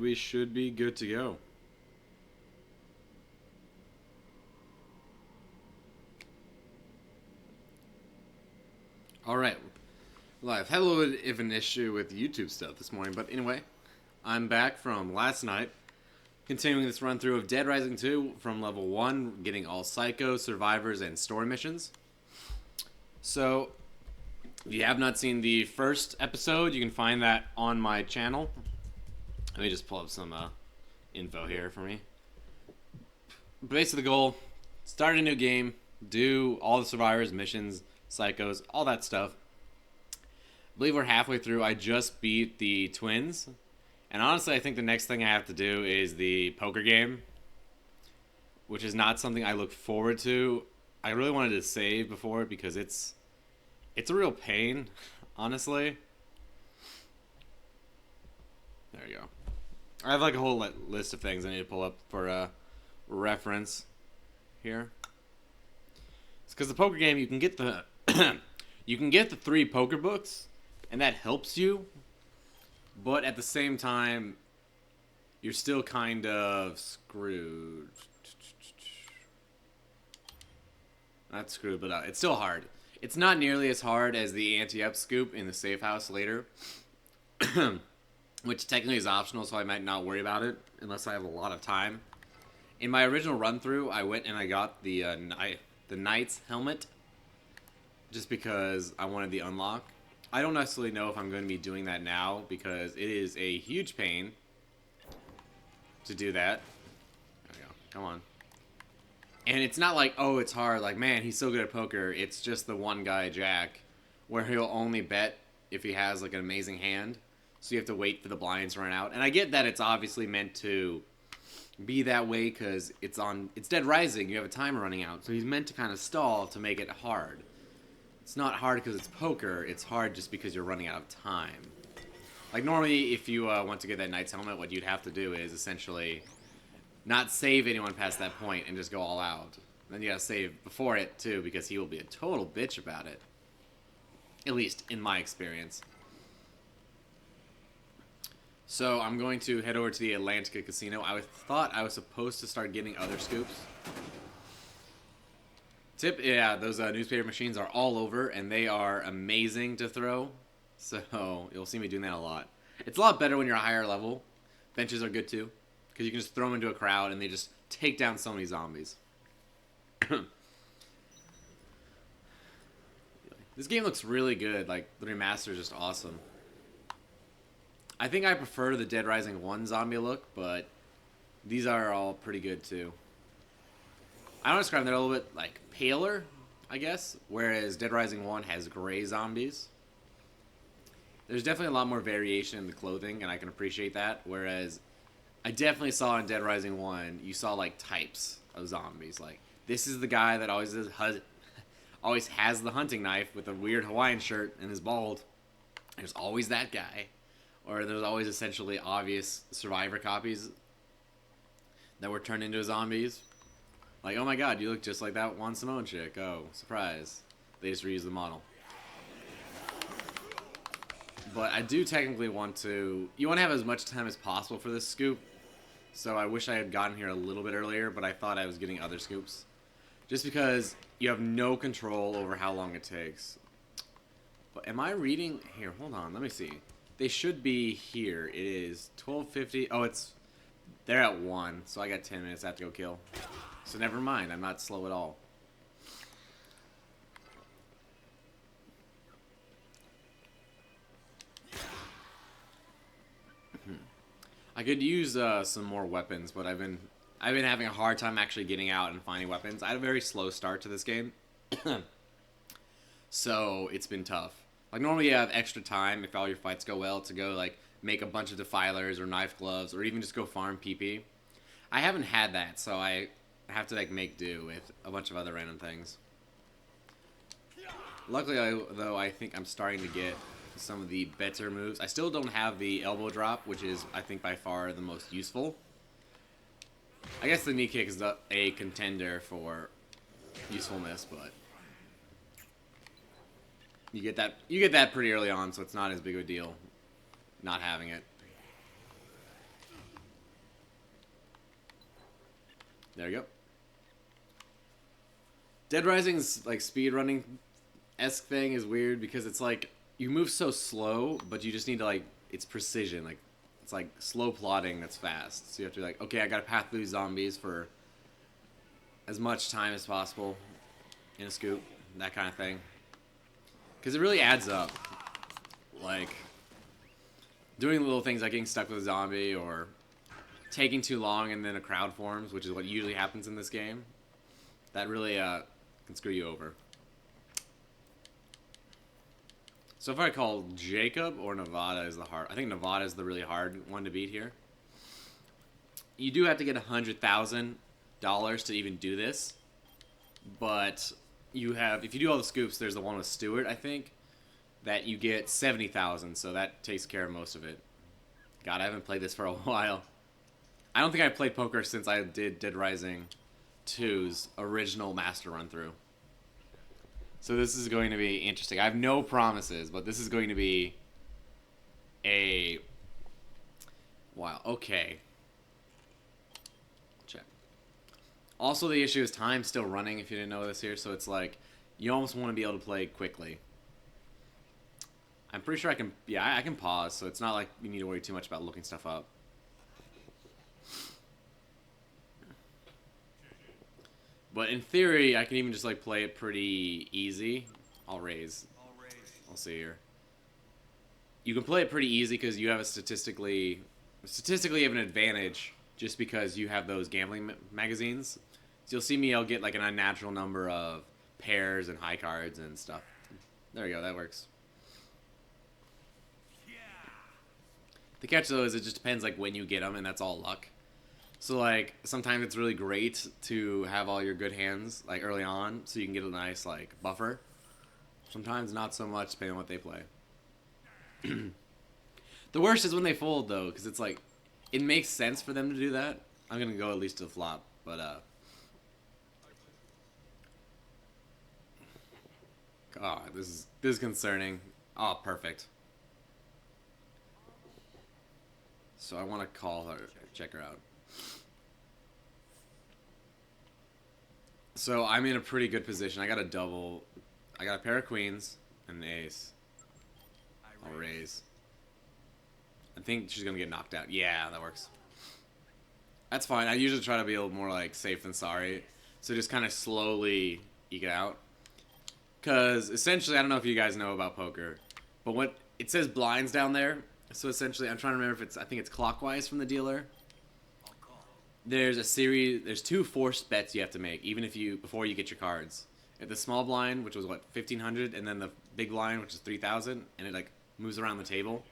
we should be good to go. Alright. Well, I've had a little bit of an issue with YouTube stuff this morning, but anyway, I'm back from last night, continuing this run through of Dead Rising 2 from level 1, getting all Psycho, Survivors, and story missions. So, if you have not seen the first episode, you can find that on my channel. Let me just pull up some info here for me. Basically the goal, start a new game, do all the Survivors, missions, Psychos, all that stuff. I believe we're halfway through. I just beat the twins. And honestly, I think the next thing I have to do is the poker game, which is not something I look forward to. I really wanted to save before because it's a real pain, honestly. There you go. I have like a whole list of things I need to pull up for reference here. It's because the poker game, you can get the you can get the 3 poker books, and that helps you. But at the same time, you're still kind of screwed. Not screwed, but it's still hard. It's not nearly as hard as the anti-up scoop in the safe house later, which technically is optional, so I might not worry about it unless I have a lot of time. In my original run-through, I went and I got the Knight's helmet, just because I wanted the unlock. I don't necessarily know if I'm going to be doing that now, because it is a huge pain to do that. There we go. Come on. And it's not like, oh, it's hard. Like, man, he's so good at poker. It's just the one guy, Jack, where he'll only bet if he has, like, an amazing hand. So you have to wait for the blinds to run out. And I get that it's obviously meant to be that way because it's Dead Rising. You have a timer running out. So he's meant to kind of stall to make it hard. It's not hard because it's poker. It's hard just because you're running out of time. Like, normally, if you want to get that Knight's helmet, what you'd have to do is essentially not save anyone past that point and just go all out. Then you gotta save before it, too, because he will be a total bitch about it. At least, in my experience. So, I'm going to head over to the Atlantica Casino. I thought I was supposed to start getting other scoops. Yeah, those newspaper machines are all over, and they are amazing to throw. So, you'll see me doing that a lot. It's a lot better when you're a higher level. Benches are good, too, because you can just throw them into a crowd, and they just take down so many zombies. This game looks really good. Like, the remaster is just awesome. I think I prefer the Dead Rising 1 zombie look, but these are all pretty good, too. I don't describe them, they're a little bit, like, paler, I guess, whereas Dead Rising 1 has gray zombies. There's definitely a lot more variation in the clothing, and I can appreciate that, whereas I definitely saw in Dead Rising 1, you saw, like, types of zombies. Like, this is the guy that always has the hunting knife with a weird Hawaiian shirt and is bald. There's always that guy. Or there's always essentially obvious Survivor copies that were turned into zombies. Like, oh my god, you look just like that Juan Simone chick. Oh, surprise. They just reused the model. But I do technically want to... You want to have as much time as possible for this scoop. So I wish I had gotten here a little bit earlier, but I thought I was getting other scoops. Just because you have no control over how long it takes. But am I reading... Here, hold on, let me see. They should be here. It is 12:50. Oh, they're at 1, so I got 10 minutes I have to go kill. So never mind, I'm not slow at all. I could use some more weapons, but I've been having a hard time actually getting out and finding weapons. I had a very slow start to this game, so it's been tough. Like, normally you have extra time if all your fights go well to go, like, make a bunch of defilers or knife gloves or even just go farm PP. I haven't had that, so I have to, like, make do with a bunch of other random things. Luckily, though, I think I'm starting to get some of the better moves. I still don't have the elbow drop, which is, I think, by far the most useful. I guess the knee kick is a contender for usefulness, but... You get that pretty early on, so it's not as big of a deal not having it. There you go. Dead Rising's like speed running esque thing is weird because it's like you move so slow, but you just need to like it's precision. Like it's like slow plotting that's fast. So you have to be like, okay, I gotta path through zombies for as much time as possible in a scoop, that kind of thing. Because it really adds up. Like doing little things like getting stuck with a zombie or taking too long and then a crowd forms, which is what usually happens in this game. That really can screw you over. So far I call Jacob or Nevada is the hard. I think Nevada is the really hard one to beat here. You do have to get $100,000 to even do this, but you have if you do all the scoops, there's the one with Stewart, I think, that you get 70,000. So that takes care of most of it. God, I haven't played this for a while. I don't think I played poker since I did Dead Rising 2's original master run through. So this is going to be interesting. I have no promises, but this is going to be a... Wow, okay. Check. Also, the issue is time's still running, if you didn't know this here, so it's like, you almost want to be able to play quickly. I'm pretty sure I can... Yeah, I can pause, so it's not like you need to worry too much about looking stuff up. But in theory, I can even just like play it pretty easy. I'll raise. I'll see here. You can play it pretty easy because you have a statistically you have an advantage just because you have those gambling magazines. So you'll see me, I'll get like an unnatural number of pairs and high cards and stuff. There you go, that works. The catch though is it just depends like when you get them, and that's all luck. So, like, sometimes it's really great to have all your good hands, like, early on, so you can get a nice, like, buffer. Sometimes not so much, depending on what they play. The worst is when they fold, though, because it's, like, it makes sense for them to do that. I'm going to go at least to the flop, but, God, this is concerning. Oh, perfect. So I want to call her, check her out. So I'm in a pretty good position. I got a double. I got a pair of queens and an ace. I'll raise. I think she's going to get knocked out. Yeah, that works. That's fine. I usually try to be a little more like safe than sorry. So just kind of slowly eke it out. Because essentially, I don't know if you guys know about poker, but what it says blinds down there. So essentially, I'm trying to remember if it's, I think it's clockwise from the dealer. There's a series, there's 2 forced bets you have to make, even if you, before you get your cards. At the small blind, which was what, 1,500, and then the big blind, which is 3,000, and it like moves around the table.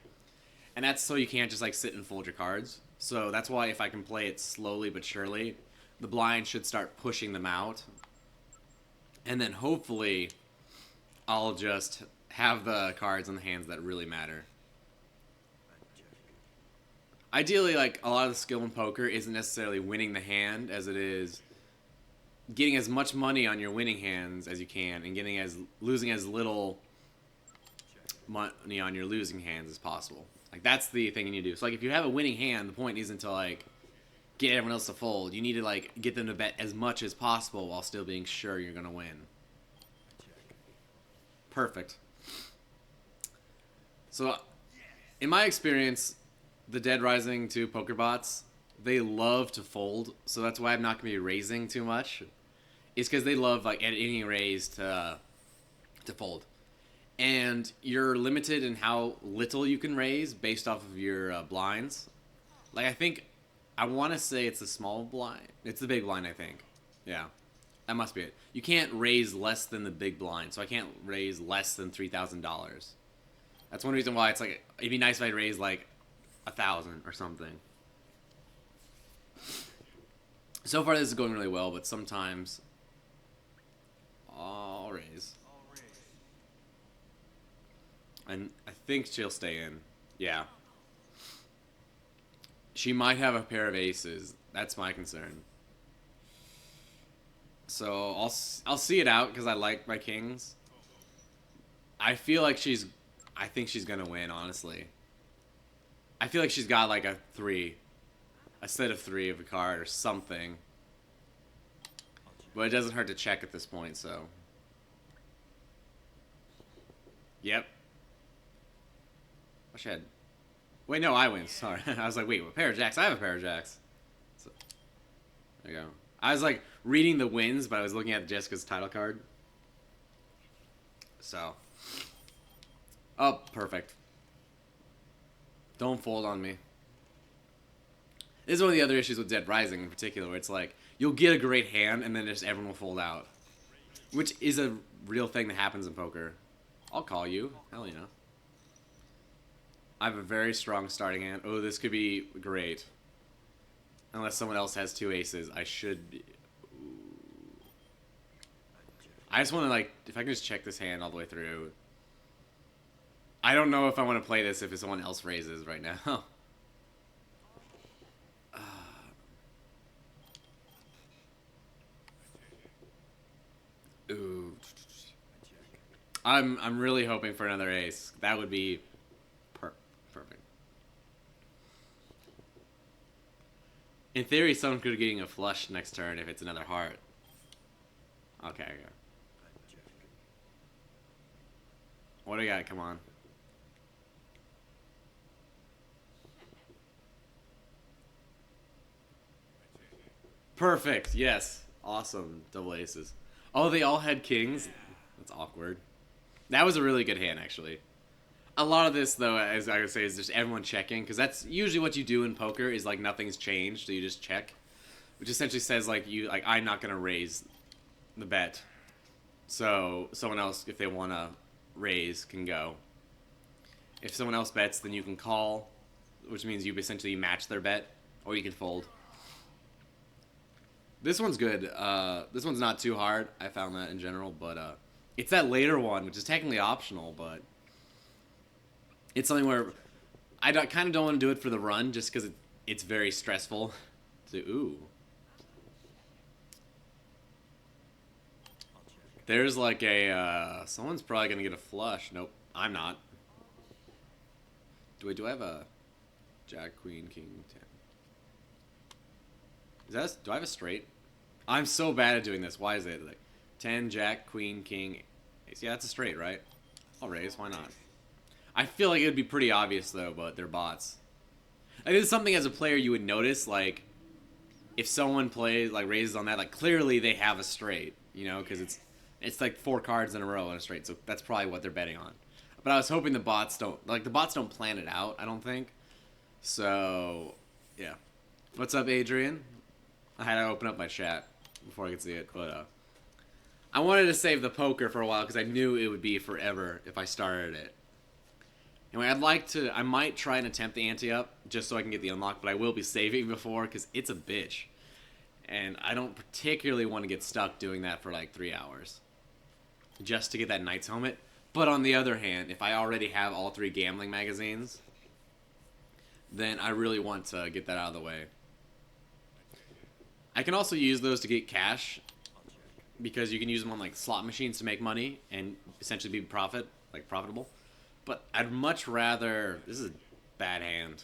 And that's so you can't just like sit and fold your cards. So that's why if I can play it slowly but surely, the blind should start pushing them out. And then hopefully, I'll just have the cards in the hands that really matter. Ideally, like, a lot of the skill in poker isn't necessarily winning the hand as it is getting as much money on your winning hands as you can and losing as little money on your losing hands as possible. Like, that's the thing you need to do. So, like, if you have a winning hand, the point isn't to, like, get everyone else to fold. You need to, like, get them to bet as much as possible while still being sure you're going to win. Perfect. So, in my experience, the Dead Rising 2 poker bots, they love to fold, so that's why I'm not going to be raising too much. It's because they love, like, at any raise to fold. And you're limited in how little you can raise based off of your blinds. Like, I want to say it's the small blind. It's the big blind, I think. Yeah, that must be it. You can't raise less than the big blind, so I can't raise less than $3,000. That's one reason why it's like, it'd be nice if I raised, like, 1,000 or something. So far this is going really well, but sometimes I'll raise. And I think she'll stay in. Yeah. She might have a pair of aces. That's my concern. So I'll see it out because I like my kings. I feel like I think she's gonna win, honestly. I feel like she's got like a set of 3 of a card or something. But it doesn't hurt to check at this point, so. Yep. Wish I had... Wait, no, I win. Sorry. I was like, wait, a pair of jacks? I have a pair of jacks. So, there you go. I was like reading the wins, but I was looking at Jessica's title card. So. Oh, perfect. Don't fold on me. This is one of the other issues with Dead Rising in particular, where it's like, you'll get a great hand, and then just everyone will fold out. Which is a real thing that happens in poker. I'll call you. Hell yeah. I have a very strong starting hand. Oh, this could be great. Unless someone else has two aces. I should be... I just want to, like, if I can just check this hand all the way through. I don't know if I want to play this if someone else raises right now. Ooh. I'm really hoping for another ace. That would be perfect. In theory, someone could be getting a flush next turn if it's another heart. Okay. What do we got? Come on. Perfect. Yes. Awesome. Double aces. Oh, they all had kings? That's awkward. That was a really good hand, actually. A lot of this, though, as I would say, is just everyone checking, because that's usually what you do in poker, is, like, nothing's changed, so you just check. Which essentially says, like, I'm not going to raise the bet. So, someone else, if they want to raise, can go. If someone else bets, then you can call, which means you essentially match their bet, or you can fold. This one's good. This one's not too hard. I found that in general, but it's that later one, which is technically optional, but it's something where I kind of don't want to do it for the run, just because it's very stressful. Ooh. There's like a someone's probably gonna get a flush. Nope, I'm not. Do I have a Jack, Queen, King, 10? Do I have a straight? I'm so bad at doing this. Why is it? Like 10, Jack, Queen, King, Ace. Yeah, that's a straight, right? I'll raise. Why not? I feel like it would be pretty obvious, though, but they're bots. I think it's something as a player you would notice, like, if someone plays, like, raises on that, like, clearly they have a straight, you know, because it's like 4 cards in a row in a straight, so that's probably what they're betting on. But I was hoping the bots don't plan it out, I don't think. So, yeah. What's up, Adrian? I had to open up my chat before I could see it, but I wanted to save the poker for a while because I knew it would be forever if I started it. Anyway, I might try and attempt the ante-up just so I can get the unlock, but I will be saving before because it's a bitch. And I don't particularly want to get stuck doing that for like 3 hours just to get that Knight's Helmet. But on the other hand, if I already have all 3 gambling magazines, then I really want to get that out of the way. I can also use those to get cash because you can use them on like slot machines to make money and essentially be profitable. But I'd much rather... This is a bad hand.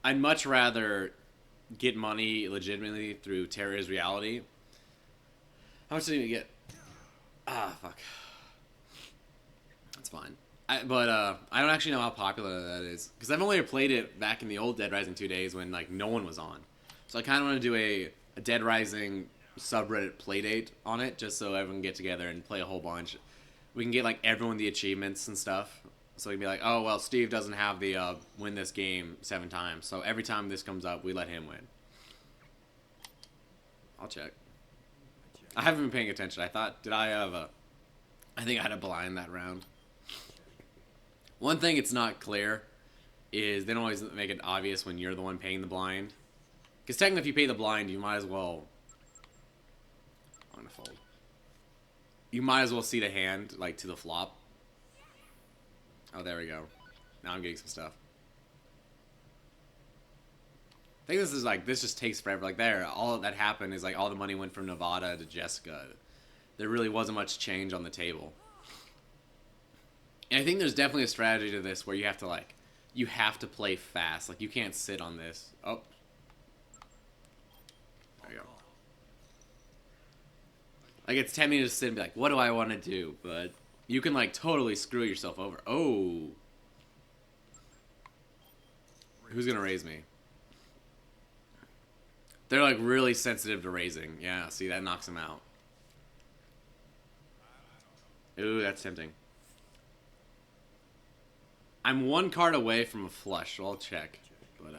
I'd much rather get money legitimately through Terror is Reality. How much did you get? Ah, fuck. That's fine. But I don't actually know how popular that is. Because I've only played it back in the old Dead Rising 2 days when like no one was on. So I kind of want to do a Dead Rising subreddit playdate on it just so everyone can get together and play a whole bunch. We can get like everyone the achievements and stuff. So we can be like, oh, well, Steve doesn't have the win this game 7 times. So every time this comes up, we let him win. I'll check. I haven't been paying attention. I thought, I think I had a blind that round. One thing it's not clear is they don't always make it obvious when you're the one paying the blind. Because technically if you pay the blind, you might as well... I'm going to fold. You might as well see the hand, like, to the flop. Oh, there we go. Now I'm getting some stuff. I think this just takes forever. Like, all that happened is, like, all the money went from Nevada to Jessica. There really wasn't much change on the table. And I think there's definitely a strategy to this where you have to, like, you have to play fast. Like, you can't sit on this. Oh. There you go. Like, it's tempting to just sit and be like, what do I want to do? But you can, like, totally screw yourself over. Oh. Who's going to raise me? They're, like, really sensitive to raising. Yeah, see, that knocks them out. Ooh, that's tempting. I'm one card away from a flush, so I'll check. But,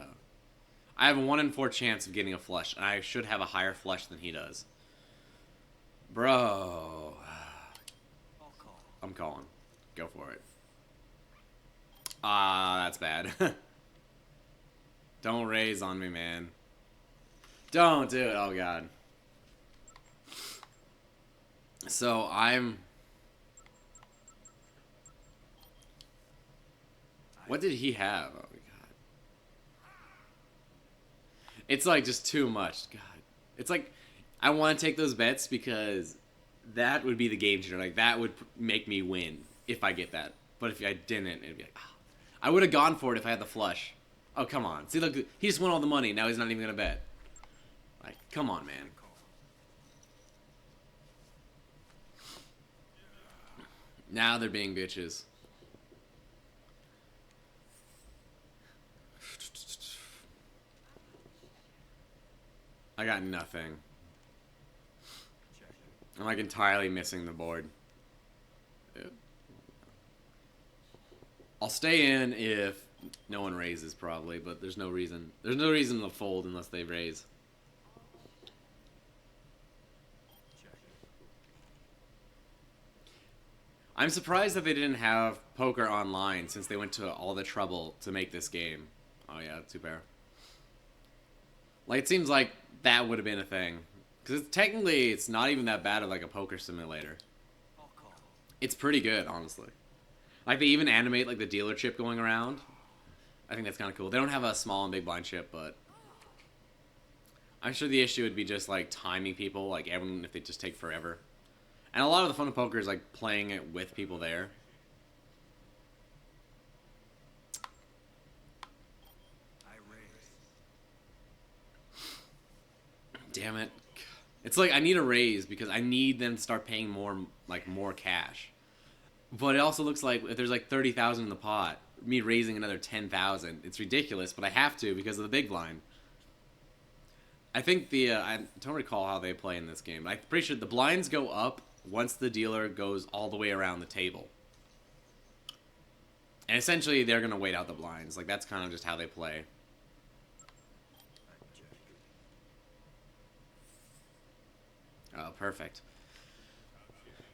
I have a 1 in 4 chance of getting a flush, and I should have a higher flush than he does. Bro. I'm calling. Go for it. Ah, that's bad. Don't raise on me, man. Don't do it. Oh, God. So, What did he have? Oh, God. It's, like, just too much. God. It's like, I want to take those bets because that would be the game changer. Like, that would make me win if I get that. But if I didn't, it'd be like, oh. I would have gone for it if I had the flush. Oh, come on. See, look, he just won all the money. Now he's not even going to bet. Like, come on, man. Now they're being bitches. I got nothing. I'm like entirely missing the board. I'll stay in if no one raises probably, but there's no reason. There's no reason to fold unless they raise. I'm surprised that they didn't have poker online since they went to all the trouble to make this game. Oh yeah, 2 pair. Like, it seems like that would have been a thing. Because technically, it's not even that bad of like a poker simulator. It's pretty good, honestly. Like, they even animate like the dealer chip going around. I think that's kind of cool. They don't have a small and big blind chip, but I'm sure the issue would be just like timing people, like everyone, if they just take forever. And a lot of the fun of poker is like playing it with people there. Damn it. It's like I need a raise because I need them to start paying more cash. But it also looks like if there's like 30,000 in the pot, me raising another 10,000, it's ridiculous, but I have to because of the big blind. I think I don't recall how they play in this game, but I'm pretty sure the blinds go up once the dealer goes all the way around the table. And essentially, they're going to wait out the blinds. Like, that's kind of just how they play. Oh, perfect.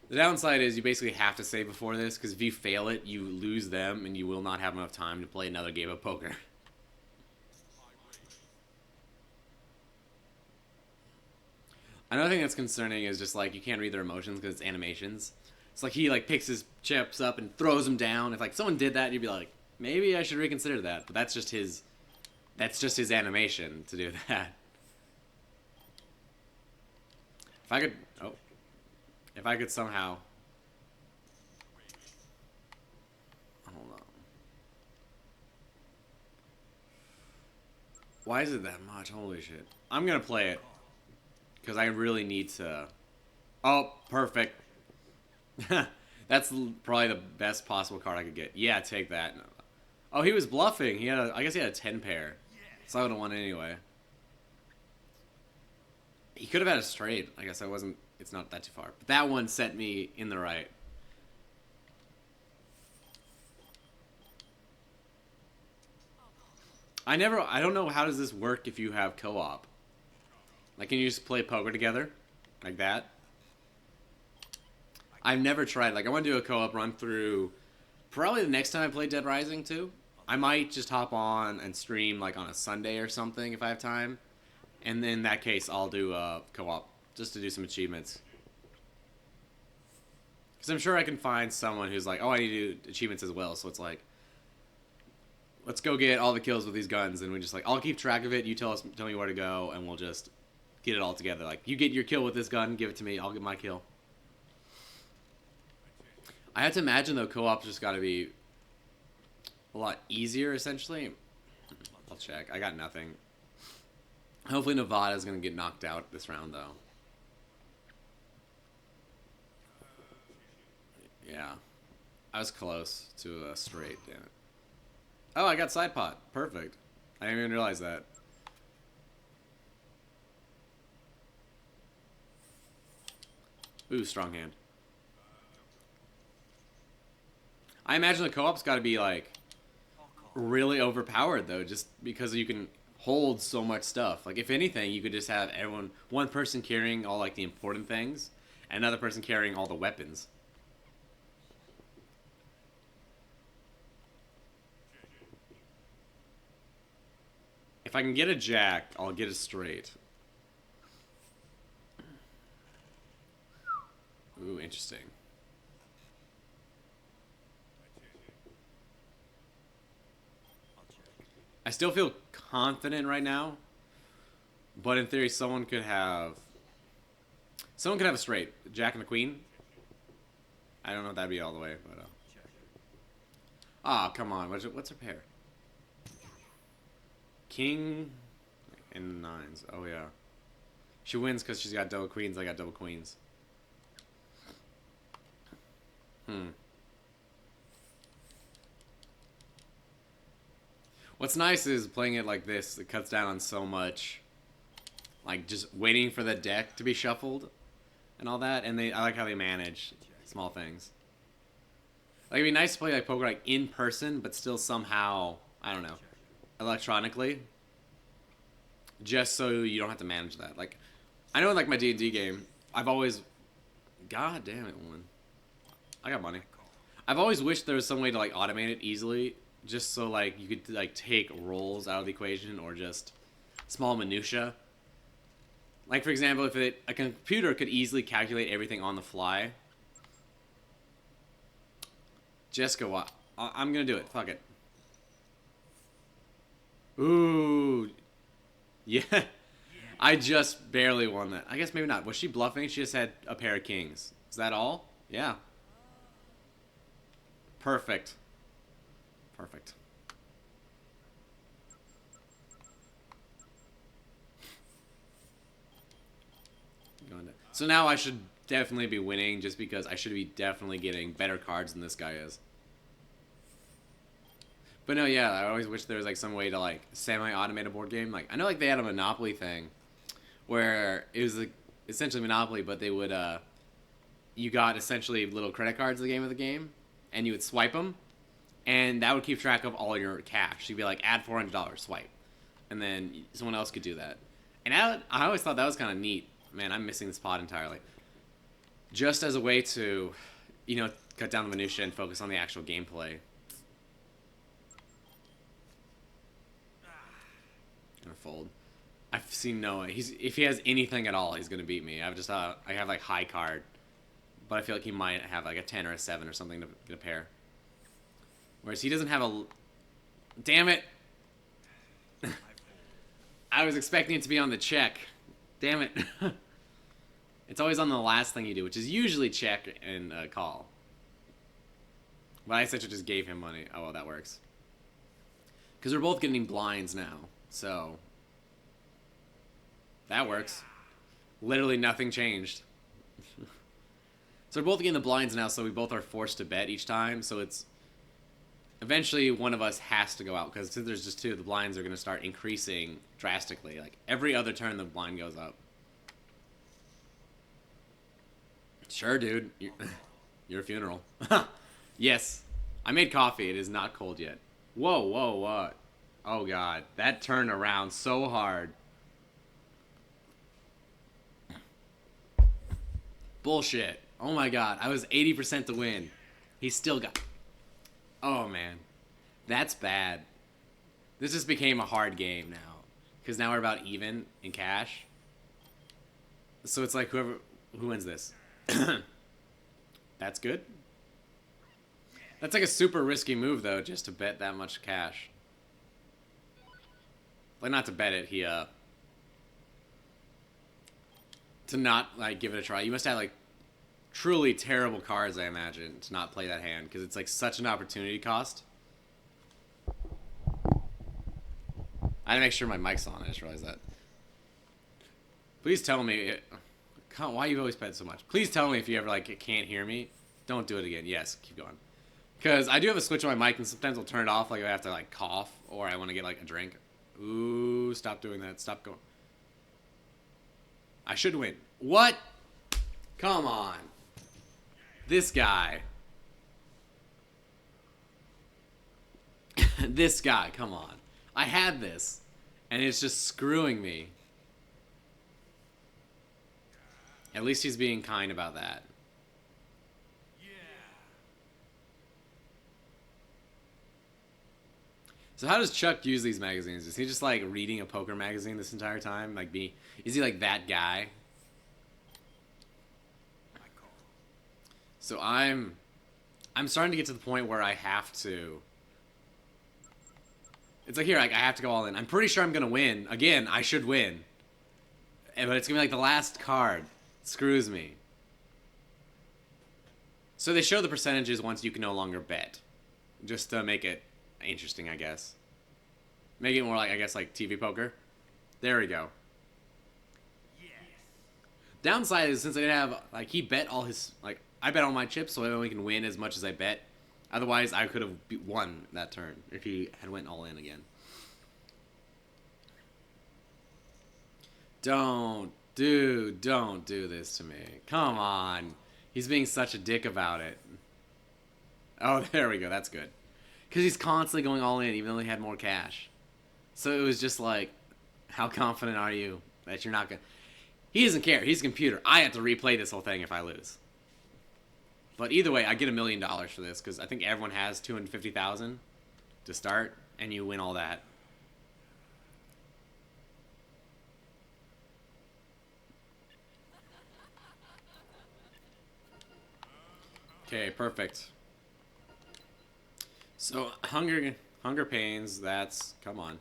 The downside is you basically have to save before this, because if you fail it, you lose them, and you will not have enough time to play another game of poker. Another thing that's concerning is just, like, you can't read their emotions because it's animations. It's like he, like, picks his chips up and throws them down. If, like, someone did that, you'd be like, maybe I should reconsider that. But that's just his animation to do that. If I could somehow... Hold on. Why is it that much? Holy shit. I'm gonna play it. Because I really need to... Oh, perfect. That's probably the best possible card I could get. Yeah, take that. Oh, he was bluffing. I guess he had a 10 pair. So I would have won anyway. He could have had a straight. I guess it's not that too far. But that one sent me in the right. I don't know how does this work if you have co-op. Like, can you just play poker together? Like that? I've never tried. Like, I want to do a co-op run through. Probably the next time I play Dead Rising 2. I might just hop on and stream, like, on a Sunday or something if I have time. And in that case, I'll do a co-op. Just to do some achievements. Because I'm sure I can find someone who's like, oh, I need to do achievements as well. So it's like, let's go get all the kills with these guns. And we just like, I'll keep track of it. You tell me where to go. And we'll just... get it all together. Like, you get your kill with this gun, give it to me, I'll get my kill. I have to imagine, though, co-op's just got to be a lot easier, essentially. I'll check. I got nothing. Hopefully Nevada's going to get knocked out this round, though. I was close to a straight, damn it. Oh, I got side pot. Perfect. I didn't even realize that. Ooh, strong hand. I imagine the co-op's got to be, like, really overpowered, though, just because you can hold so much stuff. Like, if anything, you could just have everyone, one person carrying all, like, the important things, and another person carrying all the weapons. If I can get a jack, I'll get it straight. Ooh, interesting. I still feel confident right now, but in theory, someone could have a straight jack and a queen. I don't know if that'd be all the way, but ah, come on, what's her pair? King and nines. Oh yeah, she wins because she's got double queens. I got double queens. What's nice is playing it like this. It cuts down on so much, like just waiting for the deck to be shuffled, and all that. And I like how they manage small things. Like it'd be nice to play like poker like in person, but still somehow I don't know, electronically. Just so you don't have to manage that. Like I know in like my D&D game, I've always, god damn it, woman, I got money. I've always wished there was some way to like automate it easily, just so like you could like take rolls out of the equation or just small minutia. Like for example, if a computer could easily calculate everything on the fly. Jessica, what? I'm gonna do it. Fuck it. Ooh, yeah. I just barely won that. I guess maybe not. Was she bluffing? She just had a pair of kings. Is that all? Yeah. Perfect. Perfect. So now I should definitely be winning just because I should be definitely getting better cards than this guy is. But no, yeah, I always wish there was like some way to like semi-automate a board game. Like I know like they had a Monopoly thing where it was like essentially Monopoly, but they would you got essentially little credit cards at the game, and you would swipe them, and that would keep track of all your cash. You'd be like, add $400, swipe, and then someone else could do that. And I always thought that was kind of neat. Man, I'm missing this pod entirely. Just as a way to, you know, cut down the minutia and focus on the actual gameplay. Gonna fold. I've seen Noah. If he has anything at all, he's gonna beat me. I have like high card, but I feel like he might have like a 10 or a 7 or something to get a pair. Whereas he doesn't have a. Damn it! I was expecting it to be on the check. Damn it! It's always on the last thing you do, which is usually check and call. But I essentially just gave him money. Oh well, that works. Because we're both getting blinds now, so that works. Literally nothing changed. So we're both getting the blinds now, so we both are forced to bet each time. So it's eventually one of us has to go out because since there's just two, the blinds are going to start increasing drastically. Like every other turn, the blind goes up. Sure, dude. Your funeral. Yes. I made coffee. It is not cold yet. Whoa, whoa, what? Oh, God. That turned around so hard. Bullshit. Oh, my God. I was 80% to win. He still got... Oh, man. That's bad. This just became a hard game now. Because now we're about even in cash. So it's like who wins this? That's good. That's like a super risky move though, just to bet that much cash. Like not to bet it, to not like give it a try. You must have like truly terrible cards, I imagine, to not play that hand because it's like such an opportunity cost. I had to make sure my mic's on. I just realized that. Please tell me. Why you always bet so much? Please tell me if you ever like can't hear me. Don't do it again. Yes, keep going. Because I do have a switch on my mic, and sometimes I'll turn it off, like I have to like cough, or I want to get like a drink. Ooh, stop doing that. Stop going. I should win. What? Come on. This guy. This guy, come on. I had this, and it's just screwing me. At least he's being kind about that. So how does Chuck use these magazines? Is he just like reading a poker magazine this entire time? Like is he like that guy? So I'm starting to get to the point where I have to. It's like here, like I have to go all in. I'm pretty sure I'm gonna win. Again, I should win. But it's gonna be like the last card. It screws me. So they show the percentages once you can no longer bet. Just to make it interesting, I guess. Make it more like, I guess, like TV poker. There we go. Yes. Downside is since I didn't have, like, he bet all his, like, I bet all my chips, so I only can win as much as I bet. Otherwise, I could have won that turn if he had went all in again. Don't do this to me. Come on. He's being such a dick about it. Oh, there we go. That's good. Because he's constantly going all in, even though he had more cash. So it was just like, how confident are you that you're not going to... He doesn't care. He's a computer. I have to replay this whole thing if I lose. But either way, I get $1 million for this, because I think everyone has $250,000 to start, and you win all that. Okay, perfect. So, hunger pains, that's... Come on.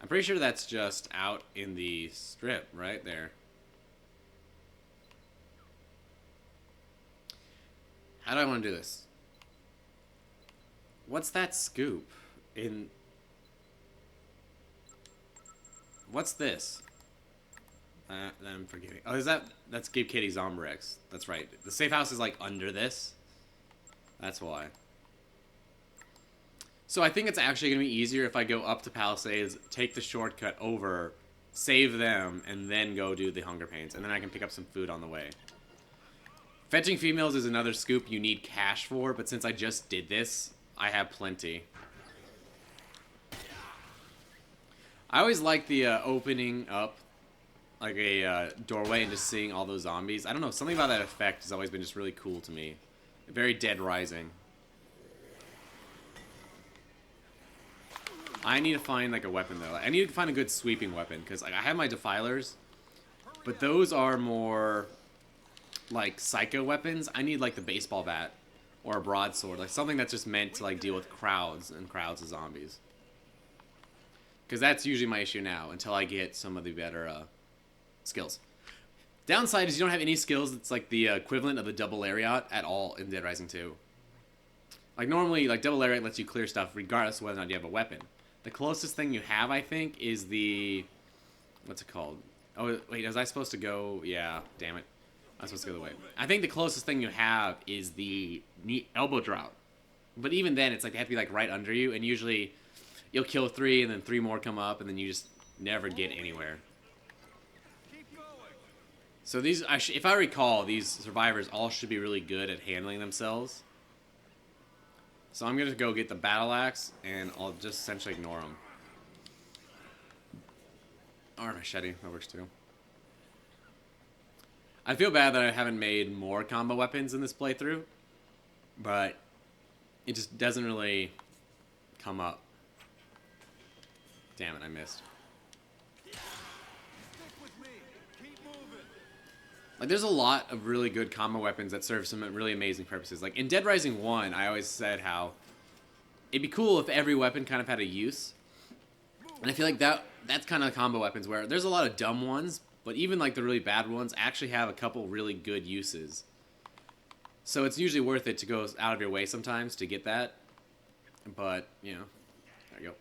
I'm pretty sure that's just out in the strip, right there. How do I want to do this? What's that scoop? What's this? I'm forgetting. Oh, that's Give Kitty Zombrex. That's right. The safe house is like under this. That's why. So I think it's actually going to be easier if I go up to Palisades, take the shortcut over, save them, and then go do the Hunger Pains. And then I can pick up some food on the way. Fetching females is another scoop you need cash for, but since I just did this, I have plenty. I always like the opening up like a doorway and just seeing all those zombies. I don't know, something about that effect has always been just really cool to me. Very Dead Rising. I need to find like a weapon though. I need to find a good sweeping weapon because like, I have my defilers, but those are more like psycho weapons. I need like the baseball bat or a broadsword, like something that's just meant to like deal with crowds and crowds of zombies. Because that's usually my issue now until I get some of the better skills. Downside is you don't have any skills that's like the equivalent of the double lariat at all in Dead Rising 2. Like normally, like double lariat lets you clear stuff regardless of whether or not you have a weapon. The closest thing you have, I think, is the... What's it called? Oh, wait, was I supposed to go... Yeah, damn it. I was supposed to go the way. I think the closest thing you have is the elbow drop. But even then, it's like they have to be like right under you, and usually you'll kill 3, and then 3 more come up, and then you just never get anywhere. So these, if I recall, these survivors all should be really good at handling themselves. So I'm going to go get the battle axe, and I'll just essentially ignore them. Or machete, that works too. I feel bad that I haven't made more combo weapons in this playthrough, but it just doesn't really come up. Damn it, I missed. Like, there's a lot of really good combo weapons that serve some really amazing purposes. Like, in Dead Rising 1, I always said how it'd be cool if every weapon kind of had a use. And I feel like that's kind of combo weapons where there's a lot of dumb ones, but even, like, the really bad ones actually have a couple really good uses. So it's usually worth it to go out of your way sometimes to get that. But, you know, there you go.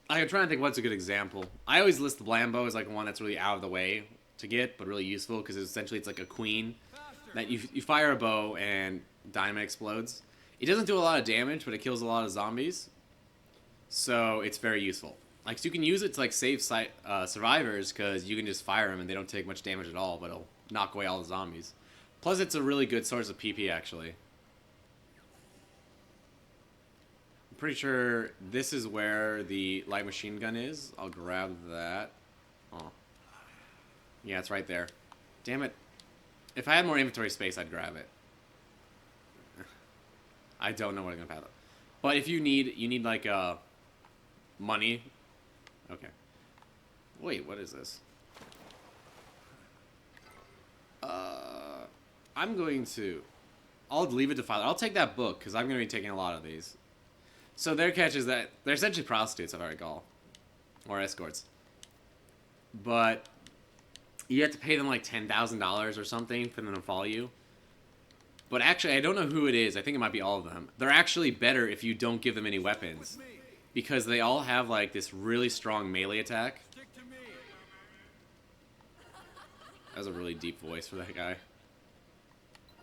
I'm trying to think what's a good example. I always list the Blambo as like one that's really out of the way to get, but really useful because essentially it's like a queen that you fire a bow and dynamite explodes. It doesn't do a lot of damage, but it kills a lot of zombies, so it's very useful. Like, so you can use it to like save survivors because you can just fire them and they don't take much damage at all, but it'll knock away all the zombies. Plus, it's a really good source of PP actually. I'm pretty sure this is where the light machine gun is. I'll grab that. Oh, yeah, it's right there. Damn it! If I had more inventory space, I'd grab it. I don't know what I'm gonna pass up. But if you need like money. Okay. Wait, what is this? I'm going to... I'll leave it to Father. I'll take that book, because I'm going to be taking a lot of these. So their catch is that... They're essentially prostitutes, if I recall. Or escorts. But... You have to pay them like $10,000 or something for them to follow you. But actually, I don't know who it is. I think it might be all of them. They're actually better if you don't give them any weapons. Because they all have like this really strong melee attack. That was a really deep voice for that guy.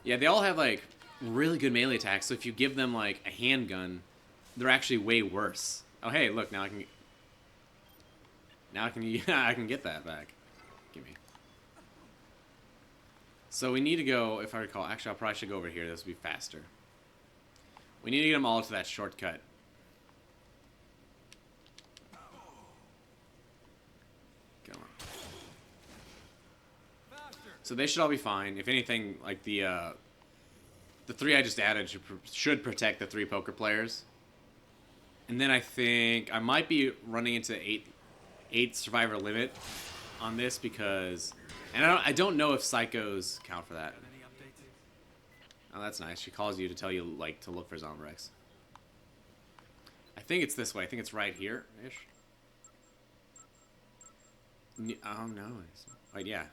Yeah, they all have like really good melee attacks, so if you give them like a handgun, they're actually way worse. Oh hey, look, now I can I can get that back. Give me. So we need to go, if I recall, actually I probably should go over here, this will be faster. We need to get them all to that shortcut. So they should all be fine. If anything, like the 3 I just added should protect the 3 poker players. And then I think I might be running into 8 survivor limit on this because, and I don't know if psychos count for that. Oh, that's nice. She calls you to tell you like to look for Zombrex. I think it's this way. I think it's right here ish. Oh no. Wait, yeah.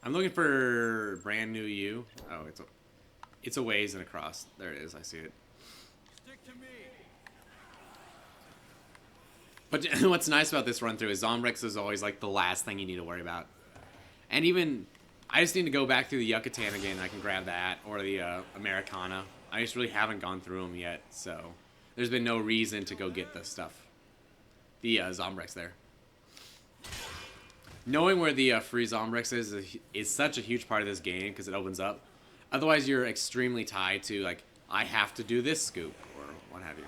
I'm looking for brand new you. Oh, it's a ways and across. There it is. I see it. Stick to me. But what's nice about this run through is Zombrex is always like the last thing you need to worry about. And even I just need to go back through the Yucatan again. I can grab that or the Americana. I just really haven't gone through them yet, so there's been no reason to go get the stuff. The Zombrex there. Knowing where the free Zombrex is such a huge part of this game because it opens up. Otherwise, you're extremely tied to, like, I have to do this scoop or what have you.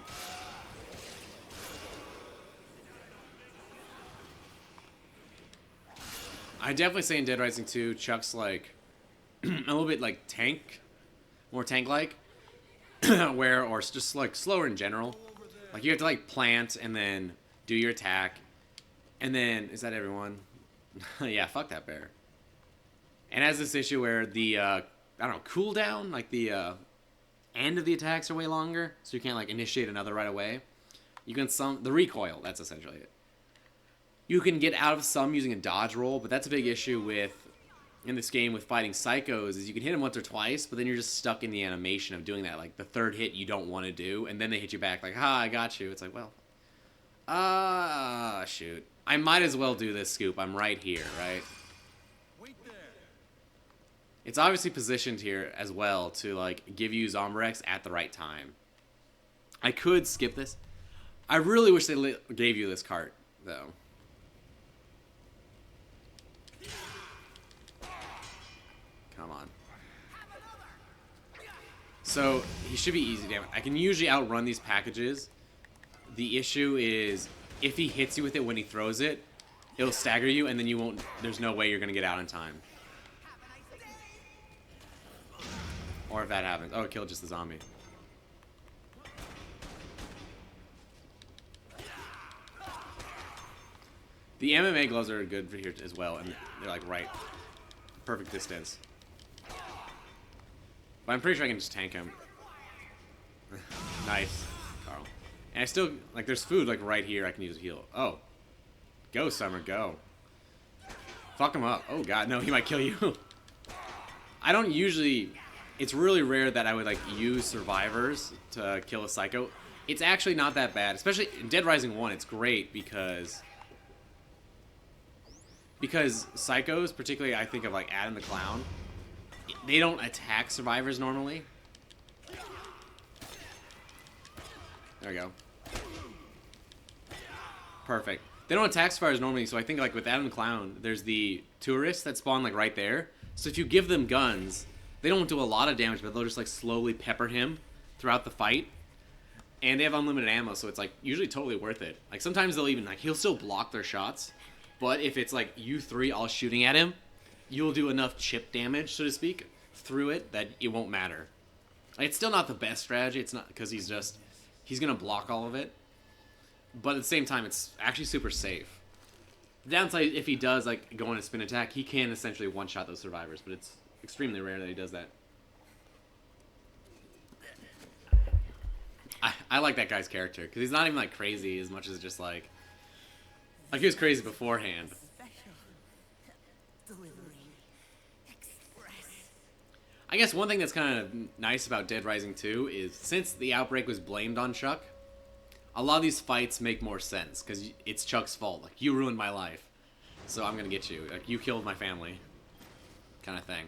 I definitely say in Dead Rising 2, Chuck's, like, a little bit, like, more tank-like. Or just, like, slower in general. Like, you have to, like, plant and then do your attack. And then, is that everyone? Yeah, fuck that bear. And has this issue where the, I don't know, cooldown, like the end of the attacks are way longer, so you can't like initiate another right away. You can the recoil, that's essentially it. You can get out of some using a dodge roll, but that's a big issue in this game with fighting psychos, is you can hit them once or twice, but then you're just stuck in the animation of doing that. Like the third hit you don't want to do, and then they hit you back like, ha, I got you. It's like, well, shoot. I might as well do this scoop. I'm right here, right? Wait there. It's obviously positioned here as well to like give you Zombrex at the right time. I could skip this. I really wish they gave you this cart, though. Come on. So, he should be easy, damn it. I can usually outrun these packages. The issue is, if he hits you with it when he throws it, it'll stagger you, and then you won't, there's no way you're going to get out in time. Or if that happens. Oh, it killed just the zombie. The MMA gloves are good for here as well, and they're like right. Perfect distance. But I'm pretty sure I can just tank him. Nice, Carl. And I still, like, there's food, like, right here I can use to heal. Oh. Go, Summer, go. Fuck him up. Oh, God, no, he might kill you. I don't usually... It's really rare that I would, like, use survivors to kill a psycho. It's actually not that bad. Especially in Dead Rising 1, it's great because... Because psychos, particularly I think of like Adam the Clown, they don't attack survivors normally. There we go. Perfect. They don't attack survivors normally, so I think like with Adam the Clown, there's the tourists that spawn like right there. So if you give them guns, they don't do a lot of damage, but they'll just like slowly pepper him throughout the fight. And they have unlimited ammo, so it's like usually totally worth it. Like sometimes they'll even like he'll still block their shots, but if it's like you three all shooting at him, you'll do enough chip damage, so to speak, through it that it won't matter. Like, it's still not the best strategy. It's not because he's gonna block all of it, but at the same time, it's actually super safe. The downside, if he does like go on a spin attack, he can essentially one-shot those survivors, but it's extremely rare that he does that. I like that guy's character because he's not even like crazy as much as just like he was crazy beforehand. I guess one thing that's kind of nice about Dead Rising 2 is since the outbreak was blamed on Chuck, a lot of these fights make more sense because it's Chuck's fault. Like, you ruined my life, so I'm gonna get you. Like, you killed my family, kind of thing.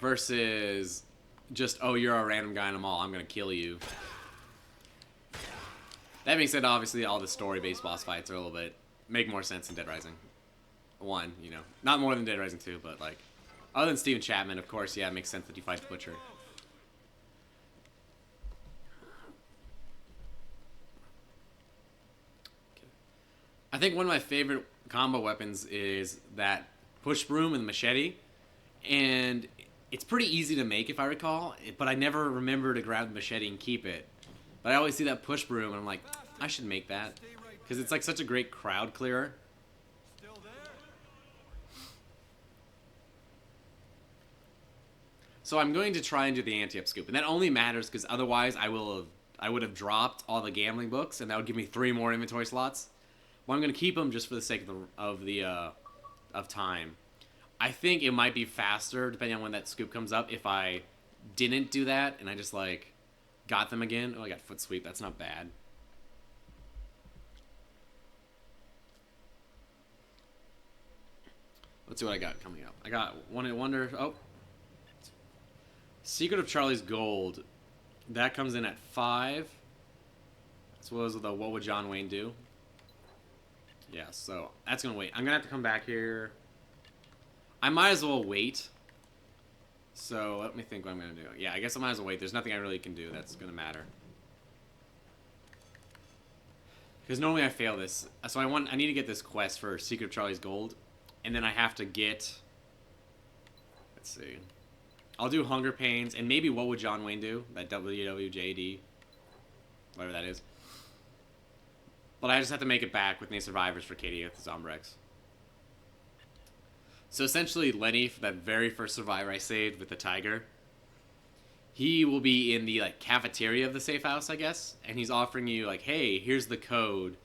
Versus just, oh, you're a random guy in a mall, I'm gonna kill you. That being said, obviously all the story-based boss fights are a little bit make more sense in Dead Rising 1. You know, not more than Dead Rising 2, but like. Other than Steven Chapman, of course, yeah, it makes sense that you fight the Butcher. Okay. I think one of my favorite combo weapons is that push broom and machete. And it's pretty easy to make, if I recall, but I never remember to grab the machete and keep it. But I always see that push broom, and I'm like, I should make that. Because it's like such a great crowd clearer. So I'm going to try and do the anti-up scoop, and that only matters because otherwise I would have dropped all the gambling books, and that would give me 3 more inventory slots. Well, I'm going to keep them just for the sake of time. I think it might be faster depending on when that scoop comes up if I didn't do that and I just like got them again. Oh, I got foot sweep. That's not bad. Let's see what I got coming up. I got One Hit Wonder. Oh. Secret of Charlie's Gold. That comes in at 5. As well as the What Would John Wayne Do? Yeah, so that's going to wait. I'm going to have to come back here. I might as well wait. So let me think what I'm going to do. Yeah, I guess I might as well wait. There's nothing I really can do that's going to matter. Because normally I fail this. So I need to get this quest for Secret of Charlie's Gold. And then I have to get... Let's see. I'll do Hunger Pains, and maybe What Would John Wayne Do? That WWJD. Whatever that is. But I just have to make it back with any survivors for Katie with the Zombrex. So essentially, Lenny, that very first survivor I saved with the tiger, he will be in the like cafeteria of the safe house, I guess, and he's offering you like, hey, here's the code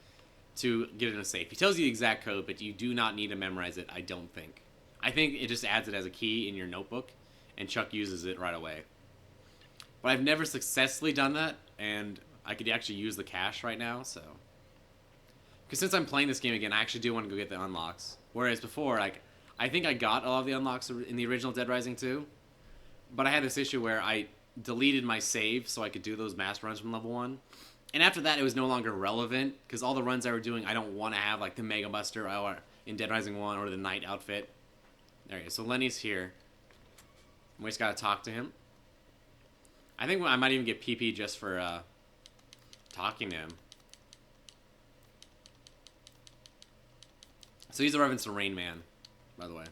to get in a safe. He tells you the exact code, but you do not need to memorize it, I don't think. I think it just adds it as a key in your notebook, and Chuck uses it right away. But I've never successfully done that, and I could actually use the cash right now, so... Because since I'm playing this game again, I actually do want to go get the unlocks. Whereas before, like, I think I got all of the unlocks in the original Dead Rising 2, but I had this issue where I deleted my save so I could do those mass runs from level 1. And after that, it was no longer relevant, because all the runs I were doing, I don't want to have, like, the Mega Buster or in Dead Rising 1 or the Knight outfit. There he is. So Lenny's here. We just gotta talk to him. I think I might even get PP just for talking to him. So he's a reference to Rain Man, by the way.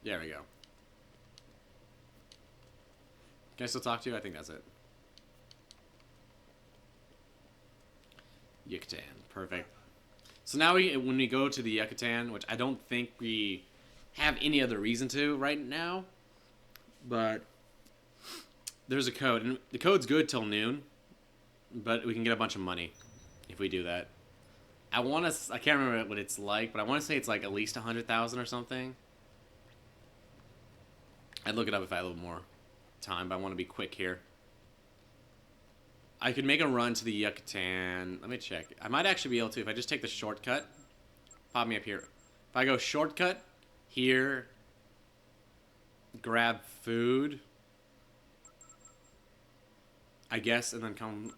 There we go. Can I still talk to you? I think that's it. Yucatan. Perfect. So now when we go to the Yucatan, which I don't think we have any other reason to right now, but there's a code, and the code's good till noon, but we can get a bunch of money if we do that. I can't remember what it's like, but I want to say it's like at least 100,000 or something. I'd look it up if I had a little more time, but I want to be quick here. I could make a run to the Yucatan. Let me check. I might actually be able to if I just take the shortcut. Pop me up here. If I go shortcut here, grab food, I guess, and then come.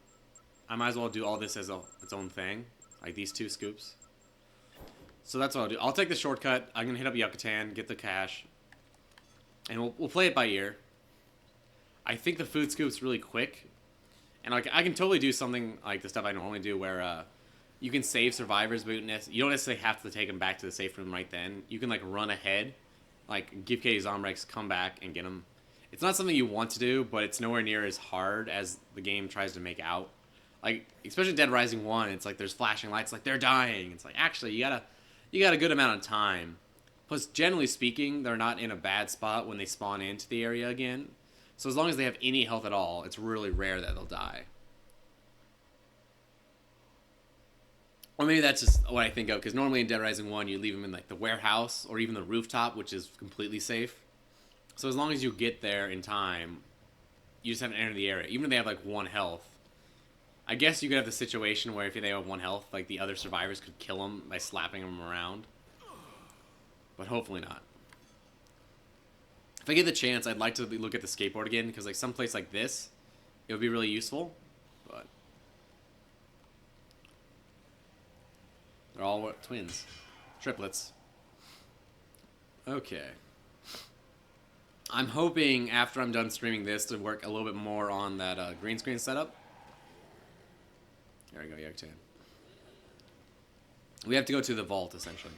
I might as well do all this as its own thing, like these 2 scoops. So that's what I'll do. I'll take the shortcut. I'm gonna hit up Yucatan, get the cash, and we'll play it by ear. I think the food scoop's really quick, and like I can totally do something like the stuff I normally do, where you can save survivors, but you don't necessarily have to take them back to the safe room right then. You can like run ahead, like give Katie Zombrex, come back and get them. It's not something you want to do, but it's nowhere near as hard as the game tries to make out. Like especially Dead Rising 1, it's like there's flashing lights, like they're dying. It's like actually you got a good amount of time. Plus, generally speaking, they're not in a bad spot when they spawn into the area again. So as long as they have any health at all, it's really rare that they'll die. Or maybe that's just what I think of, because normally in Dead Rising 1, you leave them in like the warehouse or even the rooftop, which is completely safe. So as long as you get there in time, you just have to enter the area. Even if they have like 1 health. I guess you could have the situation where if they have 1 health, like the other survivors could kill them by slapping them around. But hopefully not. If I get the chance, I'd like to look at the skateboard again, because like someplace like this, it would be really useful. But they're all twins, triplets. Okay. I'm hoping after I'm done streaming this to work a little bit more on that green screen setup. There we go, Yucatan. We have to go to the vault essentially.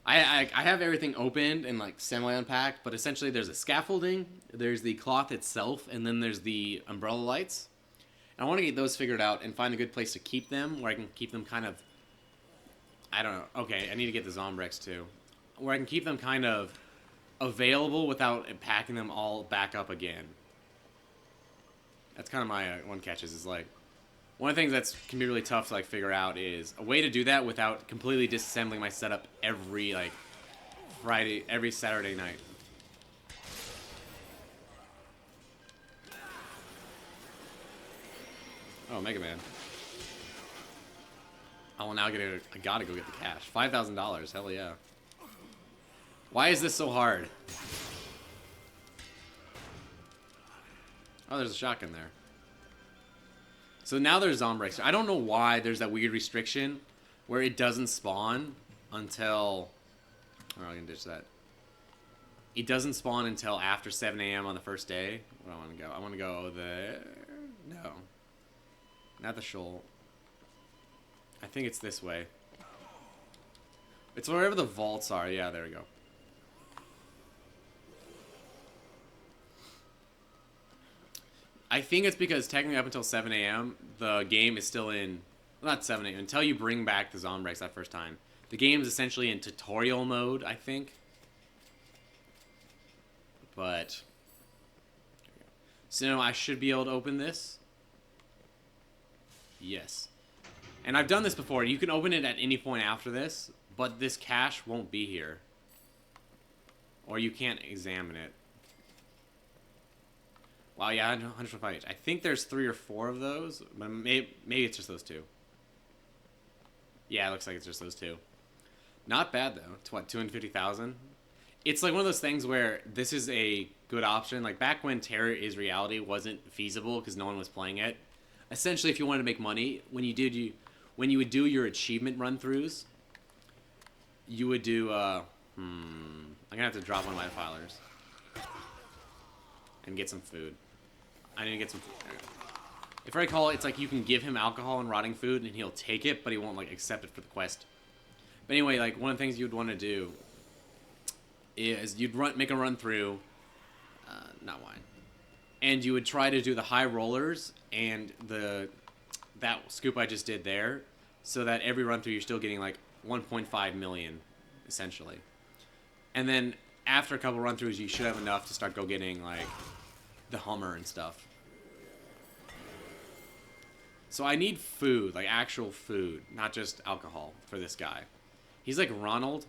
I have everything opened and like semi-unpacked, but essentially there's a scaffolding, there's the cloth itself, and then there's the umbrella lights. And I want to get those figured out and find a good place to keep them, where I can keep them kind of... I don't know. Okay, I need to get the Zombrex too. Where I can keep them kind of available without packing them all back up again. That's kind of my one catch is like... One of the things that can be really tough to like figure out is a way to do that without completely disassembling my setup every like every Saturday night. Oh, Mega Man. I will now I gotta go get the cash. $5,000. Hell yeah. Why is this so hard? Oh, there's a shotgun there. So now there's Zombrex. I don't know why there's that weird restriction where it doesn't spawn until... Oh, I can ditch that. It doesn't spawn until after 7 a.m. on the first day. Where do I want to go? I want to go there. No. Not the shoal. I think it's this way. It's wherever the vaults are. Yeah, there we go. I think it's because technically up until 7 a.m., the game is still in... Well, not 7 a.m. Until you bring back the Zombrex that first time. The game is essentially in tutorial mode, I think. But... So I should be able to open this. Yes. And I've done this before. You can open it at any point after this, but this cache won't be here. Or you can't examine it. Wow, yeah, 105 each. I think there's 3 or 4 of those, but maybe it's just those 2. Yeah, it looks like it's just those 2. Not bad, though. It's what, 250,000? It's like one of those things where this is a good option. Like, back when Terror is Reality wasn't feasible because no one was playing it, essentially, if you wanted to make money, when you would do your achievement run-throughs, you would do, I'm gonna have to drop one of my filers. And get some food. I need to get some food. If I recall, it's like you can give him alcohol and rotting food, and he'll take it, but he won't like accept it for the quest. But anyway, like one of the things you'd want to do is you'd make a run through, not wine, and you would try to do the high rollers and that scoop I just did there, so that every run through you're still getting like 1.5 million, essentially, and then after a couple run throughs you should have enough to start getting like the Hummer and stuff. So I need food, like actual food, not just alcohol for this guy. He's like Ronald.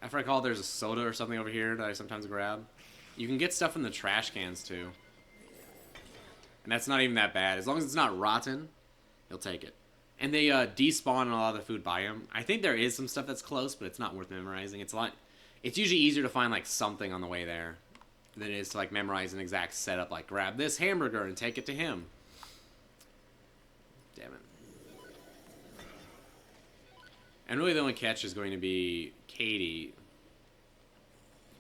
If I recall, there's a soda or something over here that I sometimes grab. You can get stuff in the trash cans too. And that's not even that bad. As long as it's not rotten, he'll take it. And they despawn a lot of the food by him. I think there is some stuff that's close, but it's not worth memorizing. It's a lot. It's usually easier to find like something on the way there than it is to like memorize an exact setup. Like grab this hamburger and take it to him. Damn it. And really, the only catch is going to be Katie.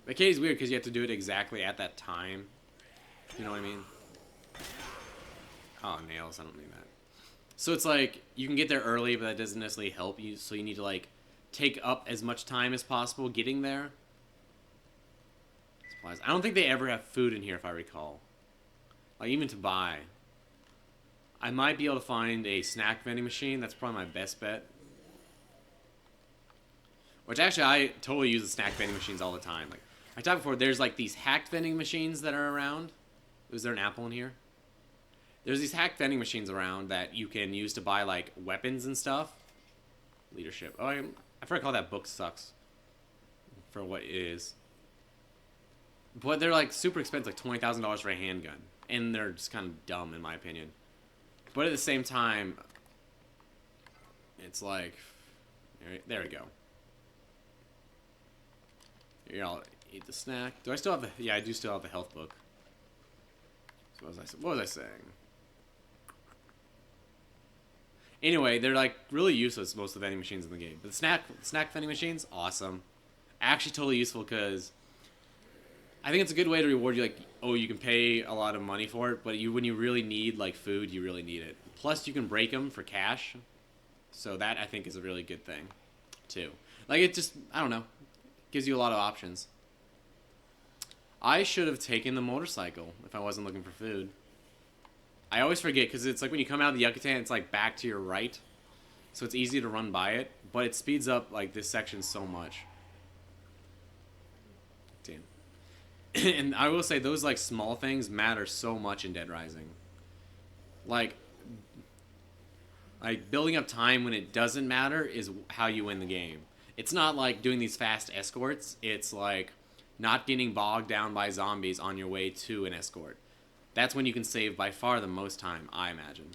But Katie's weird because you have to do it exactly at that time. You know what I mean? Oh, nails. I don't need that. So it's like, you can get there early, but that doesn't necessarily help you. So you need to, like, take up as much time as possible getting there. Supplies. I don't think they ever have food in here, if I recall. Like, even to buy. I might be able to find a snack vending machine. That's probably my best bet. Which, actually, I totally use the snack vending machines all the time. Like I talked before, there's, like, these hacked vending machines that are around. Was there an apple in here? There's these hacked vending machines around that you can use to buy, like, weapons and stuff. Leadership. Oh, I forgot to call that book sucks. For what it is. But they're, like, super expensive. Like, $20,000 for a handgun. And they're just kind of dumb, in my opinion. But at the same time, it's like... There we go. Here, I'll eat the snack. Do I still have the... Yeah, I do still have the health book. So what was I saying? Anyway, they're like really useless, most of the vending machines in the game. But the snack vending machines, awesome. Actually totally useful because I think it's a good way to reward you. Like, oh, you can pay a lot of money for it, but when you really need like food, you really need it. Plus, you can break them for cash. So that I think is a really good thing too. Like, it just, I don't know, gives you a lot of options. I should have taken the motorcycle if I wasn't looking for food. I always forget because it's like when you come out of the Yucatan, it's like back to your right. So it's easy to run by it, but it speeds up like this section so much. Damn. And I will say those like small things matter so much in Dead Rising. Like building up time when it doesn't matter is how you win the game. It's not like doing these fast escorts. It's like not getting bogged down by zombies on your way to an escort. That's when you can save by far the most time, I imagine.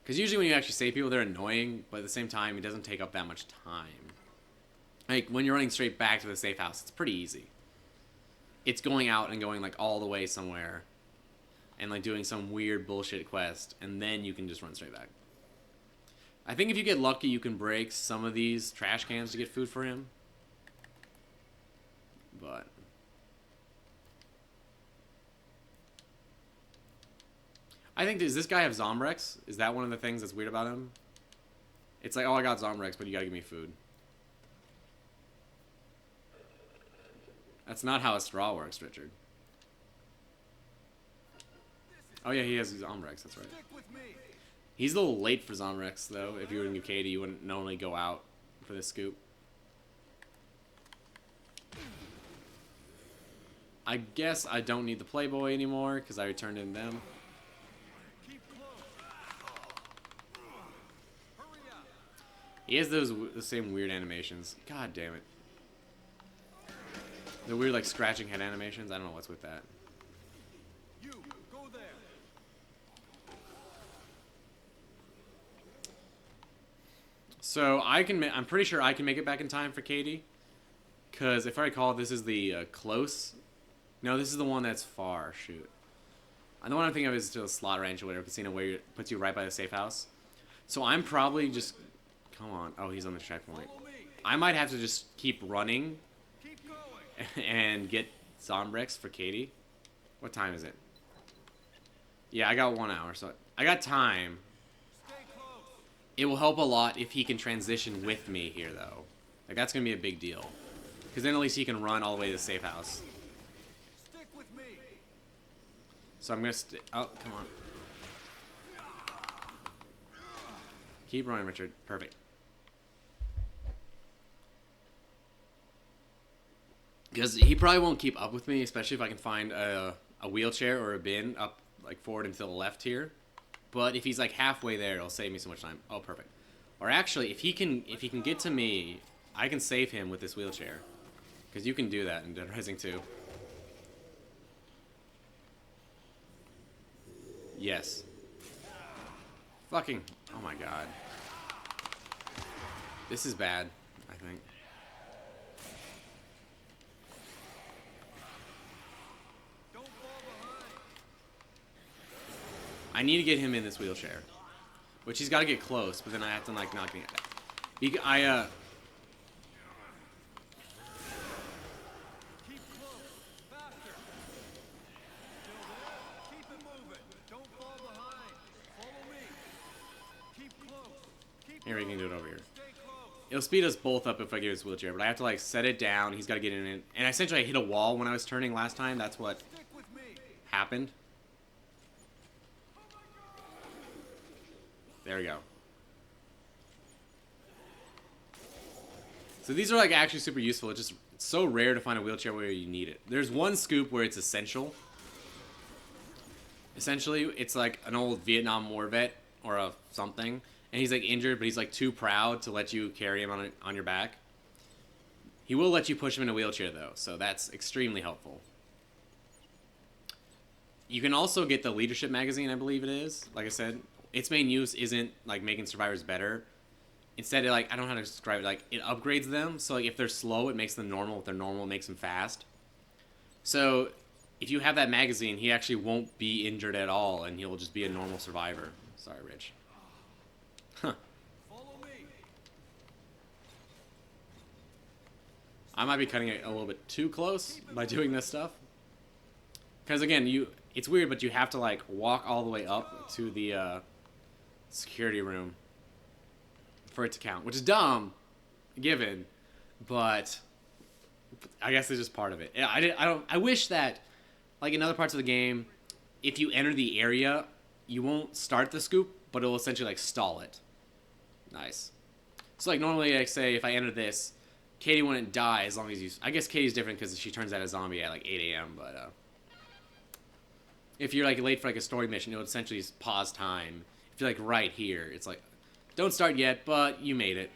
Because usually when you actually save people, they're annoying, but at the same time, it doesn't take up that much time. Like, when you're running straight back to the safe house, it's pretty easy. It's going out and going, like, all the way somewhere. And, like, doing some weird bullshit quest, and then you can just run straight back. I think if you get lucky, you can break some of these trash cans to get food for him. But... I think, does this guy have Zombrex? Is that one of the things that's weird about him? It's like, oh, I got Zombrex, but you gotta give me food. That's not how a straw works, Richard. Oh yeah, he has Zombrex, that's right. He's a little late for Zombrex, though. If you were in Katie, you wouldn't normally go out for this scoop. I guess I don't need the Playboy anymore, because I returned in them. He has the same weird animations. God damn it. The weird, like, scratching head animations. I don't know what's with that. You, go there. So, I'm pretty sure I can make it back in time for Katie. Because, if I recall, this is the close. No, this is the one that's far. Shoot. And the one I'm thinking of is to the slot ranch or whatever, casino, where it puts you right by the safe house. So, I'm probably just... Come on. Oh, he's on the checkpoint. I might have to just keep running and get Zombrex for Katie. What time is it? Yeah, I got 1 hour, so I got time. It will help a lot if he can transition with me here, though. Like, that's going to be a big deal. Because then at least he can run all the way to the safe house. So I'm going to... Oh, come on. Keep running, Richard. Perfect. Because he probably won't keep up with me, especially if I can find a wheelchair or a bin up, like, forward and to the left here. But if he's, like, halfway there, it'll save me so much time. Oh, perfect. Or actually, if he can get to me, I can save him with this wheelchair. Because you can do that in Dead Rising 2. Yes. Fucking. Oh my god. This is bad, I think. I need to get him in this wheelchair. Which he's got to get close, but then I have to, like, not get it. Here, we can do it over here. It'll speed us both up if I get his wheelchair, but I have to, like, set it down. He's got to get in it. And essentially, I hit a wall when I was turning last time. That's what happened. There we go. So these are, like, actually super useful. It's just so rare to find a wheelchair where you need it. There's one scoop where it's essential. Essentially, it's like an old Vietnam War vet or a something. And he's, like, injured, but he's, like, too proud to let you carry him on your back. He will let you push him in a wheelchair, though. So that's extremely helpful. You can also get the Leadership magazine, I believe it is. Like I said, its main use isn't, like, making survivors better. Instead, I don't know how to describe it. Like, it upgrades them. So, like, if they're slow, it makes them normal. If they're normal, it makes them fast. So, if you have that magazine, he actually won't be injured at all, and he'll just be a normal survivor. Sorry, Rich. Huh. I might be cutting it a little bit too close by doing this stuff. Because, again, it's weird, but you have to, like, walk all the way up to the security room for it to count, which is dumb, given, but I guess it's just part of it. I wish that, like in other parts of the game, if you enter the area, you won't start the scoop, but it'll essentially like stall it. Nice. So like normally, like say if I enter this, Katie wouldn't die as long as you. I guess Katie's different because she turns out a zombie at like 8 a.m. But if you're like late for like a story mission, it'll essentially just pause time. If you're like right here, it's like. Don't start yet, but you made it.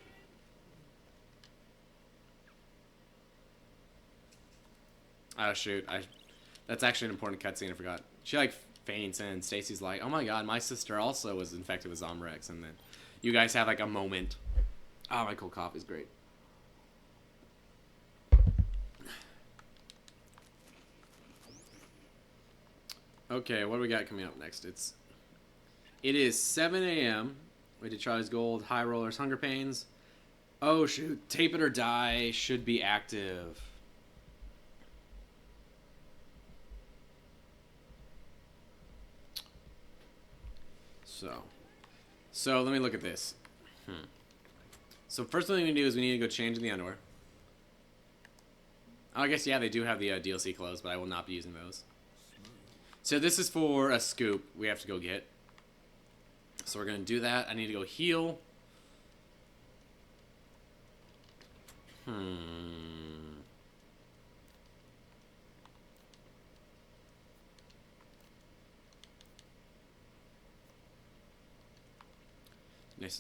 Oh, shoot. That's actually an important cutscene, I forgot. She, like, faints, and Stacy's like, oh my god, my sister also was infected with Zomrex, and then you guys have, like, a moment. Oh, my cold cough is great. Okay, what do we got coming up next? It is 7 a.m., We did Charlie's Gold, High Rollers, Hunger Pains. Oh, shoot. Tape It or Die should be active. So let me look at this. So first thing we need to do is we need to go change in the underwear. Oh, I guess, yeah, they do have the DLC clothes, but I will not be using those. So this is for a scoop we have to go get. So we're going to do that. I need to go heal.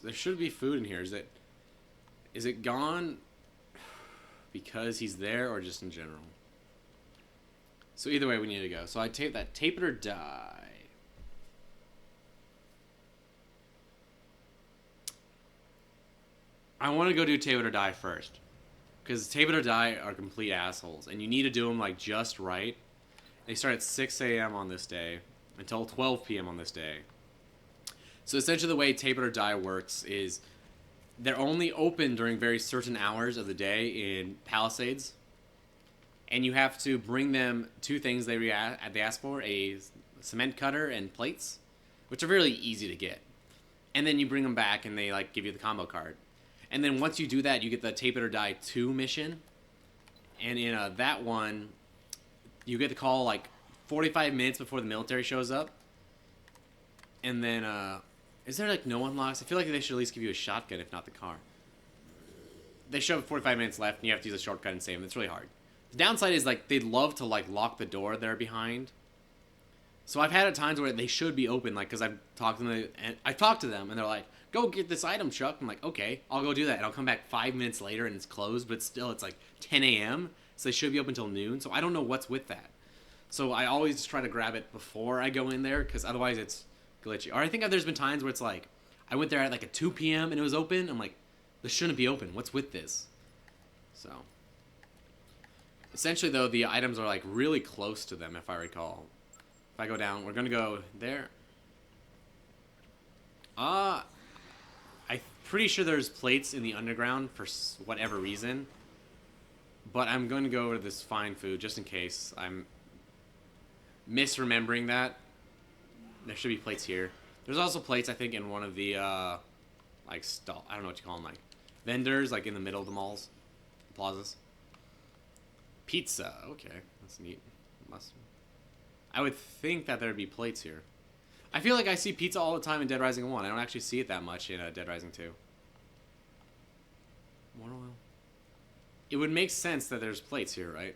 There should be food in here. Is it gone because he's there or just in general? So either way, we need to go. So I tape that. Tape it or die. I want to go do Tape It or Die first. Because Tape It or Die are complete assholes. And you need to do them, like, just right. They start at 6 a.m. on this day. Until 12 p.m. on this day. So essentially the way Tape It or Die works is... they're only open during very certain hours of the day in Palisades. And you have to bring them two things they ask for. A cement cutter and plates. Which are really easy to get. And then you bring them back and they, like, give you the combo card. And then once you do that, you get the Tape It or Die 2 mission. And in that one, you get the call like 45 minutes before the military shows up. And then, is there like no unlocks? I feel like they should at least give you a shotgun, if not the car. They show 45 minutes left, and you have to use a shortcut and save them. It's really hard. The downside is like they'd love to like lock the door they're behind. So I've had at times where they should be open, like because I've talked to them, and they're like, go get this item, Chuck. I'm like, okay, I'll go do that. And I'll come back 5 minutes later and it's closed, but still it's like 10 a.m. So they should be open until noon. So I don't know what's with that. So I always just try to grab it before I go in there because otherwise it's glitchy. Or I think there's been times where it's like, I went there at like a 2 p.m. and it was open. I'm like, this shouldn't be open. What's with this? So, essentially though, the items are like really close to them, if I recall. If I go down, we're gonna go there. I'm pretty sure there's plates in the underground for whatever reason. But I'm going to go over to this fine food just in case I'm misremembering that. There should be plates here. There's also plates, I think, in one of the, like, stall. I don't know what you call them, like, vendors, like, in the middle of the malls, plazas. Pizza. Okay, that's neat. I would think that there would be plates here. I feel like I see pizza all the time in Dead Rising 1. I don't actually see it that much in Dead Rising 2. More oil. It would make sense that there's plates here, right?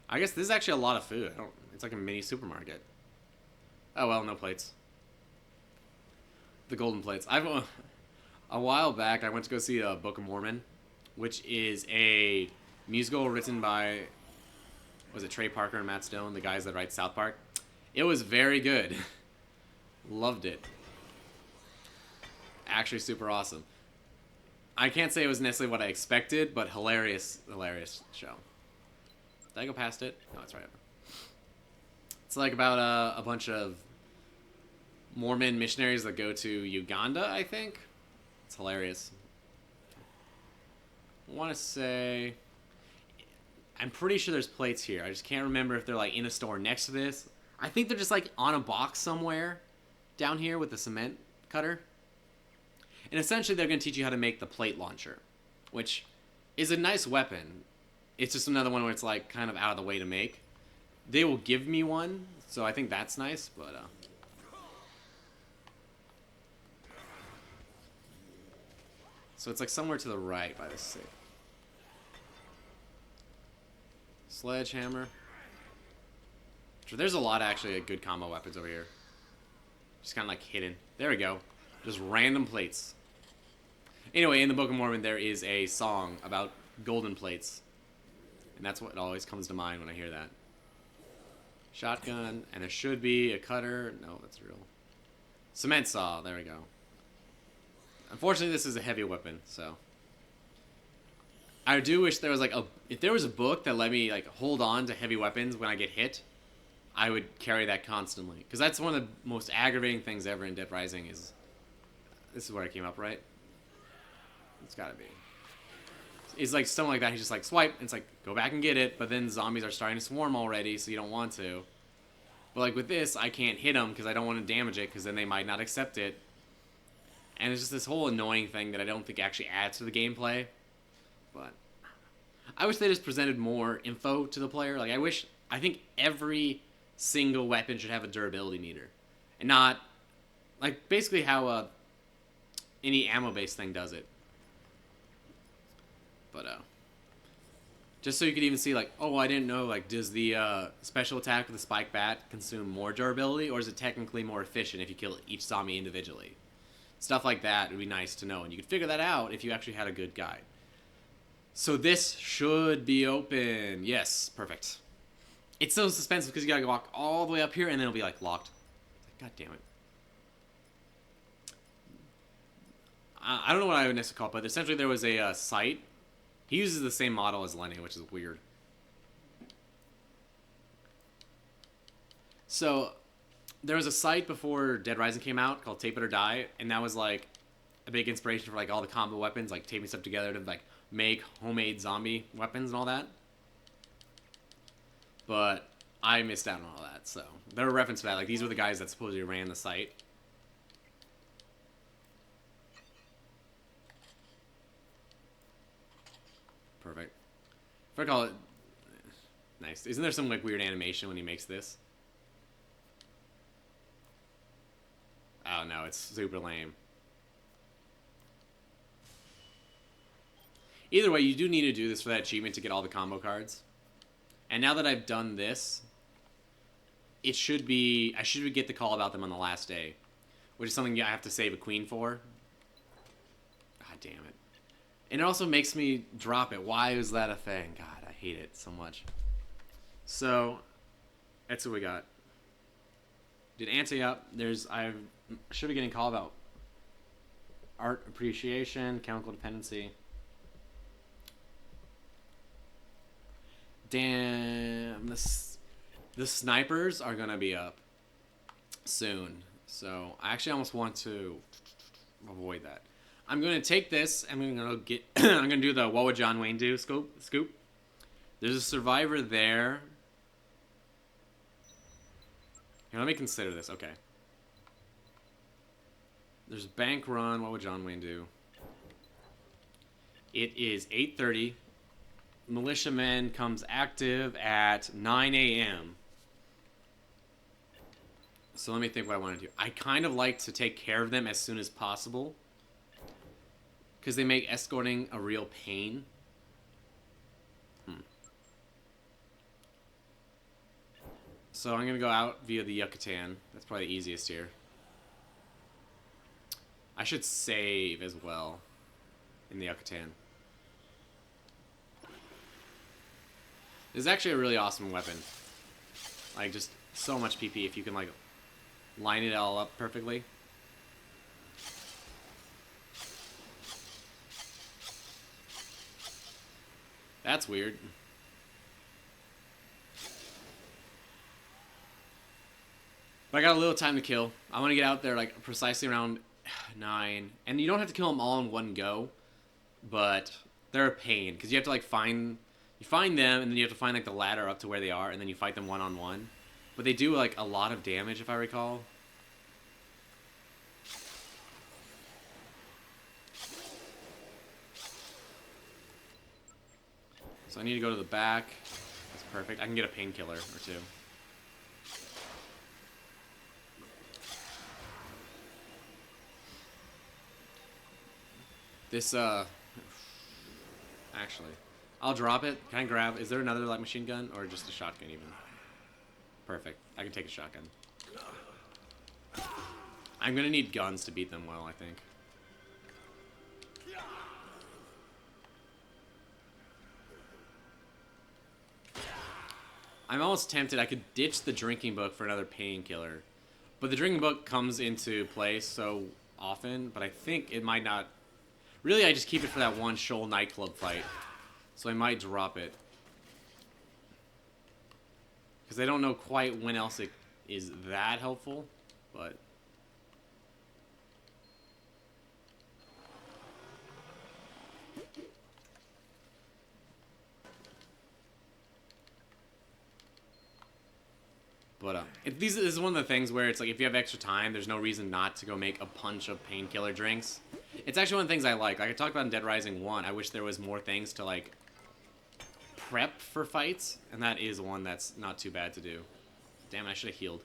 I guess this is actually a lot of food. It's like a mini supermarket. Oh well, no plates. The golden plates. A while back, I went to go see Book of Mormon, which is a musical written by, was it Trey Parker and Matt Stone, the guys that write South Park? It was very good. Loved it. Actually super awesome. I can't say it was necessarily what I expected, but hilarious show. Did I go past it? No, it's right up. It's like about a bunch of Mormon missionaries that go to Uganda, I think. It's hilarious. I want to say, I'm pretty sure there's plates here. I just can't remember if they're like in a store next to this. I think they're just like on a box somewhere down here with the cement cutter. And essentially they're going to teach you how to make the plate launcher, which is a nice weapon. It's just another one where it's like kind of out of the way to make. They will give me one, so I think that's nice, but so it's like somewhere to the right by the safe. Sledgehammer. So there's a lot actually of good combo weapons over here. Just kind of like hidden. There we go. Just random plates. Anyway, in the Book of Mormon, there is a song about golden plates. And that's what always comes to mind when I hear that. Shotgun, and there should be a cutter. No, that's real. Cement saw, there we go. Unfortunately, this is a heavy weapon, so. I do wish there was like if there was a book that let me like hold on to heavy weapons when I get hit, I would carry that constantly. Because that's one of the most aggravating things ever in Dead Rising is, this is where I came up, right? It's gotta be. It's like something like that. He's just like, swipe. And it's like, go back and get it. But then zombies are starting to swarm already, so you don't want to. But like with this, I can't hit them because I don't want to damage it because then they might not accept it. And it's just this whole annoying thing that I don't think actually adds to the gameplay. But I wish they just presented more info to the player. Like I think every single weapon should have a durability meter. And not, like basically how any ammo-based thing does it. But, just so you could even see, like, oh, I didn't know, like, does the special attack with the spike bat consume more durability, or is it technically more efficient if you kill each zombie individually? Stuff like that would be nice to know, and you could figure that out if you actually had a good guide. So this should be open. Yes, perfect. It's so suspensive because you gotta walk all the way up here, and then it'll be, like, locked. God damn it. I don't know what I would necessarily call it, but essentially there was a site. He uses the same model as Lenny, which is weird. So, there was a site before Dead Rising came out called Tape It or Die, and that was like a big inspiration for like all the combo weapons, like taping stuff together to like make homemade zombie weapons and all that. But I missed out on all that, so there were reference to that. Like these were the guys that supposedly ran the site. Perfect. If I call it nice. Isn't there some like weird animation when he makes this? Oh no, it's super lame. Either way, you do need to do this for that achievement to get all the combo cards. And now that I've done this, it should be I should get the call about them on the last day, which is something I have to save a queen for. God damn it. And it also makes me drop it. Why is that a thing? God, I hate it so much. So, that's what we got. Did ante up. Should be getting called about art appreciation, chemical dependency. Damn, the snipers are gonna be up soon. So I actually almost want to avoid that. I'm gonna take this. I'm gonna get. I'm gonna do the what would John Wayne do scoop. There's a survivor there. Here, let me consider this. Okay. There's bank run. What would John Wayne do? It is 8:30. Militiaman comes active at 9 a.m. So let me think what I want to do. I kind of like to take care of them as soon as possible, because they make escorting a real pain. So I'm going to go out via the Yucatan. That's probably the easiest here. I should save as well in the Yucatan. This is actually a really awesome weapon. Like, just so much PP if you can, like, line it all up perfectly. That's weird. But I got a little time to kill. I want to get out there, like, precisely around 9. And you don't have to kill them all in one go. But they're a pain. Because you have to, like, find... You find them, and then you have to find, like, the ladder up to where they are. And then you fight them one-on-one. But they do, like, a lot of damage, if I recall. So I need to go to the back. That's perfect. I can get a painkiller or two. This, actually, I'll drop it. Can I grab... Is there another, like, machine gun? Or just a shotgun, even? Perfect. I can take a shotgun. I'm gonna need guns to beat them well, I think. I'm almost tempted. I could ditch the drinking book for another painkiller. But the drinking book comes into play so often, but I think it might not... Really, I just keep it for that one Shoal nightclub fight. So I might drop it. Because I don't know quite when else it is that helpful, but... But this is one of the things where it's like, if you have extra time, there's no reason not to go make a bunch of painkiller drinks. It's actually one of the things I like. Like I talked about in Dead Rising 1, I wish there was more things to, like, prep for fights, and that is one that's not too bad to do. Damn it, I should have healed.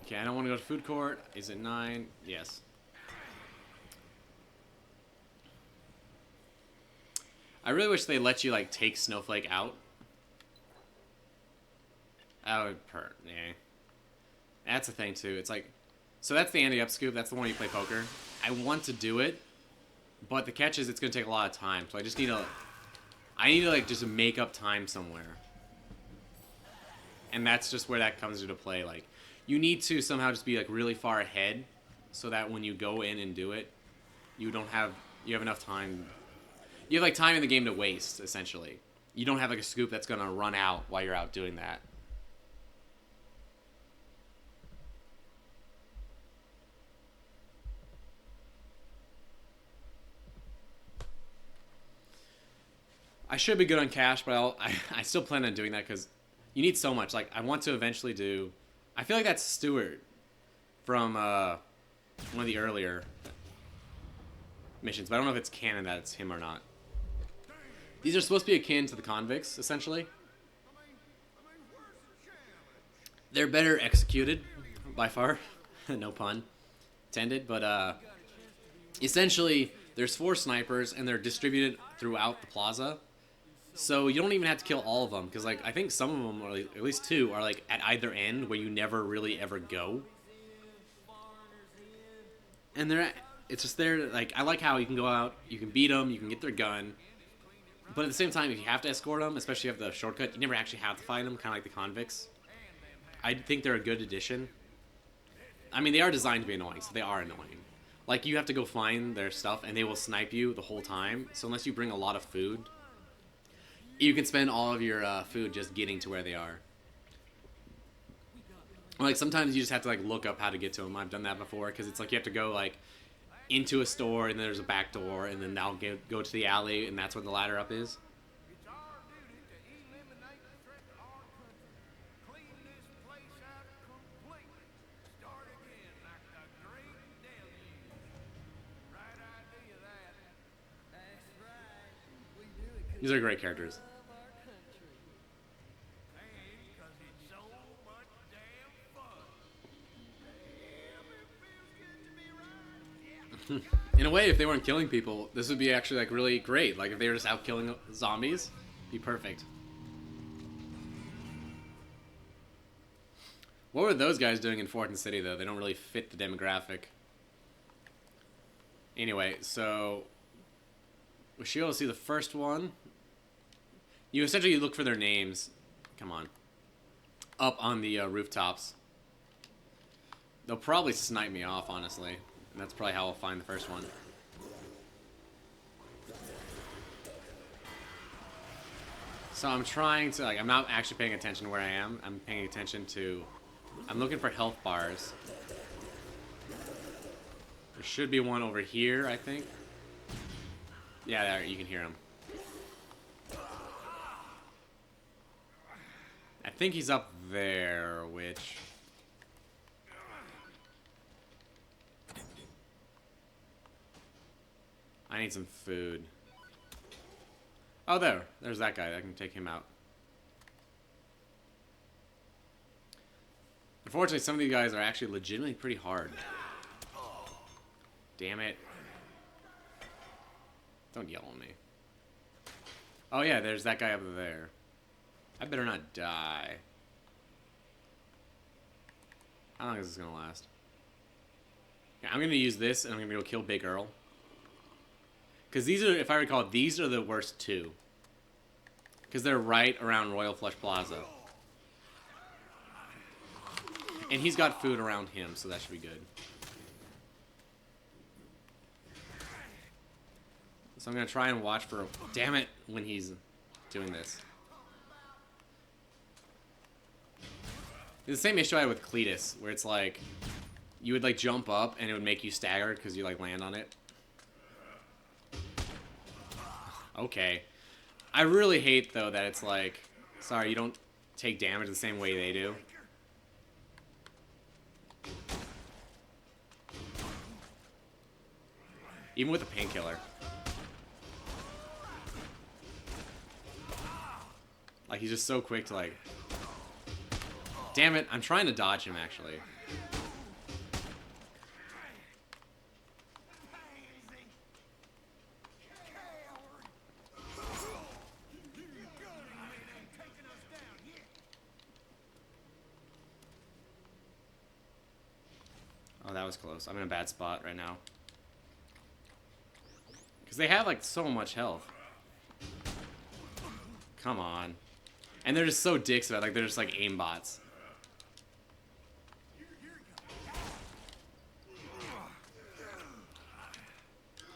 Okay, I don't want to go to food court. Is it 9? Yes. I really wish they let you, like, take Snowflake out. That would hurt, yeah. That's the thing, too. It's like... So that's the anti-up scoop. That's the one you play poker. I want to do it, but the catch is it's going to take a lot of time. So I just need to... I need to, like, just make up time somewhere. And that's just where that comes into play. Like, you need to somehow just be, like, really far ahead so that when you go in and do it, you don't have... You have enough time... You have, like, time in the game to waste, essentially. You don't have, like, a scoop that's going to run out while you're out doing that. I should be good on cash, but I still plan on doing that because you need so much. Like, I want to eventually do... I feel like that's Stewart from one of the earlier missions, but I don't know if it's canon that it's him or not. These are supposed to be akin to the convicts, essentially. They're better executed, by far. No pun intended, but essentially, there's 4 snipers, and they're distributed throughout the plaza. So you don't even have to kill all of them, because, like, I think some of them, or at least 2, are, like, at either end, where you never really ever go. And it's just there, like, I like how you can go out, you can beat them, you can get their gun. But at the same time, if you have to escort them, especially if you have the shortcut, you never actually have to fight them, kind of like the convicts. I think they're a good addition. I mean, they are designed to be annoying, so they are annoying. Like, you have to go find their stuff, and they will snipe you the whole time. So unless you bring a lot of food, you can spend all of your food just getting to where they are. Or, like, sometimes you just have to, like, look up how to get to them. I've done that before, because it's like you have to go, like, into a store, and then there's a back door, and then now go to the alley, and that's where the ladder up is. These are great characters. In a way, if they weren't killing people, this would be actually like really great. Like if they were just out killing zombies, it'd be perfect. What were those guys doing in Fortin City though? They don't really fit the demographic. Anyway, so we should be able to see the first one. You essentially look for their names. Come on. Up on the rooftops. They'll probably snipe me off, honestly. And that's probably how I'll find the first one. So I'm trying to, like, I'm not actually paying attention to where I am. I'm paying attention to, I'm looking for health bars. There should be one over here, I think. Yeah, there, you can hear him. I think he's up there, which... I need some food. Oh, there. There's that guy. I can take him out. Unfortunately, some of these guys are actually legitimately pretty hard. Damn it. Don't yell at me. Oh, yeah, there's that guy up there. I better not die. How long is this gonna last? Yeah, I'm gonna use this, and I'm gonna go kill Big Earl. Because these are, if I recall, these are the worst two. Because they're right around Royal Flush Plaza. And he's got food around him, so that should be good. So I'm going to try and watch for... Damn it, when he's doing this. It's the same issue I had with Cletus, where it's like... You would, like, jump up, and it would make you staggered because you, like, land on it. Okay. I really hate, though, that it's like... Sorry, you don't take damage the same way they do. Even with a painkiller. Like, he's just so quick to, like... Damn it, I'm trying to dodge him, actually. Oh, that was close. I'm in a bad spot right now. Because they have, like, so much health. Come on. And they're just so dicks about it. Like, they're just, like, aimbots.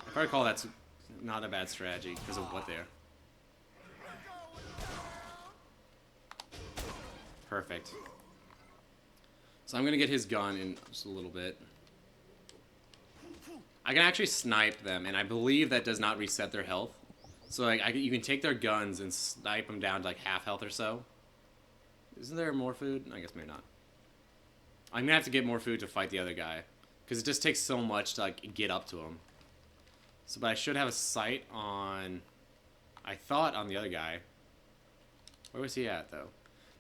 If I recall, that's not a bad strategy because of what they're... Perfect. So I'm going to get his gun in just a little bit. I can actually snipe them, and I believe that does not reset their health. So like, you can take their guns and snipe them down to like half health or so. Isn't there more food? I guess maybe not. I'm going to have to get more food to fight the other guy. Because it just takes so much to like get up to him. So, but I should have a sight on... I thought on the other guy. Where was he at, though?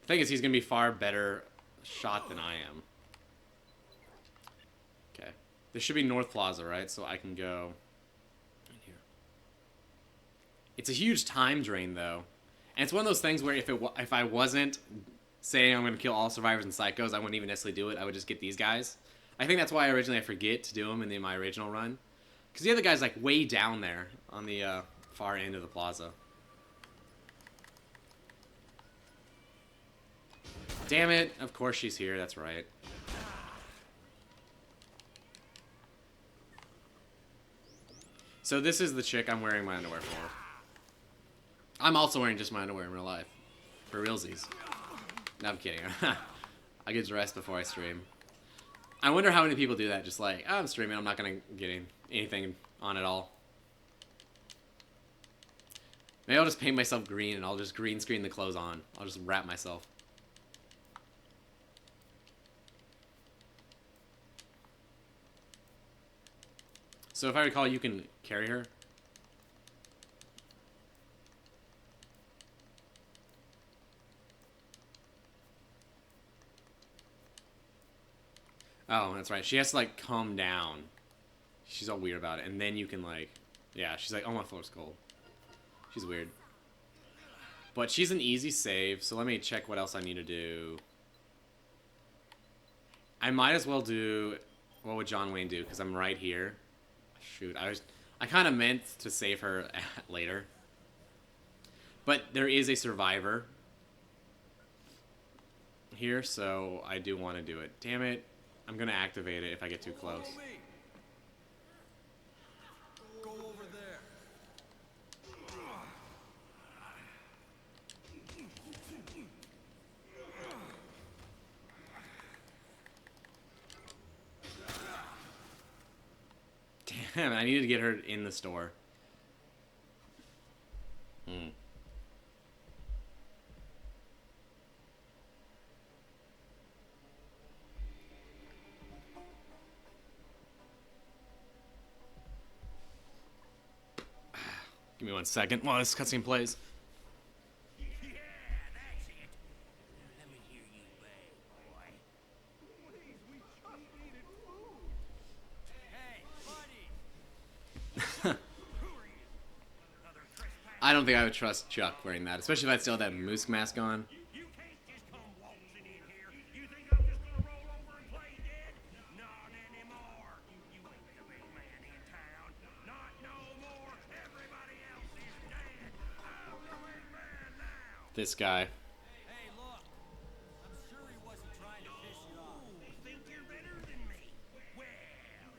The thing is, he's going to be far better shot than I am. Okay. This should be North Plaza, right? So I can go in here. It's a huge time drain, though. And it's one of those things where if I wasn't saying I'm going to kill all survivors and psychos, I wouldn't even necessarily do it. I would just get these guys. I think that's why I forget to do them in my original run. Because the other guy's like way down there on the far end of the plaza. Damn it. Of course she's here. That's right. So this is the chick I'm wearing my underwear for. I'm also wearing just my underwear in real life. For realsies. No, I'm kidding. I get dressed before I stream. I wonder how many people do that. Just like, oh, I'm streaming. I'm not going to get anything on at all. Maybe I'll just paint myself green and I'll just green screen the clothes on. I'll just wrap myself. So if I recall, you can carry her. Oh, that's right. She has to, like, calm down. She's all weird about it. And then you can, like... Yeah, she's like, oh, my floor's cold. She's weird. But she's an easy save, so let me check what else I need to do. I might as well do... What would John Wayne do? Because I'm right here. Shoot, I kind of meant to save her later. But there is a survivor here, so I do want to do it. Damn it. I'm going to activate it if I get too close. Go over there. Damn, I needed to get her in the store. Give me 1 second while this cutscene plays. Yeah, that's it. Let me hear you bang, boy. Please, we just needed food. Hey, buddy. Who are you? Another trespasser? I don't think I would trust Chuck wearing that, especially if I still had that moose mask on. You can't just come waltzing in here. You think I'm just gonna roll over and play dead? Not anymore. You ain't the big man in town. Not no more. Everybody else is dead. I'm the big man now. This guy. Hey, look. I'm sure he wasn't trying to piss you off. You think you're better than me? Well,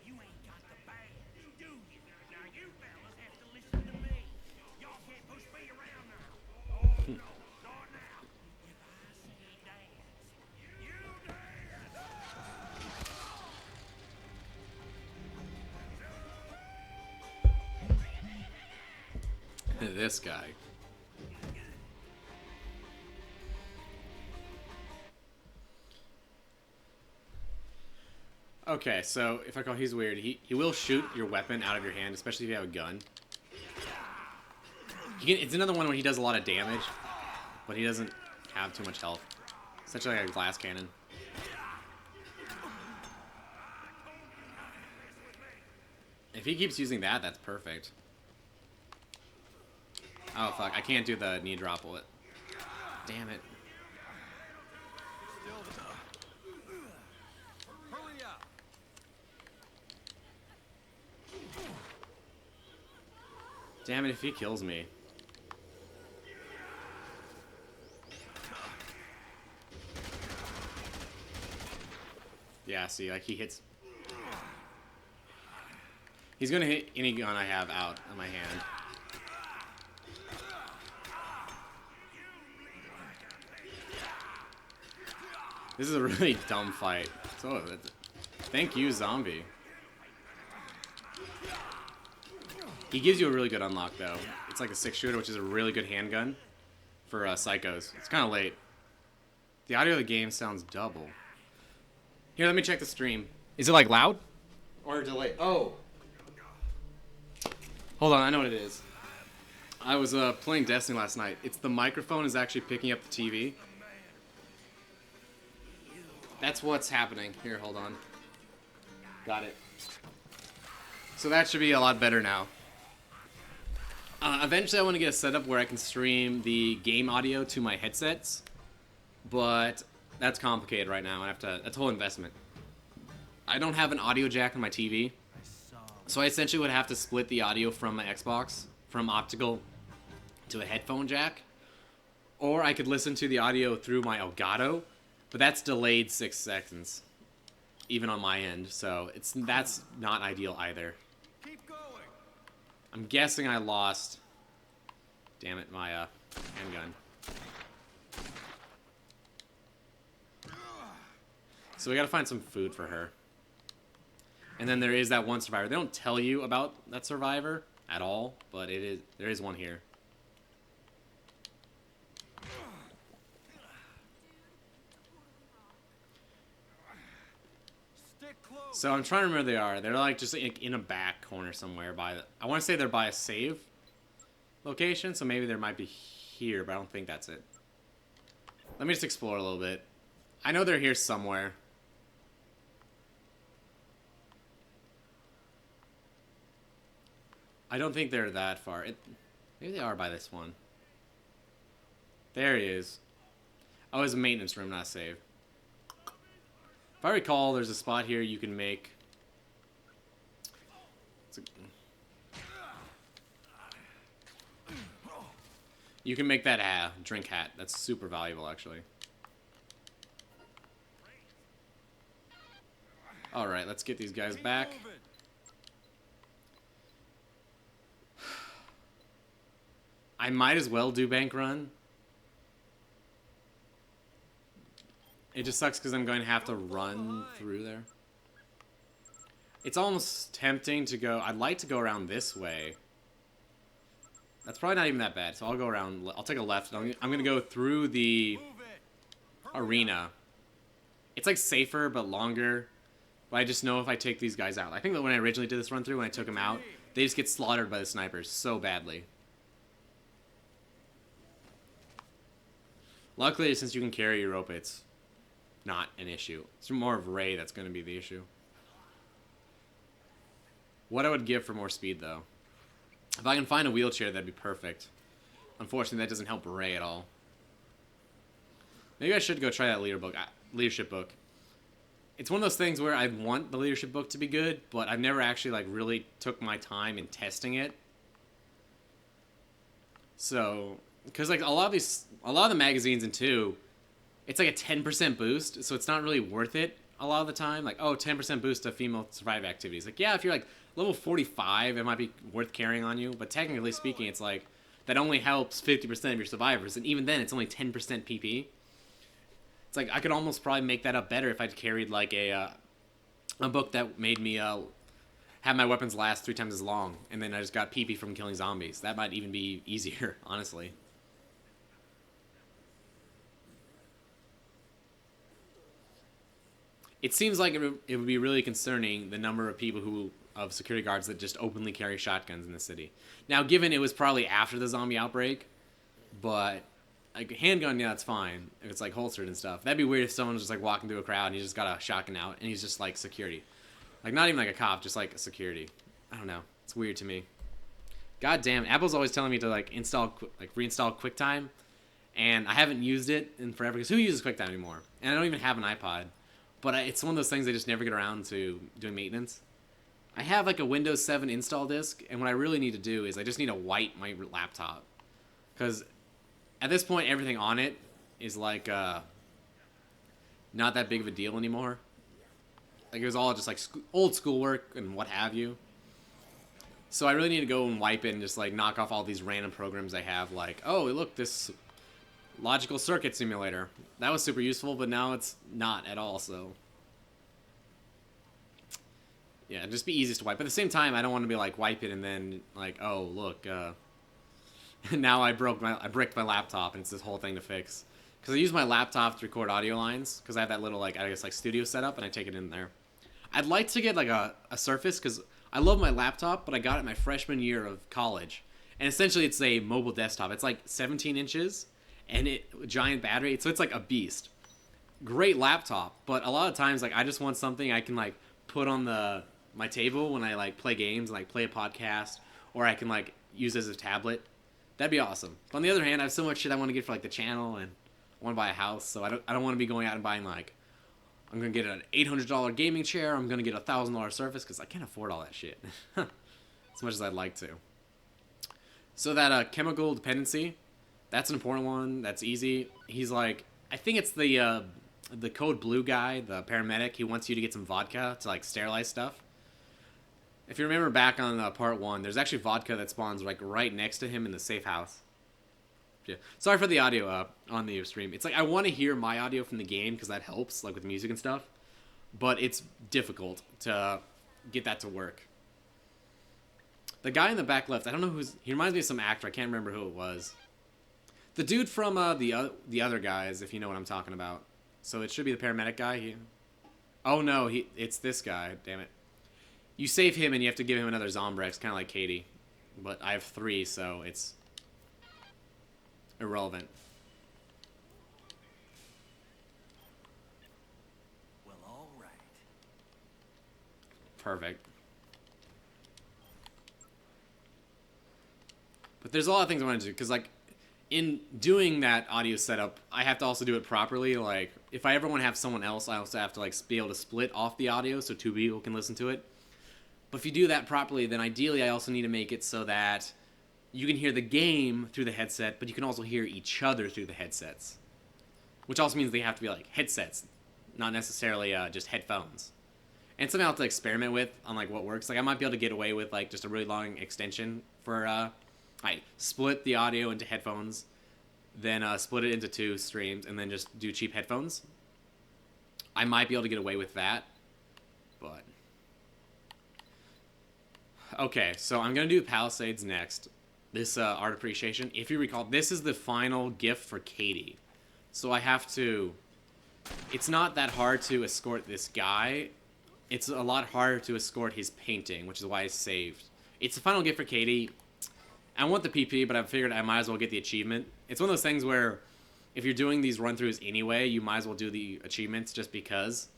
you ain't got the badge, do you? Now you fellas have to listen to me. Y'all can't push me around now. Oh, no. Not now. If I say dance, you dance. This guy. Okay, so if I call, he's weird. He will shoot your weapon out of your hand, especially if you have a gun. It's another one where he does a lot of damage, but he doesn't have too much health. Essentially like a glass cannon. If he keeps using that, that's perfect. Oh, fuck. I can't do the knee drop bullet. Damn it. Hurry up. Damn it if he kills me. Yeah, see, like he hits... He's gonna hit any gun I have out of my hand. This is a really dumb fight. So, thank you, zombie. He gives you a really good unlock, though. It's like a 6-shooter, which is a really good handgun for psychos. It's kind of late. The audio of the game sounds double. Here, let me check the stream. Is it, like, loud? Or delayed? Oh. Hold on, I know what it is. I was playing Destiny last night. It's the microphone is actually picking up the TV. That's what's happening. Here, hold on. Got it. So that should be a lot better now. Eventually I want to get a setup where I can stream the game audio to my headsets. But that's complicated right now. That's a whole investment. I don't have an audio jack on my TV. So I essentially would have to split the audio from my Xbox from optical to a headphone jack. Or I could listen to the audio through my Elgato, But that's delayed 6 seconds, even on my end. So that's not ideal either. Keep going. I'm guessing I lost. Damn it, my handgun. So we gotta find some food for her. And then there is that one survivor. They don't tell you about that survivor at all, but there is one here. Stick close. So I'm trying to remember where they are. They're like just in a back corner somewhere by I want to say they're by a save location, so maybe there might be here, but I don't think that's it. Let me just explore a little bit. I know they're here somewhere. I don't think they're that far. Maybe they are by this one. There he is. Oh, it's a maintenance room, not a save. If I recall, there's a spot here you can make. You can make that drink hat. That's super valuable, actually. Alright, let's get these guys back. Keep moving. I might as well do bank run. It just sucks because I'm going to have to run through there. It's almost tempting to go. I'd like to go around this way. That's probably not even that bad. So I'll go around. I'll take a left. I'm going to go through the Move it. arena. It's like safer but longer. But I just know if I take these guys out. I think that when I originally did this run through, when I took them out, they just get slaughtered by the snipers so badly. Luckily, since you can carry your rope, it's not an issue. It's more of Ray that's going to be the issue. What I would give for more speed, though. If I can find a wheelchair, that'd be perfect. Unfortunately, that doesn't help Ray at all. Maybe I should go try that leadership book. It's one of those things where I want the leadership book to be good, but I've never actually like really took my time in testing it. So, because like a lot of the magazines in 2, it's like a 10% boost, so it's not really worth it a lot of the time. Like, oh, 10% boost to female survival activities. Like, yeah, if you're like level 45, it might be worth carrying on you, but technically speaking, it's like that only helps 50% of your survivors, and even then, it's only 10% PP. It's like I could almost probably make that up better if I'd carried like a book that made me have my weapons last 3 times as long, and then I just got PP from killing zombies. That might even be easier, honestly. It seems like it would be really concerning the number of people of security guards that just openly carry shotguns in the city. Now, given it was probably after the zombie outbreak, but like a handgun, yeah, that's fine if it's like holstered and stuff. That'd be weird if someone's just like walking through a crowd and he just got a shotgun out and he's just like security, like not even like a cop, just like security. I don't know. It's weird to me. God damn, Apple's always telling me to like reinstall QuickTime, and I haven't used it in forever because who uses QuickTime anymore? And I don't even have an iPod. But it's one of those things I just never get around to doing maintenance. I have like a Windows 7 install disk, and what I really need to do is I just need to wipe my laptop. Because at this point, everything on it is like not that big of a deal anymore. Like it was all just like old schoolwork and what have you. So I really need to go and wipe it and just like knock off all these random programs I have. Like, oh, look, this logical circuit simulator. That was super useful, but now it's not at all, so yeah, it'd just be easiest to wipe. But at the same time, I don't want to be like wipe it and then like, oh look, now I bricked my laptop and it's this whole thing to fix. Because I use my laptop to record audio lines because I have that little like I guess like studio setup and I take it in there. I'd like to get like a Surface because I love my laptop, but I got it my freshman year of college, and essentially it's a mobile desktop. It's like 17 inches. And giant battery, so it's like a beast. Great laptop, but a lot of times like I just want something I can like put on my table when I like play games, like play a podcast, or I can like use as a tablet. That'd be awesome. But on the other hand, I have so much shit I want to get for like the channel, and I want to buy a house, so I don't want to be going out and buying like I'm gonna get an $800 gaming chair. I'm gonna get a $1,000 Surface because I can't afford all that shit as much as I'd like to. So that chemical dependency. That's an important one. That's easy. He's like, I think it's the the Code Blue guy, the paramedic, he wants you to get some vodka to like sterilize stuff. If you remember back on part 1, there's actually vodka that spawns like right next to him in the safe house. Yeah. Sorry for the audio on the stream. It's like I want to hear my audio from the game because that helps, like with music and stuff. But it's difficult to get that to work. The guy in the back left, I don't know who's. He reminds me of some actor. I can't remember who it was. The dude from the other guys, if you know what I'm talking about. So it should be the paramedic guy. Oh no, it's this guy. Damn it. You save him and you have to give him another Zombrex, kind of like Katie. But I have 3, so it's irrelevant. Well, all right. Perfect. But there's a lot of things I want to do, because, like, in doing that audio setup, I have to also do it properly. Like, if I ever want to have someone else, I also have to, like, be able to split off the audio so 2 people can listen to it. But if you do that properly, then ideally I also need to make it so that you can hear the game through the headset, but you can also hear each other through the headsets. Which also means they have to be, like, headsets, not necessarily just headphones. And something I'll have to experiment with on, like, what works. Like, I might be able to get away with, like, just a really long extension for, I split the audio into headphones, then split it into 2 streams, and then just do cheap headphones. I might be able to get away with that, but... Okay, so I'm going to do Palisades next. This art appreciation. If you recall, this is the final gift for Katie. So I have to... It's not that hard to escort this guy. It's a lot harder to escort his painting, which is why I saved. It's the final gift for Katie. I want the PP, but I figured I might as well get the achievement. It's one of those things where if you're doing these run-throughs anyway, you might as well do the achievements just because.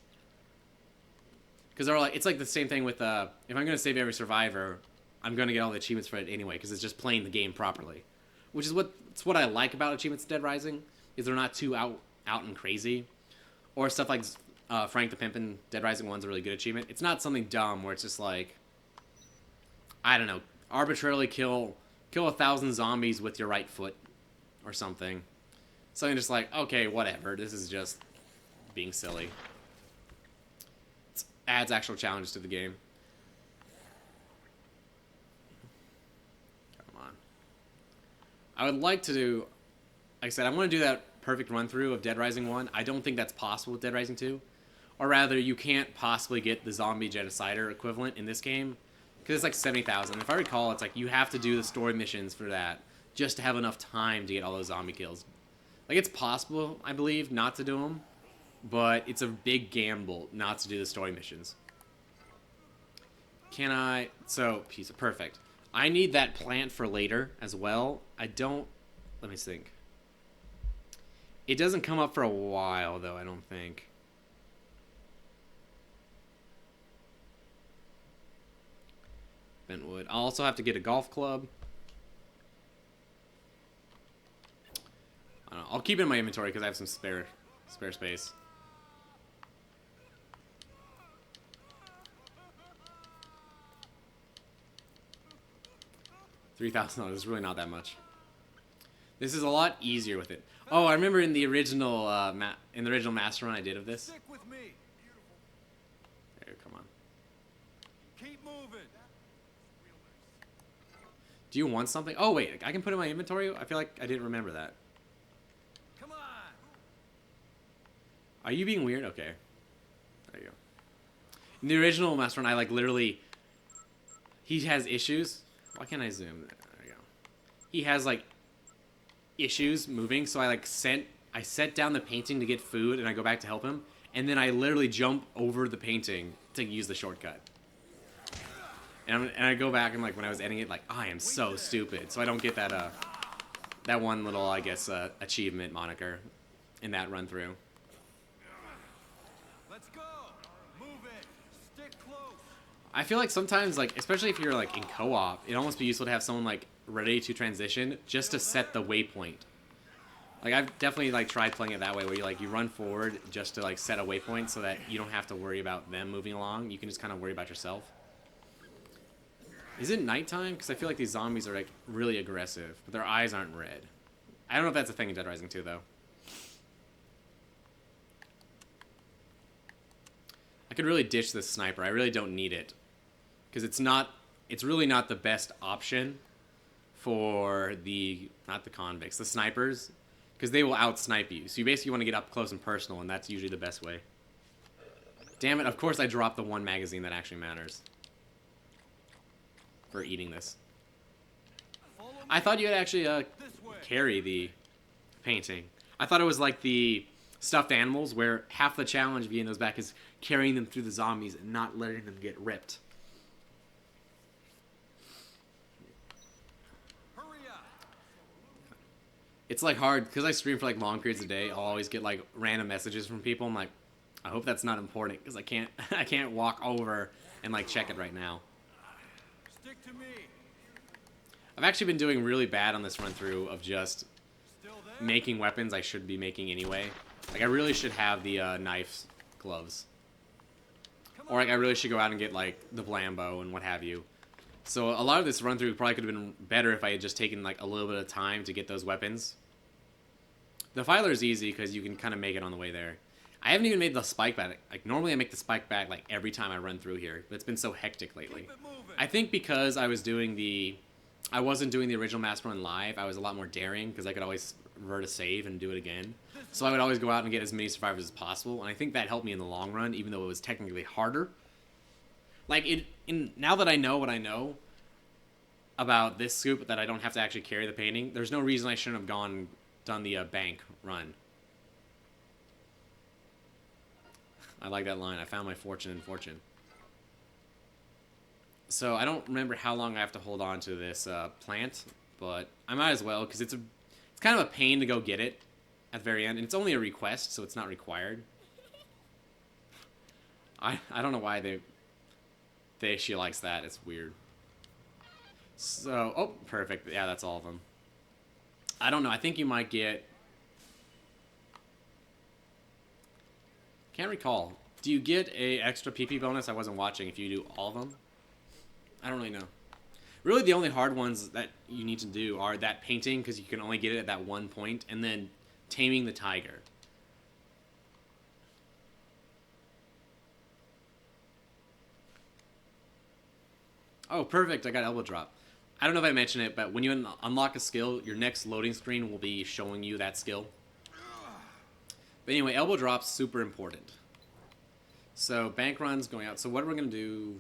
Because they're like, it's like the same thing with, if I'm going to save every survivor, I'm going to get all the achievements for it anyway, because it's just playing the game properly. Which is what I like about achievements in Dead Rising, is they're not too out and crazy. Or stuff like Frank the Pimp in Dead Rising 1's a really good achievement. It's not something dumb where it's just like, I don't know, arbitrarily kill 1,000 zombies with your right foot or something. Something just like, okay, whatever, this is just being silly. It adds actual challenges to the game. Come on. I would like to do, like I said, I want to do that perfect run-through of Dead Rising 1. I don't think that's possible with Dead Rising 2. Or rather, you can't possibly get the zombie genocider equivalent in this game, because it's like 70,000. If I recall, it's like you have to do the story missions for that just to have enough time to get all those zombie kills. Like, it's possible, I believe, not to do them, but it's a big gamble not to do the story missions. Can I... So, piece of perfect. I need that plant for later as well. I don't... Let me think. It doesn't come up for a while, though, I don't think. Bentwood. I'll also have to get a golf club. I don't know. I'll keep it in my inventory because I have some spare space. $3,000 is really not that much. This is a lot easier with it. Oh, I remember in the original master run I did of this. Stick with me. There, come on. Keep moving. Do you want something? Oh wait, I can put it in my inventory. I feel like I didn't remember that. Come on. Are you being weird? Okay. There you go. In the original master run, I like literally. He has issues. Why can't I zoom? There you go. He has like issues moving, so I set down the painting to get food, and I go back to help him, and then I literally jump over the painting to use the shortcut. And I go back and like when I was editing it, like I am so stupid, so I don't get that that one little, I guess, achievement moniker in that run through. Let's go. Move it. Stick close. I feel like sometimes, like especially if you're like in co-op, it'd almost be useful to have someone like ready to transition just to set the waypoint. Like I've definitely like tried playing it that way, where you run forward just to like set a waypoint so that you don't have to worry about them moving along. You can just kind of worry about yourself. Is it nighttime? Because I feel like these zombies are like really aggressive, but their eyes aren't red. I don't know if that's a thing in Dead Rising 2 though. could really ditch this sniper. I really don't need it. Because it's really not the best option for not the convicts, the snipers. Because they will out-snipe you. So you basically want to get up close and personal, and that's usually the best way. Damn it, of course I dropped the one magazine that actually matters. For eating this. I thought you had actually carry the painting. I thought it was like the stuffed animals where half the challenge of getting those back is carrying them through the zombies and not letting them get ripped. Hurry up. It's like hard because I stream for like long periods of the day. I'll always get like random messages from people. I'm like, I hope that's not important because I can't walk over and like check it right now. Stick to me. I've actually been doing really bad on this run through of just Still there? making weapons I should be making anyway. Like I really should have the knife gloves. Or like I really should go out and get like the Blambo and what have you. So a lot of this run through probably could have been better if I had just taken like a little bit of time to get those weapons. The Filer is easy because you can kind of make it on the way there. I haven't even made the spike bag. Like normally I make the spike bag like every time I run through here, but it's been so hectic lately. Keep it moving. I think because I wasn't doing the original Master Run live, I was a lot more daring because I could always revert a save and do it again. So I would always go out and get as many survivors as possible, and I think that helped me in the long run, even though it was technically harder. Like, now that I know what I know about this scoop, that I don't have to actually carry the painting, there's no reason I shouldn't have done the bank run. I like that line. I found my fortune in fortune. So I don't remember how long I have to hold on to this plant, but I might as well because it's kind of a pain to go get it at the very end, and it's only a request, so it's not required. I don't know why she likes that. It's weird. So oh, perfect. Yeah, that's all of them. I don't know. I think you might get. Can't recall. Do you get a extra PP bonus? I wasn't watching. If you do all of them. I don't really know. Really, the only hard ones that you need to do are that painting, because you can only get it at that one point, and then taming the tiger. Oh, perfect. I got elbow drop. I don't know if I mentioned it, but when you unlock a skill, your next loading screen will be showing you that skill. But anyway, elbow drop's super important. So, bank run's going out. So what we're going to do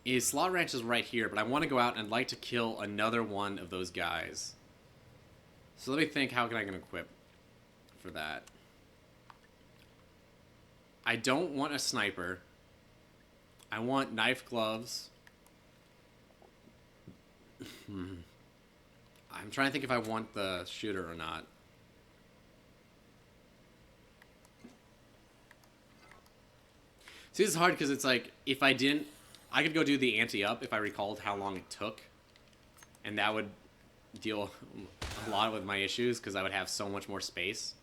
is Slot Ranch is right here, but I want to go out and I'd like to kill another one of those guys. So let me think, how can I equip for that? I don't want a sniper. I want knife gloves. I'm trying to think if I want the shooter or not. See, this is hard because it's like, if I didn't, I could go do the anti-up if I recalled how long it took. And that would deal a lot with my issues because I would have so much more space.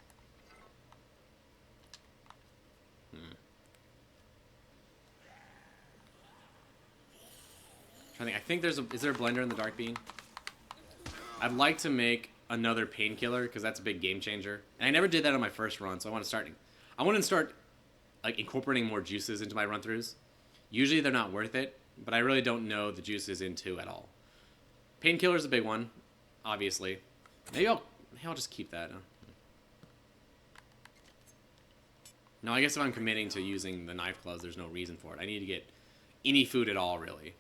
I think is there a blender in the Dark Bean? I'd like to make another painkiller because that's a big game changer. And I never did that on my first run, so I want to start like incorporating more juices into my run-throughs. Usually they're not worth it, but I really don't know the juices into at all. Painkiller's a big one, obviously. Maybe I'll just keep that. No, I guess if I'm committing to using the knife gloves, there's no reason for it. I need to get any food at all, really.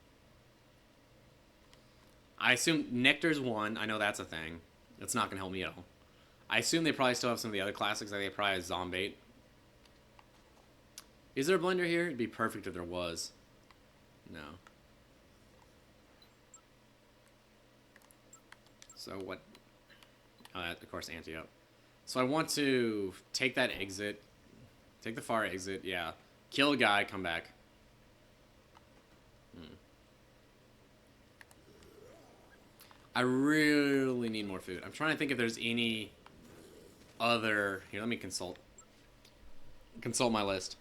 I assume Nectar's one. I know that's a thing. That's not going to help me at all. I assume they probably still have some of the other classics. Like they probably have Zombate. Is there a blender here? It'd be perfect if there was. No. So what? Oh, of course, anti-up. So I want to take that exit. Take the far exit, yeah. Kill a guy, come back. I really need more food. I'm trying to think if there's any other... Here, let me consult my list.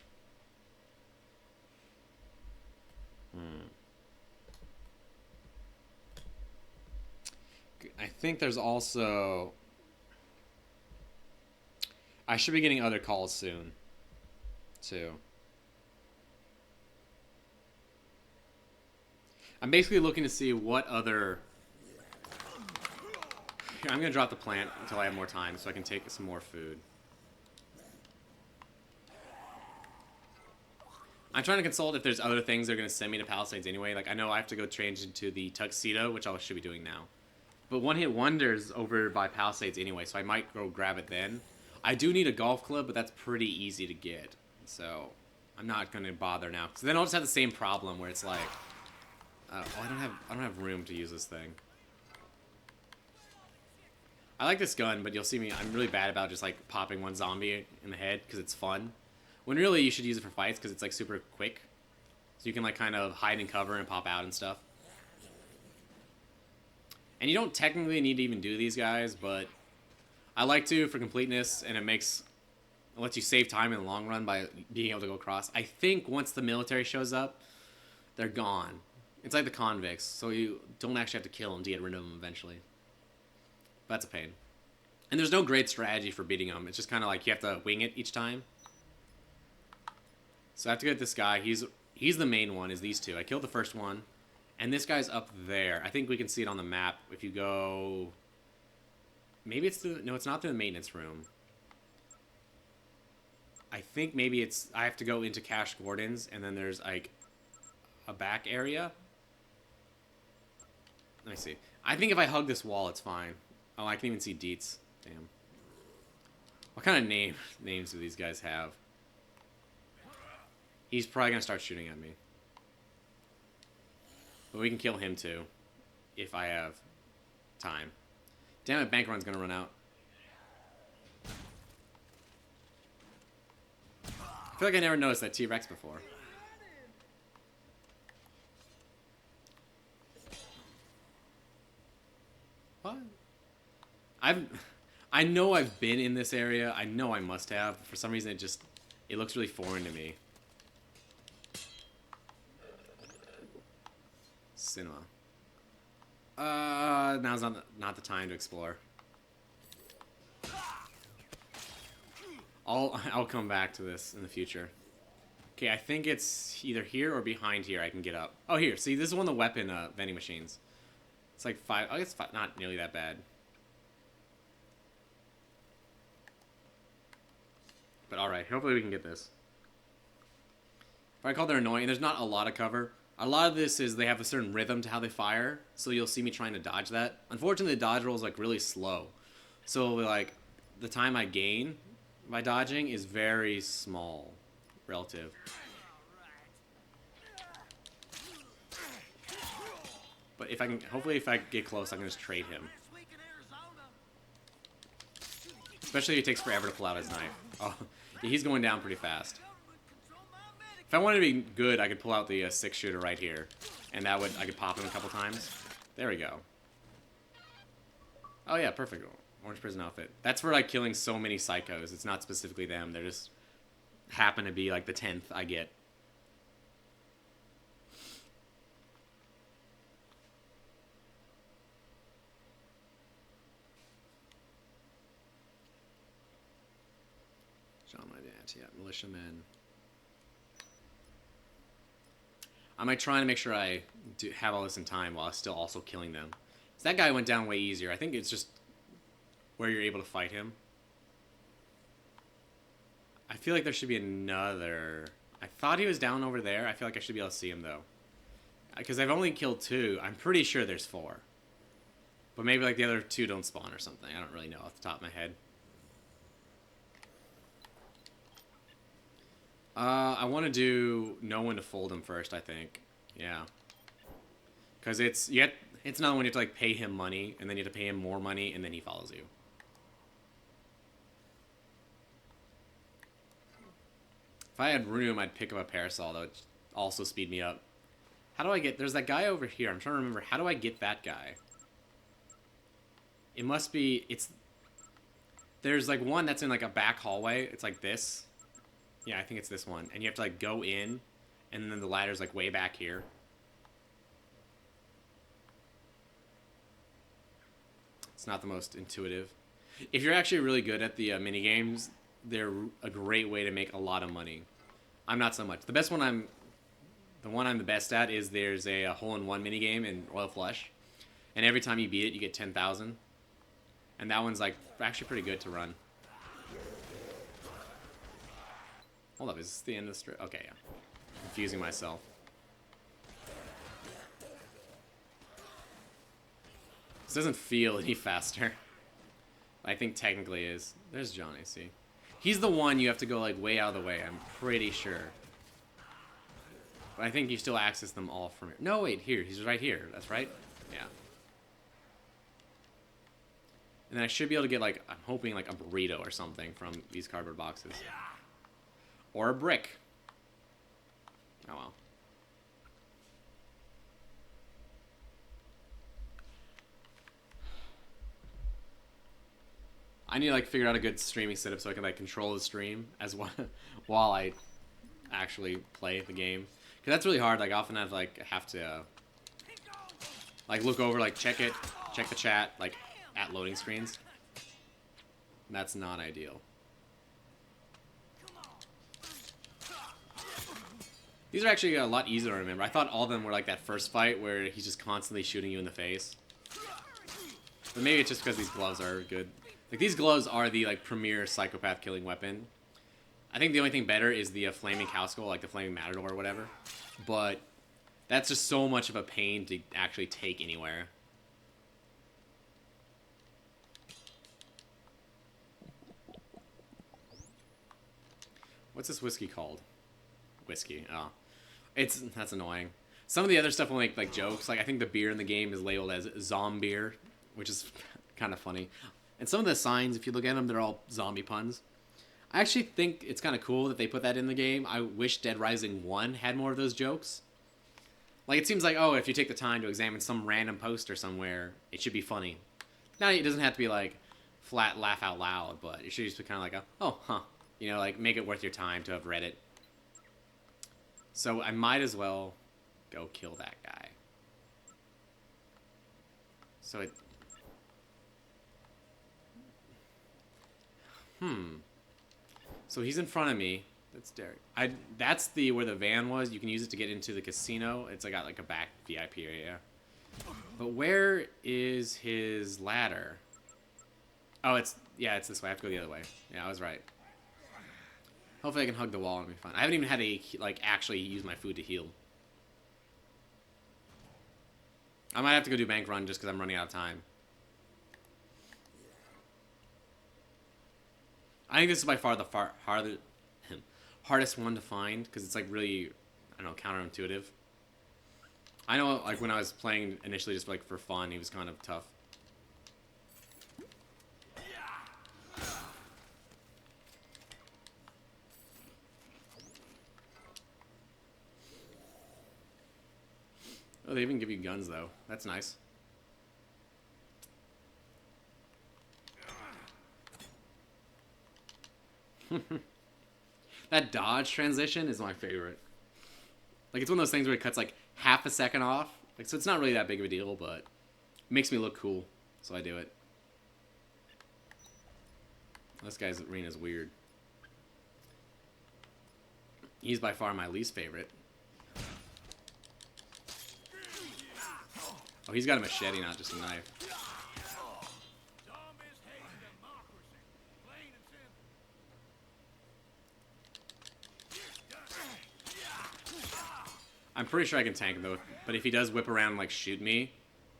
I think there's also... I should be getting other calls soon. too. I'm basically looking to see what other... Here, I'm going to drop the plant until I have more time so I can take some more food. I'm trying to consult if there's other things they're going to send me to Palisades anyway. Like, I know I have to go change into the tuxedo, which I should be doing now. But One Hit Wonder's over by Palisades anyway, so I might go grab it then. I do need a golf club, but that's pretty easy to get. So, I'm not going to bother now. So then I'll just have the same problem where it's like... oh, I don't have room to use this thing. I like this gun, but you'll see me... I'm really bad about just, like, popping one zombie in the head because it's fun. When really you should use it for fights because it's like super quick. So you can like kind of hide and cover and pop out and stuff. And you don't technically need to even do these guys, but I like to for completeness, and it lets you save time in the long run by being able to go across. I think once the military shows up, they're gone. It's like the convicts, so you don't actually have to kill them to get rid of them eventually. But that's a pain. And there's no great strategy for beating them. It's just kind of like you have to wing it each time. So I have to get this guy. He's the main one, is these two. I killed the first one. And this guy's up there. I think we can see it on the map. If you go... Maybe it's the... No, it's not the maintenance room. I think maybe it's... I have to go into Cash Gordon's, and then there's, like, a back area. Let me see. I think if I hug this wall, it's fine. Oh, I can even see Dietz. Damn. What kind of names do these guys have? He's probably going to start shooting at me. But we can kill him too. If I have time. Damn it, bank run's going to run out. I feel like I never noticed that T-Rex before. What? I know I've been in this area. I know I must have. For some reason it looks really foreign to me. Cinema. Now's not the time to explore. I'll come back to this in the future. Okay, I think it's either here or behind here I can get up. Oh, here. See, this is one of the weapon vending machines. It's like 5. I guess not nearly that bad. But alright, hopefully we can get this. If I call they're annoying, there's not a lot of cover. A lot of this is they have a certain rhythm to how they fire, so you'll see me trying to dodge that. Unfortunately, the dodge roll is like really slow. So like the time I gain by dodging is very small relative. But if I can, hopefully if I get close, I can just trade him. Especially if it takes forever to pull out his knife. Oh, yeah, he's going down pretty fast. If I wanted to be good, I could pull out the 6-shooter right here. And I could pop him a couple times. There we go. Oh yeah, perfect. Orange prison outfit. That's for like killing so many psychos. It's not specifically them. They just happen to be like the 10th I get. John my dad, yeah, militiamen. I might try to make sure I have all this in time while still also killing them. So that guy went down way easier. I think it's just where you're able to fight him. I feel like there should be another... I thought he was down over there. I feel like I should be able to see him, though. Because I've only killed 2. I'm pretty sure there's 4. But maybe like the other 2 don't spawn or something. I don't really know off the top of my head. I want to know when to fold him first, I think. Yeah. Because it's another one you have to like pay him money, and then you have to pay him more money, and then he follows you. If I had room, I'd pick up a parasol. That would also speed me up. How do I get... There's that guy over here. I'm trying to remember. How do I get that guy? It must be... There's like one that's in like a back hallway. It's like this. Yeah, I think it's this one. And you have to like go in, and then the ladder's like way back here. It's not the most intuitive. If you're actually really good at the mini games, they're a great way to make a lot of money. I'm not so much. The one I'm the best at is there's a hole-in-one minigame in Royal Flush, and every time you beat it, you get 10,000, and that one's like actually pretty good to run. Hold up, is this the end of the strip? Okay, yeah. Confusing myself. This doesn't feel any faster. I think technically it is. There's Johnny, see. He's the one you have to go like way out of the way, I'm pretty sure. But I think you still access them all from here. No, wait, here. He's right here. That's right? Yeah. And then I should be able to get like, I'm hoping like a burrito or something from these cardboard boxes. Or a brick. Oh well. I need to like figure out a good streaming setup so I can like control the stream as well while I actually play the game. Cause that's really hard. Like often I've like have to like look over, like check the chat like at loading screens. That's not ideal. These are actually a lot easier to remember. I thought all of them were like that first fight where he's just constantly shooting you in the face. But maybe it's just because these gloves are good. Like these gloves are the like premier psychopath killing weapon. I think the only thing better is the flaming cow skull, like the flaming matador or whatever. But that's just so much of a pain to actually take anywhere. What's this whiskey called? Whiskey. Oh, that's annoying. Some of the other stuff will make like jokes. Like I think the beer in the game is labeled as zombie, which is kind of funny. And some of the signs, if you look at them, they're all zombie puns. I actually think it's kind of cool that they put that in the game. I wish Dead Rising 1 had more of those jokes. Like, it seems like, oh, if you take the time to examine some random poster somewhere, it should be funny. Now, it doesn't have to be, like, flat laugh out loud, but it should just be kind of like a, oh, huh. You know, like, make it worth your time to have read it. So I might as well go kill that guy. So it... So he's in front of me. That's Derek. That's where the van was. You can use it to get into the casino. It's got like a back VIP area. But where is his ladder? Oh, it's this way. I have to go the other way. Yeah, I was right. Hopefully I can hug the wall and be fine. I haven't even had to like actually use my food to heal. I might have to go do bank run just because I'm running out of time. I think this is by far the hardest one to find because it's like really, I don't know, counterintuitive. I know, like when I was playing initially just like for fun, he was kind of tough. Oh, they even give you guns though. That's nice. That dodge transition is my favorite. Like, it's one of those things where it cuts like half a second off. Like, so it's not really that big of a deal, but it makes me look cool, so I do it. This guy's arena is weird. He's by far my least favorite. Oh, he's got a machete, not just a knife. I'm pretty sure I can tank him though, but if he does whip around and like shoot me,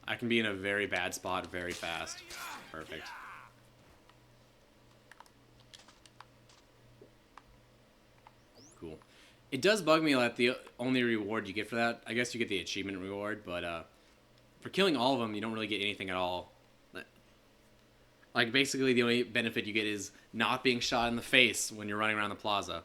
I can be in a very bad spot very fast. Perfect. Cool. It does bug me that the only reward you get for that, I guess you get the achievement reward, but for killing all of them, you don't really get anything at all. Like, basically the only benefit you get is not being shot in the face when you're running around the plaza.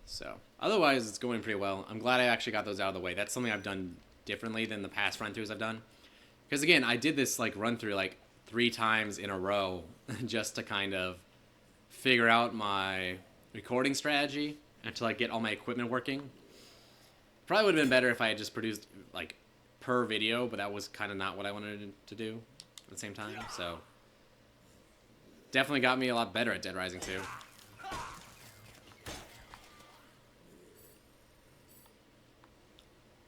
So, otherwise, it's going pretty well. I'm glad I actually got those out of the way. That's something I've done differently than the past run-throughs I've done. Because, again, I did this, like, run-through, like, 3 times in a row just to kind of figure out my recording strategy until I get all my equipment working. Probably would have been better if I had just produced, like, per video, but that was kind of not what I wanted to do at the same time, so... Definitely got me a lot better at Dead Rising 2.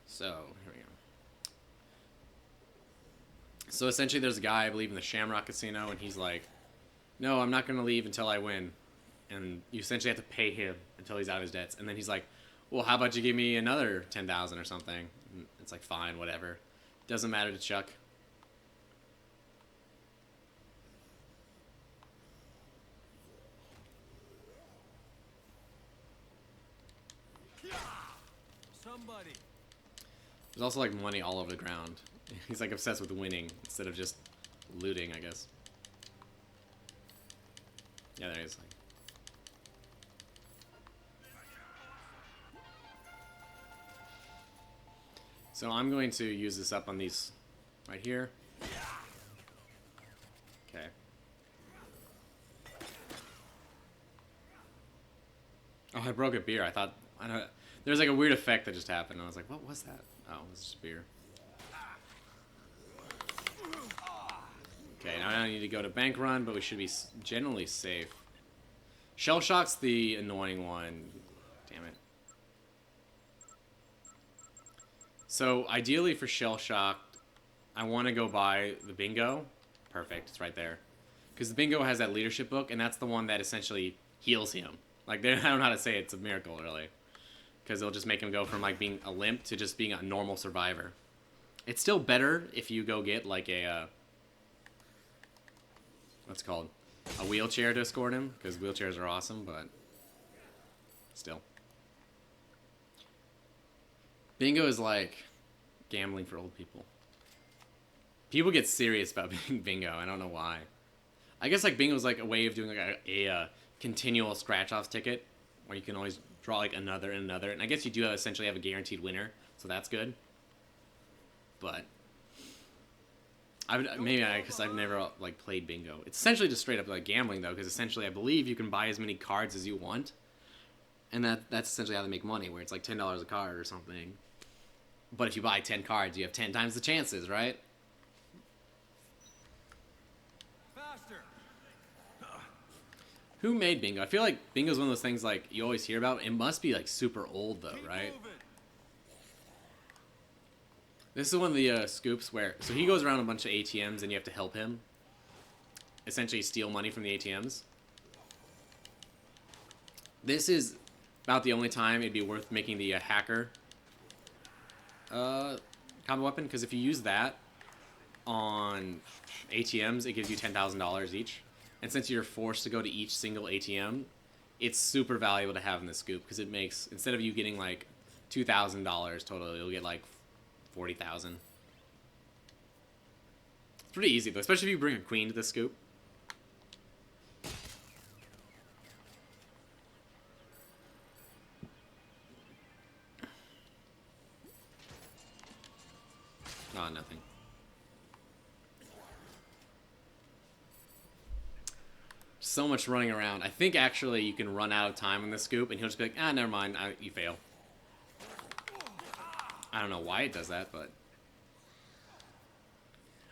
So, here we go. So essentially there's a guy, I believe, in the Shamrock Casino, and he's like, no, I'm not going to leave until I win. And you essentially have to pay him until he's out of his debts. And then he's like, well, how about you give me another 10,000 or something? And it's like, fine, whatever. Doesn't matter to Chuck. Somebody. There's also like money all over the ground. He's like obsessed with winning instead of just looting, I guess. Yeah, there he is. So I'm going to use this up on these right here. Okay. Oh, I broke a beer. I thought there's like a weird effect that just happened. I was like, what was that? Oh, it was just beer. Okay, now I need to go to bank run, but we should be generally safe. Shell shock's the annoying one. Damn it. So ideally for shell shock, I want to go buy the bingo. Perfect, it's right there. Because the bingo has that leadership book, and that's the one that essentially heals him. Like, I don't know how to say it. It's a miracle, really. Because it'll just make him go from, like, being a limp to just being a normal survivor. It's still better if you go get, like, a, what's it called? A wheelchair to escort him, because wheelchairs are awesome, but still. Bingo is like gambling for old people. People get serious about being bingo. I don't know why. I guess like bingo is like a way of doing like a continual scratch-off ticket where you can always draw like another and another. And I guess you do essentially have a guaranteed winner, so that's good. But maybe because I've never like played bingo. It's essentially just straight up like gambling though, because essentially I believe you can buy as many cards as you want, and that's essentially how they make money, where it's like $10 a card or something. But if you buy 10 cards, you have 10 times the chances, right? Faster. Who made bingo? I feel like bingo's one of those things like you always hear about. It must be like super old though, right? This is one of the scoops where so he goes around a bunch of ATMs and you have to help him essentially steal money from the ATMs. This is about the only time it'd be worth making the hacker combo weapon, because if you use that on ATMs, it gives you $10,000 each. And since you're forced to go to each single ATM, it's super valuable to have in the scoop, because it makes, instead of you getting like $2,000 total, you'll get like 40,000. It's pretty easy though, especially if you bring a queen to the scoop. Oh, nothing. So much running around. I think actually you can run out of time in the scoop and he'll just be like, ah, never mind, you fail. I don't know why it does that, but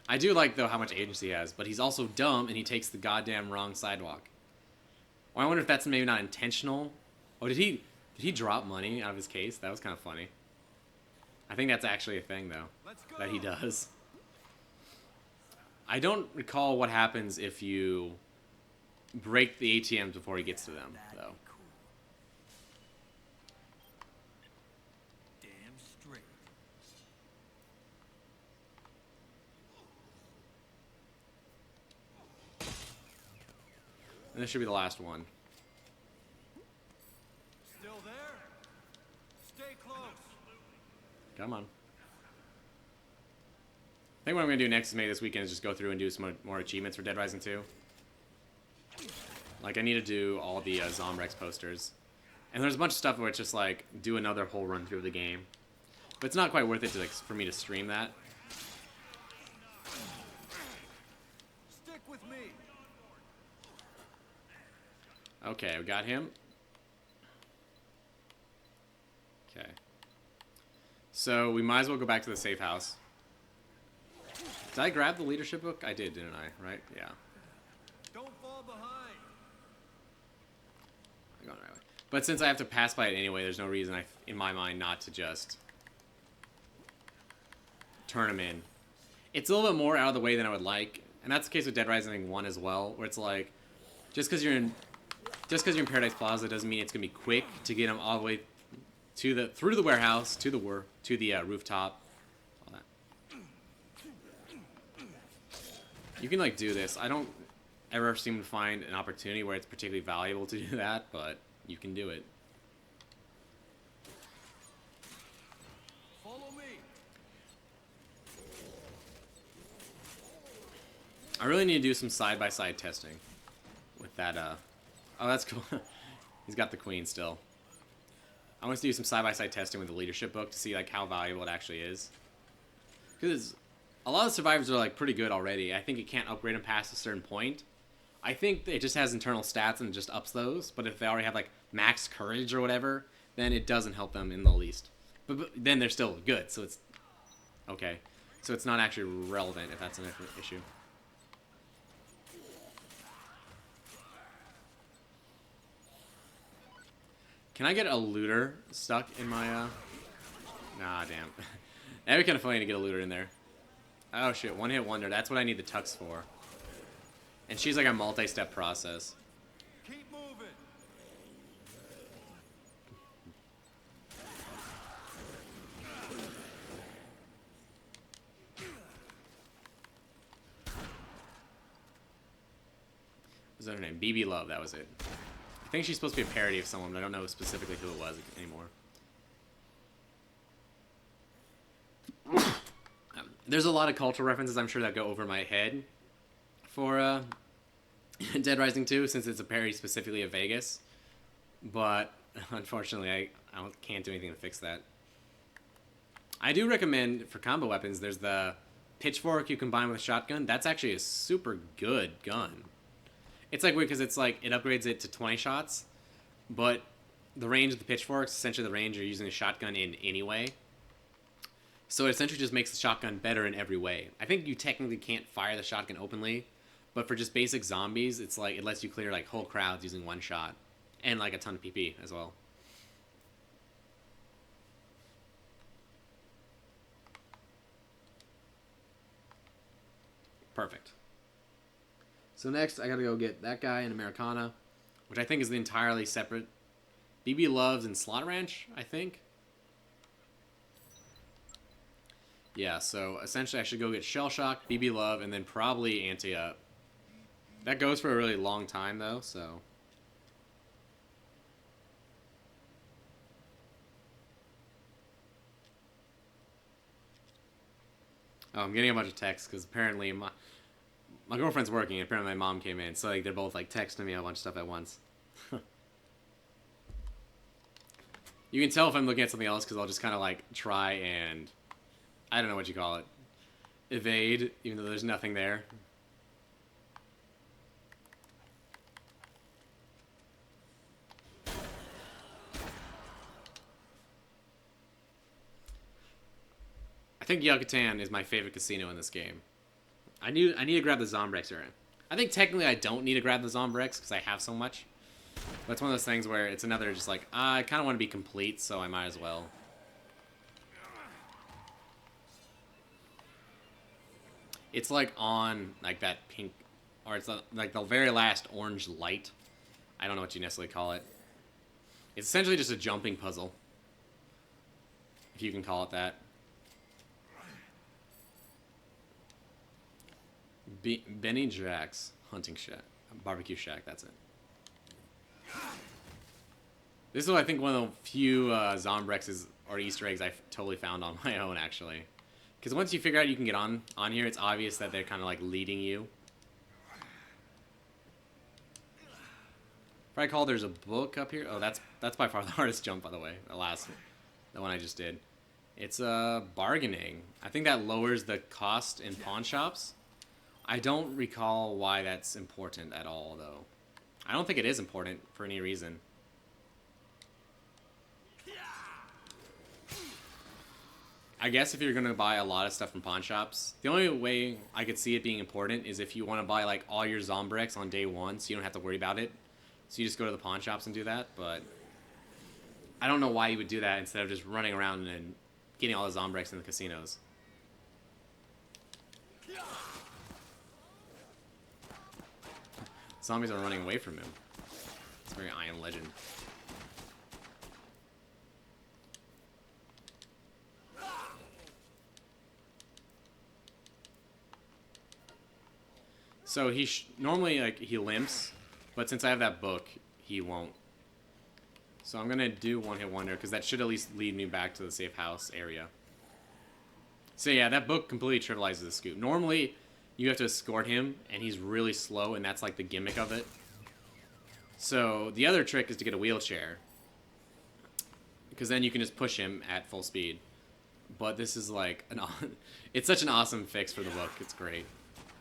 I do like though how much agency he has, but he's also dumb and he takes the goddamn wrong sidewalk. Well, I wonder if that's maybe not intentional. Oh, did he drop money out of his case? That was kind of funny. I think that's actually a thing, though, that he does. I don't recall what happens if you break the ATMs before he gets to them, though. Damn straight. And this should be the last one. Still there? Stay close. Come on. I think what I'm going to do next is maybe this weekend is just go through and do some more achievements for Dead Rising 2. Like, I need to do all the Zombrex posters. And there's a bunch of stuff where it's just like, do another whole run through of the game. But it's not quite worth it to, like, for me to stream that. Stick with me. Okay, we got him. Okay. So, we might as well go back to the safe house. Did I grab the leadership book? I did, didn't I? Right? Yeah. Don't fall behind. But since I have to pass by it anyway, there's no reason, in my mind, not to just turn them in. It's a little bit more out of the way than I would like, and that's the case with Dead Rising 1 as well, where it's like, just because you're in Paradise Plaza doesn't mean it's gonna be quick to get them all the way through the warehouse to the rooftop. All that. You can like do this. I don't ever seem to find an opportunity where it's particularly valuable to do that, but you can do it. Follow me. I really need to do some side-by-side testing with that. Oh, that's cool. He's got the queen still. I want to do some side-by-side testing with the leadership book to see like how valuable it actually is. Because a lot of survivors are like pretty good already. I think you can't upgrade them past a certain point. I think it just has internal stats and just ups those. But if they already have like max courage or whatever, then it doesn't help them in the least. But then they're still good, so it's okay. So it's not actually relevant if that's an issue. Can I get a looter stuck in my, Nah, damn. That'd be kind of funny to get a looter in there. Oh, shit. One hit wonder. That's what I need the tux for. And she's like a multi-step process. Keep moving. What's her name? BB Love, that was it. I think she's supposed to be a parody of someone, but I don't know specifically who it was anymore. There's a lot of cultural references I'm sure that go over my head for Dead Rising 2, since it's a parody specifically of Vegas. But unfortunately, I can't do anything to fix that. I do recommend, for combo weapons, there's the pitchfork you combine with a shotgun. That's actually a super good gun. It's like weird because it's like it upgrades it to 20 shots, but the range of the pitchfork is essentially the range you're using a shotgun in anyway. So it essentially just makes the shotgun better in every way. I think you technically can't fire the shotgun openly, but for just basic zombies, it's like it lets you clear like whole crowds using one shot, and like a ton of PP as well. Perfect. So next, I gotta go get that guy in Americana, which I think is the entirely separate. BB Loves and Slaughter Ranch, I think. Yeah, so essentially I should go get Shell Shock, BB Love, and then probably Anti-Up. That goes for a really long time, though, so... Oh, I'm getting a bunch of texts, because apparently my girlfriend's working, and apparently my mom came in, so like they're both like texting me a bunch of stuff at once. You can tell if I'm looking at something else, because I'll just kind of like try and... I don't know what you call it. Evade, even though there's nothing there. I think Yucatan is my favorite casino in this game. I need to grab the Zombrex area. I think technically I don't need to grab the Zombrex because I have so much. But it's one of those things where it's another just like, I kind of want to be complete, so I might as well. It's like on like that pink, or it's like the very last orange light. I don't know what you necessarily call it. It's essentially just a jumping puzzle, if you can call it that. Benny Jack's hunting shack, barbecue shack. That's it. This is, I think, one of the few Zombrexes or Easter eggs I've totally found on my own, actually. Because once you figure out you can get on here, it's obvious that they're kind of like leading you. If I recall, there's a book up here. Oh, that's by far the hardest jump, by the way. The one I just did. It's bargaining. I think that lowers the cost in pawn shops. I don't recall why that's important at all, though. I don't think it is important for any reason. I guess if you're going to buy a lot of stuff from pawn shops, the only way I could see it being important is if you want to buy like all your Zombrex on day one, so you don't have to worry about it. So you just go to the pawn shops and do that, but I don't know why you would do that instead of just running around and getting all the Zombrex in the casinos. Zombies are running away from him. It's very I Am Legend. So he normally like he limps, but since I have that book, he won't. So I'm gonna do One Hit Wonder because that should at least lead me back to the safe house area. So yeah, that book completely trivializes the scoop. Normally, you have to escort him, and he's really slow, and that's like the gimmick of it. So the other trick is to get a wheelchair, because then you can just push him at full speed. But this is like it's such an awesome fix for the book. It's great.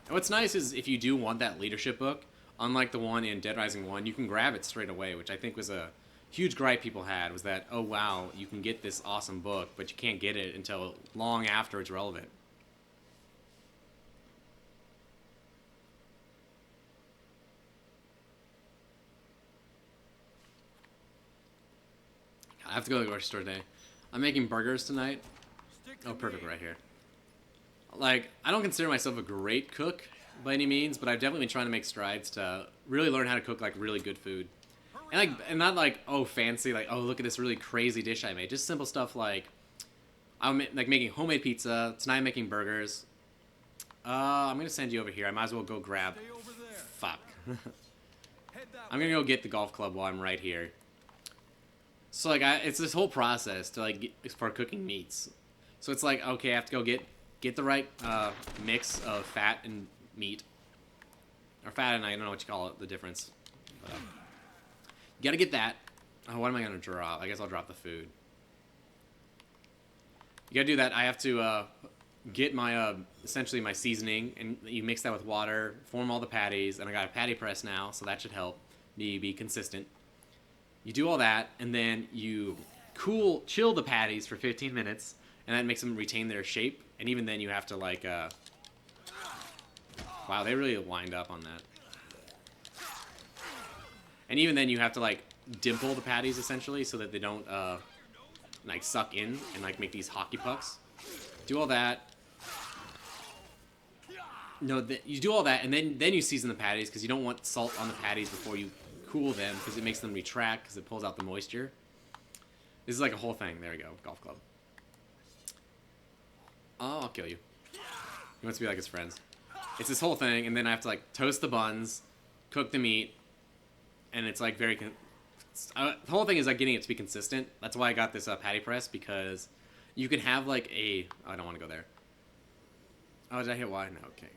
And what's nice is if you do want that leadership book, unlike the one in Dead Rising 1, you can grab it straight away, which I think was a huge gripe people had, was that, oh wow, you can get this awesome book, but you can't get it until long after it's relevant. I have to go to the grocery store today. I'm making burgers tonight. Oh, perfect, right here. Like, I don't consider myself a great cook by any means, but I've definitely been trying to make strides to really learn how to cook like really good food. And not like, oh, fancy, like, oh, look at this really crazy dish I made. Just simple stuff like I'm like making homemade pizza. Tonight I'm making burgers. I'm gonna send you over here. I might as well go grab. Fuck. I'm gonna go get the golf club while I'm right here. So like, it's this whole process to like for cooking meats. So it's like, okay, I have to go get the right mix of fat and meat, or fat and I don't know what you call it, the difference. But, you gotta get that. Oh, what am I gonna drop? I guess I'll drop the food. You gotta do that. I have to get my essentially my seasoning, and you mix that with water, form all the patties, and I got a patty press now, so that should help me be consistent. You do all that, and then you chill the patties for 15 minutes, and that makes them retain their shape. And even then, you have to like, wow, they really lined up on that. And even then, you have to like dimple the patties essentially, so that they don't like suck in and like make these hockey pucks. Do all that. No, you do all that, and then you season the patties because you don't want salt on the patties before you cool them, because it makes them retract because it pulls out the moisture. This is like a whole thing. There we go, golf club. Oh, I'll kill you. He wants to be like his friends. It's this whole thing, and then I have to like toast the buns, cook the meat, and it's like very. The whole thing is like getting it to be consistent. That's why I got this patty press, because you can have like a. Oh, I don't want to go there. Oh, did I hit Y? No, okay.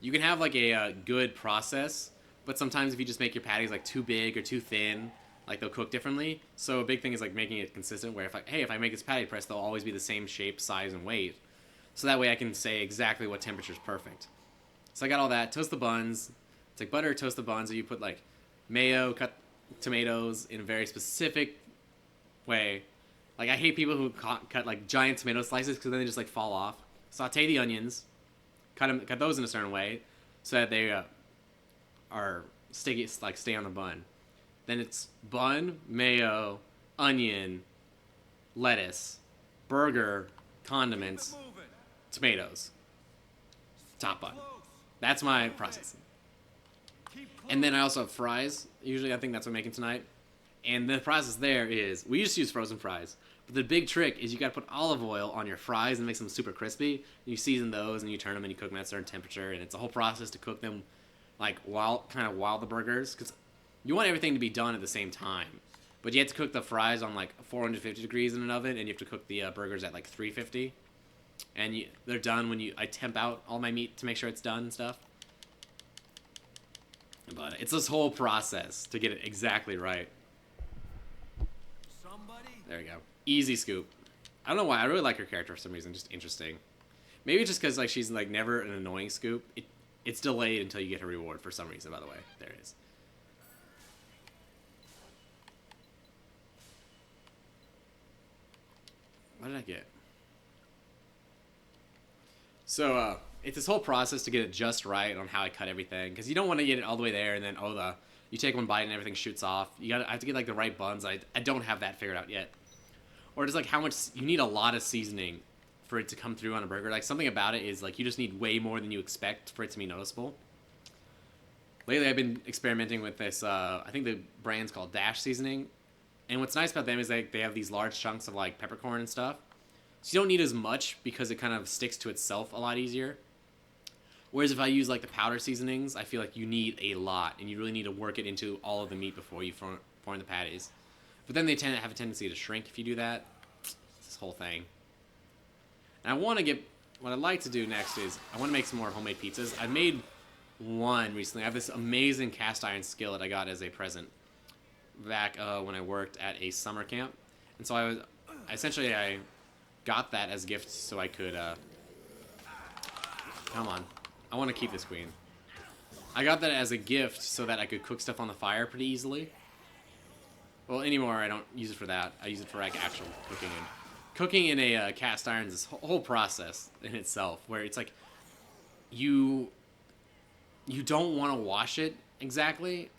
You can have like a good process, but sometimes if you just make your patties like too big or too thin, like they'll cook differently. So a big thing is like making it consistent, where if I make this patty press, they'll always be the same shape, size, and weight. So that way I can say exactly what temperature is perfect. So I got all that. Toast the buns. It's like butter, toast the buns. So you put like mayo, cut tomatoes in a very specific way. Like, I hate people who cut like giant tomato slices, because then they just like fall off. Saute the onions. Cut those in a certain way so that they are sticky, like stay on the bun. Then it's bun, mayo, onion, lettuce, burger, condiments, tomatoes, top bun. That's my process. And then I also have fries. Usually I think that's what I'm making tonight. And the process there is, we just use frozen fries. But the big trick is you gotta put olive oil on your fries and make them super crispy. You season those and you turn them and you cook them at a certain temperature. And it's a whole process to cook them like while the burgers. Because you want everything to be done at the same time. But you have to cook the fries on like 450 degrees in an oven. And you have to cook the burgers at like 350. And they're done when I temp out all my meat to make sure it's done and stuff. But it's this whole process to get it exactly right. There we go. Easy scoop. I don't know why. I really like her character for some reason. Just interesting. Maybe just because like she's like never an annoying scoop. It's delayed until you get her reward for some reason, by the way. There it is. What did I get? So, it's this whole process to get it just right on how I cut everything. Because you don't want to get it all the way there and then, you take one bite and everything shoots off. I have to get like the right buns. I don't have that figured out yet. or just like how much you need a lot of seasoning for it to come through on a burger. Like something about it is like you just need way more than you expect for it to be noticeable. Lately, I've been experimenting with this. I think the brand's called Dash Seasoning, and what's nice about them is they have these large chunks of like peppercorn and stuff. So you don't need as much because it kind of sticks to itself a lot easier. Whereas if I use like the powder seasonings, I feel like you need a lot, and you really need to work it into all of the meat before you form the patties. But then they tend to have a tendency to shrink if you do that. It's this whole thing. And I want to get... What I'd like to do next is I want to make some more homemade pizzas. I made one recently. I have this amazing cast iron skillet I got as a present back when I worked at a summer camp. And so I got that as a gift so I could... Come on. I want to keep this queen. I got that as a gift so that I could cook stuff on the fire pretty easily. Well, anymore, I don't use it for that. I use it for like actual cooking. And cooking in a cast iron is this whole process in itself, where it's like you don't want to wash it exactly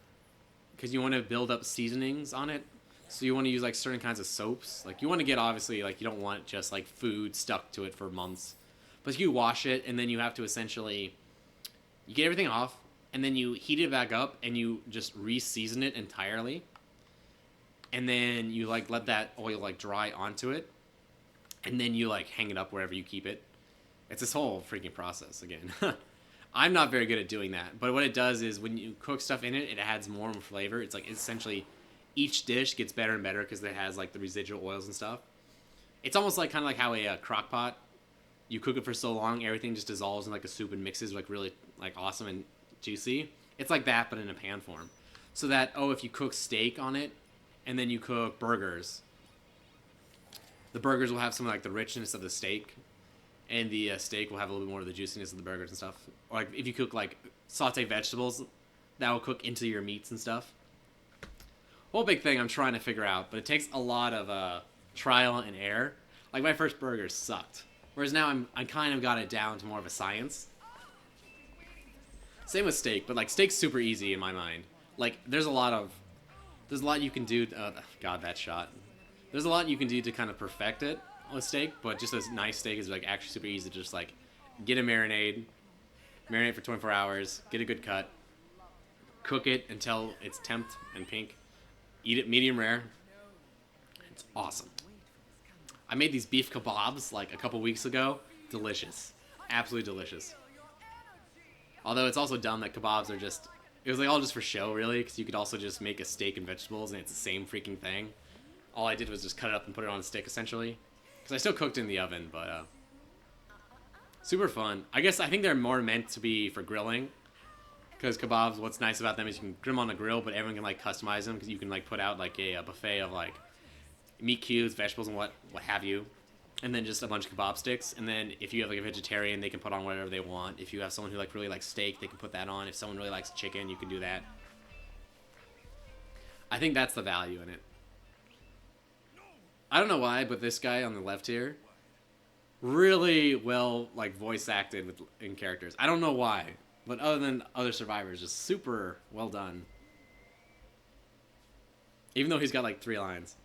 because you want to build up seasonings on it. So you want to use like certain kinds of soaps. Like you want to get obviously like you don't want just like food stuck to it for months, but you wash it and then you have to essentially you get everything off and then you heat it back up and you just re-season it entirely. And then you like let that oil like dry onto it, and then you like hang it up wherever you keep it. It's this whole freaking process again. I'm not very good at doing that, but what it does is when you cook stuff in it, it adds more and more flavor. It's like essentially each dish gets better and better because it has like the residual oils and stuff. It's almost like kind of like how a crock pot, you cook it for so long, everything just dissolves in like a soup and mixes like really like awesome and juicy. It's like that, but in a pan form. So that if you cook steak on it, and then you cook burgers, the burgers will have some of like the richness of the steak, and the steak will have a little bit more of the juiciness of the burgers and stuff. Or like if you cook like sauteed vegetables, that will cook into your meats and stuff. Whole big thing I'm trying to figure out, but it takes a lot of trial and error. Like my first burger sucked, whereas now I kind of got it down to more of a science. Same with steak, but like steak's super easy in my mind. Like there's a lot you can do. God, that shot. There's a lot you can do to kind of perfect it with steak, but just a nice steak is like actually super easy to just like get a marinade for 24 hours, get a good cut, cook it until it's temp and pink, eat it medium rare. It's awesome. I made these beef kebabs like a couple weeks ago. Delicious. Absolutely delicious. Although it's also dumb that kebabs are just... It was like all just for show, really, because you could also just make a steak and vegetables, and it's the same freaking thing. All I did was just cut it up and put it on a stick, essentially. Because I still cooked in the oven, but super fun. I think they're more meant to be for grilling. Because kebabs, what's nice about them is you can grill them on the grill, but everyone can like customize them because you can like put out like a buffet of like meat cubes, vegetables, and what have you. And then just a bunch of kebab sticks. And then if you have like a vegetarian, they can put on whatever they want. If you have someone who like really likes steak, they can put that on. If someone really likes chicken, you can do that. I think that's the value in it. I don't know why, but this guy on the left here, really well like voice acted in characters. I don't know why, but other than other survivors, just super well done. Even though he's got like 3 lines.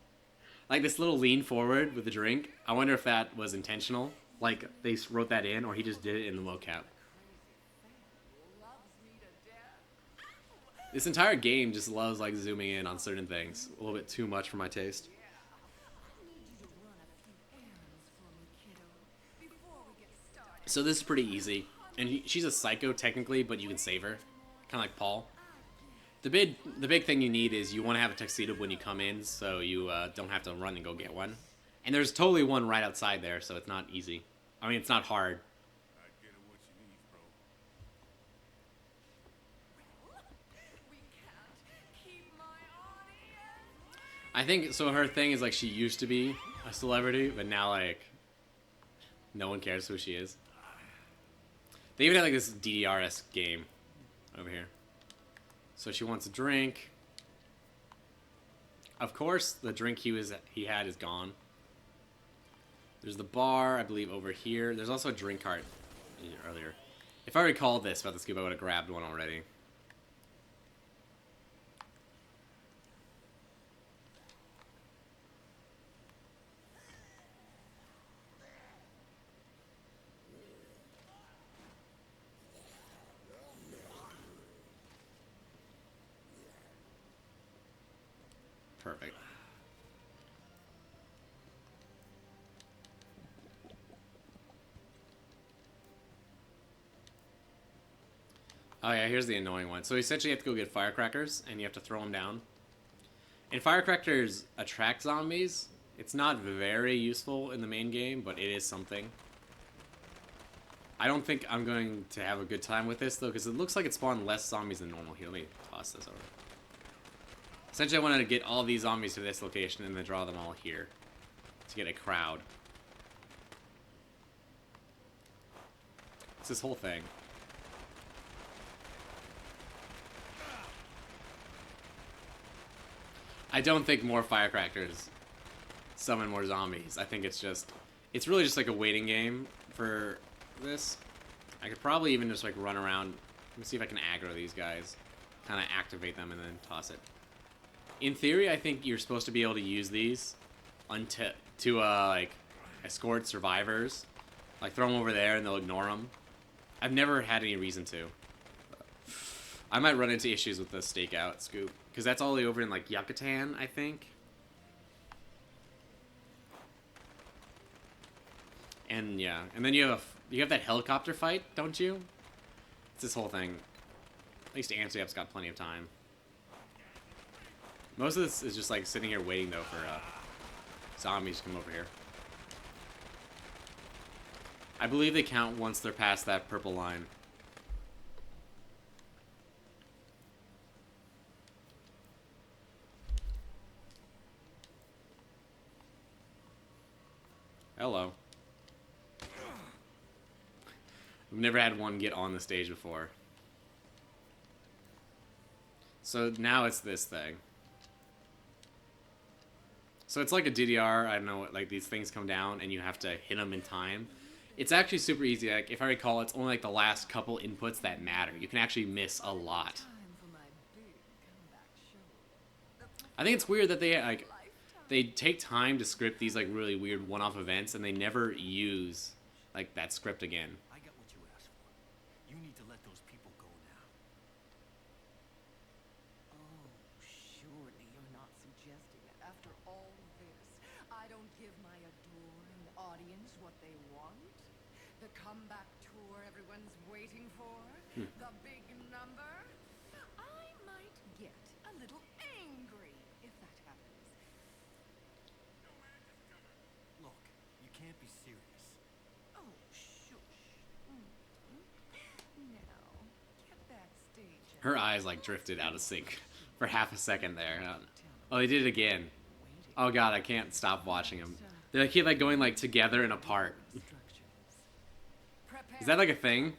Like this little lean forward with the drink, I wonder if that was intentional. Like they wrote that in, or he just did it in the mocap. This entire game just loves like zooming in on certain things. A little bit too much for my taste. So this is pretty easy. And she's a psycho technically, but you can save her. Kind of like Paul. The big thing you need is you want to have a tuxedo when you come in, so you don't have to run and go get one. And there's totally one right outside there, so it's not easy. I mean, it's not hard. I think, so her thing is like she used to be a celebrity, but now like no one cares who she is. They even have like this DDR-esque game over here. So she wants a drink. Of course, the drink he had is gone. There's the bar, I believe, over here. There's also a drink cart earlier. If I recall this about the scoop, I would have grabbed one already. Perfect. Oh yeah, here's the annoying one. So essentially you have to go get firecrackers, and you have to throw them down. And firecrackers attract zombies. It's not very useful in the main game, but it is something. I don't think I'm going to have a good time with this, though, because it looks like it spawned less zombies than normal. Here, let me toss this over. Essentially, I wanted to get all these zombies to this location and then draw them all here to get a crowd. It's this whole thing. I don't think more firecrackers summon more zombies. I think it's really just like a waiting game for this. I could probably even just like run around. Let me see if I can aggro these guys. Kind of activate them and then toss it. In theory, I think you're supposed to be able to use these to like escort survivors. Like throw them over there and they'll ignore them. I've never had any reason to. I might run into issues with the stakeout scoop because that's all the way over in like Yucatan, I think. And yeah, and then you have that helicopter fight, don't you? It's this whole thing. At least Amsterdam's got plenty of time. Most of this is just like sitting here waiting though for zombies to come over here. I believe they count once they're past that purple line. Hello. I've never had one get on the stage before. So now it's this thing. So it's like a DDR, I don't know, like these things come down and you have to hit them in time. It's actually super easy. Like if I recall, it's only like the last couple inputs that matter. You can actually miss a lot. I think it's weird that they take time to script these like really weird one-off events and they never use like that script again. I got what you asked for. You need to let those people go now. Oh, surely you're not suggesting that after all this, I don't give my adoring audience what they want? The comeback tour everyone's waiting for? The big number? I might get a little angry if that happens. Look, you can't be serious. Oh, shush. Now, get backstage. Her eyes like drifted out of sync for half a second there. Oh, they did it again. Oh god, I can't stop watching them. They keep like going like together and apart. Is that like a thing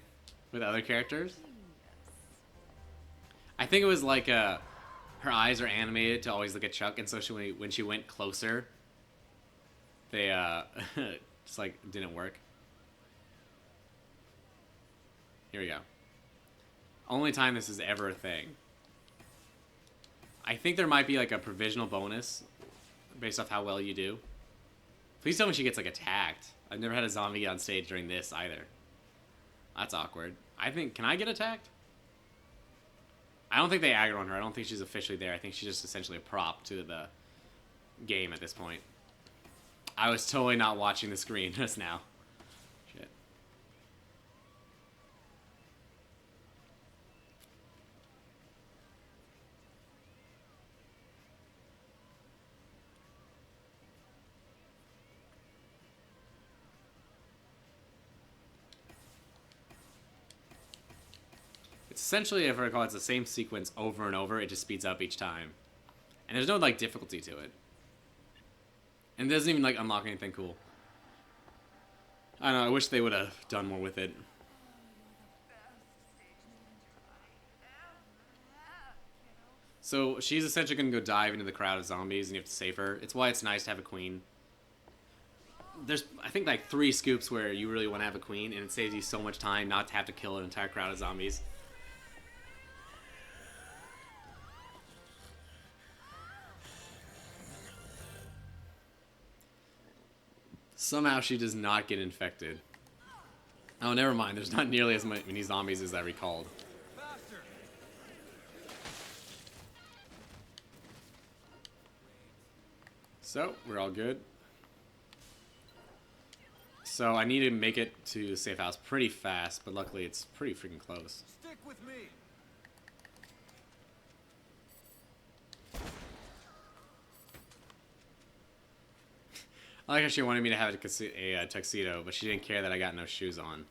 with other characters? I think it was like her eyes are animated to always look at Chuck, and so when she went closer, they just like didn't work. Here we go. Only time this is ever a thing. I think there might be like a provisional bonus based off how well you do. Please tell me she gets like attacked. I've never had a zombie get on stage during this either. That's awkward. Can I get attacked? I don't think they aggro on her. I don't think she's officially there. I think she's just essentially a prop to the game at this point. I was totally not watching the screen just now. Shit. It's essentially, if I recall, it's the same sequence over and over. It just speeds up each time. And there's no, like, difficulty to it. And it doesn't even, like, unlock anything cool. I don't know, I wish they would have done more with it. So, she's essentially going to go dive into the crowd of zombies, and you have to save her. It's why it's nice to have a queen. There's, I think, like, 3 scoops where you really want to have a queen, and it saves you so much time not to have to kill an entire crowd of zombies. Somehow she does not get infected. Oh, never mind. There's not nearly as many zombies as I recalled. Faster! So, we're all good. So, I need to make it to the safe house pretty fast, but luckily it's pretty freaking close. Stick with me. I like how she wanted me to have a tuxedo, but she didn't care that I got no shoes on.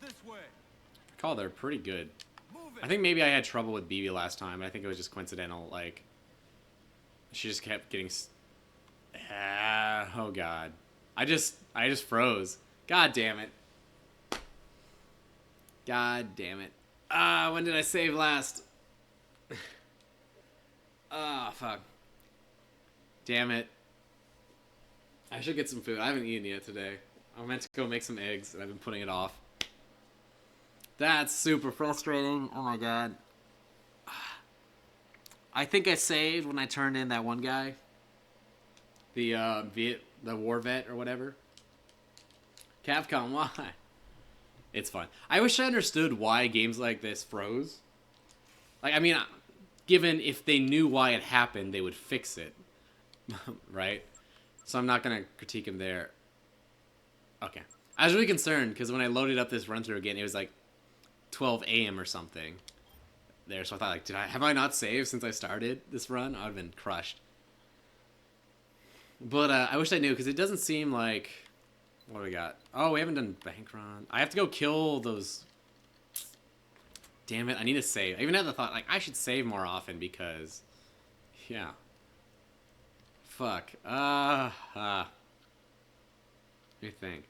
This way. I call they're pretty good. Move it. I think maybe I had trouble with BB last time, but I think it was just coincidental. Like, she just kept getting. Oh god, I just froze. God damn it. God damn it. When did I save last? Fuck. Damn it. I should get some food. I haven't eaten yet today. I meant to go make some eggs, and I've been putting it off. That's super frustrating. Oh my god. I think I saved when I turned in that one guy. The war vet or whatever. Capcom, why? It's fun. I wish I understood why games like this froze. Like, I mean, given if they knew why it happened, they would fix it. Right? So I'm not going to critique him there. Okay. I was really concerned because when I loaded up this run through again, it was like 12 a.m. or something there. So I thought, like, have I not saved since I started this run? I'd have been crushed. But I wish I knew because it doesn't seem like... What do we got? Oh, we haven't done bank run. I have to go kill those... Damn it, I need to save. I even had the thought, like, I should save more often because... Yeah. Fuck. What do you think?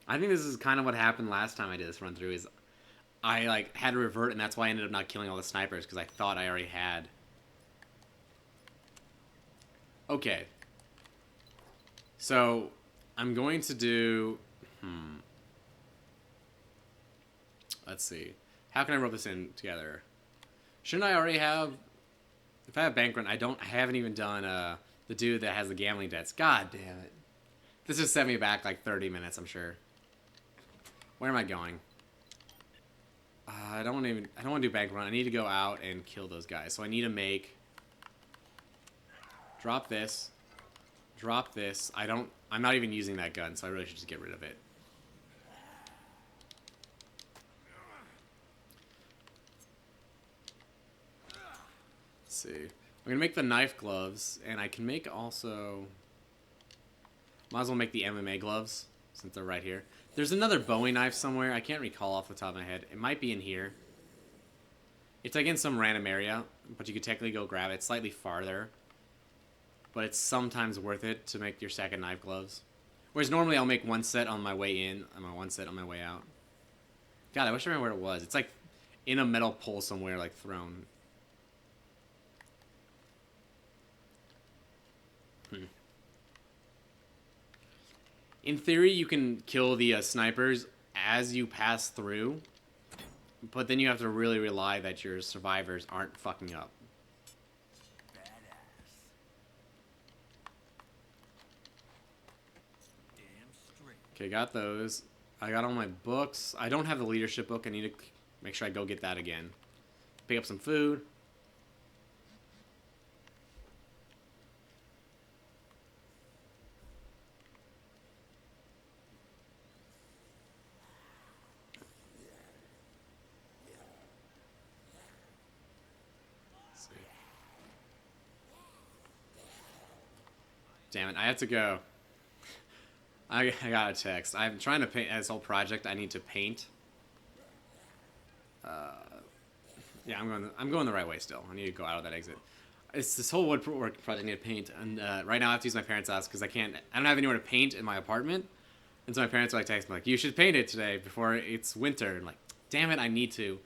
I think this is kind of what happened last time I did this run through is I, like, had to revert and that's why I ended up not killing all the snipers because I thought I already had. Okay. So... I'm going to do... Let's see. How can I roll this in together? Shouldn't I already have... If I have bank run, I haven't even done the dude that has the gambling debts. God damn it. This just set me back like 30 minutes, I'm sure. Where am I going? I don't want to do bank run. I need to go out and kill those guys. So I need to make... Drop this. Drop this. I'm not even using that gun, so I really should just get rid of it. Let's see. I'm gonna make the knife gloves, and I can make also... Might as well make the MMA gloves, since they're right here. There's another Bowie knife somewhere. I can't recall off the top of my head. It might be in here. It's like in some random area, but you could technically go grab it. It's slightly farther. But it's sometimes worth it to make your second knife gloves. Whereas normally I'll make one set on my way in and one set on my way out. God, I wish I remember where it was. It's like in a metal pole somewhere, like thrown. In theory, you can kill the snipers as you pass through. But then you have to really rely that your survivors aren't fucking up. Okay, got those. I got all my books. I don't have the leadership book. I need to make sure I go get that again. Pick up some food. Let's see. Damn it, I have to go. I got a text. I'm trying to paint this whole project. I need to paint. Yeah, I'm going the right way still. I need to go out of that exit. It's this whole woodwork project I need to paint, and right now I have to use my parents' house because I don't have anywhere to paint in my apartment, and so my parents are like texting me like, you should paint it today before it's winter. And like, damn it, I need to.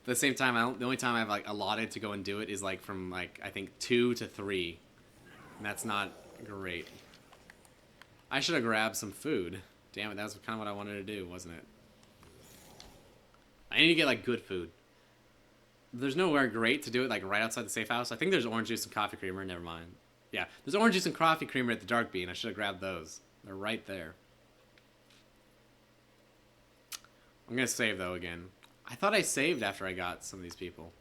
But at the same time, the only time I've like allotted to go and do it is like from like I think 2 to 3, and that's not great. I should have grabbed some food. Damn it, that's kind of what I wanted to do, wasn't it? I need to get, like, good food. There's nowhere great to do it, like, right outside the safe house. I think there's orange juice and coffee creamer. Never mind. Yeah, there's orange juice and coffee creamer at the Dark Bean. I should have grabbed those. They're right there. I'm going to save, though, again. I thought I saved after I got some of these people.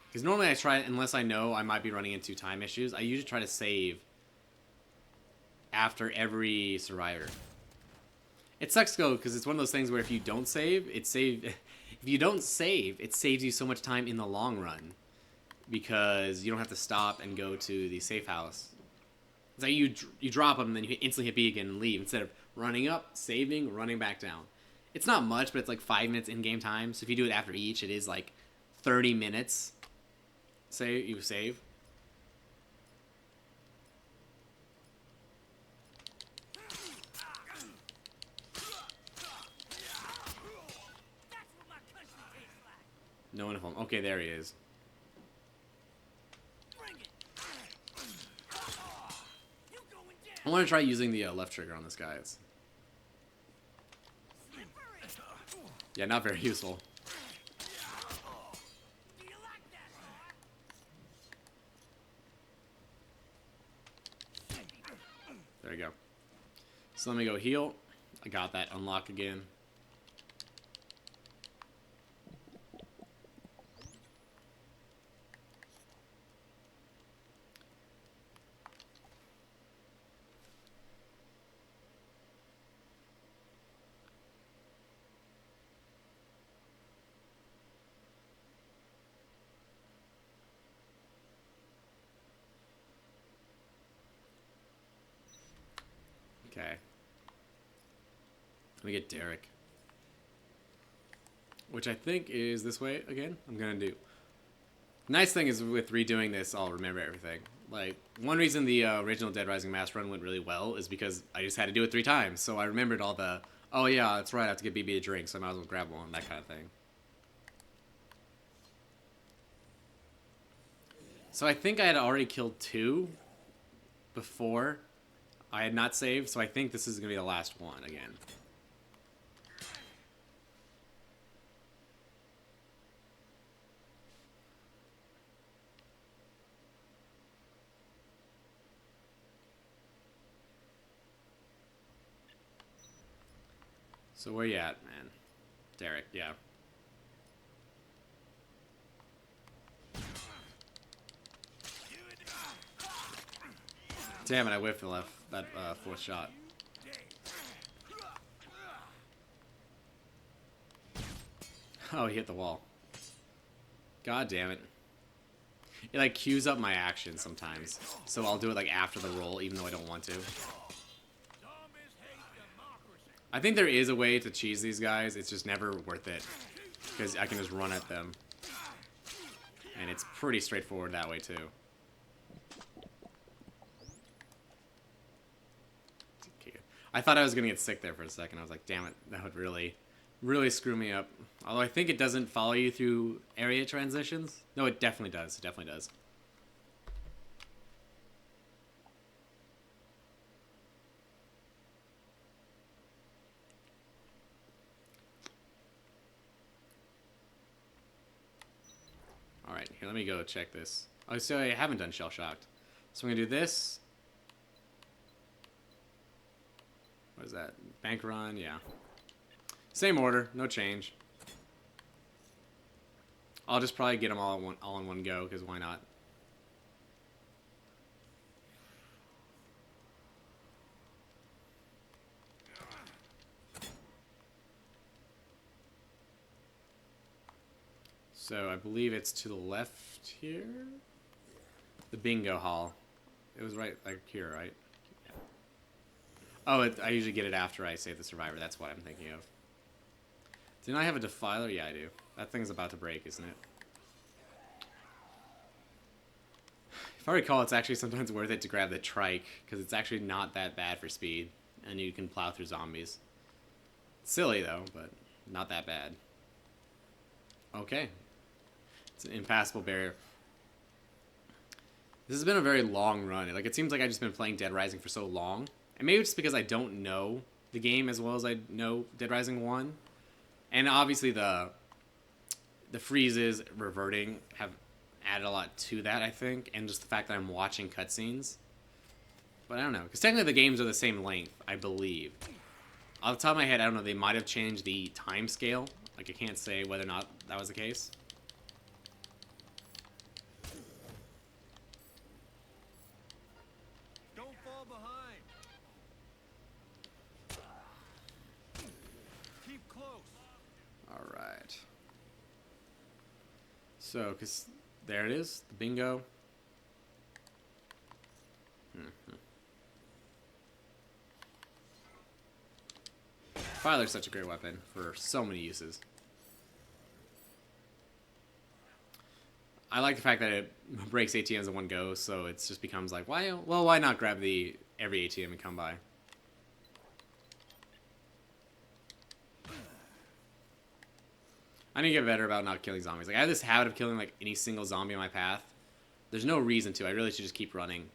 Because normally I try, unless I know I might be running into time issues, I usually try to save after every survivor. It sucks though, because it's one of those things where if you don't save, if you don't save, it saves you so much time in the long run. Because you don't have to stop and go to the safe house. It's like you drop them and then you instantly hit B again and leave. Instead of running up, saving, running back down. It's not much, but it's like 5 minutes in-game time. So if you do it after each, it is like 30 minutes. Say you save. That's what my country tastes like. No uniform. Okay, there he is. Bring it. You going down. I want to try using the left trigger on this guy. It's, Slippery. yeah, not very useful. Do you like that, boy? There you go. So let me go heal. I got that unlock again. Okay. Let me get Derek. Which I think is this way again. I'm gonna do. Nice thing is with redoing this, I'll remember everything. Like, one reason the original Dead Rising Mass run went really well is because I just had to do it 3 times. So I remembered all the, oh yeah, that's right, I have to get BB a drink, so I might as well grab one, that kind of thing. So I think I had already killed 2 before I had not saved, so I think this is going to be the last one again. So where you at, man? Derek, yeah. Damn it, I whiffed that 4th shot. Oh, he hit the wall. God damn it. It like queues up my action sometimes. So I'll do it like after the roll, even though I don't want to. I think there is a way to cheese these guys, it's just never worth it. Because I can just run at them. And it's pretty straightforward that way too. I thought I was gonna get sick there for a second. I was like, damn it, that would really, really screw me up. Although I think it doesn't follow you through area transitions. No, it definitely does. It definitely does. Alright, here, let me go check this. Oh, so I haven't done Shell Shocked. So I'm gonna do this. What is that? Bank run, yeah. Same order, no change. I'll just probably get them all in one go, because why not? So I believe it's to the left here? The bingo hall. It was right, like here, right? Oh, I usually get it after I save the survivor. That's what I'm thinking of. Didn't I have a defiler? Yeah, I do. That thing's about to break, isn't it? If I recall, it's actually sometimes worth it to grab the trike, because it's actually not that bad for speed, and you can plow through zombies. It's silly, though, but not that bad. Okay. It's an impassable barrier. This has been a very long run. Like, it seems like I've just been playing Dead Rising for so long. And maybe it's because I don't know the game as well as I know Dead Rising 1. And obviously the freezes reverting have added a lot to that, I think. And just the fact that I'm watching cutscenes. But I don't know. Because technically the games are the same length, I believe. Off the top of my head, I don't know. They might have changed the time scale Like, I can't say whether or not that was the case. Don't fall behind. Keep close. Alright. So, because there it is, the bingo. Filer's such a great weapon for so many uses. I like the fact that it breaks ATMs in one go, so it just becomes like, why not grab every ATM and come by? I need to get better about not killing zombies. Like, I have this habit of killing like any single zombie in my path. There's no reason to. I really should just keep running,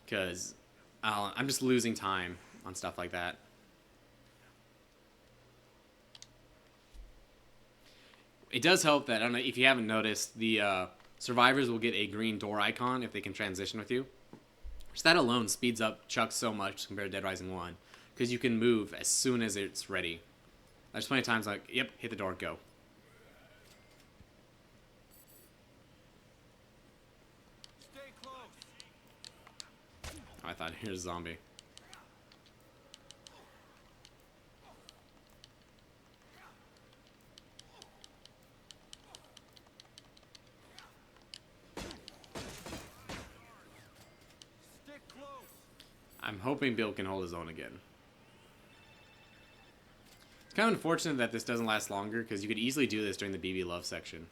because I'm just losing time on stuff like that. It does help that, I don't know if you haven't noticed, the survivors will get a green door icon if they can transition with you. Which that alone speeds up Chuck so much compared to Dead Rising 1. Because you can move as soon as it's ready. There's plenty of times like, yep, hit the door, go. Stay close. Oh, I thought, here's a zombie. Stick close. I'm hoping Bill can hold his own again. It's kind of unfortunate that this doesn't last longer, because you could easily do this during the BB Love section.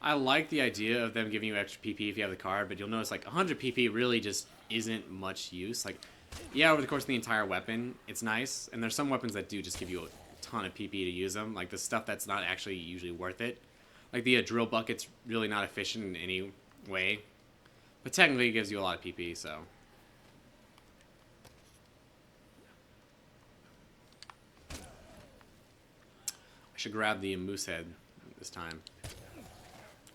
I like the idea of them giving you extra PP if you have the card, but you'll notice like 100 PP really just isn't much use. Like, yeah, over the course of the entire weapon, it's nice, and there's some weapons that do just give you a ton of PP to use them, like the stuff that's not actually usually worth it. Like the drill bucket's really not efficient in any way, but technically it gives you a lot of PP, so. I should grab the moose head this time.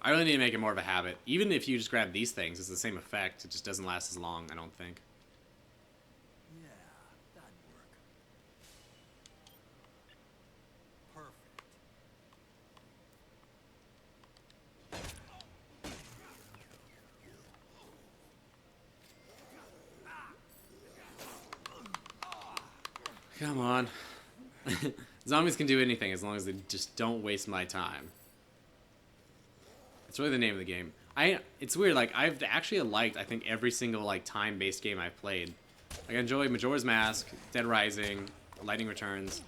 I really need to make it more of a habit. Even if you just grab these things, it's the same effect. It just doesn't last as long, I don't think. Yeah, that'd work. Perfect. Come on. Zombies can do anything as long as they just don't waste my time. It's really the name of the game. It's weird, like, I've actually liked, I think, every single, like, time-based game I've played. Like, I enjoy Majora's Mask, Dead Rising, Lightning Returns.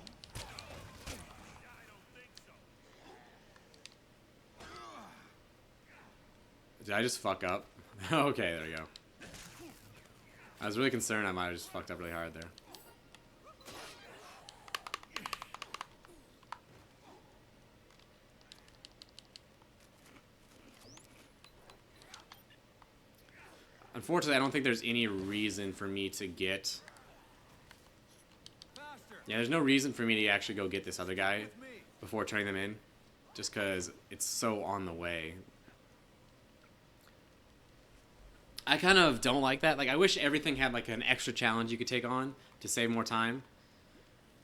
Did I just fuck up? Okay, there we go. I was really concerned I might have just fucked up really hard there. Unfortunately, I don't think there's any reason for me to get... Faster. Yeah, there's no reason for me to actually go get this other guy before turning them in. Just because it's so on the way. I kind of don't like that. Like, I wish everything had, like, an extra challenge you could take on to save more time.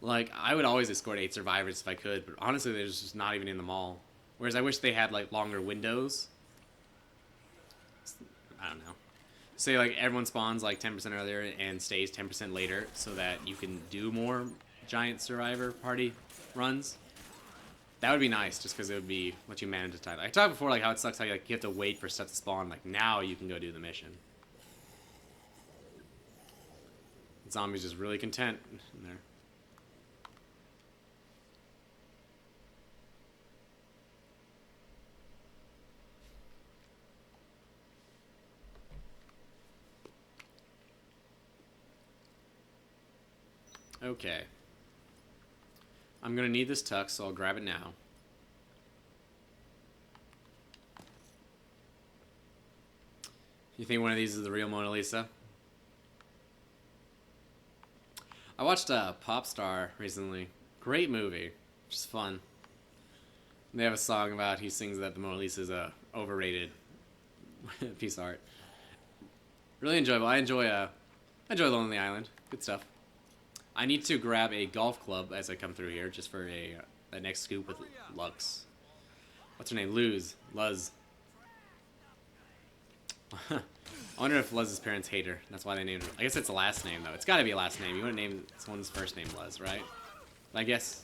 Like, I would always escort 8 survivors if I could, but honestly, they're just not even in the mall. Whereas I wish they had, like, longer windows. I don't know. Say, like, everyone spawns, like, 10% earlier and stays 10% later so that you can do more giant survivor party runs. That would be nice, just because it would be what you manage to time. I talked before, like, how it sucks how you have to wait for stuff to spawn. Like, now you can go do the mission. Zombies just really content in there. Okay. I'm gonna need this tux, so I'll grab it now. You think one of these is the real Mona Lisa? I watched Pop Star recently. Great movie. Just fun. They have a song about he sings that the Mona Lisa is a overrated piece of art. Really enjoyable. I enjoy Lonely Island. Good stuff. I need to grab a golf club as I come through here, just for that next scoop with Lux. What's her name? Luz. I wonder if Luz's parents hate her. That's why they named her. I guess it's a last name, though. It's got to be a last name. You wouldn't name someone's first name Luz, right? I guess.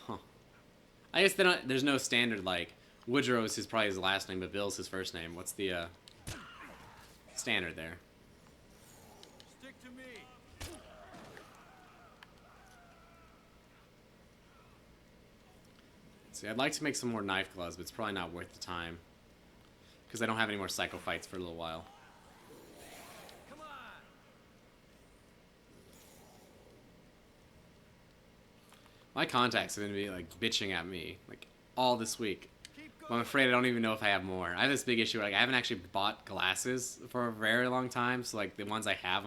Huh. I guess there's no standard, like, Woodrow is probably his last name, but Bill's his first name. What's the standard there? Stick to me. See, I'd like to make some more knife gloves, but it's probably not worth the time. Because I don't have any more psycho fights for a little while. Come on. My contacts are going to be, like, bitching at me, like, all this week. Keep But I'm going. afraid I don't even know if I have more. I have this big issue, like, I haven't actually bought glasses for a very long time, so, like, the ones I have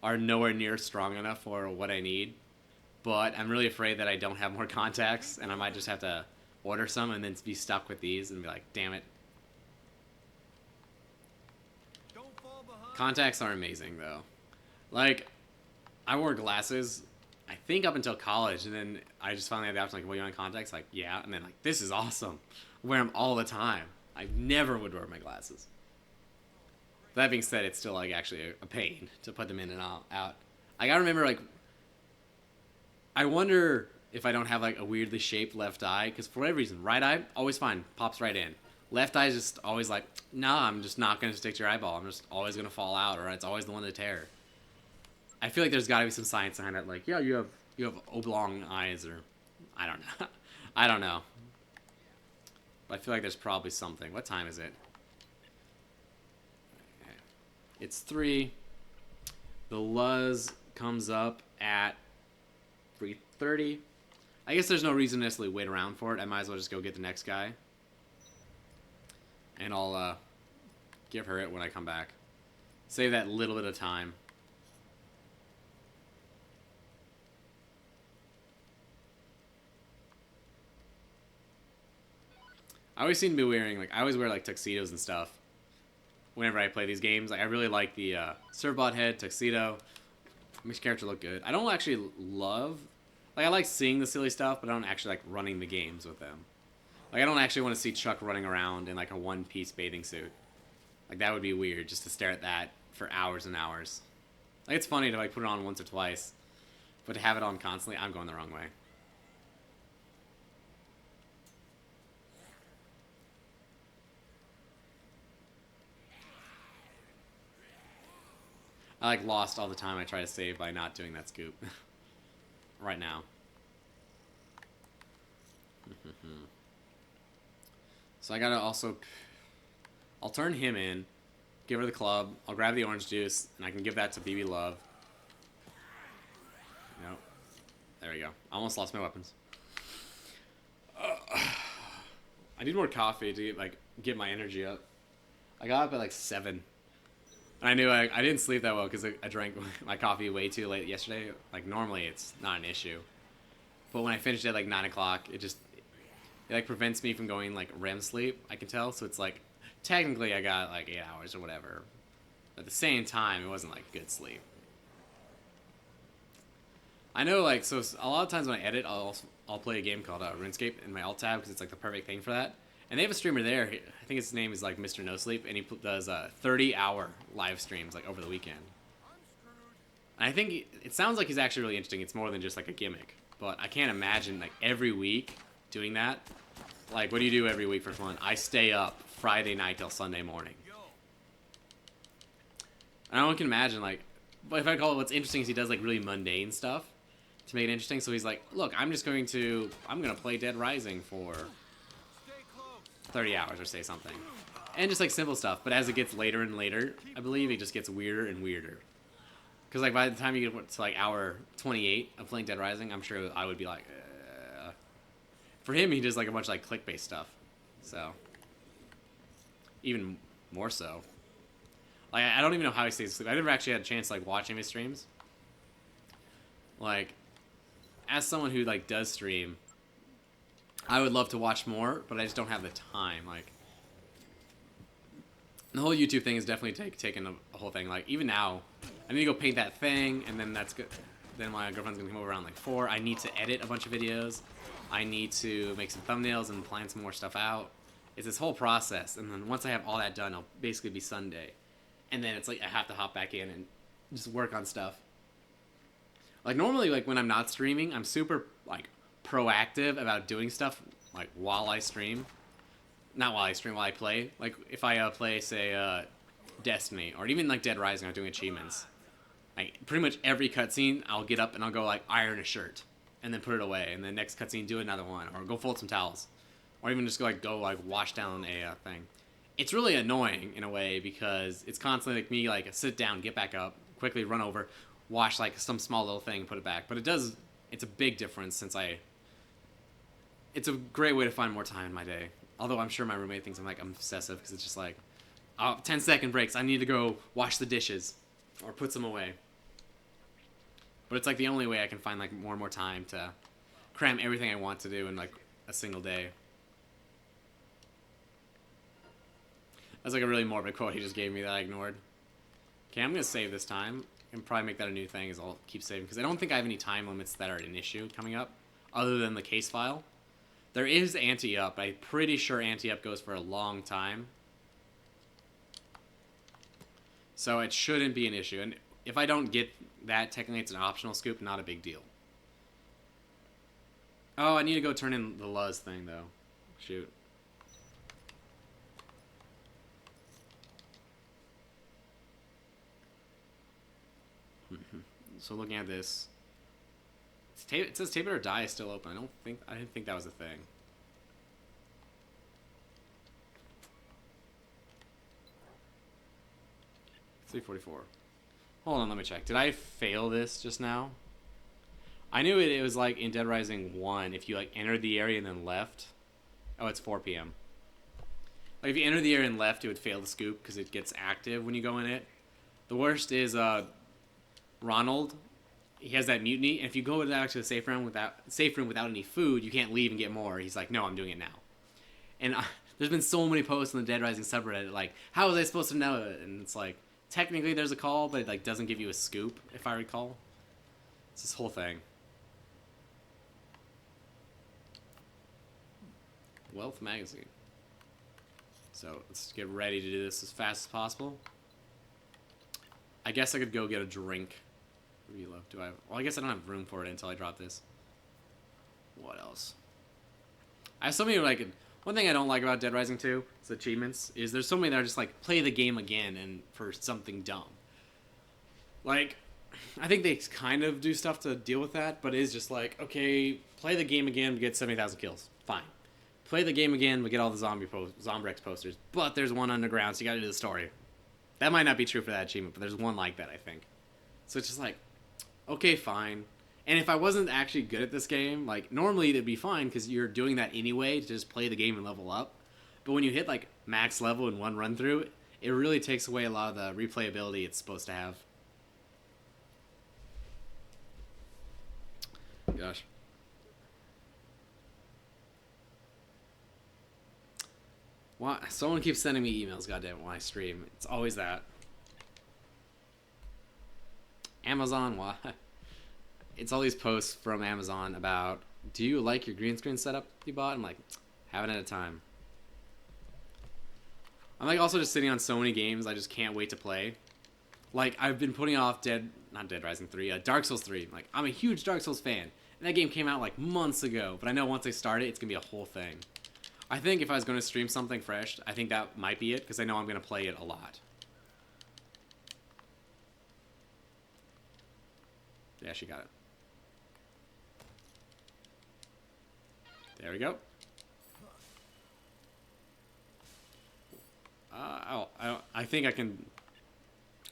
are nowhere near strong enough for what I need. But I'm really afraid that I don't have more contacts, and I might just have to order some and then be stuck with these and be like, damn it. Don't fall behind. Contacts are amazing, though. Like, I wore glasses, I think up until college, and then I just finally had the option, like, well, you want contacts? Like, yeah. And then, like, this is awesome. I wear them all the time. I never would wear my glasses. That being said, it's still, like, actually a pain to put them in and out. I gotta remember, like, I wonder if I don't have, like, a weirdly shaped left eye, because for whatever reason, right eye, always fine, pops right in. Left eye is just always like, nah, I'm just not going to stick to your eyeball. I'm just always going to fall out, or it's always the one to tear. I feel like there's got to be some science behind it, like, yeah, you have oblong eyes, or I don't know. I don't know. But I feel like there's probably something. What time is it? It's 3. The Luz comes up at 3:30. I guess there's no reason to necessarily wait around for it. I might as well just go get the next guy. And I'll give her it when I come back. Save that little bit of time. I always seem to be wearing, like, I always wear, like, tuxedos and stuff whenever I play these games. Like, I really like the Servbot head, tuxedo. Makes your character look good. I don't actually love, like, I like seeing the silly stuff, but I don't actually like running the games with them. Like, I don't actually want to see Chuck running around in, like, a one-piece bathing suit. Like, that would be weird, just to stare at that for hours and hours. Like, it's funny to, like, put it on once or twice, but to have it on constantly, I'm going the wrong way. I, like, lost all the time I try to save by not doing that scoop. Right now. So I gotta also... I'll turn him in, give her the club, I'll grab the orange juice, and I can give that to BB Love. Nope. There we go. I almost lost my weapons. I need more coffee to, like, get my energy up. I got up at, like, 7. And I knew I didn't sleep that well because I drank my coffee way too late yesterday. Like, normally it's not an issue. But when I finished at, like, 9 o'clock, it like, prevents me from going, like, REM sleep, I can tell. So it's, like, technically I got, like, 8 hours or whatever. But at the same time, it wasn't, like, good sleep. I know, like, so a lot of times when I edit, I'll play a game called RuneScape in my alt tab because it's, like, the perfect thing for that. And they have a streamer there. I think his name is, like, Mr. No Sleep, and he does 30-hour live streams, like, over the weekend. And I think it sounds like he's actually really interesting. It's more than just, like, a gimmick. But I can't imagine, like, every week doing that. Like, what do you do every week for fun? I stay up Friday night till Sunday morning. And I can imagine, like, but if I call it, what's interesting is he does, like, really mundane stuff to make it interesting. So he's like, look, I'm going to play Dead Rising for 30 hours or say something. And just, like, simple stuff. But as it gets later and later, I believe it just gets weirder and weirder. Because, like, by the time you get to, like, hour 28 of playing Dead Rising, I'm sure I would be like, For him, he does, like, a bunch of, like, click-based stuff. So. Even more so. Like, I don't even know how he stays asleep. I never actually had a chance to, like, watch him his streams. Like, as someone who, like, does stream, I would love to watch more, but I just don't have the time. Like, the whole YouTube thing is definitely taking a whole thing. Like, even now, I need to go paint that thing, and then that's good. Then my girlfriend's gonna come over around like 4. I need to edit a bunch of videos. I need to make some thumbnails and plan some more stuff out. It's this whole process, and then once I have all that done, I'll basically be Sunday. And then it's like I have to hop back in and just work on stuff. Like, normally, like, when I'm not streaming, I'm super, like, proactive about doing stuff, like, while I stream. Not while I stream, while I play. Like, if I play, say, Destiny, or even, like, Dead Rising, I'm doing achievements. Like, pretty much every cutscene, I'll get up and I'll go, like, iron a shirt. And then put it away. And then next cutscene, do another one. Or go fold some towels. Or even just go wash down a thing. It's really annoying, in a way, because it's constantly, like, me, like, sit down, get back up, quickly run over, wash, like, some small little thing, put it back. But it's a big difference since it's a great way to find more time in my day. Although I'm sure my roommate thinks I'm obsessive, because it's just like, 10-second breaks, I need to go wash the dishes. Or put some away. But it's, like, the only way I can find, like, more and more time to cram everything I want to do in, like, a single day. That's, like, a really morbid quote he just gave me that I ignored. Okay, I'm going to save this time. And probably make that a new thing, is I'll keep saving. Because I don't think I have any time limits that are an issue coming up. Other than the case file. There is anti-up. I'm pretty sure anti-up goes for a long time. So it shouldn't be an issue. And if I don't get that, technically it's an optional scoop, not a big deal. Oh, I need to go turn in the Luz thing, though. Shoot. So looking at this, it says tape it or die is still open. I didn't think that was a thing. $344. Hold on, let me check. Did I fail this just now? I knew it was like in Dead Rising 1, if you like entered the area and then left. Oh, it's 4 p.m. Like if you enter the area and left, it would fail the scoop because it gets active when you go in it. The worst is Ronald. He has that mutiny, and if you go back to the safe room without any food, you can't leave and get more. He's like, no, I'm doing it now. And there's been so many posts on the Dead Rising subreddit like, how was I supposed to know it? And it's like, technically there's a call, but it like doesn't give you a scoop, if I recall. It's this whole thing. Wealth magazine. So let's get ready to do this as fast as possible. I guess I could go get a drink. Reload. Do I have... Well, I guess I don't have room for it until I drop this. What else? I have so many, like... One thing I don't like about Dead Rising 2, is achievements, is there's so many that are just like, play the game again and for something dumb. Like, I think they kind of do stuff to deal with that, but it is just like, okay, play the game again, we get 70,000 kills. Fine. Play the game again, we get all the Zombrex posters. But there's one underground, so you gotta do the story. That might not be true for that achievement, but there's one like that, I think. So it's just like, okay, fine. And if I wasn't actually good at this game, like, normally it'd be fine because you're doing that anyway to just play the game and level up. But when you hit, like, max level in one run-through, it really takes away a lot of the replayability it's supposed to have. Gosh. Why? Someone keeps sending me emails, goddamn, when I stream. It's always that. Amazon, why? It's all these posts from Amazon about, do you like your green screen setup you bought? I'm like, haven't had a time. I'm like also just sitting on so many games I just can't wait to play. Like, I've been putting off not Dead Rising 3, Dark Souls 3. Like, I'm a huge Dark Souls fan. And that game came out like months ago. But I know once I start it, it's going to be a whole thing. I think if I was going to stream something fresh, I think that might be it. Because I know I'm going to play it a lot. Yeah, she got it. There we go. I think I can...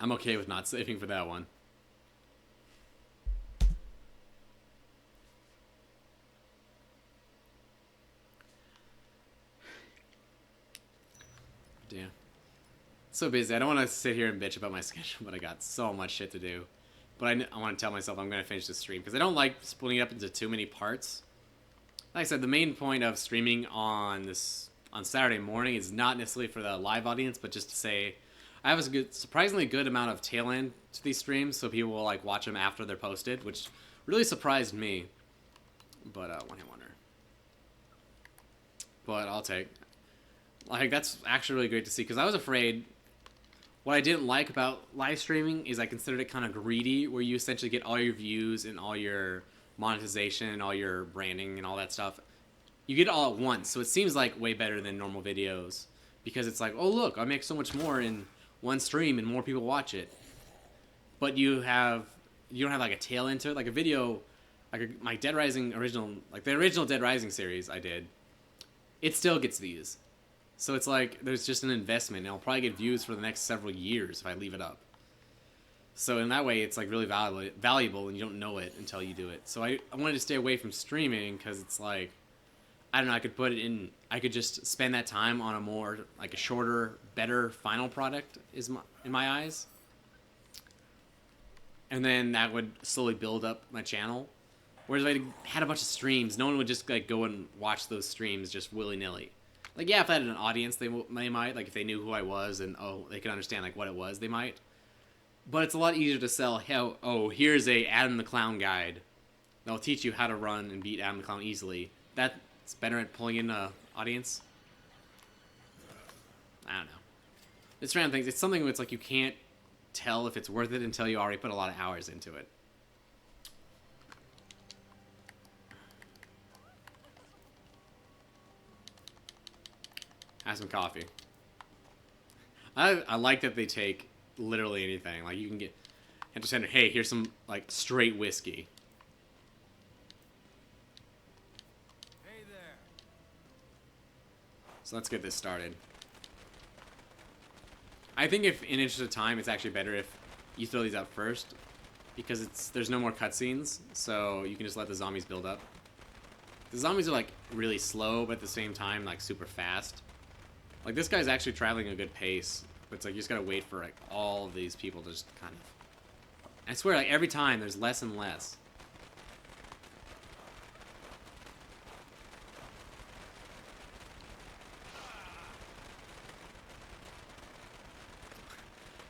I'm okay with not saving for that one. Damn. So busy. I don't want to sit here and bitch about my schedule, but I got so much shit to do. But I want to tell myself I'm going to finish the stream, because I don't like splitting it up into too many parts. Like I said, the main point of streaming on Saturday morning is not necessarily for the live audience, but just to say I have a surprisingly good amount of tail end to these streams, so people will like watch them after they're posted, which really surprised me. But one hit wonder. But I'll take. Like that's actually really great to see because I was afraid. What I didn't like about live streaming is I considered it kind of greedy, where you essentially get all your views and all your monetization and all your branding and all that stuff. You get it all at once, so it seems like way better than normal videos because it's like, oh look, I make so much more in one stream and more people watch it. But you don't have like a tail into it, like a video, like my Dead Rising original, like the original Dead Rising series I did. It still gets views. So it's like there's just an investment, and I'll probably get views for the next several years if I leave it up. So in that way, it's like really valuable, and you don't know it until you do it. So I wanted to stay away from streaming because it's like, I don't know, I could put it in, I could just spend that time on a more, like a shorter, better final product in my eyes. And then that would slowly build up my channel. Whereas if I had a bunch of streams, no one would just like go and watch those streams just willy-nilly. Like, yeah, if I had an audience, they might. Like, if they knew who I was and, oh, they could understand, like, what it was, they might. But it's a lot easier to sell, hell, oh, here's a Adam the Clown guide. They'll teach you how to run and beat Adam the Clown easily. That's better at pulling in an audience. I don't know. It's random things. It's something that's like you can't tell if it's worth it until you already put a lot of hours into it. Have some coffee. I like that they take literally anything. Like you can get, and just hey, here's some like straight whiskey. Hey there. So let's get this started. I think if in interest of time, it's actually better if you throw these out first, because there's no more cutscenes, so you can just let the zombies build up. The zombies are like really slow, but at the same time like super fast. Like, this guy's actually traveling at a good pace, but it's like, you just gotta wait for, like, all of these people to just kind of... I swear, like, every time, there's less and less.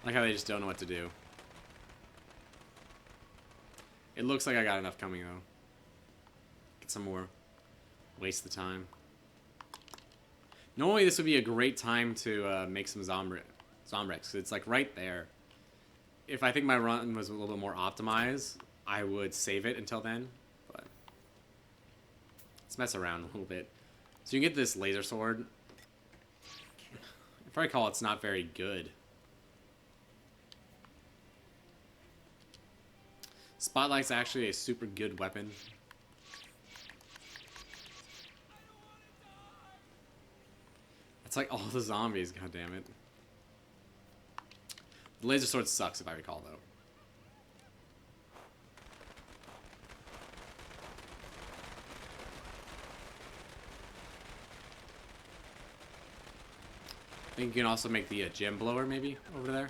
I like how they just don't know what to do. It looks like I got enough coming, though. Get some more. Waste the time. Normally this would be a great time to make some Zombrex, because it's like right there. If I think my run was a little bit more optimized, I would save it until then, but let's mess around a little bit. So you can get this laser sword. If I recall, it's not very good. Spotlight's actually a super good weapon. It's like all the zombies, god damn it. The laser sword sucks if I recall though. I think you can also make the gem blower maybe over there.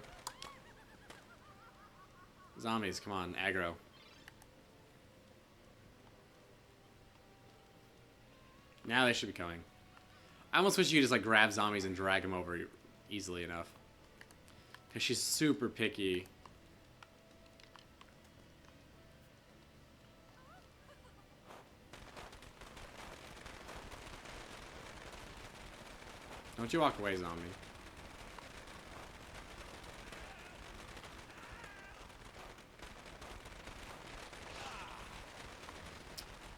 Zombies, come on, aggro. Now they should be coming. I almost wish you could just like grab zombies and drag them over easily enough. Because she's super picky. Don't you walk away, zombie.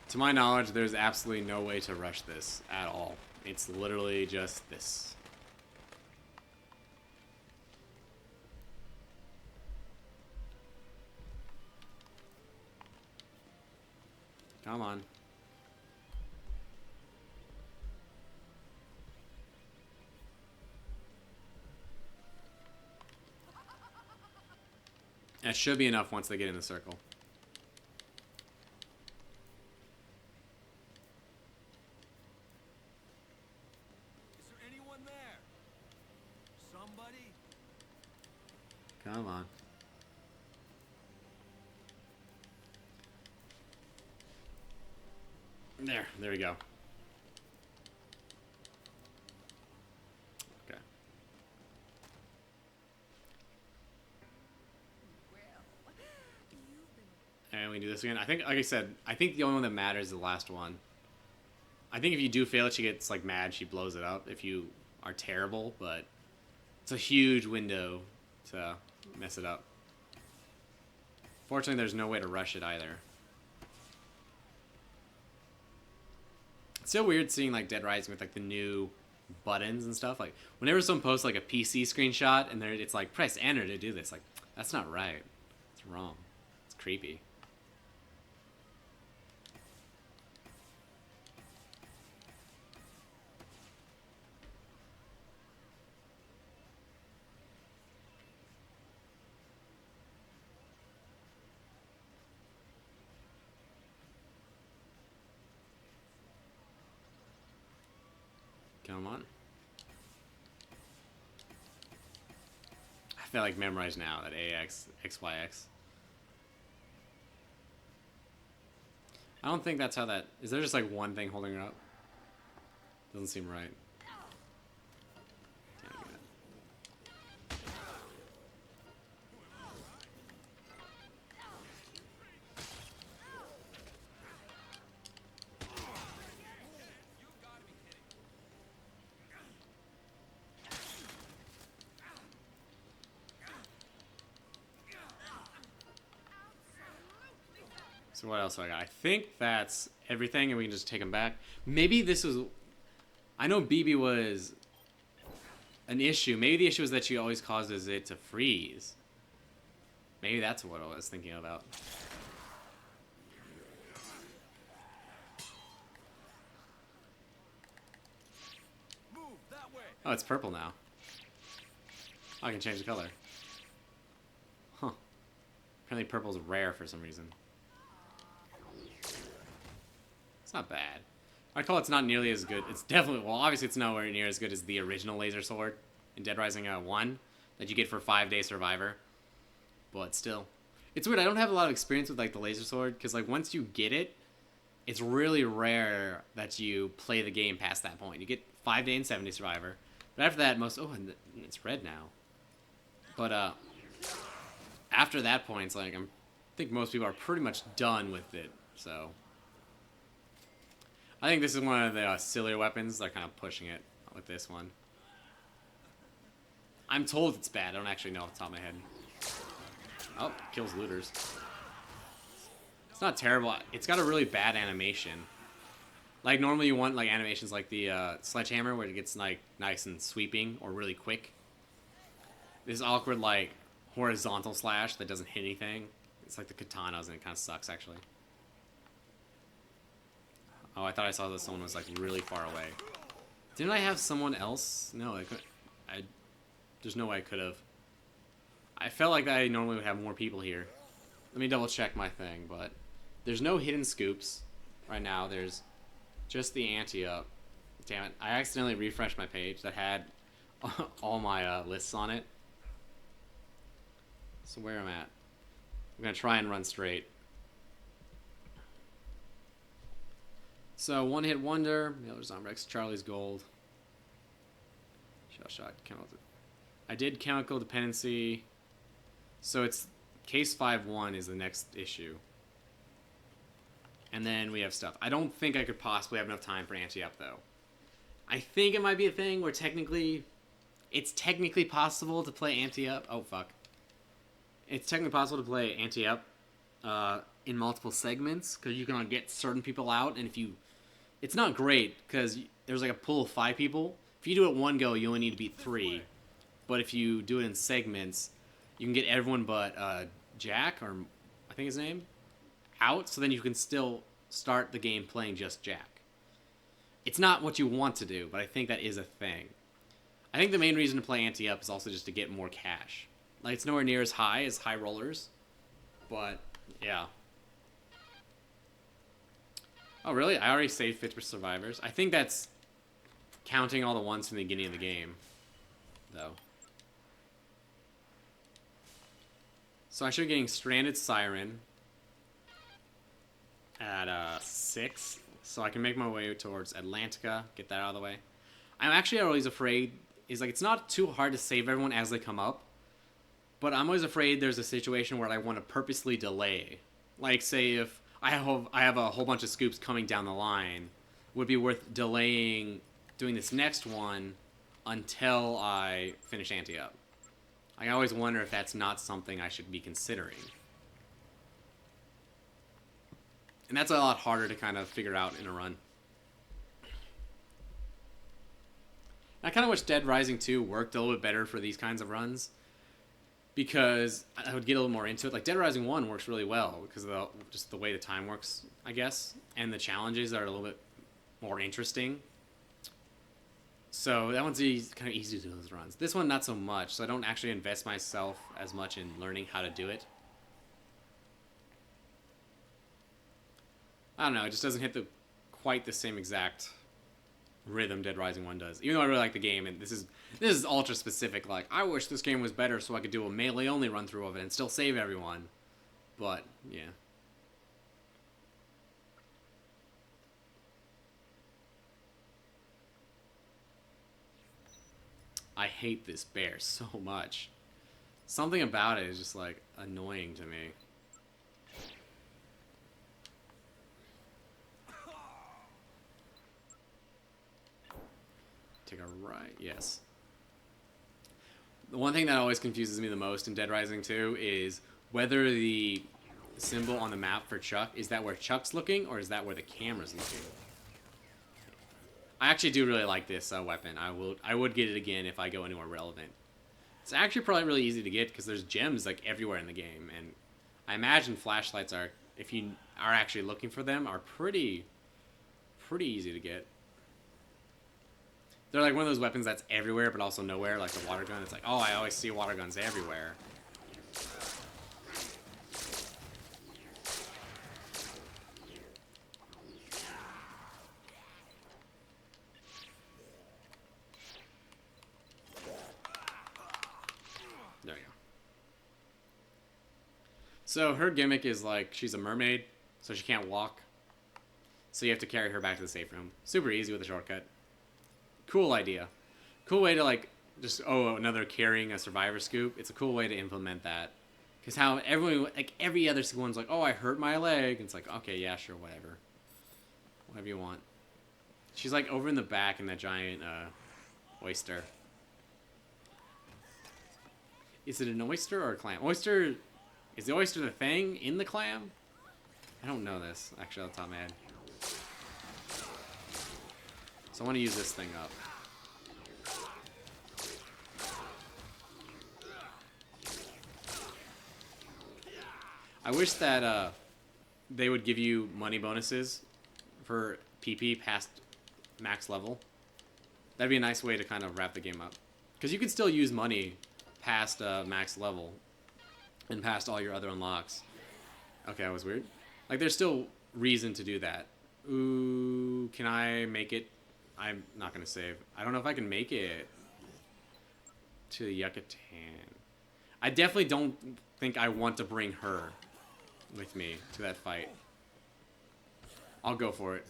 To my knowledge, there's absolutely no way to rush this at all. It's literally just this. Come on. That should be enough once they get in the circle. Is there anyone there? Somebody? Come on. There we go. Okay. And we do this again. I think, like I said, I think the only one that matters is the last one. I think if you do fail it, she gets like mad. She blows it up if you are terrible, but it's a huge window to mess it up. Fortunately, there's no way to rush it either. It's so weird seeing like Dead Rising with like the new buttons and stuff. Like whenever someone posts like a PC screenshot and it's like press enter to do this, like that's not right. It's wrong. It's creepy. Come on. I feel like memorized now that AX, XYX. I don't think that's how that... Is there just like one thing holding her up? Doesn't seem right. So what else do I got? I think that's everything, and we can just take them back. Maybe this was... I know BB was an issue. Maybe the issue is that she always causes it to freeze. Maybe that's what I was thinking about. Move that way. Oh, it's purple now. Oh, I can change the color. Huh. Apparently purple's rare for some reason. It's not bad. I'd call it's not nearly as good. It's definitely, well, obviously it's nowhere near as good as the original laser sword in Dead Rising 1 that you get for 5-day Survivor. But still. It's weird, I don't have a lot of experience with like the laser sword, because like once you get it, it's really rare that you play the game past that point. You get 5-day and 7-day Survivor. But after that, most, oh, and it's red now. But after that point, it's like, I think most people are pretty much done with it, so... I think this is one of the sillier weapons. They're kind of pushing it with this one. I'm told it's bad. I don't actually know off the top of my head. Oh, kills looters. It's not terrible. It's got a really bad animation. Like, normally you want, like, animations like the sledgehammer where it gets, like, nice and sweeping or really quick. This awkward, like, horizontal slash that doesn't hit anything. It's like the katanas, and it kind of sucks, actually. Oh, I thought I saw that someone was, like, really far away. Didn't I have someone else? No, I could... There's no way I could have. I felt like I normally would have more people here. Let me double check my thing, but... There's no hidden scoops right now. There's just the anti-up. Damn it. I accidentally refreshed my page that had all my lists on it. So where I'm at. I'm going to try and run straight. So, One Hit Wonder, Mailer Zombrex, Charlie's Gold. Shot, chemical. I did Chemical Dependency. So it's Case 5-1 is the next issue. And then we have stuff. I don't think I could possibly have enough time for Anti-Up, though. I think it might be a thing where technically... It's technically possible to play Anti-Up. Oh, fuck. It's technically possible to play Anti-Up in multiple segments, because you can get certain people out, and if you... It's not great, because there's like a pool of 5 people. If you do it one go, you only need to beat 3. But if you do it in segments, you can get everyone but Jack, or I think his name, out, so then you can still start the game playing just Jack. It's not what you want to do, but I think that is a thing. I think the main reason to play Anti-Up is also just to get more cash. Like, it's nowhere near as high as High Rollers, but, yeah. Oh, really? I already saved 50% survivors. I think that's counting all the ones from the beginning of the game, though. So I should be getting Stranded Siren at 6. so I can make my way towards Atlantica, get that out of the way. I'm actually always afraid, is like, it's not too hard to save everyone as they come up, but I'm always afraid there's a situation where I want to purposely delay. Like, say if I have a whole bunch of scoops coming down the line, would be worth delaying doing this next one until I finish ante up. I always wonder if that's not something I should be considering. And that's a lot harder to kind of figure out in a run. I kind of wish Dead Rising 2 worked a little bit better for these kinds of runs, because I would get a little more into it. Like, Dead Rising 1 works really well because of just the way the time works, I guess, and the challenges are a little bit more interesting. So that one's kind of easy to do those runs. This one, not so much, so I don't actually invest myself as much in learning how to do it. I don't know, it just doesn't hit quite the same exact rhythm Dead Rising 1 does. Even though I really like the game, and this is ultra specific, like, I wish this game was better so I could do a melee only run through of it and still save everyone. But, yeah. I hate this bear so much. Something about it is just, like, annoying to me. Take a right, yes. The one thing that always confuses me the most in Dead Rising 2 is whether the symbol on the map for Chuck, is that where Chuck's looking, or is that where the camera's looking? I actually do really like this weapon. I would get it again if I go anywhere relevant. It's actually probably really easy to get because there's gems like everywhere in the game, and I imagine flashlights are, if you are actually looking for them, are pretty easy to get. They're like one of those weapons that's everywhere but also nowhere, like the water gun. It's like, oh, I always see water guns everywhere. There you go. So her gimmick is like she's a mermaid, so she can't walk. So you have to carry her back to the safe room. Super easy with a shortcut. Cool idea. Cool way to, like, just, oh, another carrying a survivor scoop. It's a cool way to implement that. Because how everyone, like, every other one's like, oh, I hurt my leg. And it's like, okay, yeah, sure, whatever. Whatever you want. She's, like, over in the back in that giant oyster. Is it an oyster or a clam? Oyster, is the oyster the thing in the clam? I don't know this, actually, off the top of my head. So I want to use this thing up. I wish that they would give you money bonuses for PP past max level. That'd be a nice way to kind of wrap the game up. Because you can still use money past max level and past all your other unlocks. Okay, that was weird. Like, there's still reason to do that. Ooh, can I make it? I'm not going to save. I don't know if I can make it to the Yucatan. I definitely don't think I want to bring her with me to that fight. I'll go for it.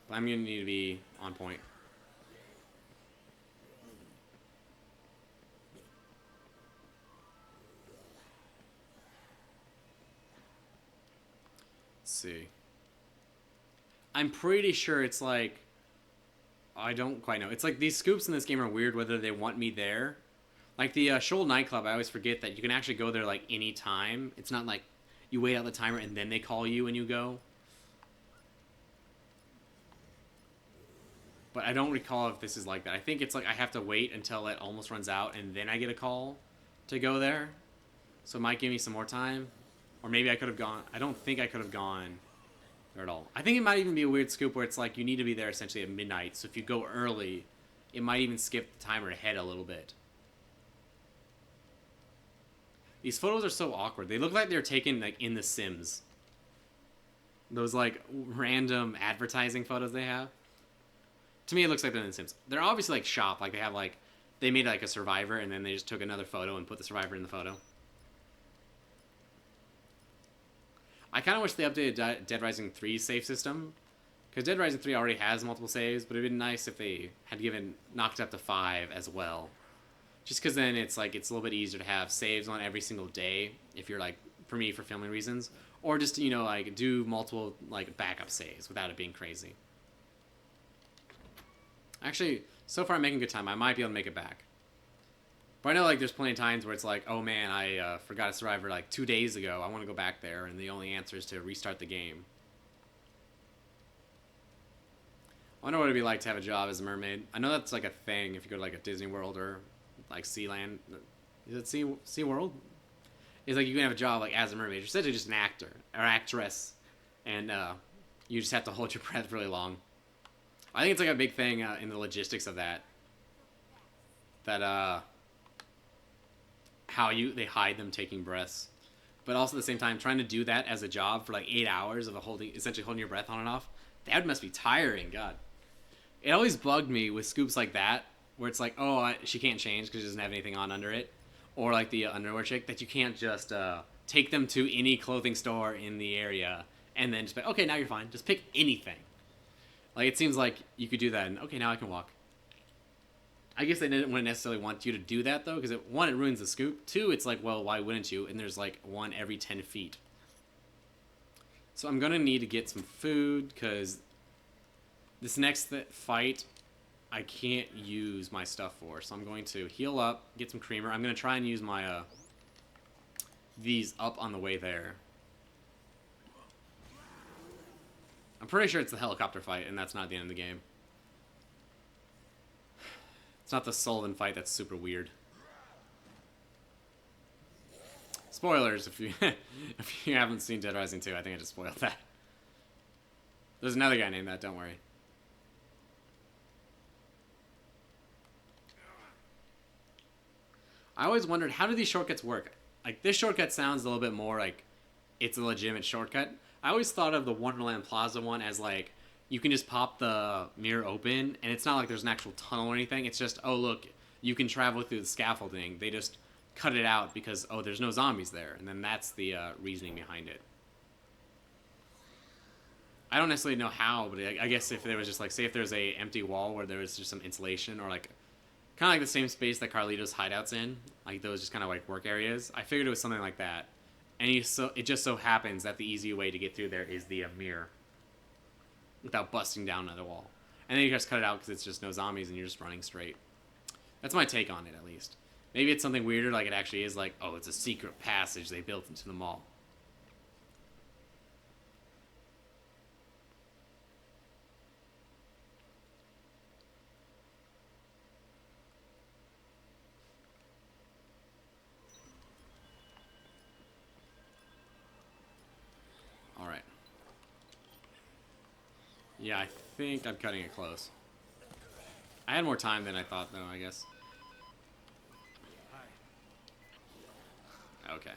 But I'm going to need to be on point. Let's see. I'm pretty sure it's like, I don't quite know. It's like these scoops in this game are weird whether they want me there. Like the Shoal nightclub, I always forget that you can actually go there like any time. It's not like you wait out the timer and then they call you and you go. But I don't recall if this is like that. I think it's like I have to wait until it almost runs out and then I get a call to go there. So it might give me some more time. Or maybe I could have gone. I don't think I could have gone there at all. I think it might even be a weird scoop where it's like you need to be there essentially at midnight. So if you go early, it might even skip the timer ahead a little bit. These photos are so awkward. They look like they're taken like in The Sims. Those like random advertising photos they have. To me, it looks like they're in The Sims. They're obviously like shop. Like they have like, they made like a survivor and then they just took another photo and put the survivor in the photo. I kind of wish they updated Dead Rising 3's save system. Because Dead Rising 3 already has multiple saves, but it'd been nice if they had knocked it up to 5 as well. Just because then it's like it's a little bit easier to have saves on every single day if you're like, for me, for filming reasons. Or just, you know, like do multiple like backup saves without it being crazy. Actually, so far I'm making good time. I might be able to make it back. But I know like there's plenty of times where it's like, oh man, I forgot a survivor like 2 days ago. I want to go back there, and the only answer is to restart the game. I wonder what it'd be like to have a job as a mermaid. I know that's like a thing if you go to like a Disney World or like Sealand. Is it Sea World? It's like you can have a job like as a mermaid. You're essentially just an actor or actress, and you just have to hold your breath really long. I think it's like a big thing in the logistics of that. That how they hide them taking breaths, but also at the same time trying to do that as a job for like 8 hours of essentially holding your breath on and off. That must be tiring. God, it always bugged me with scoops like that where it's like, oh, she can't change because she doesn't have anything on under it, or like the underwear chick that you can't just take them to any clothing store in the area and then just be okay, now you're fine. Just pick anything. Like it seems like you could do that and okay, now I can walk. I guess they wouldn't necessarily want you to do that, though, because one, it ruins the scoop. Two, it's like, well, why wouldn't you? And there's, like, one every 10 feet. So I'm going to need to get some food, because this next fight, I can't use my stuff for. So I'm going to heal up, get some creamer. I'm going to try and use my, these up on the way there. I'm pretty sure it's the helicopter fight, and that's not the end of the game. It's not the Sullivan fight that's super weird. Spoilers if you if you haven't seen Dead Rising 2, I think I just spoiled that. There's another guy named that, don't worry. I always wondered, how do these shortcuts work? Like, this shortcut sounds a little bit more like it's a legitimate shortcut. I always thought of the Wonderland Plaza one as like, you can just pop the mirror open, and it's not like there's an actual tunnel or anything. It's just, oh, look, you can travel through the scaffolding. They just cut it out because, oh, there's no zombies there. And then that's the reasoning behind it. I don't necessarily know how, but I guess if there was just, like, say if there's a empty wall where there was just some insulation or, like, kind of like the same space that Carlito's hideout's in, like those just kind of, like, work areas. I figured it was something like that. And it just so happens that the easy way to get through there is the mirror, without busting down another wall. And then you just cut it out because it's just no zombies and you're just running straight. That's my take on it, at least. Maybe it's something weirder, like it actually is like, oh, it's a secret passage they built into the mall. Alright. Yeah, I think I'm cutting it close. I had more time than I thought, though, I guess. Okay.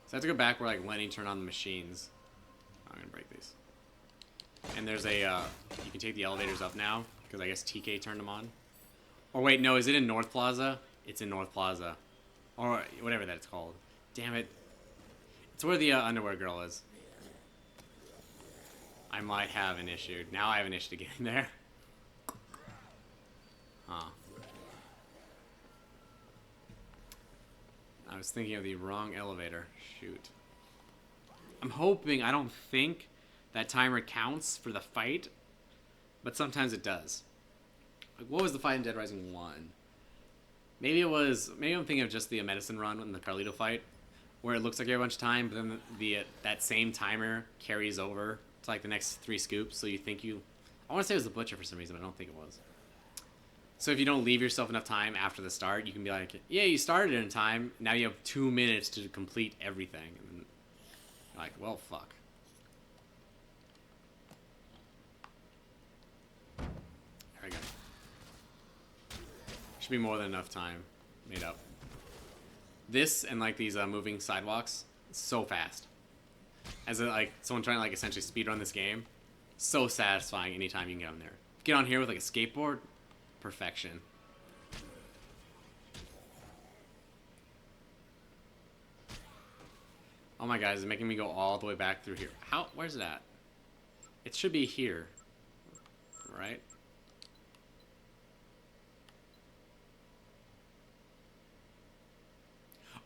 So I have to go back where, like, Lenny turned on the machines. I'm gonna break these. And there's a, you can take the elevators up now, because I guess TK turned them on. Or wait, no, is it in North Plaza? It's in North Plaza. Or whatever that's called. Damn it. It's where the underwear girl is. I might have an issue. Now I have an issue getting there. Huh. I was thinking of the wrong elevator. Shoot. I'm hoping, I don't think that timer counts for the fight, but sometimes it does. Like, what was the fight in Dead Rising 1? Maybe I'm thinking of just the medicine run in the Carlito fight, where it looks like you have a bunch of time, but then that same timer carries over to like the next 3 scoops, so you think I want to say it was the Butcher for some reason, but I don't think it was. So if you don't leave yourself enough time after the start, you can be like, yeah, you started in time, now you have 2 minutes to complete everything. And you're like, well, fuck. There we go. Should be more than enough time made up. This and like these moving sidewalks, so fast. As like someone trying to like essentially speedrun this game, so satisfying anytime you can get on there. Get on here with like a skateboard, perfection. Oh my god, it's making me go all the way back through here. How? Where's it at? It should be here. Right?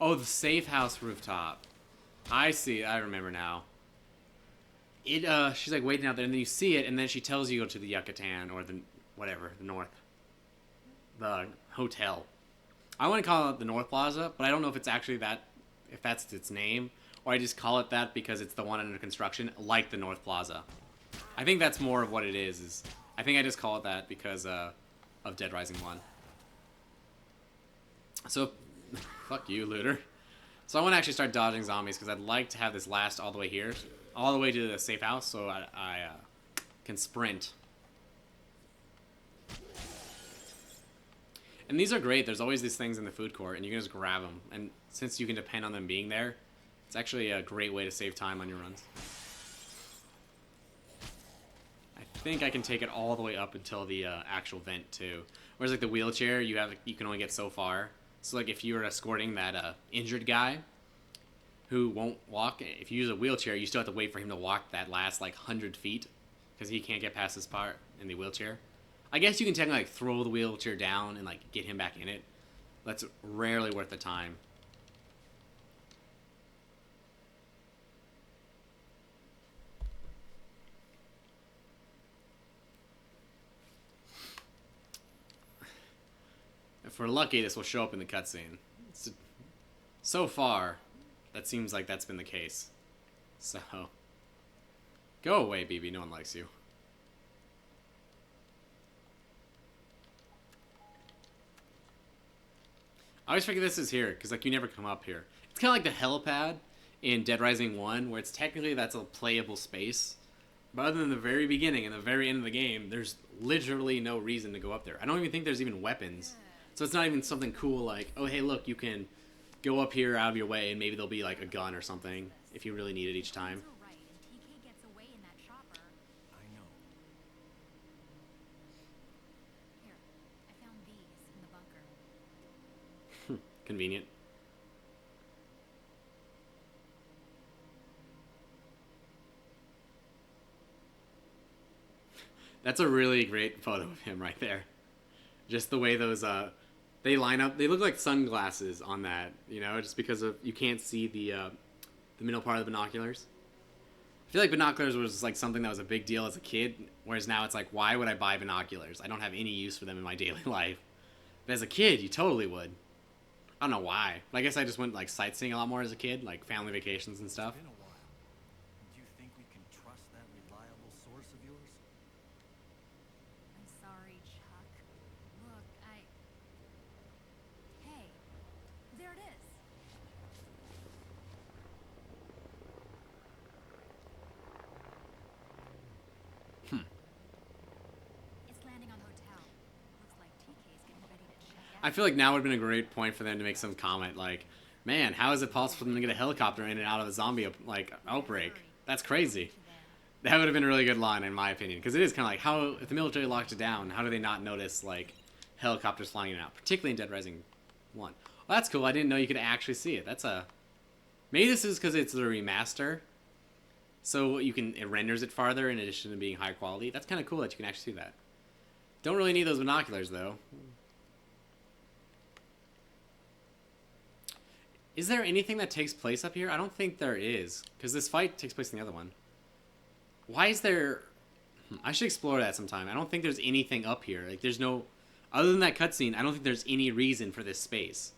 Oh, the safe house rooftop. I see. I remember now. She's like waiting out there, and then you see it, and then she tells you to go to the Yucatan or the whatever, the North, the hotel. I want to call it the North Plaza, but I don't know if it's actually that, if that's its name, or I just call it that because it's the one under construction, like the North Plaza. I think that's more of what it is I think I just call it that because of Dead Rising 1. So, fuck you, looter. So I want to actually start dodging zombies because I'd like to have this last all the way here, all the way to the safe house, so I can sprint. And these are great. There's always these things in the food court, and you can just grab them. And since you can depend on them being there, it's actually a great way to save time on your runs. I think I can take it all the way up until the actual vent too. Whereas like the wheelchair, you can only get so far. So like if you were escorting that injured guy who won't walk, if you use a wheelchair, you still have to wait for him to walk that last like 100 feet because he can't get past this part in the wheelchair. I guess you can technically like throw the wheelchair down and like get him back in it. That's rarely worth the time. If we're lucky, this will show up in the cutscene. So far, that seems like that's been the case. So, go away, BB. No one likes you. I always forget this is here, because like you never come up here. It's kind of like the helipad in Dead Rising 1, where it's technically that's a playable space. But other than the very beginning and the very end of the game, there's literally no reason to go up there. I don't even think there's even weapons. So it's not even something cool like, oh hey look, you can go up here out of your way and maybe there'll be like a gun or something if you really need it each time. I know. Here, I found these in the bunker. Convenient. That's a really great photo of him right there. Just the way those they line up. They look like sunglasses on that, you know, just because of you can't see the middle part of the binoculars. I feel like binoculars was like something that was a big deal as a kid, whereas now it's like, why would I buy binoculars? I don't have any use for them in my daily life. But as a kid, you totally would. I don't know why. But I guess I just went like sightseeing a lot more as a kid, like family vacations and stuff. It's been a while. Do you think we can trust that reliable source of yours? I'm sorry, Chuck. Look, Hey, there it is. It's landing on hotel. Looks like TK's getting ready to check out. I feel like now would have been a great point for them to make some comment like, man, how is it possible for them to get a helicopter in and out of a zombie like outbreak? That's crazy. That would have been a really good line in my opinion, because it is kind of like, how if the military locked it down, how do they not notice like helicopters flying in and out, particularly in Dead Rising 1? Well, that's cool. I didn't know you could actually see it. That's a maybe this is because it's the remaster, so it renders it farther in addition to being high quality. That's kind of cool that you can actually see that. Don't really need those binoculars though. Is there anything that takes place up here? I don't think there is, because this fight takes place in the other one. Why is there... I should explore that sometime. I don't think there's anything up here. Like, there's no... Other than that cutscene, I don't think there's any reason for this space.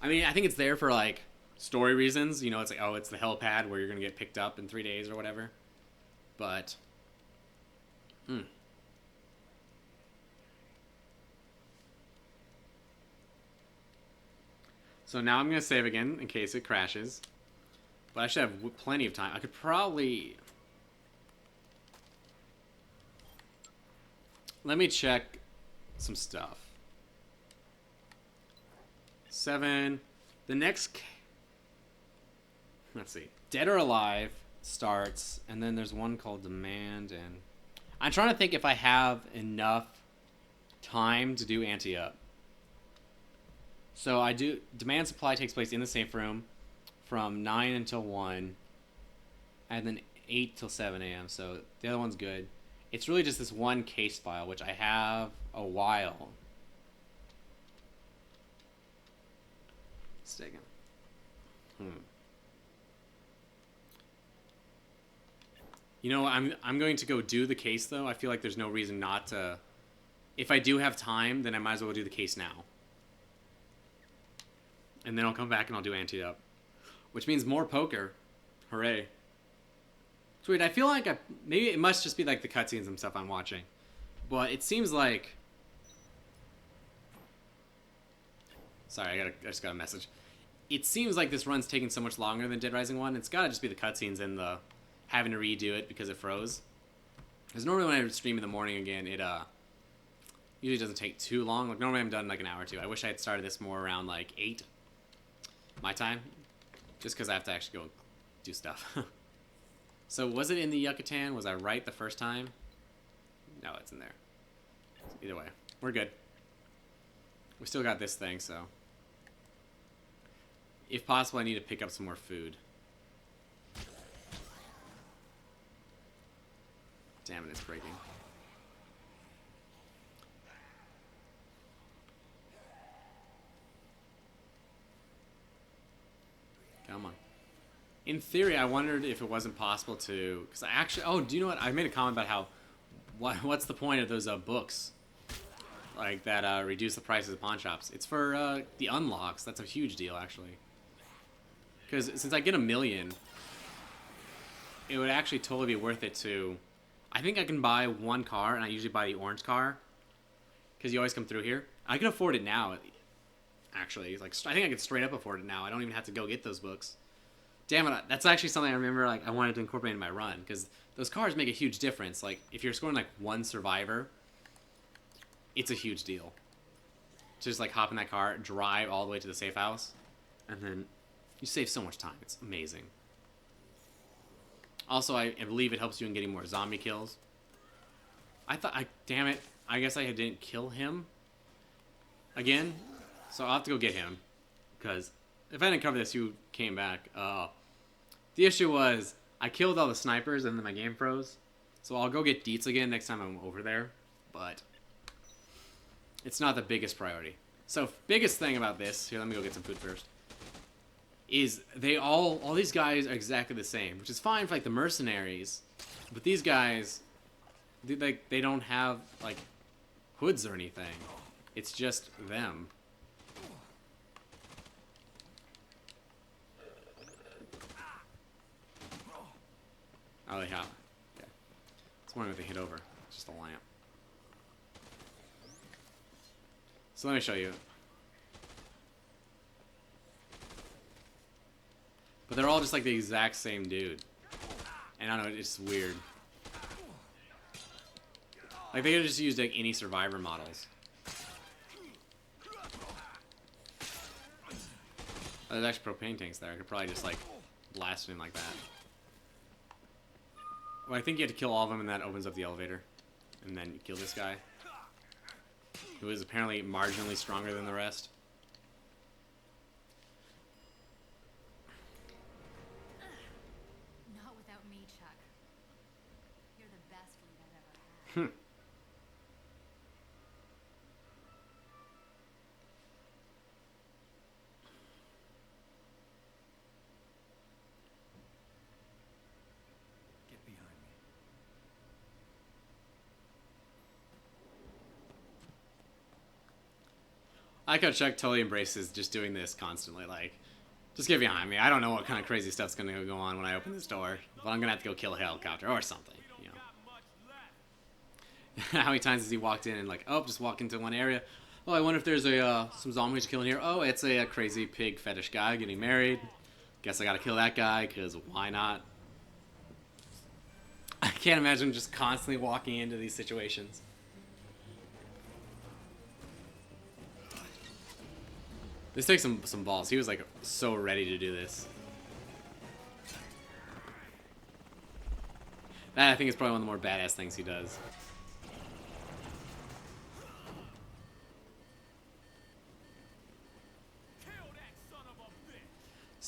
I mean, I think it's there for, like, story reasons. You know, it's like, oh, it's the helipad where you're going to get picked up in 3 days or whatever. But... So now I'm going to save again in case it crashes. But I should have plenty of time. I could probably... Let me check some stuff. 7. The next... Let's see. Dead or Alive starts, and then there's one called Demand, and... I'm trying to think if I have enough time to do anti-up. So I do demand supply takes place in the safe room from 9 until 1 and then 8 till 7 a.m. So the other one's good. It's really just this one case file, which I have a while. Sticking. You know, I'm going to go do the case though. I feel like there's no reason not to. If I do have time, then I might as well do the case now. And then I'll come back and I'll do anti-up. Which means more poker. Hooray. It's weird. I feel like maybe it must just be like the cutscenes and stuff I'm watching. But it seems like... Sorry, I just got a message. It seems like this run's taking so much longer than Dead Rising 1. It's gotta just be the cutscenes and the having to redo it because it froze. Because normally when I stream in the morning again, it usually doesn't take too long. Like normally I'm done in like an hour or two. I wish I had started this more around like 8 my time. Just because I have to actually go do stuff. So was it in the Yucatan? Was I right the first time? No, it's in there. Either way, we're good. We still got this thing, so. If possible, I need to pick up some more food. Damn it, it's breaking. Come on. In theory, I wondered if it wasn't possible to... Because I actually... Oh, do you know what? I made a comment about how... What's the point of those books? Like, that reduce the prices of pawn shops. It's for the unlocks. That's a huge deal, actually. Because since I get 1 million, it would actually totally be worth it to... I think I can buy one car, and I usually buy the orange car. Because you always come through here. I can afford it now, actually. Like, I think I can straight up afford it now. I don't even have to go get those books. Damn it, that's actually something I remember like I wanted to incorporate in my run. Because those cars make a huge difference. Like, if you're scoring like 1 survivor, it's a huge deal. To just like hop in that car, drive all the way to the safe house, and then you save so much time. It's amazing. Also, I believe it helps you in getting more zombie kills. Damn it, I guess I didn't kill him again. So I'll have to go get him. Because if I didn't cover this, you came back. The issue was, I killed all the snipers and then my game froze. So I'll go get Dietz again next time I'm over there. But it's not the biggest priority. So biggest thing about this, here, let me go get some food first, is all these guys are exactly the same, which is fine for like the mercenaries, but these guys, they don't have like hoods or anything. It's just them. Oh, they have. Okay. I was wondering if they hit over. It's just a lamp. So let me show you. But they're all just like the exact same dude. And I don't know, it's weird. Like they could have just used like any survivor models. Oh, there's actually propane tanks there. I could probably just like blast him like that. Well, I think you have to kill all of them and that opens up the elevator. And then you kill this guy, who is apparently marginally stronger than the rest. Not without me, Chuck. You're the best lead I've ever had. Get behind me. I could Chuck totally embraces just doing this constantly, like, just get behind me. I don't know what kind of crazy stuff's gonna go on when I open this door, but I'm gonna have to go kill a helicopter or something, you know. How many times has he walked in and like, oh, just walk into one area. Oh, I wonder if there's some zombies killing here. Oh, it's a crazy pig fetish guy getting married. Guess I gotta kill that guy, because why not? I can't imagine just constantly walking into these situations. This takes some balls. He was like so ready to do this. That I think is probably one of the more badass things he does.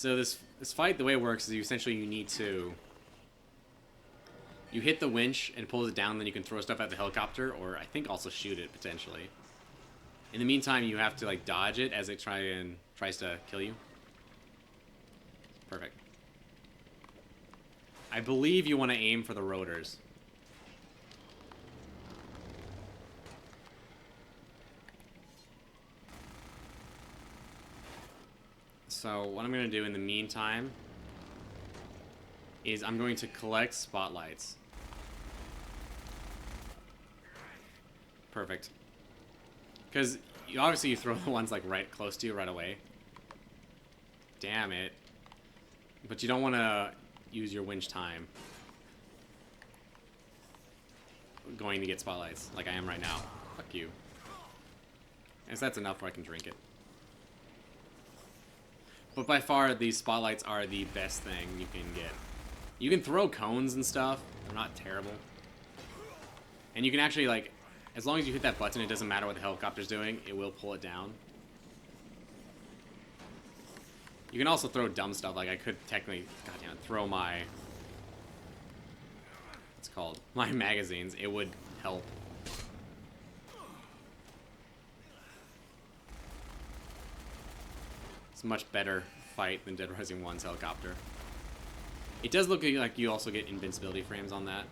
So this fight, the way it works is you need to you hit the winch and pulls it down, then you can throw stuff at the helicopter, or I think also shoot it potentially. In the meantime, you have to like dodge it as it tries to kill you. Perfect. I believe you want to aim for the rotors. So what I'm going to do in the meantime is I'm going to collect spotlights. Perfect. Because obviously you throw the ones like right close to you right away. Damn it. But you don't want to use your winch time going to get spotlights like I am right now. Fuck you. And so that's enough where I can drink it. But by far, these spotlights are the best thing you can get. You can throw cones and stuff. They're not terrible. And you can actually, like, as long as you hit that button, it doesn't matter what the helicopter's doing. It will pull it down. You can also throw dumb stuff. Like, I could technically, goddamn, throw my... what's it called? My magazines. It would help. It's a much better fight than Dead Rising 1's helicopter. It does look like you also get invincibility frames on that.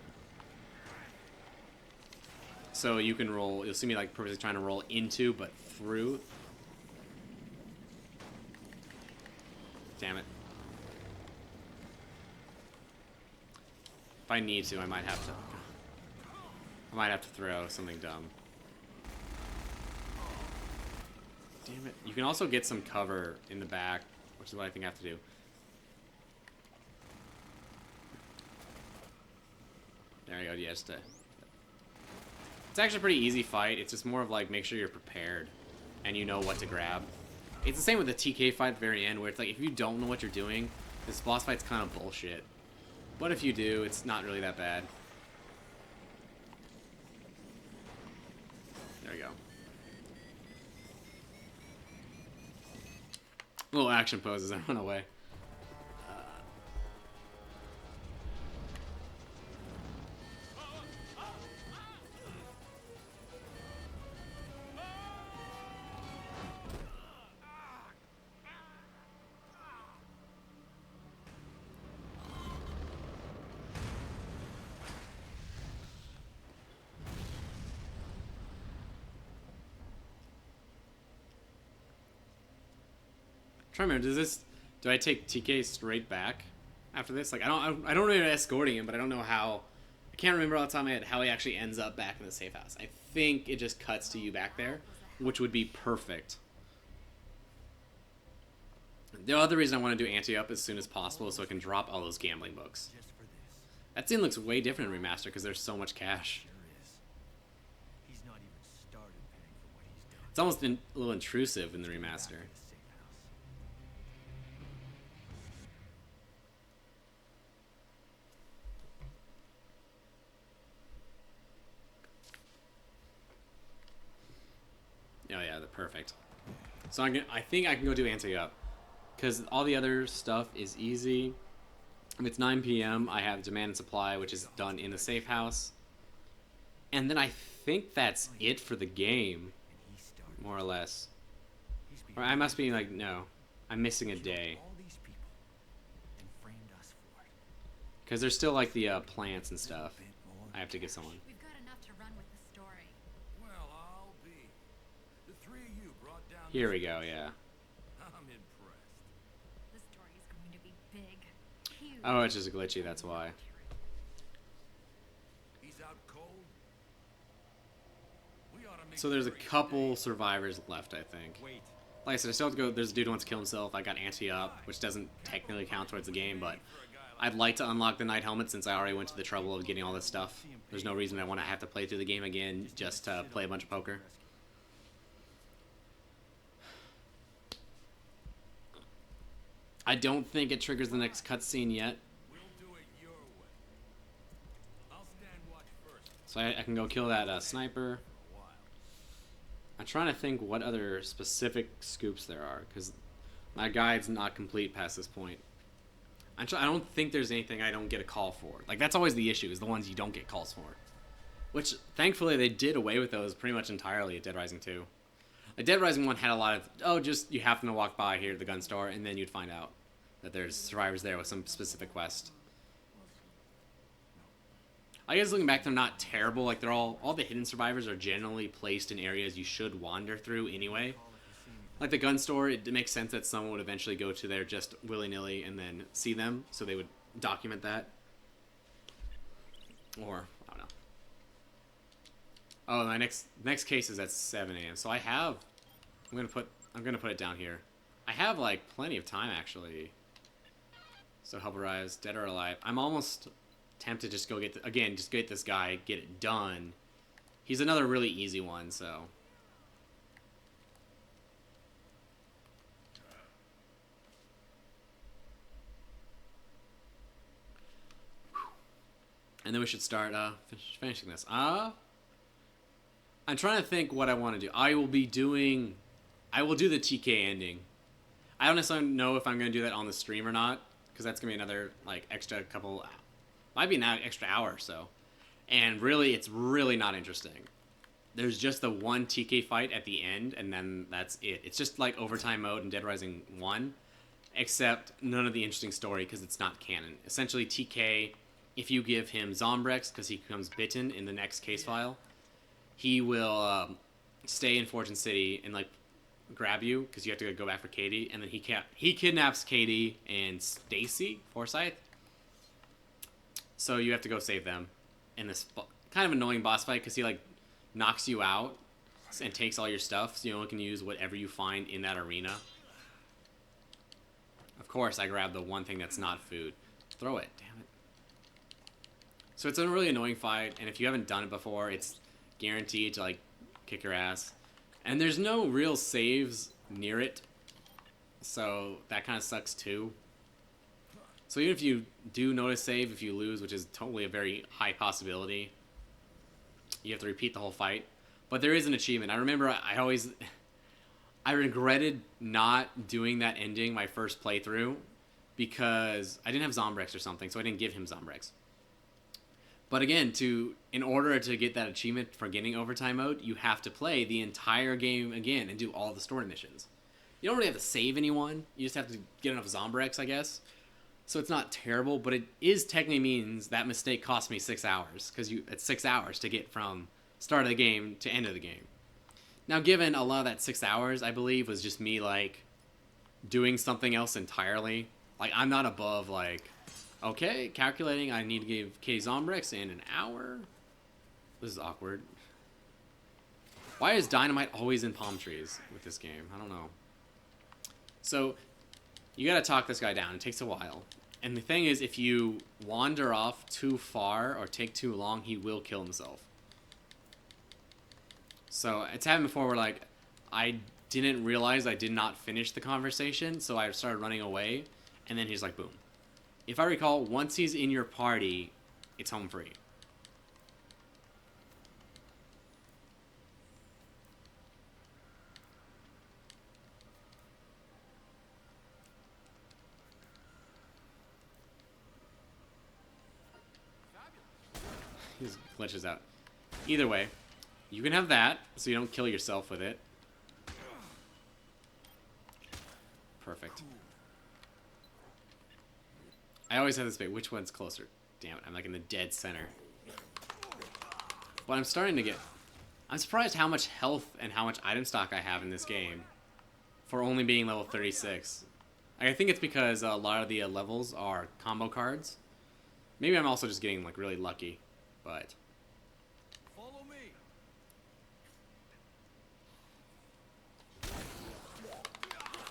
So you can roll, you'll see me like purposely trying to roll into, but through. Damn it. If I need to, I might have to throw something dumb. Damn it. You can also get some cover in the back, which is what I think I have to do. There you go, yes. It's actually a pretty easy fight. It's just more of like, make sure you're prepared and you know what to grab. It's the same with the TK fight at the very end, where it's like, if you don't know what you're doing, this boss fight's kind of bullshit. But if you do, it's not really that bad. There we go. Little action poses, I run away. Try to remember, do I take TK straight back after this? Like, I don't remember escorting him, but I don't know how. I can't remember off the top of my head how he actually ends up back in the safe house. I think it just cuts to you back there, which would be perfect. The other reason I want to do Ante-Up as soon as possible is so I can drop all those gambling books. Just for this. That scene looks way different in Remaster because there's so much cash. Sure is. He's not even started paying for what he's done. It's almost a little intrusive in the Remaster. Back in the safe house. Oh yeah, they're perfect. So I think I can go do Ante-Up. Because all the other stuff is easy. If it's 9 p.m., I have Demand and Supply, which is done in the safe house. And then I think that's it for the game, And he started. more or less. He's Or I must be like, no, I'm missing a day. all these people and framed us for it. Because there's still like the plants and stuff. Bit more I have to get someone. We've got enough to run with the story. Well, I'll be. The three of you brought down. Here this we go, place. yeah. I'm impressed. The story is going to be big, huge. Oh, it's just glitchy, that's why. He's out cold. We ought to make So there's a sure he's couple dead. survivors left, I think. Wait. Like I said, I still have to go. There's a dude who wants to kill himself. I got Ante-Up, which doesn't technically count towards the game, but I'd like to unlock the Night Helmet since I already went to the trouble of getting all this stuff. There's no reason I want to have to play through the game again just to play a bunch of poker. I don't think it triggers the next cutscene yet, We'll do it your way. I'll stand watch first so I can go kill that sniper. for a while. I'm trying to think what other specific scoops there are, because My guide's not complete past this point. I don't think there's anything I don't get a call for. Like, that's always the issue, is the ones you don't get calls for. Which, thankfully, they did away with those pretty much entirely at Dead Rising 2. Like, Dead Rising 1 had a lot of, oh, just you happen to walk by here at the gun store, and then you'd find out that there's survivors there with some specific quest. I guess looking back, they're not terrible. Like, they're all the hidden survivors are generally placed in areas you should wander through anyway. Like the gun store, it makes sense that someone would eventually go to there just willy-nilly and then see them, so they would document that. Or, I don't know. Oh, my next case is at 7 a.m. So I have, I'm gonna put it down here. I have like plenty of time actually. So help arise, dead or alive. I'm almost tempted to just go just get this guy, get it done. He's another really easy one, so. And then we should start finishing this. I'm trying to think what I want to do. I will do the TK ending. I don't necessarily know if I'm going to do that on the stream or not, because that's going to be another like extra couple, might be an extra hour or so. And really, it's really not interesting. There's just the one TK fight at the end, and then that's it. It's just like overtime mode in Dead Rising 1, except none of the interesting story because it's not canon. Essentially, TK, if you give him Zombrex, because he becomes bitten in the next case file, he will stay in Fortune City and like grab you because you have to go back for Katie, and then he kidnaps Katie and Stacy Forsyth. So you have to go save them in this kind of annoying boss fight because he like knocks you out and takes all your stuff, so you only can use whatever you find in that arena. Of course, I grabbed the one thing that's not food. Throw it, damn it. So it's a really annoying fight, and if you haven't done it before, it's guaranteed to like kick your ass. And there's no real saves near it, so that kind of sucks too. So even if you do notice save, if you lose, which is totally a very high possibility, you have to repeat the whole fight. But there is an achievement. I remember I regretted not doing that ending my first playthrough because I didn't have Zombrex or something, so I didn't give him Zombrex. But again, in order to get that achievement for getting overtime mode, you have to play the entire game again and do all the story missions. You don't really have to save anyone. You just have to get enough Zombrex, I guess. So it's not terrible, but it is technically means that mistake cost me 6 hours, because it's 6 hours to get from start of the game to end of the game. Now, given a lot of that 6 hours, I believe, was just me like doing something else entirely. Like, I'm not above like, okay, calculating, I need to give Katie Zombrex in an hour. This is awkward. Why is dynamite always in palm trees with this game? I don't know. So, you gotta talk this guy down. It takes a while. And the thing is, if you wander off too far or take too long, he will kill himself. So, it's happened before where, like, I didn't realize I did not finish the conversation, so I started running away, and then he's like, boom. If I recall, once he's in your party, it's home free. He glitches out. Either way, you can have that, so you don't kill yourself with it. Perfect. I always have this debate, which one's closer? Damn it, I'm like in the dead center. But I'm starting to get... I'm surprised how much health and how much item stock I have in this game for only being level 36. I think it's because a lot of the levels are combo cards. Maybe I'm also just getting like really lucky, but... Follow me.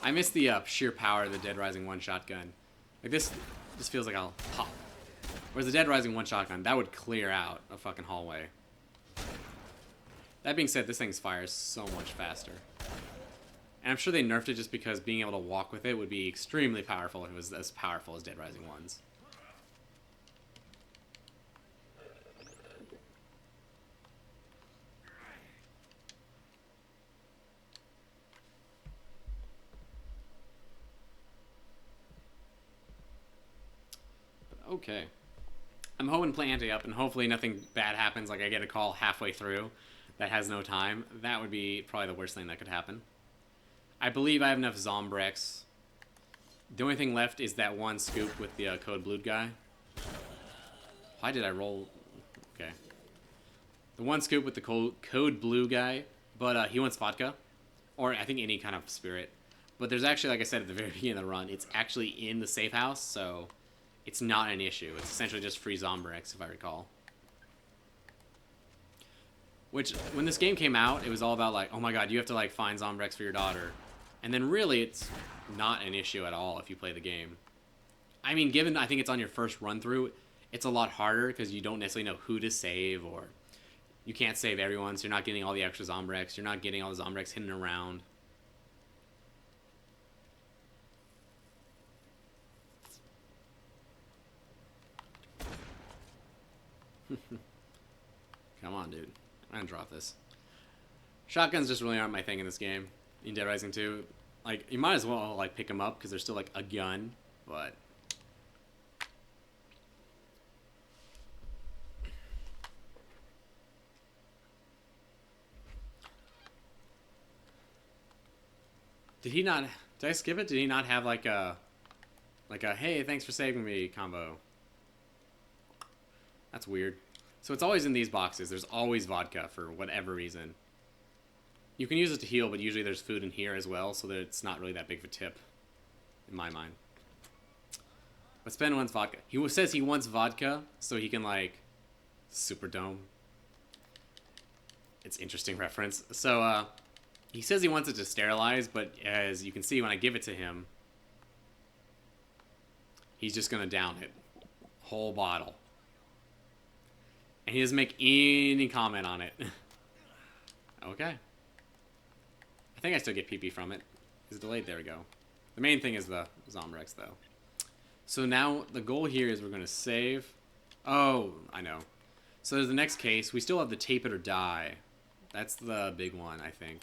I miss the sheer power of the Dead Rising 1 shotgun. Like this just feels like I'll pop. Whereas the Dead Rising 1 shotgun, that would clear out a fucking hallway. That being said, this thing fires so much faster. And I'm sure they nerfed it just because being able to walk with it would be extremely powerful if it was as powerful as Dead Rising 1's. Okay. I'm hoping play ante up, and hopefully nothing bad happens, like I get a call halfway through that has no time. That would be probably the worst thing that could happen. I believe I have enough Zombrex. The only thing left is that one scoop with the Code Blue guy. Why did I roll? Okay. The one scoop with the Code Blue guy, but he wants vodka. Or I think any kind of spirit. But there's actually, like I said at the very beginning of the run, it's actually in the safe house, so it's not an issue. It's essentially just free Zombrex, if I recall. Which, when this game came out, it was all about like, oh my god, you have to like find Zombrex for your daughter. And then really, it's not an issue at all if you play the game. I mean, given I think it's on your first run through, it's a lot harder because you don't necessarily know who to save, or you can't save everyone, so you're not getting all the extra Zombrex. You're not getting all the Zombrex hidden around. Come on, dude. I'm gonna drop this. Shotguns just really aren't my thing in this game. In Dead Rising 2. Like, you might as well, like, pick them up because they're still, like, a gun, but... Did he not... Did I skip it? Did he not have, like a, hey, thanks for saving me combo? That's weird. So it's always in these boxes. There's always vodka for whatever reason. You can use it to heal, but usually there's food in here as well, so that it's not really that big of a tip, in my mind. But Spen wants vodka. He says he wants vodka so he can, like, Superdome. It's interesting reference. So, he says he wants it to sterilize, but as you can see when I give it to him, he's just gonna down it. Whole bottle. And he doesn't make any comment on it. Okay. I think I still get PP from it. It's delayed. There we go. The main thing is the Zombrex, though. So now the goal here is we're going to save. Oh, I know. So there's the next case. We still have the tape it or die. That's the big one, I think.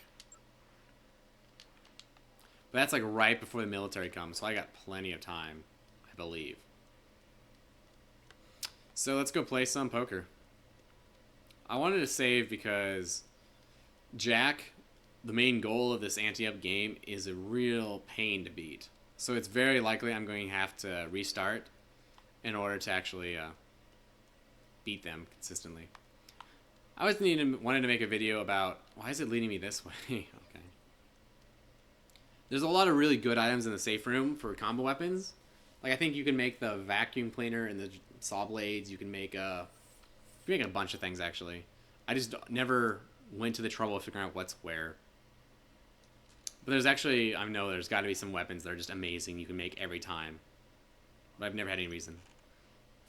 But that's like right before the military comes, so I got plenty of time, I believe. So let's go play some poker. I wanted to save because Jack, the main goal of this ante-up game, is a real pain to beat. So it's very likely I'm going to have to restart in order to actually beat them consistently. I was wanted to make a video about why is it leading me this way. Okay. There's a lot of really good items in the safe room for combo weapons. Like I think you can make the vacuum cleaner and the saw blades. You can make a bunch of things actually. I just never went to the trouble of figuring out what's where. But there's actually, I know there's got to be some weapons that are just amazing you can make every time. But I've never had any reason.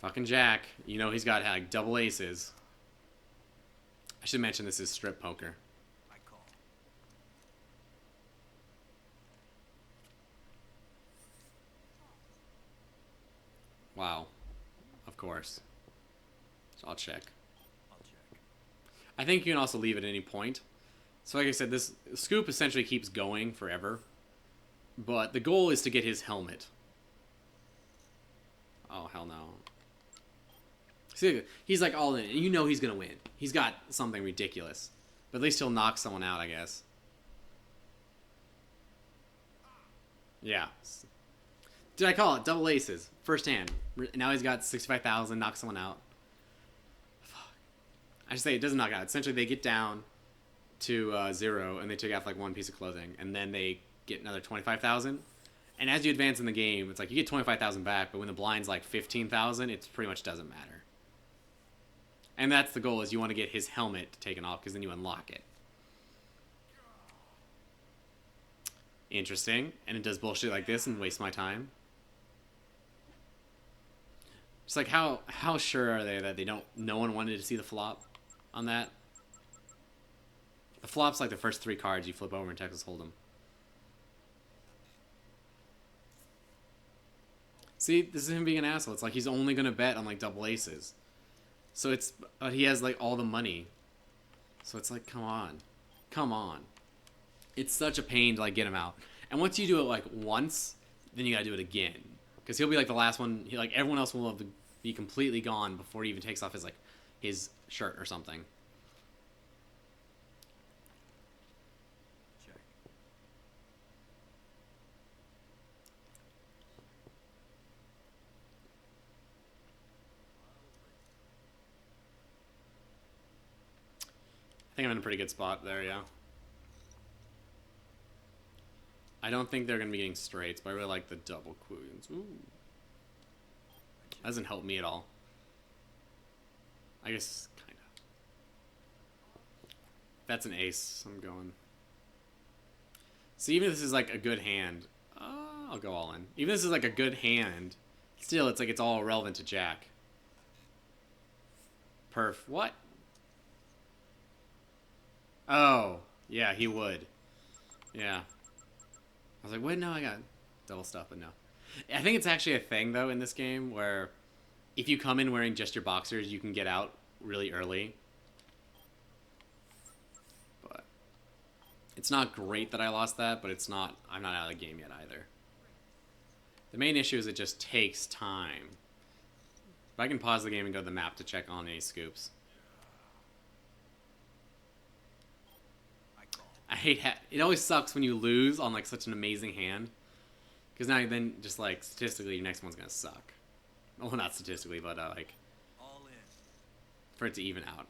Fucking Jack, you know he's got like double aces. I should mention this is strip poker. I call. Wow. Of course. So I'll check. I'll check. I think you can also leave at any point. So like I said, this scoop essentially keeps going forever. But the goal is to get his helmet. Oh, hell no. See, he's like all in, and you know he's going to win. He's got something ridiculous. But at least he'll knock someone out, I guess. Yeah. Did I call it? Double aces. First hand. Now he's got 65,000, knock someone out. Fuck. I should say it doesn't knock out. Essentially, they get down to 0, and they take off like one piece of clothing, and then they get another 25,000. And as you advance in the game, it's like you get 25,000 back, but when the blind's like 15,000, it pretty much doesn't matter. And that's the goal, is you want to get his helmet taken off, because then you unlock it. Interesting. And it does bullshit like this and wastes my time. It's like, how sure are they that no one wanted to see the flop on that? The flop's like the first 3 cards you flip over in Texas Hold'em. See, this is him being an asshole. It's like he's only going to bet on like double aces. So it's, he has like all the money. So it's like, come on. Come on. It's such a pain to like get him out. And once you do it like once, then you got to do it again. Because he'll be like the last one, like everyone else will have be completely gone before he even takes off his his shirt or something. Check. I think I'm in a pretty good spot there, yeah. I don't think they're going to be getting straights, but I really like the double queens. Ooh. That doesn't help me at all. I guess, kind of. That's an ace. I'm going. So even if this is like a good hand, I'll go all in. Even if this is like a good hand, still it's like it's all relevant to Jack. Perf. What? Oh, yeah, he would. Yeah. I was like, wait, no, I got double stuff, but no. I think it's actually a thing, though, in this game where if you come in wearing just your boxers, you can get out really early. But it's not great that I lost that, but it's not, I'm not out of the game yet either. The main issue is it just takes time. If I can pause the game and go to the map to check on any scoops. I hate it always sucks when you lose on like such an amazing hand, because now then just like statistically your next one's gonna suck. Well, not statistically, but like All in. for it to even out.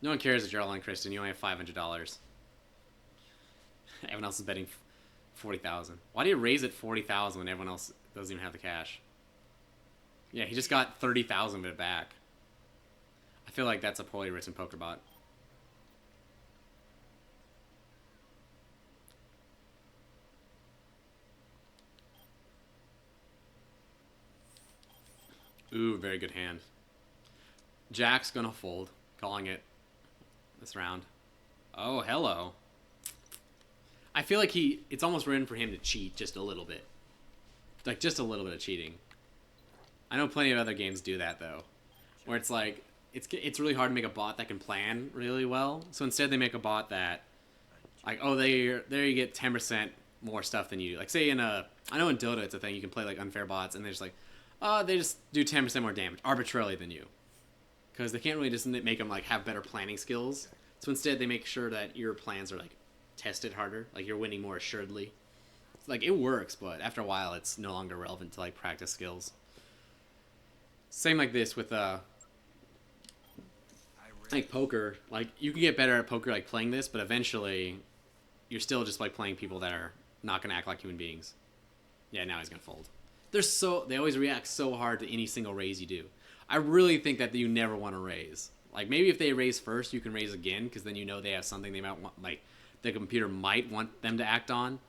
No one cares that you're all in, Kristen. You only have $500. Everyone else is betting 40,000. Why do you raise it 40,000 when everyone else doesn't even have the cash? Yeah, he just got 30,000 of it back. I feel like that's a poorly written poker bot. Ooh, very good hand. Jack's gonna fold. Calling it this round. Oh, hello. I feel like it's almost written for him to cheat just a little bit. Like, just a little bit of cheating. I know plenty of other games do that, though. Where it's like, it's really hard to make a bot that can plan really well. So instead they make a bot that, like, oh, there you get 10% more stuff than you do. Like, say I know in Dota it's a thing, you can play, like, unfair bots, and they're just like, they just do 10% more damage arbitrarily than you, because they can't really just make them like have better planning skills. So instead, they make sure that your plans are like tested harder, like you're winning more assuredly. It's like it works, but after a while, it's no longer relevant to like practice skills. Same like this with like poker. Like you can get better at poker like playing this, but eventually, you're still just like playing people that are not gonna act like human beings. Yeah, now he's gonna fold. They always react so hard to any single raise you do. I really think that you never want to raise. Like, maybe if they raise first, you can raise again, because then you know they have something they might want, like, the computer might want them to act on.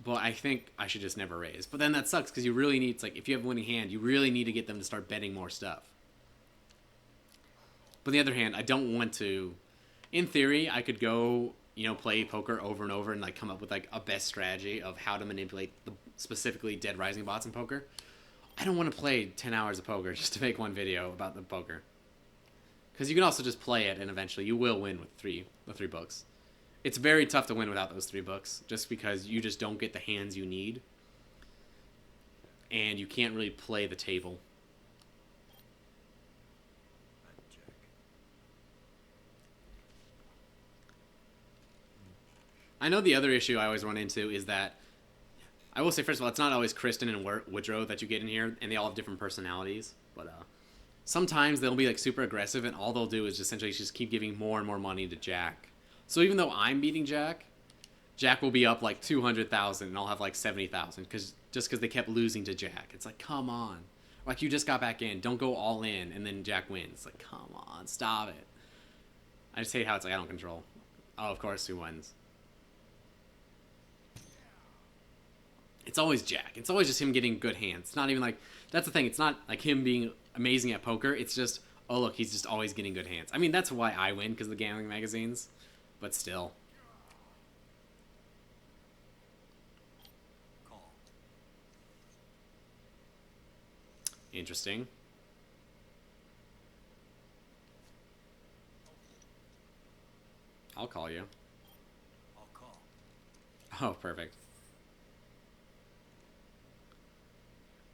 But I think I should just never raise. But then that sucks, because you really need, it's like, if you have a winning hand, you really need to get them to start betting more stuff. But on the other hand, I don't want to, in theory, I could go, play poker over and over and, like, come up with, like, a best strategy of how to manipulate the specifically Dead Rising bots in poker. I don't want to play 10 hours of poker just to make one video about the poker. Because you can also just play it, and eventually you will win with the three books. It's very tough to win without those 3 books, just because you just don't get the hands you need. And you can't really play the table. Check. I know the other issue I always run into is that, I will say, first of all, it's not always Kristen and Woodrow that you get in here, and they all have different personalities. But sometimes they'll be like super aggressive, and all they'll do is essentially just keep giving more and more money to Jack. So even though I'm beating Jack, Jack will be up like 200,000, and I'll have like 70,000, just because they kept losing to Jack. It's like, come on, like you just got back in, don't go all in, and then Jack wins. Like, come on, stop it. I just hate how it's like I don't control. Oh, of course, who wins? It's always Jack. It's always just him getting good hands. It's not even like, that's the thing. It's not like him being amazing at poker. It's just, oh, look, he's just always getting good hands. I mean, that's why I win, because of the gambling magazines. But still. Call. Interesting. I'll call you. I'll call. Oh, perfect.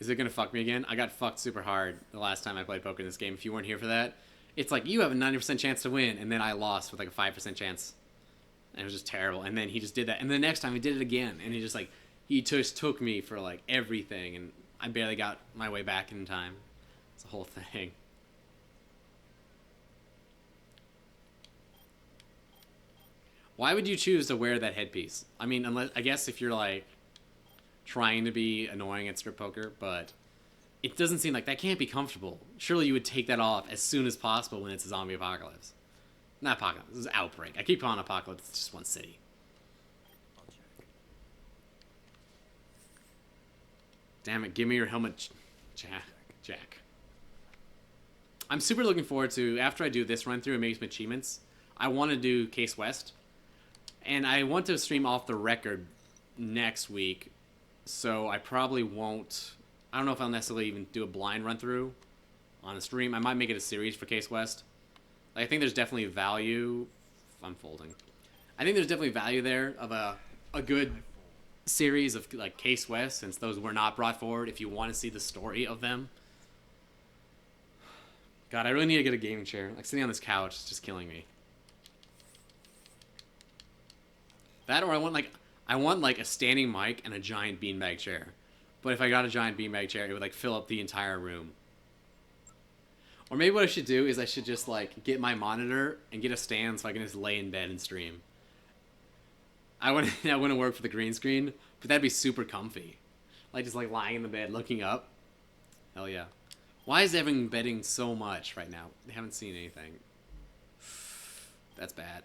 Is it gonna fuck me again? I got fucked super hard the last time I played poker in this game. If you weren't here for that, it's like you have a 90% chance to win, and then I lost with like a 5% chance. And it was just terrible. And then he just did that. And the next time he did it again, and he just took me for like everything, and I barely got my way back in time. It's a whole thing. Why would you choose to wear that headpiece? I mean, unless I guess if you're like trying to be annoying at strip poker, but it doesn't seem like that can't be comfortable. Surely you would take that off as soon as possible when it's a zombie apocalypse. Not apocalypse, this is outbreak. I keep calling apocalypse, it's just one city. I'll check. Damn it, give me your helmet, Jack. I'm super looking forward to, after I do this run through and maybe some achievements, I want to do Case West. And I want to stream off the record next week, so I probably won't. I don't know if I'll necessarily even do a blind run through on a stream. I might make it a series for Case West. Like, I think there's definitely value. I'm folding. I think there's definitely value there of a good series of like Case West, since those were not brought forward. If you want to see the story of them, God, I really need to get a gaming chair. Like sitting on this couch is just killing me. That, or I want like a standing mic and a giant beanbag chair. But if I got a giant beanbag chair, it would like fill up the entire room. Or maybe what I should do is I should just like get my monitor and get a stand so I can just lay in bed and stream. I wouldn't work for the green screen, but that'd be super comfy. Like just like lying in the bed looking up. Hell yeah. Why is everyone betting so much right now? They haven't seen anything. That's bad.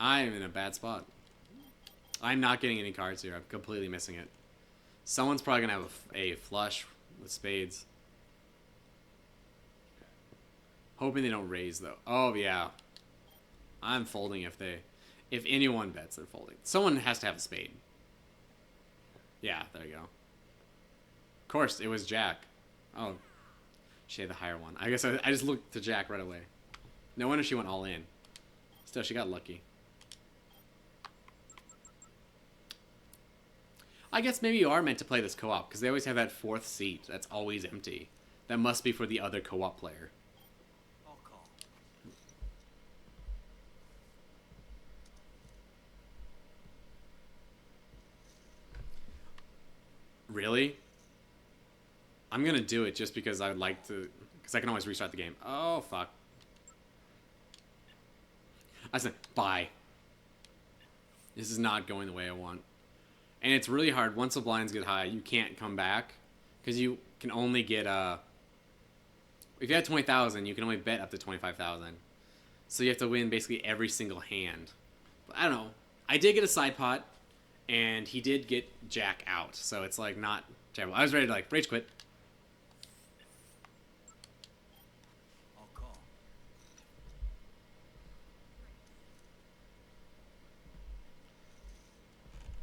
I am in a bad spot. I'm not getting any cards here. I'm completely missing it. Someone's probably going to have a flush with spades. Hoping they don't raise, though. Oh, yeah. I'm folding if anyone bets, they're folding. Someone has to have a spade. Yeah, there you go. Of course, it was Jack. Oh, she had the higher one. I guess I just looked to Jack right away. No wonder she went all in. Still, she got lucky. I guess maybe you are meant to play this co-op, because they always have that fourth seat that's always empty. That must be for the other co-op player. I'll call. Really? I'm gonna do it just because I would like to, because I can always restart the game. Oh, fuck. I said, bye. This is not going the way I want. And it's really hard. Once the blinds get high, you can't come back. Because you can only get, if you have 20,000, you can only bet up to 25,000. So you have to win basically every single hand. But I don't know. I did get a side pot, and he did get Jack out. So it's, like, not terrible. I was ready to, like, rage quit. I'll call.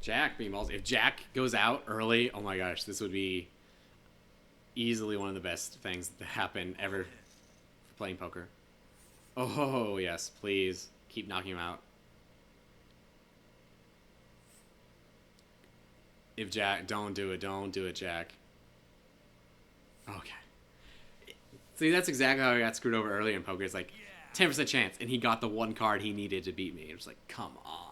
Jack being balls. If Jack goes out early, oh my gosh, this would be easily one of the best things to happen ever for playing poker. Oh, yes, please. Keep knocking him out. If Jack, don't do it, Jack. Okay. See, that's exactly how I got screwed over earlier in poker. It's like 10% chance, and he got the one card he needed to beat me. It was like, come on.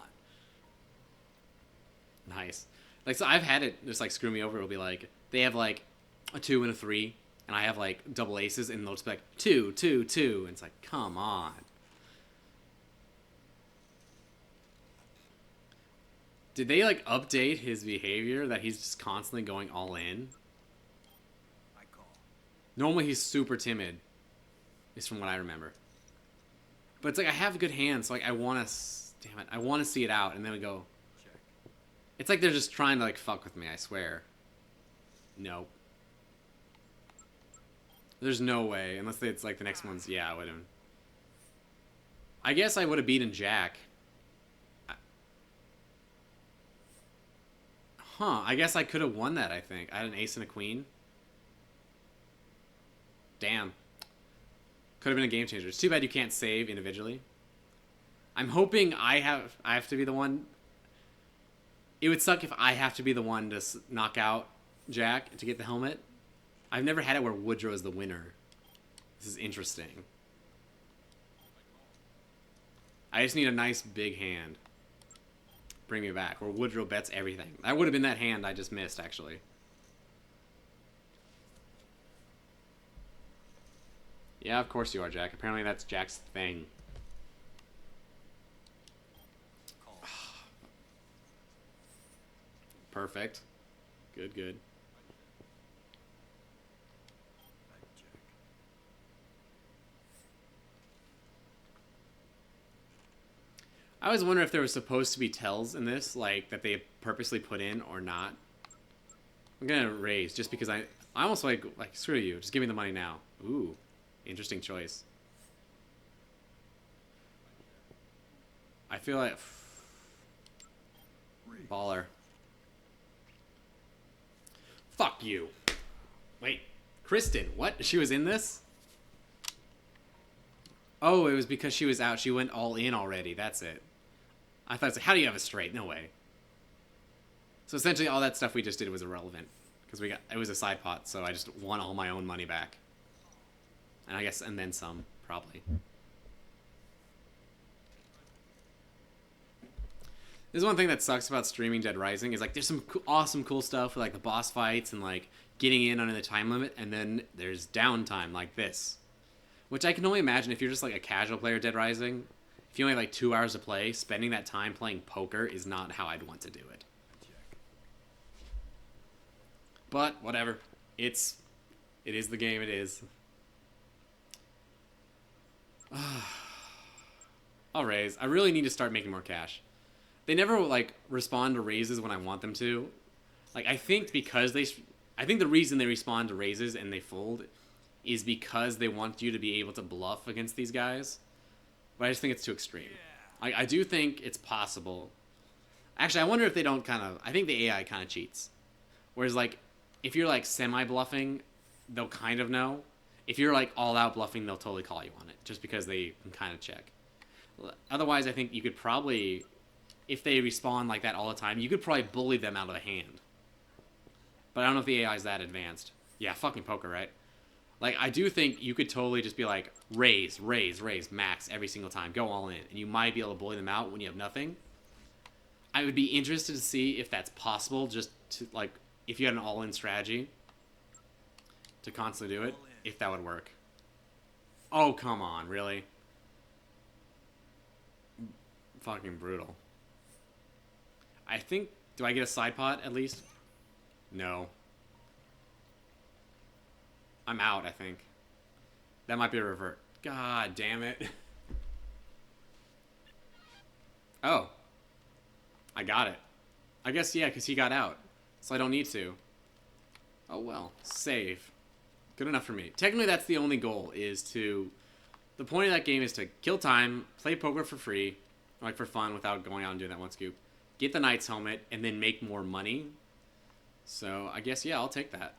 Nice. Like, so I've had it just, like, screw me over. It'll be like, they have, like, a 2 and a 3, and I have, like, double aces, and they'll just be like, 2, 2, 2. And it's like, come on. Did they, like, update his behavior that he's just constantly going all in? I call. Normally he's super timid, at least from what I remember. But it's like, I have a good hand, so, like, I want to, damn it, I want to see it out, and then we go, Check. it's like they're just trying to, like, fuck with me, I swear. Nope. There's no way, unless it's, like, the next one's, yeah, I would have. I guess I would have beaten Jack. Huh, I guess I could have won that, I think. I had an ace and a queen. Damn. Could have been a game changer. It's too bad you can't save individually. I'm hoping I have to be the one. It would suck if I have to be the one to knock out Jack to get the helmet. I've never had it where Woodrow is the winner. This is interesting. I just need a nice big hand. Bring me back. Where Woodrow bets everything. That would have been that hand I just missed, actually. Yeah, of course you are, Jack. Apparently that's Jack's thing. Perfect. Good, good. I always wonder if there was supposed to be tells in this, like, that they purposely put in or not. I'm gonna raise, just because I almost like, screw you, just give me the money now. Ooh, interesting choice. I feel like... Baller. Fuck you. Wait, Kristen, what? She was in this? Oh, it was because she was out. She went all in already. That's it. I thought, like, how do you have a straight? No way. So essentially, all that stuff we just did was irrelevant because it was a side pot. So I just won all my own money back, and I guess and then some probably. This is one thing that sucks about streaming Dead Rising is like there's some awesome cool stuff with like the boss fights and like getting in under the time limit, and then there's downtime like this. Which I can only imagine if you're just like a casual player of Dead Rising, if you only have like 2 hours to play, spending that time playing poker is not how I'd want to do it. But whatever. It is the game it is. I'll raise. I really need to start making more cash. They never like respond to raises when I want them to. Like I think the reason they respond to raises and they fold is because they want you to be able to bluff against these guys. But I just think it's too extreme. I do think it's possible. Actually, I wonder if they don't kind of... I think the AI kind of cheats. Whereas, like, if you're, like, semi-bluffing, they'll kind of know. If you're, like, all-out bluffing, they'll totally call you on it. Just because they can kind of check. Otherwise, I think you could probably... If they respond like that all the time, you could probably bully them out of the hand. But I don't know if the AI is that advanced. Yeah, fucking poker, right? Like, I do think you could totally just be like, raise, max every single time. Go all in. And you might be able to bully them out when you have nothing. I would be interested to see if that's possible, just to, like, if you had an all-in strategy to constantly do it, if that would work. Oh, come on, really? Fucking brutal. I think, do I get a side pot, at least? No. I'm out, I think. That might be a revert. God damn it. Oh. I got it. I guess, yeah, because he got out. So I don't need to. Oh, well. Save. Good enough for me. Technically, that's the only goal, is to... The point of that game is to kill time, play poker for free, like for fun, without going out and doing that one scoop, get the Knight's helmet, and then make more money. So, I guess, yeah, I'll take that.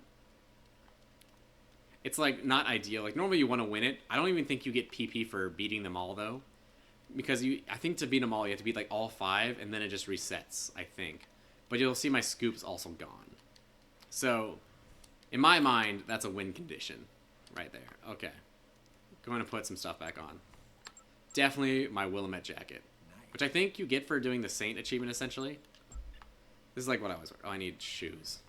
It's, like, not ideal. Like, normally you want to win it. I don't even think you get PP for beating them all, though. Because I think to beat them all, you have to beat, like, all 5, and then it just resets, I think. But you'll see my scoop's also gone. So, in my mind, that's a win condition. Right there. Okay. Going to put some stuff back on. Definitely my Willamette jacket. Which I think you get for doing the Saint achievement, essentially. This is, like, what I was... Oh, I need shoes.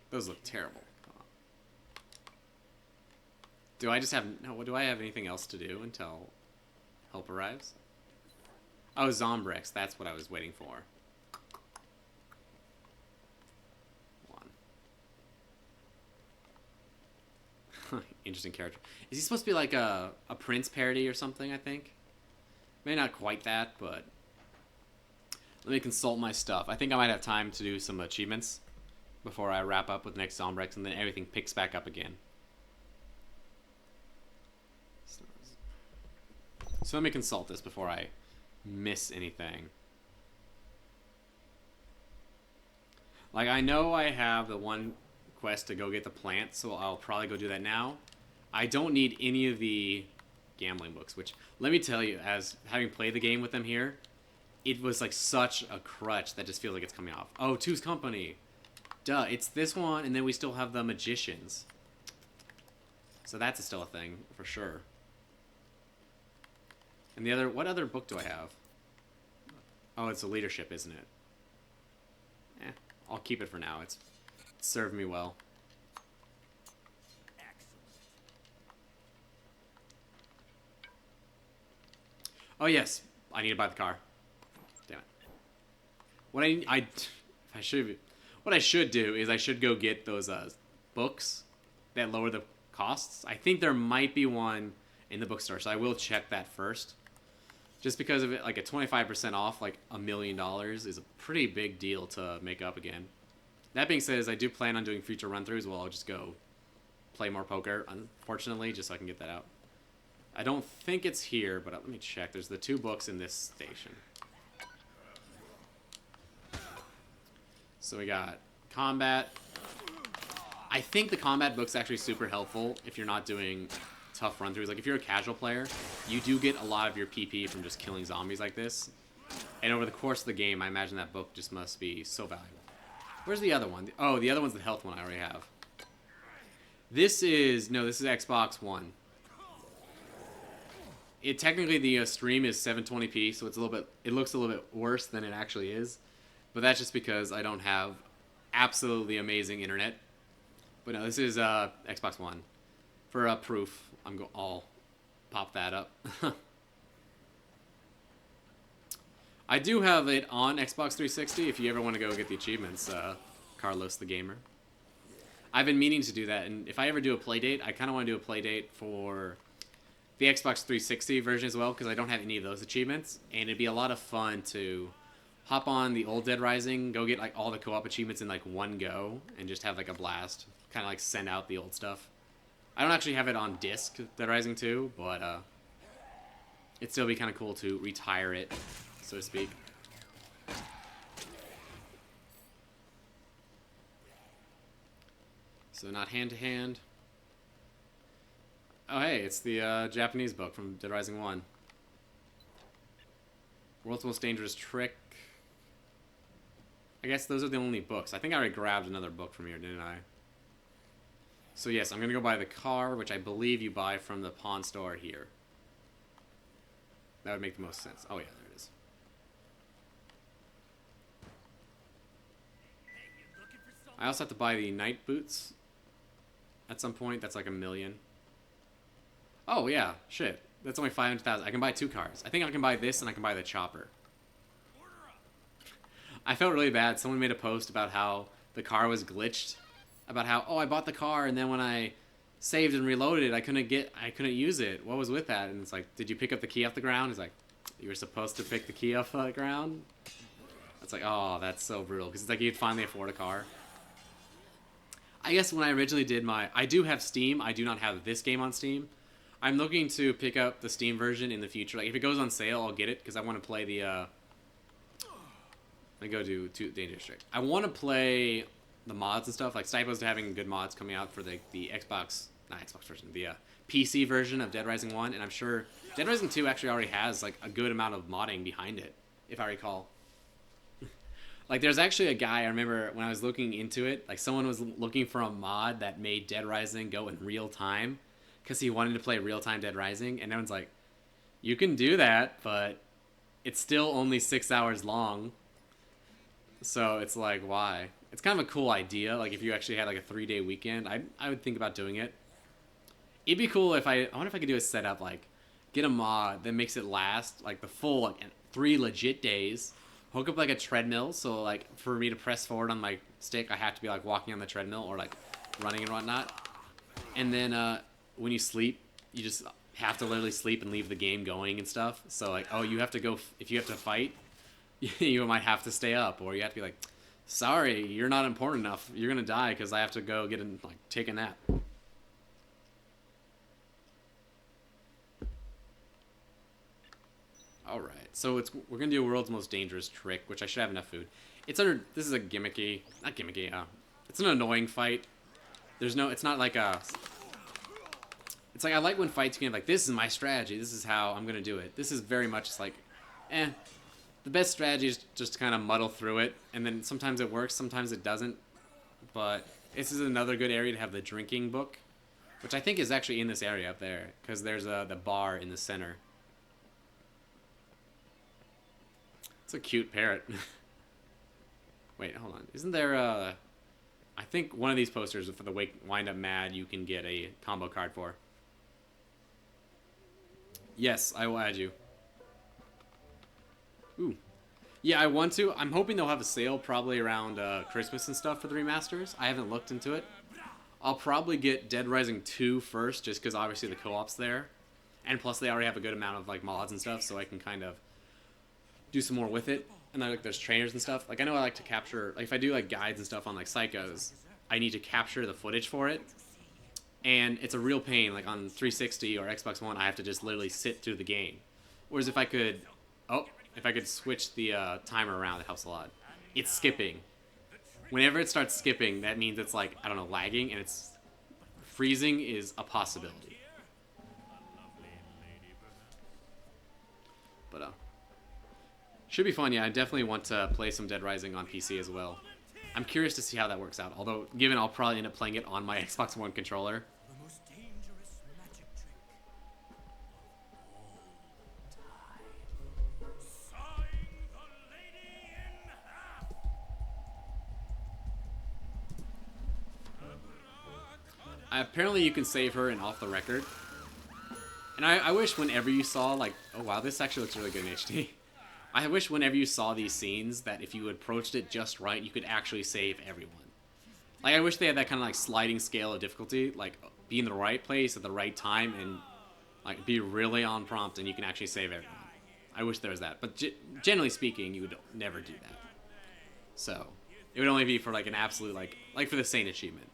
Those look terrible. Do I just have... No, do I have anything else to do until help arrives? Oh, Zombrex. That's what I was waiting for. One. Interesting character. Is he supposed to be like a Prince parody or something, I think? Maybe not quite that, but... Let me consult my stuff. I think I might have time to do some achievements before I wrap up with next Zombrex, and then everything picks back up again. So let me consult this before I miss anything. Like, I know I have the one quest to go get the plant, so I'll probably go do that now. I don't need any of the gambling books, which, let me tell you, as having played the game with them here, it was like such a crutch that just feels like it's coming off. Oh, Two's Company. Duh, it's this one, and then we still have the Magicians. So that's still a thing, for sure. And the other, what other book do I have? Oh, it's a leadership, isn't it? I'll keep it for now. It's served me well. Oh yes, I need to buy the car. Damn it. What what I should do is I should go get those books that lower the costs. I think there might be one in the bookstore, so I will check that first. Just because of it, like a 25% off, like $1 million is a pretty big deal to make up again. That being said, I do plan on doing future run-throughs. Well, I'll just go play more poker, unfortunately, just so I can get that out. I don't think it's here, but let me check. There's the 2 books in this station. So we got combat. I think the combat book's actually super helpful if you're not doing tough run-throughs. Like, if you're a casual player, you do get a lot of your PP from just killing zombies like this. And over the course of the game, I imagine that book just must be so valuable. Where's the other one? Oh, the other one's the health one I already have. This is Xbox One. Technically the stream is 720p, so it looks a little bit worse than it actually is. But that's just because I don't have absolutely amazing internet. But no, this is Xbox One. For proof, I'll pop that up. I do have it on Xbox 360 if you ever want to go get the achievements, Carlos the Gamer. I've been meaning to do that, and if I ever do a playdate, I kind of want to do a playdate for the Xbox 360 version as well, because I don't have any of those achievements, and it'd be a lot of fun to hop on the old Dead Rising, go get like all the co-op achievements in like one go, and just have like a blast, kind of like send out the old stuff. I don't actually have it on disc, Dead Rising 2, but it'd still be kind of cool to retire it, so to speak. So not hand-to-hand. Oh, hey, it's the Japanese book from Dead Rising 1. World's Most Dangerous Trick. I guess those are the only books. I think I already grabbed another book from here, didn't I? So yes, I'm going to go buy the car, which I believe you buy from the pawn store here. That would make the most sense. Oh yeah, there it is. I also have to buy the night boots at some point. That's like $1 million. Oh yeah, shit. That's only 500,000. I can buy 2 cars. I think I can buy this and I can buy the chopper. I felt really bad. Someone made a post about how the car was glitched. About how, oh, I bought the car and then when I saved and reloaded it, I couldn't use it. What was with that? And it's like, did you pick up the key off the ground? It's like, you were supposed to pick the key off the ground? It's like, oh, that's so brutal. Because it's like you'd finally afford a car. I guess when I originally did I do have Steam. I do not have this game on Steam. I'm looking to pick up the Steam version in the future. Like, if it goes on sale, I'll get it. Because I want to play the, let me go to Dangerous Trick. I want to play the mods and stuff. Like, Stipo's having good mods coming out for the Xbox, not Xbox version, the PC version of Dead Rising 1. And I'm sure Dead Rising 2 actually already has, like, a good amount of modding behind it, if I recall. Like, there's actually a guy, I remember when I was looking into it, like, someone was looking for a mod that made Dead Rising go in real time because he wanted to play real-time Dead Rising, and everyone's like, you can do that, but it's still only 6 hours long. So it's like, why? It's kind of a cool idea. Like, if you actually had, like, a 3-day weekend, I would think about doing it. It'd be cool if I wonder if I could do a setup, like, get a mod that makes it last, like, the full, like, 3 legit days. Hook up, like, a treadmill, so, like, for me to press forward on my stick, I have to be, like, walking on the treadmill or, like, running and whatnot. And then, when you sleep, you just have to literally sleep and leave the game going and stuff. So, like, oh, you have to go, if you have to fight, you might have to stay up, or you have to be like, sorry, you're not important enough. You're gonna die because I have to go get in, like, take a nap. Alright, so we're gonna do World's Most Dangerous Trick, which I should have enough food. This is a gimmicky, not gimmicky, it's an annoying fight. It's not like a, It's like I like when fights can be like, this is my strategy. This is how I'm gonna do it. This is very much just like, eh. The best strategy is just to kind of muddle through it, and then sometimes it works, sometimes it doesn't. But this is another good area to have the drinking book, which I think is actually in this area up there, because there's the bar in the center. It's a cute parrot. Wait, hold on. Isn't there I think one of these posters for the Wind Up Mad you can get a combo card for. Yes, I will add you. Ooh. Yeah, I want to. I'm hoping they'll have a sale probably around Christmas and stuff for the remasters. I haven't looked into it. I'll probably get Dead Rising 2 first, just because obviously the co-op's there. And plus they already have a good amount of like mods and stuff, so I can kind of do some more with it. And then like there's trainers and stuff. Like I know I like to capture, like if I do like guides and stuff on like Psychos, I need to capture the footage for it. And it's a real pain. Like on 360 or Xbox One, I have to just literally sit through the game. Whereas if I could, if I could switch the timer around, it helps a lot. It's skipping. Whenever it starts skipping, that means it's like, I don't know, lagging, and it's freezing is a possibility. But should be fun. Yeah, I definitely want to play some Dead Rising on PC as well. I'm curious to see how that works out. Although, given I'll probably end up playing it on my Xbox One controller. The most dangerous magic trick of all time. Sawing the lady in half. Apparently you can save her in Off the Record. And I wish whenever you saw, like, oh wow, this actually looks really good in HD. I wish whenever you saw these scenes that if you approached it just right, you could actually save everyone. Like, I wish they had that kind of, like, sliding scale of difficulty. Like, be in the right place at the right time and, like, be really on prompt and you can actually save everyone. I wish there was that. But generally speaking, you would never do that. So, it would only be for, like, an absolute, like for the Saint achievement.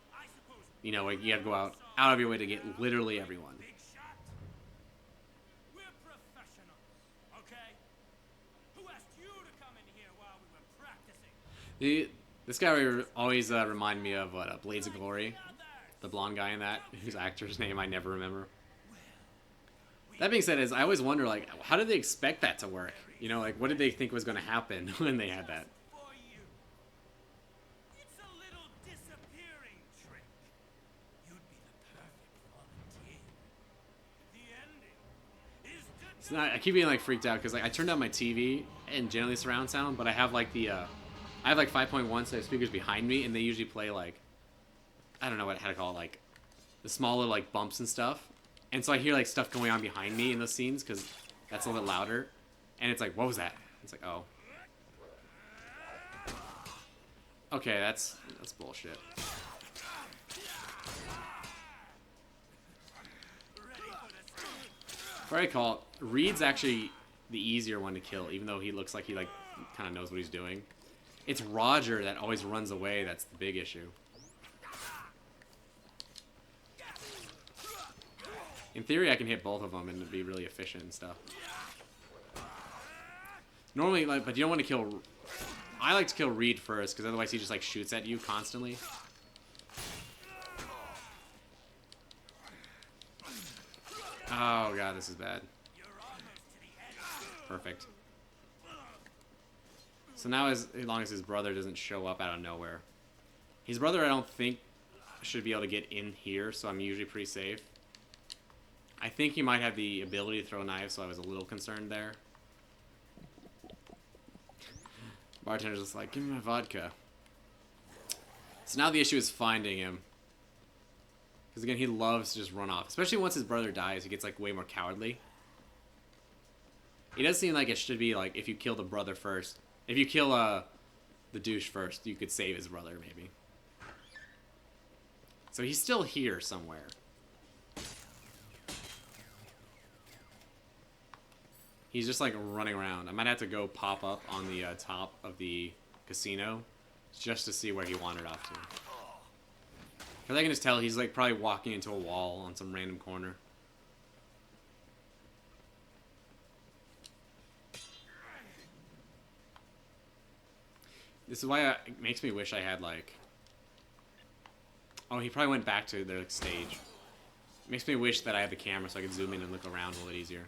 You know, like, you have to go out of your way to get literally everyone. Big shot. We're professionals, okay? Who asked you to come in here while we were practicing? This guy always reminded me of Blades of Glory, the blonde guy in that, whose actor's name I never remember. That being said, I always wonder, like, how did they expect that to work? You know, like, what did they think was going to happen when they had that? For you. It's a little disappearing trick. You'd be the perfect volunteer. The ending is to So now I keep being like freaked out because like I turned on my TV and generally surround sound, but I have like the I have like 5.1 so I have speakers behind me, and they usually play like, I don't know how to call it, like the smaller like bumps and stuff, and so I hear like stuff going on behind me in those scenes because that's a little bit louder, and it's like, what was that? It's like, oh, okay, that's bullshit. If I recall, Reed's actually the easier one to kill, even though he looks like he like kind of knows what he's doing. It's Roger that always runs away that's the big issue. In theory, I can hit both of them and be really efficient and stuff. Normally, like, but you don't want to kill... I like to kill Reed first, because otherwise he just like shoots at you constantly. Oh god, this is bad. Perfect. So now as long as his brother doesn't show up out of nowhere. His brother I don't think should be able to get in here, so I'm usually pretty safe. I think he might have the ability to throw knives, so I was a little concerned there. Bartender's just like, give me my vodka. So now the issue is finding him. Because again, he loves to just run off. Especially once his brother dies, he gets like way more cowardly. It does seem like it should be like if you kill the brother first. If you kill the douche first, you could save his brother maybe. So he's still here somewhere. He's just like running around. I might have to go pop up on the top of the casino just to see where he wandered off to. Because I can just tell he's like probably walking into a wall on some random corner. This is why it makes me wish I had like... Oh, he probably went back to their like, stage. Makes me wish that I had the camera so I could zoom in and look around a little bit easier.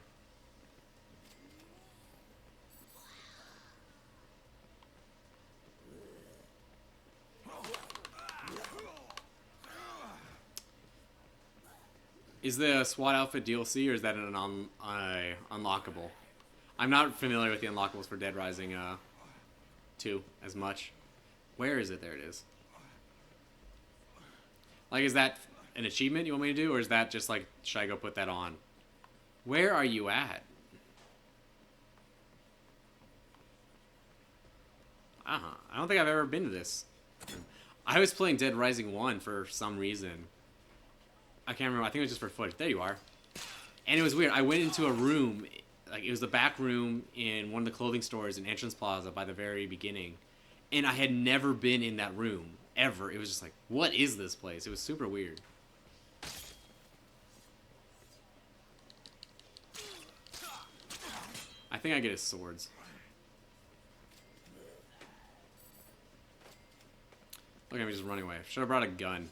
Is the SWAT outfit DLC or is that an unlockable? I'm not familiar with the unlockables for Dead Rising 2 as much. Where is it? There it is. Like, is that an achievement you want me to do, or is that just like, should I go put that on? Where are you at? I don't think I've ever been to this. I was playing Dead Rising 1 for some reason. I can't remember. I think it was just for footage. There you are. And it was weird. I went into a room, like it was the back room in one of the clothing stores in Entrance Plaza by the very beginning. And I had never been in that room, ever. It was just like, what is this place? It was super weird. I think I get his swords. Look at me just running away. Should have brought a gun.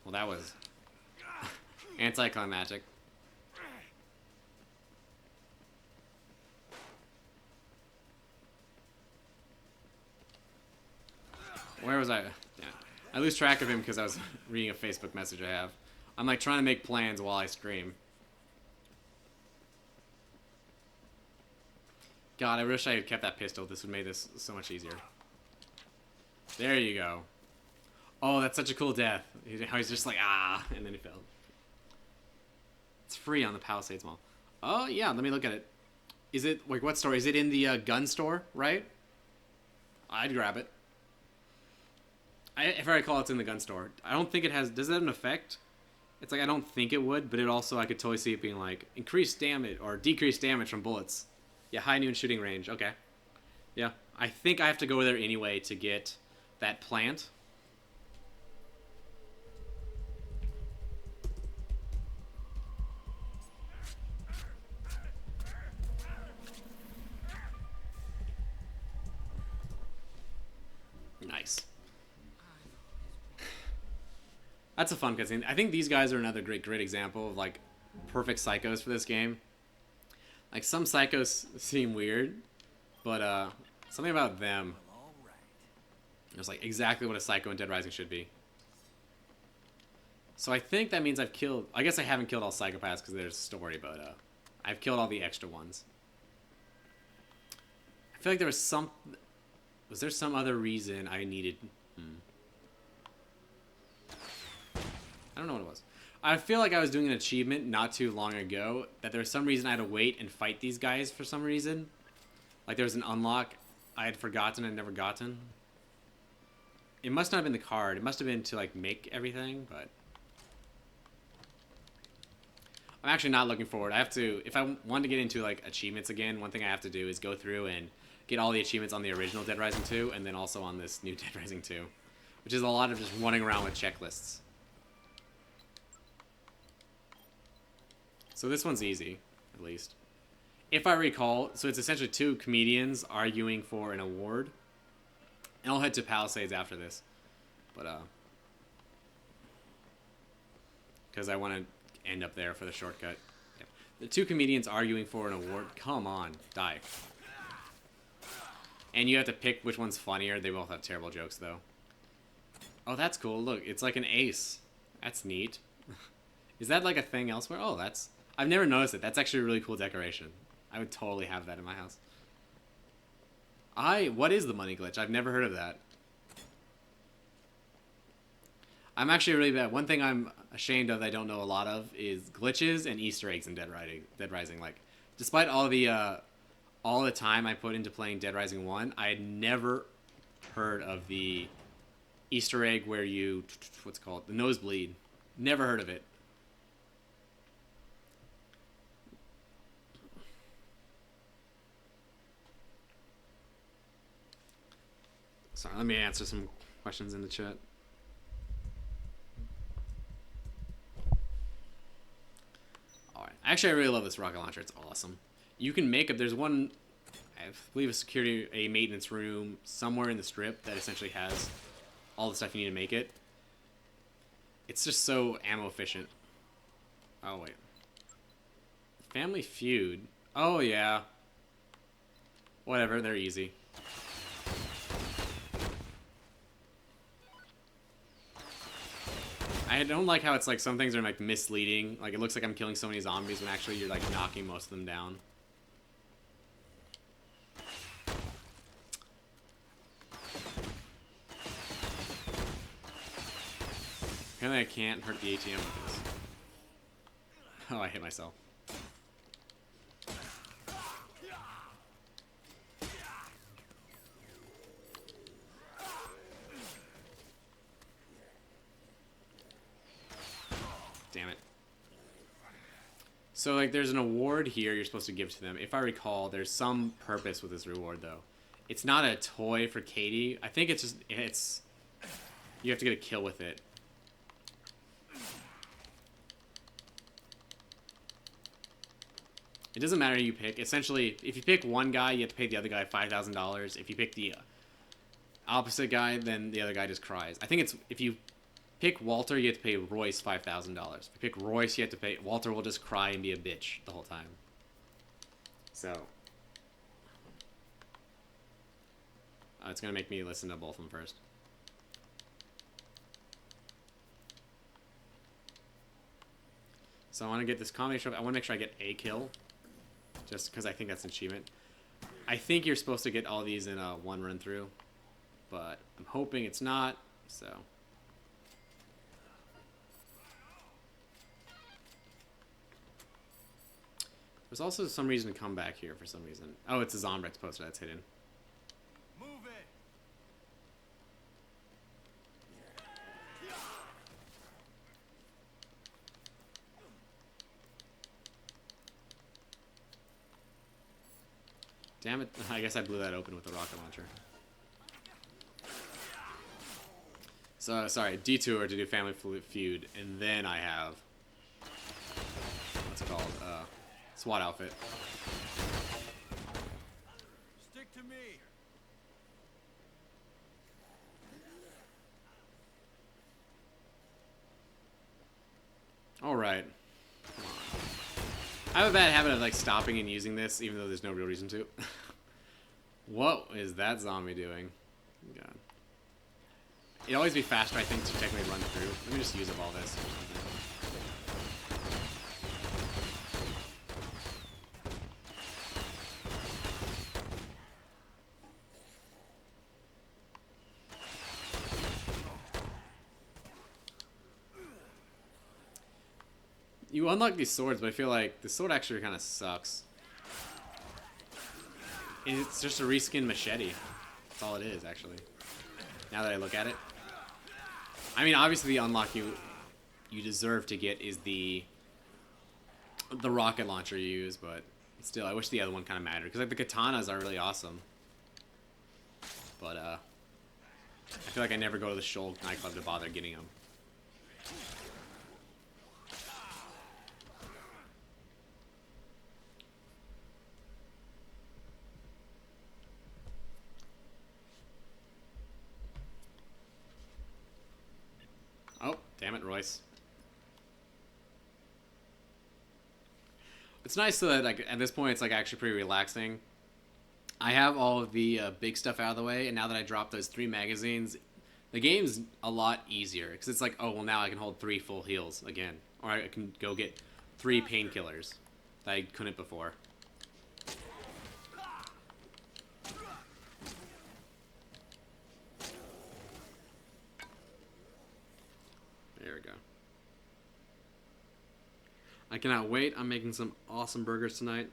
Well, that was anticlimactic. Where was I? Yeah. I lose track of him because I was reading a Facebook message I have. I'm like trying to make plans while I stream. God, I wish I had kept that pistol. This would have made this so much easier. There you go. Oh, that's such a cool death. He's just like, ah, and then he fell. It's free on the Palisades Mall. Oh, yeah, let me look at it. Is it, like, what store? Is it in the gun store, right? I'd grab it. If I recall, it's in the gun store. I don't think it has, does that have an effect? It's like, I don't think it would, but it also, I could totally see it being like, increased damage, or decreased damage from bullets. Yeah, high noon shooting range, okay. Yeah, I think I have to go there anyway to get that plant. Nice. That's a fun cutscene. I think these guys are another great example of, like, perfect psychos for this game. Like, some psychos seem weird, but, something about them is, like, exactly what a psycho in Dead Rising should be. So I think that means I've killed... I guess I haven't killed all psychopaths because there's a story, but, I've killed all the extra ones. I feel like there was some... Was there some other reason I needed... I don't know what it was. I feel like I was doing an achievement not too long ago that there was some reason I had to wait and fight these guys for some reason. Like there was an unlock I had forgotten and never gotten. It must not have been the card. It must have been to like make everything, but... I'm actually not looking forward. I have to... If I want to get into like achievements again, one thing I have to do is go through and get all the achievements on the original Dead Rising 2 and then also on this new Dead Rising 2. Which is a lot of just running around with checklists. So this one's easy, at least. If I recall, so it's essentially two comedians arguing for an award. And I'll head to Palisades after this. But, because I want to end up there for the shortcut. Yep. The two comedians arguing for an award. Come on, die. And you have to pick which one's funnier. They both have terrible jokes, though. Oh, that's cool. Look, it's like an ace. That's neat. Is that like a thing elsewhere? Oh, that's... I've never noticed it. That's actually a really cool decoration. I would totally have that in my house. What is the money glitch? I've never heard of that. I'm actually really bad. One thing I'm ashamed of that I don't know a lot of is glitches and Easter eggs in Dead Rising. Like, despite all the time I put into playing Dead Rising 1, I had never heard of the Easter egg where you... What's it called? The nosebleed. Never heard of it. Sorry, let me answer some questions in the chat. Alright. Actually, I really love this rocket launcher. It's awesome. You can make up... There's one... believe a maintenance room somewhere in the strip that essentially has all the stuff you need to make it. It's just so ammo efficient. Oh, wait. Family Feud. Oh, yeah. Whatever, they're easy. I don't like how it's like some things are like misleading. Like it looks like I'm killing so many zombies when actually you're like knocking most of them down. Apparently I can't hurt the ATM with this. Oh, I hit myself. Damn it. So, like, there's an award here you're supposed to give to them. If I recall, there's some purpose with this reward, though. It's not a toy for Katie. I think it's just, you have to get a kill with it. It doesn't matter who you pick. Essentially, if you pick one guy, you have to pay the other guy $5,000. If you pick the opposite guy, then the other guy just cries. I think it's, if you pick Walter, you have to pay Royce $5,000. If you pick Royce, you have to pay... Walter will just cry and be a bitch the whole time. So... it's going to make me listen to both of them first. So I want to get this combination of... I want to make sure I get a kill. Just because I think that's an achievement. I think you're supposed to get all these in a one run through. But I'm hoping it's not, so... There's also some reason to come back here for some reason. Oh, it's a Zombrex poster that's hidden. Move it. Damn it. I guess I blew that open with the rocket launcher. So, sorry, detour to do Family Feud, and then I have... What's it called? SWAT outfit. Stick to me. Alright. I have a bad habit of like stopping and using this, even though there's no real reason to. What is that zombie doing? God. It'd always be faster, I think, to technically run through. Let me just use up all this or something. You unlock these swords, but I feel like the sword actually kind of sucks. It's just a reskin machete. That's all it is, actually. Now that I look at it. I mean, obviously the unlock you deserve to get is the rocket launcher you use, but still, I wish the other one kind of mattered. Because like, the katanas are really awesome. But, I feel like I never go to the Shoal nightclub to bother getting them. Oh, damn it, Royce. It's nice that like at this point it's like actually pretty relaxing. I have all of the big stuff out of the way, and now that I dropped those 3 magazines, the game's a lot easier. Because it's like, oh, well, now I can hold 3 full heals again. Or I can go get 3 painkillers that I couldn't before. There we go. I cannot wait. I'm making some awesome burgers tonight.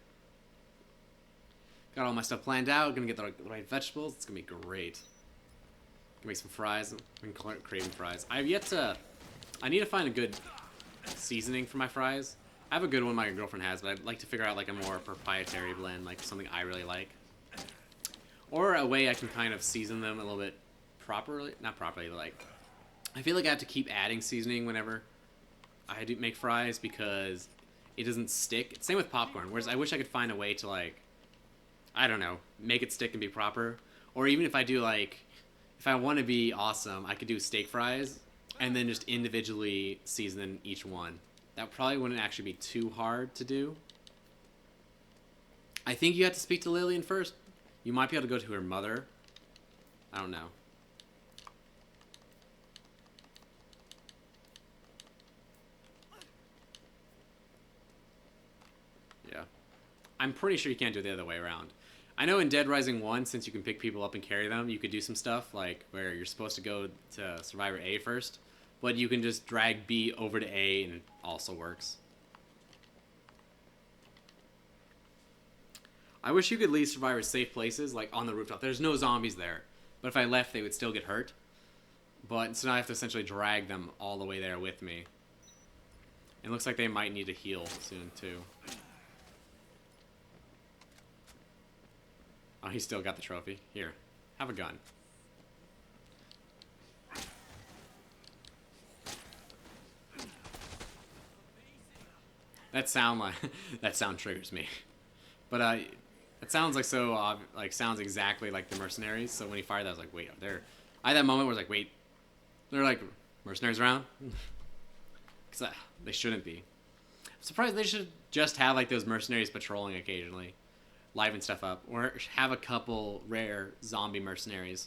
Got all my stuff planned out. Gonna get the right vegetables. It's gonna be great. Gonna make some fries. I'm craving fries. I need to find a good seasoning for my fries. I have a good one my girlfriend has, but I'd like to figure out like a more proprietary blend, like something I really like. Or a way I can kind of season them a little bit properly. Not properly, but like... I feel like I have to keep adding seasoning whenever I do make fries because it doesn't stick. Same with popcorn, whereas I wish I could find a way to like I don't know, make it stick and be proper. Or even if I do like, if I want to be awesome, I could do steak fries and then just individually season each one. That probably wouldn't actually be too hard to do. I think you have to speak to Lillian first. You might be able to go to her mother. I don't know. Yeah. I'm pretty sure you can't do it the other way around. I know in Dead Rising 1, since you can pick people up and carry them, you could do some stuff like where you're supposed to go to Survivor A first, but you can just drag B over to A and it also works. I wish you could leave survivors safe places, like on the rooftop. There's no zombies there, but if I left, they would still get hurt. But so now I have to essentially drag them all the way there with me. It looks like they might need to heal soon, too. Oh, he still got the trophy. Here, have a gun. That sound triggers me. But it sounds like sounds exactly like the mercenaries. So when he fired that, I was like, wait, I had that moment where I was like, wait, they're like mercenaries around? Because they shouldn't be. I'm surprised they should just have like those mercenaries patrolling occasionally, liven stuff up, or have a couple rare zombie mercenaries.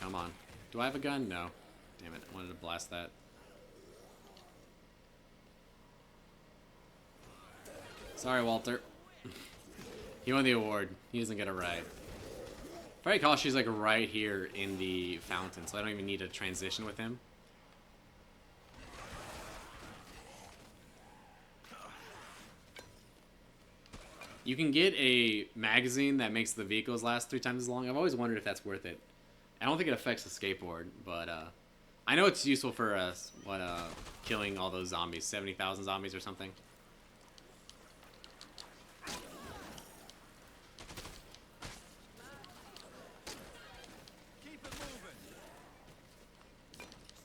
Come on. Do I have a gun? No. Damn it, I wanted to blast that. Sorry, Walter. He won the award. He doesn't get a ride. If I recall, she's like right here in the fountain, so I don't even need to transition with him. You can get a magazine that makes the vehicles last 3 times as long. I've always wondered if that's worth it. I don't think it affects the skateboard, but I know it's useful for killing all those zombies, 70,000 zombies or something. Keep it moving.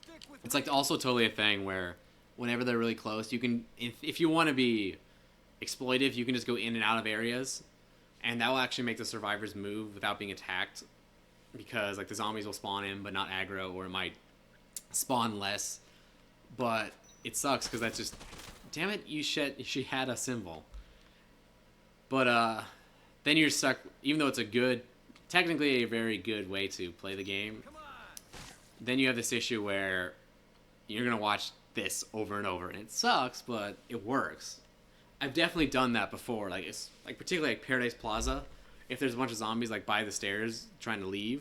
Stick with It's like also totally a thing where whenever they're really close, you can, if you want to be exploitive, you can just go in and out of areas, and that will actually make the survivors move without being attacked. Because like the zombies will spawn in but not aggro, or it might spawn less, but it sucks because that's just, damn it, she had a symbol. But then you're stuck, even though it's technically a very good way to play the game, then you have this issue where you're gonna watch this over and over, and it sucks, but it works. I've definitely done that before, like it's like particularly like Paradise Plaza. If there's a bunch of zombies like by the stairs trying to leave,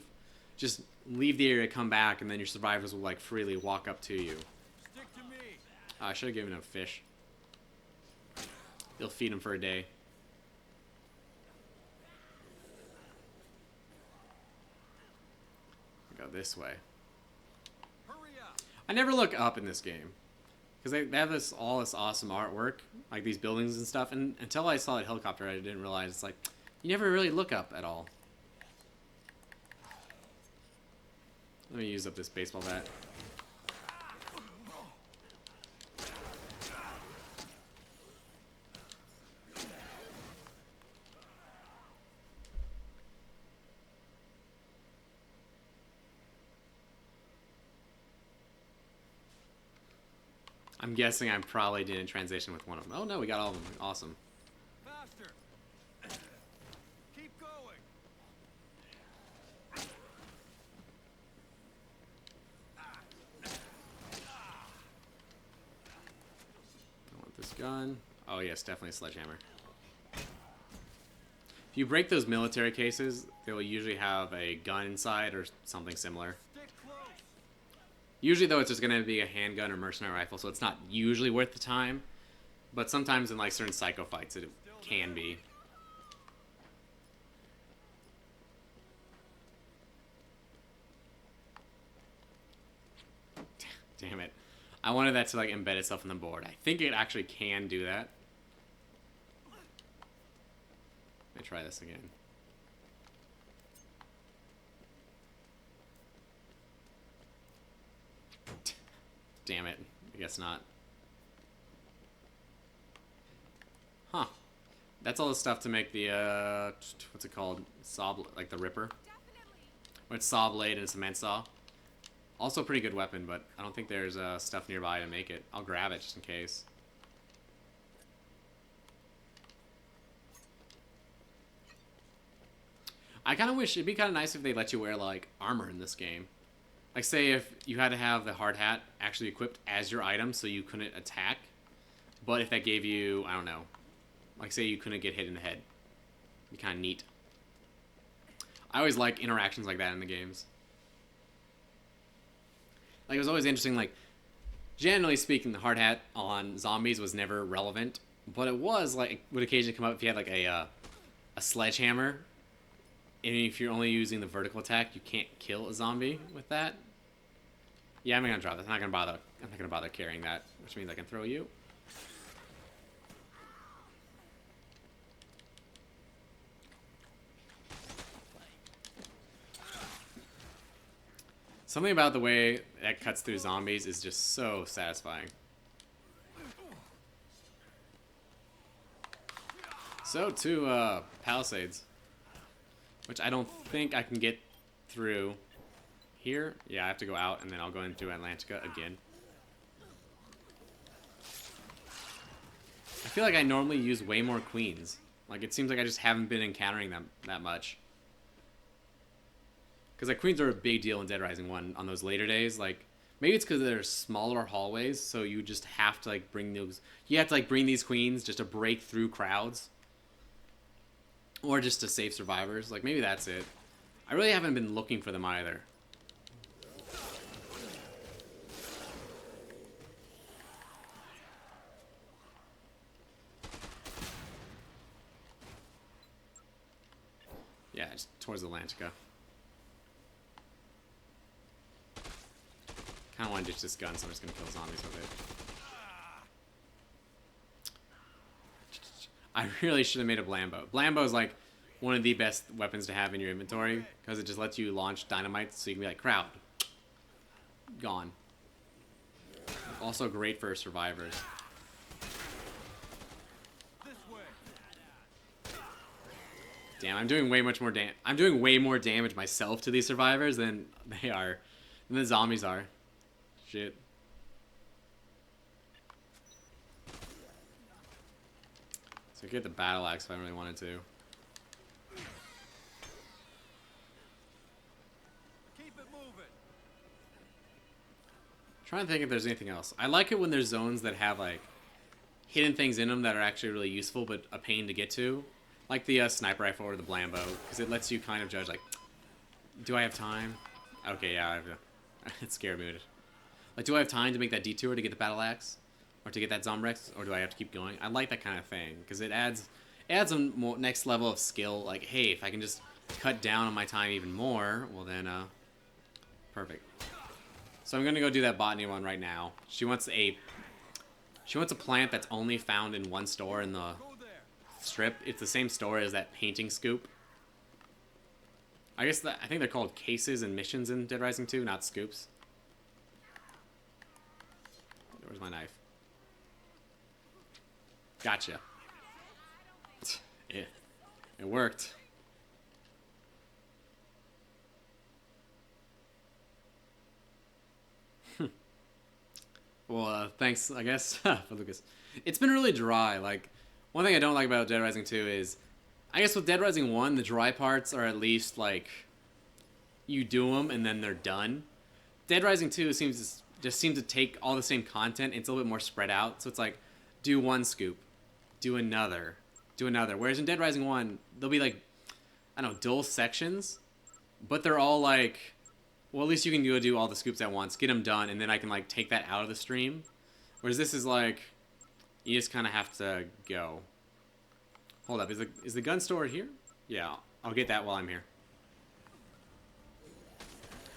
just leave the area, come back, and then your survivors will like freely walk up to you. Stick to me. I should have given him a fish. They'll feed him for a day. Go this way. Hurry up. I never look up in this game because they have all this awesome artwork, like these buildings and stuff. And until I saw that helicopter, I didn't realize it's like you never really look up at all. Let me use up this baseball bat. I'm guessing I probably didn't transition with one of them. Oh no, we got all of them. Awesome. Faster. Keep going. I want this gun. Oh yes, definitely a sledgehammer. If you break those military cases, they will usually have a gun inside or something similar. Stick close. Usually, though, it's just going to be a handgun or mercenary rifle, so it's not usually worth the time. But sometimes in like certain psycho fights, it can be. Damn it. I wanted that to like embed itself in the board. I think it actually can do that. Let me try this again. Damn it. I guess not. Huh. That's all the stuff to make the, what's it called? Saw, like the Ripper. Or it's saw blade and a cement saw. Also a pretty good weapon, but I don't think there's stuff nearby to make it. I'll grab it just in case. I kind of wish it'd be kind of nice if they let you wear like armor in this game. Like say if you had to have the hard hat actually equipped as your item so you couldn't attack, but if that gave you, I don't know, like say you couldn't get hit in the head. It'd be kind of neat. I always like interactions like that in the games. Like it was always interesting, like generally speaking the hard hat on zombies was never relevant, but it was like would occasionally come up if you had like a sledgehammer. And if you're only using the vertical attack, you can't kill a zombie with that. Yeah, I'm not gonna drop this. I'm not gonna bother carrying that, which means I can throw you. Something about the way that cuts through zombies is just so satisfying. So to Palisades. Which I don't think I can get through here. Yeah, I have to go out, and then I'll go into Atlantica again. I feel like I normally use way more queens. Like, it seems like I just haven't been encountering them that much. Because, like, queens are a big deal in Dead Rising 1 on those later days. Like, maybe it's because they're smaller hallways, so you just have to, like, bring those... You have to, like, bring these queens just to break through crowds. Or just to save survivors. Like, maybe that's it. I really haven't been looking for them either. Yeah, just towards Atlantica. Kinda wanna ditch this gun, so I'm just gonna kill zombies with it. I really should have made a Blambo. Blambo is like one of the best weapons to have in your inventory because it just lets you launch dynamite so you can be like, crowd. Gone. Also great for survivors. Damn, I'm doing way much more I'm doing way more damage myself to these survivors than they are, than the zombies are. Shit. So I get the battle axe if I really wanted to. Keep it moving. Trying to think if there's anything else. I like it when there's zones that have like hidden things in them that are actually really useful but a pain to get to. Like the sniper rifle or the Blambo, because it lets you kind of judge like, do I have time? Okay, yeah, I have to. It scared me. Like, do I have time to make that detour to get the battle axe? Or to get that Zombrex, or do I have to keep going? I like that kind of thing, because it adds a more next level of skill. Like, hey, if I can just cut down on my time even more, well then, perfect. So I'm gonna go do that botany one right now. She wants a plant that's only found in one store in the strip. It's the same store as that painting scoop. I think they're called cases and missions in Dead Rising 2, not scoops. Where's my knife? Gotcha. It worked. Well, thanks, I guess, for Lucas. It's been really dry. Like, one thing I don't like about Dead Rising 2 is, I guess with Dead Rising 1, the dry parts are at least, like, you do them and then they're done. Dead Rising 2 seems to take all the same content. It's a little bit more spread out. So it's like, do one scoop, do another. Whereas in Dead Rising 1, they'll be like, I don't know, dull sections, but they're all like, well, at least you can go do all the scoops at once, get them done, and then I can like take that out of the stream. Whereas this is like, you just kind of have to go. Hold up, is the gun store here? Yeah, I'll get that while I'm here.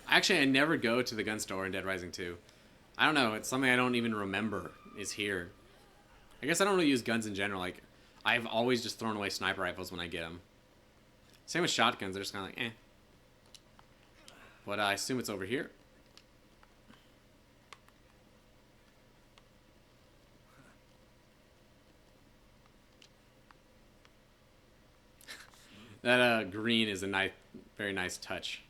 Actually, I never go to the gun store in Dead Rising 2. I don't know, it's something I don't even remember is here. I guess I don't really use guns in general. Like, I've always just thrown away sniper rifles when I get them. Same with shotguns, they're just kind of like, eh. But I assume it's over here. That green is a nice, very nice touch.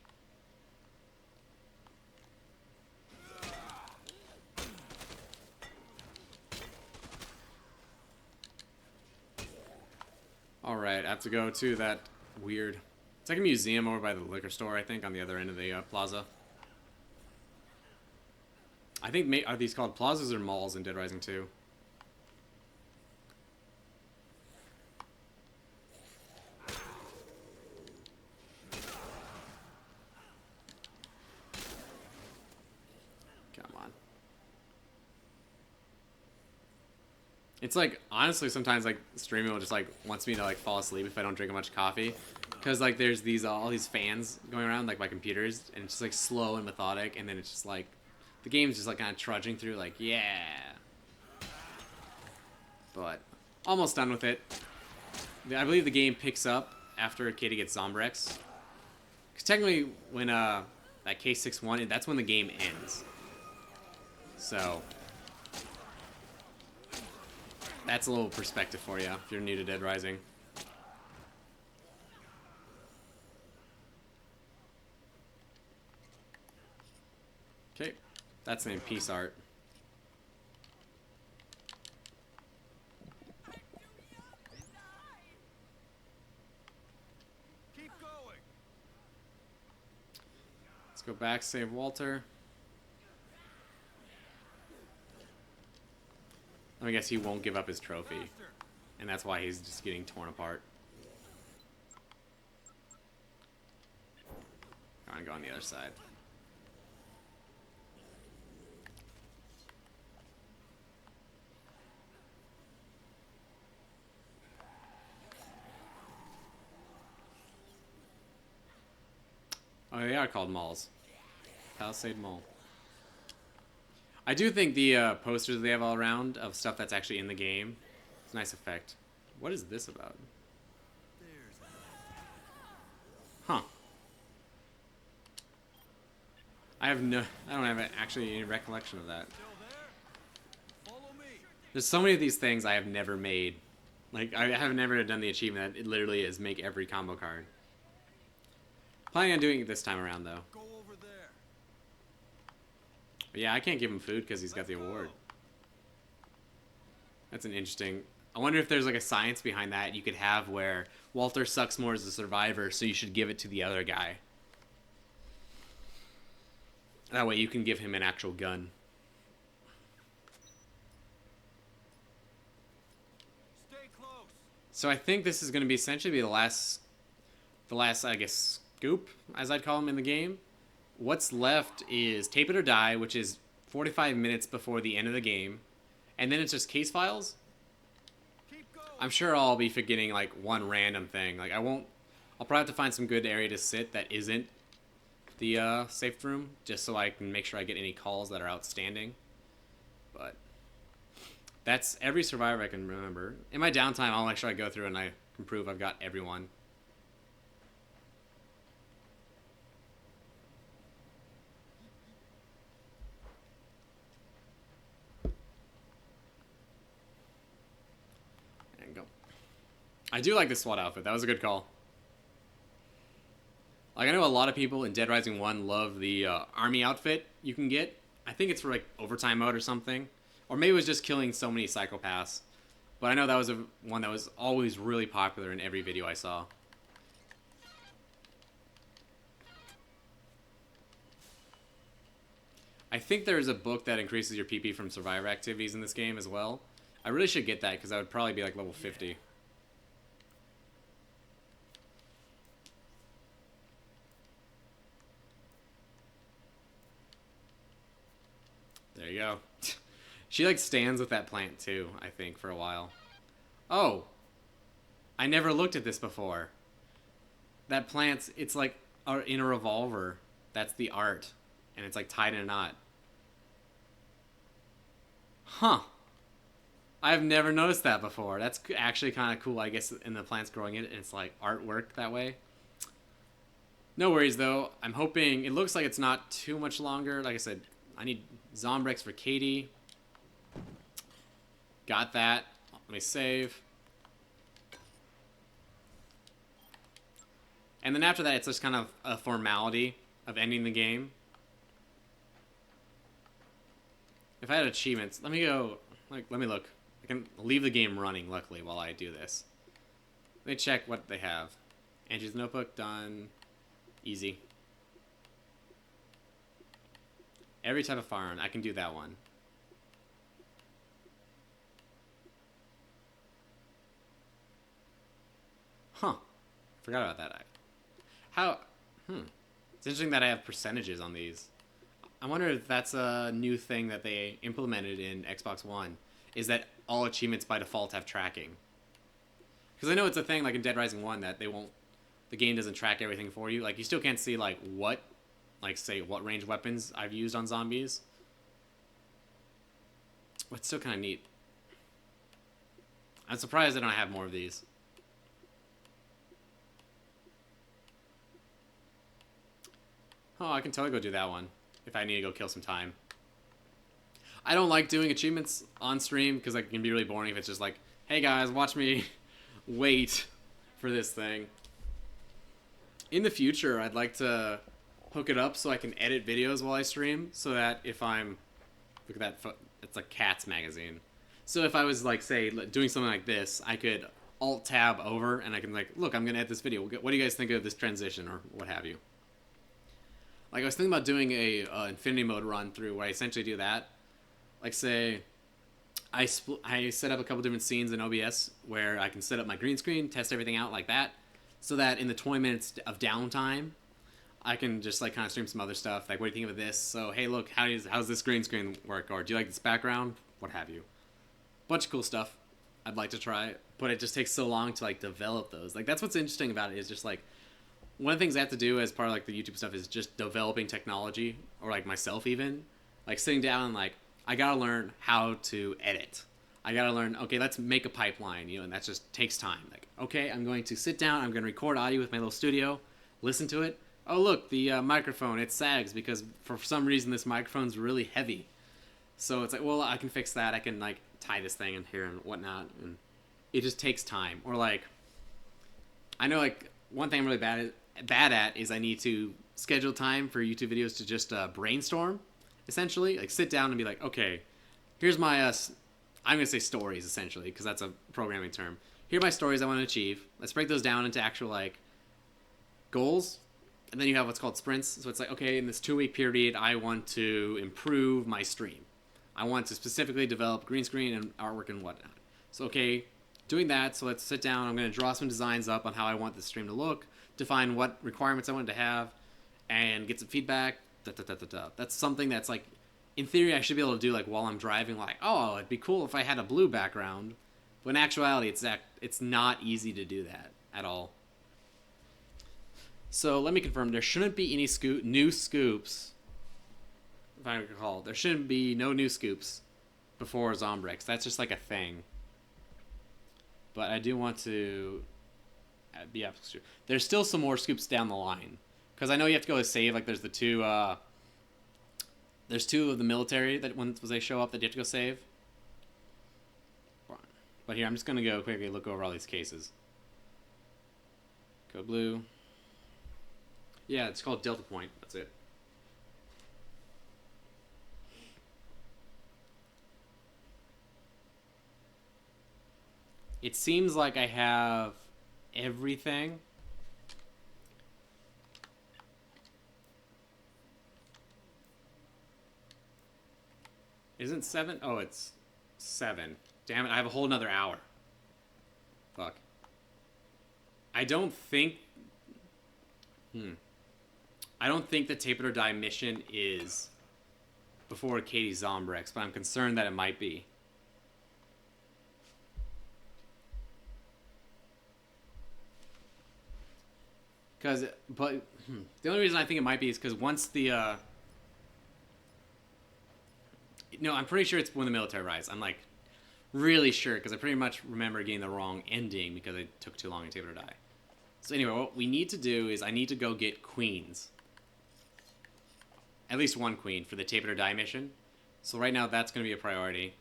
Alright, I have to go to that weird... It's like a museum over by the liquor store, I think, on the other end of the plaza. I think, are these called plazas or malls in Dead Rising 2? Come on. It's like, honestly, sometimes, like, streaming will just, like, wants me to, like, fall asleep if I don't drink much coffee. Because, like, there's these, all these fans going around, like, my computers, and it's just, like, slow and methodic, and then it's just, like, the game's just, like, kind of trudging through, like, yeah. But, almost done with it. I believe the game picks up after Katie gets Zombrex. Because technically, when, that K6-1, that's when the game ends. So... that's a little perspective for you if you're new to Dead Rising. Okay, that's named Peace Art. Keep going. Let's go back, save Walter. I guess he won't give up his trophy. And that's why he's just getting torn apart. I'm gonna go on the other side. Oh, they are called malls. Palisade Mall. I do think the posters they have all around of stuff that's actually in the game, it's a nice effect. What is this about? Huh. I don't have actually any recollection of that. Follow me. There's so many of these things I have never made. Like, I have never done the achievement that it literally is make every combo card. Planning on doing it this time around, though. Go over there. But yeah, I can't give him food because he's got the award. That's an interesting... I wonder if there's like a science behind that you could have where Walter sucks more as a survivor, so you should give it to the other guy. That way you can give him an actual gun. Stay close. So I think this is going to be essentially the last, I guess, scoop, as I'd call him in the game. What's left is Tape It or Die, which is 45 minutes before the end of the game. And then it's just case files. Keep going. I'm sure I'll be forgetting, like, one random thing. Like, I'll probably have to find some good area to sit that isn't the safe room, just so I can make sure I get any calls that are outstanding. But that's every survivor I can remember. In my downtime, I'll make sure I go through and I can prove I've got everyone. And go. I do like the SWAT outfit. That was a good call. Like, I know a lot of people in Dead Rising 1 love the army outfit you can get. I think it's for, like, overtime mode or something. Or maybe it was just killing so many psychopaths. But I know that was one that was always really popular in every video I saw. I think there's a book that increases your PP from survivor activities in this game as well. I really should get that because that would probably be, like, level 50. There you go. She, like, stands with that plant, too, I think, for a while. Oh! I never looked at this before. That plant, it's, like, in a revolver. That's the art. And it's, like, tied in a knot. Huh. I've never noticed that before. That's actually kind of cool, I guess, in the plants growing it, and it's, like, artwork that way. No worries, though. I'm hoping... It looks like it's not too much longer. Like I said... I need Zombrex for Katie. Got that. Let me save. And then after that, it's just kind of a formality of ending the game. If I had achievements, let me go, let me look. I can leave the game running, luckily, while I do this. Let me check what they have. Angie's Notebook, done. Easy. Every type of firearm, I can do that one. Huh. Forgot about that. It's interesting that I have percentages on these. I wonder if that's a new thing that they implemented in Xbox One, is that all achievements by default have tracking. Because I know it's a thing, like in Dead Rising 1, that the game doesn't track everything for you. Like, you still can't see, like, what range weapons I've used on zombies. But it's still kind of neat. I'm surprised I don't have more of these. Oh, I can totally go do that one if I need to go kill some time. I don't like doing achievements on stream because it can be really boring if it's just like, hey guys, watch me wait for this thing. In the future, I'd like to hook it up so I can edit videos while I stream, so that if I'm... Look at that, it's a Cats magazine. So if I was, like, say, doing something like this, I could Alt-Tab over, and I can, like, look, I'm going to edit this video. What do you guys think of this transition, or what have you? Like, I was thinking about doing a Infinity Mode run through where I essentially do that. Like, say, I set up a couple different scenes in OBS where I can set up my green screen, test everything out like that, so that in the 20 minutes of downtime, I can just, like, kind of stream some other stuff. Like, what do you think of this? So, hey, look, how's this green screen work? Or do you like this background? What have you? Bunch of cool stuff I'd like to try, but it just takes so long to, like, develop those. Like, that's what's interesting about it, is just, like, one of the things I have to do as part of, like, the YouTube stuff is just developing technology, or, like, myself even. Like, sitting down and, like, I gotta learn how to edit. I gotta learn, okay, let's make a pipeline, and that just takes time. Like, okay, I'm going to sit down, I'm going to record audio with my little studio, listen to it. Oh, look, the microphone, it sags because for some reason this microphone's really heavy. So it's like, well, I can fix that. I can, like, tie this thing in here and whatnot. And it just takes time. Or, like, I know, like, one thing I'm really bad at is I need to schedule time for YouTube videos to just brainstorm, essentially. Like, sit down and be like, okay, here's my, I'm going to say stories, essentially, because that's a programming term. Here are my stories I want to achieve. Let's break those down into actual, like, goals. And then you have what's called sprints. So it's like, okay, in this 2-week period, I want to improve my stream. I want to specifically develop green screen and artwork and whatnot. So, okay, doing that, so let's sit down. I'm going to draw some designs up on how I want the stream to look, define what requirements I want to have, and get some feedback. That's something that's, like, in theory, I should be able to do, like, while I'm driving, like, oh, it'd be cool if I had a blue background. But in actuality, it's not easy to do that at all. So let me confirm, there shouldn't be any new scoops, if I recall. There shouldn't be no new scoops before Zombrex. That's just like a thing. But I do want to be up. There's still some more scoops down the line. Because I know you have to go to save, like there's the two, there's two of the military that once they show up that you have to go save. But here, I'm just going to go quickly look over all these cases. Go blue. Yeah, it's called Delta Point. That's it. It seems like I have everything. Isn't 7? Oh, it's 7. Damn it, I have a whole nother hour. Fuck. I don't think... I don't think the Tape It or Die mission is before Katie Zombrex, but I'm concerned that it might be. The only reason I think it might be is because once the, no, I'm pretty sure it's when the military arrives. I'm, like, really sure, because I pretty much remember getting the wrong ending because it took too long to Tape It or Die. So anyway, what we need to do is I need to go get queens. At least one queen for the Tape It or Die mission. So right now that's going to be a priority.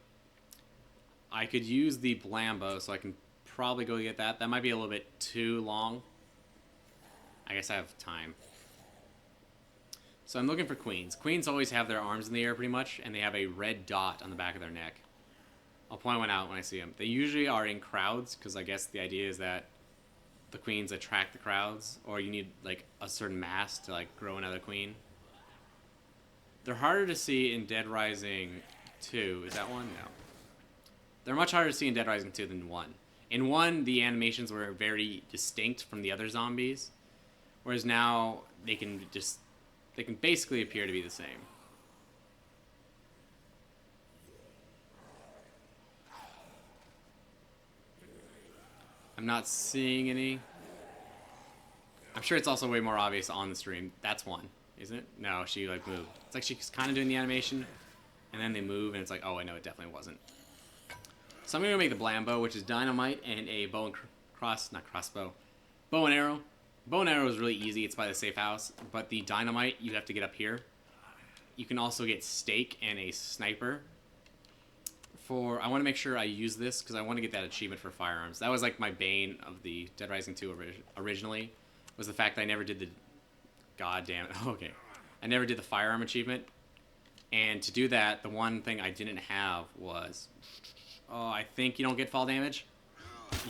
I could use the Blambo, so I can probably go get that. That might be a little bit too long. I guess I have time. So I'm looking for queens. Queens always have their arms in the air pretty much, and they have a red dot on the back of their neck. I'll point one out when I see them. They usually are in crowds, because I guess the idea is that the queens attract the crowds, or you need like a certain mass to like grow another queen. They're harder to see in Dead Rising 2. Is that one? No. They're much harder to see in Dead Rising 2 than 1. In 1, the animations were very distinct from the other zombies, whereas now they can basically appear to be the same. I'm not seeing any. I'm sure it's also way more obvious on the stream. That's one, isn't it? No, she like moved. It's like she's kind of doing the animation, and then they move, and it's like, oh, I know it definitely wasn't. So I'm gonna make the Blambo, which is dynamite and a bow and crossbow, bow and arrow. Bow and arrow is really easy. It's by the safe house, but the dynamite you have to get up here. You can also get stake and a sniper. I want to make sure I use this because I want to get that achievement for firearms. That was like my bane of the Dead Rising 2 originally, was the fact that I never did the... God damn it. Okay. I never did the firearm achievement. And to do that, the one thing I didn't have was... Oh, I think you don't get fall damage?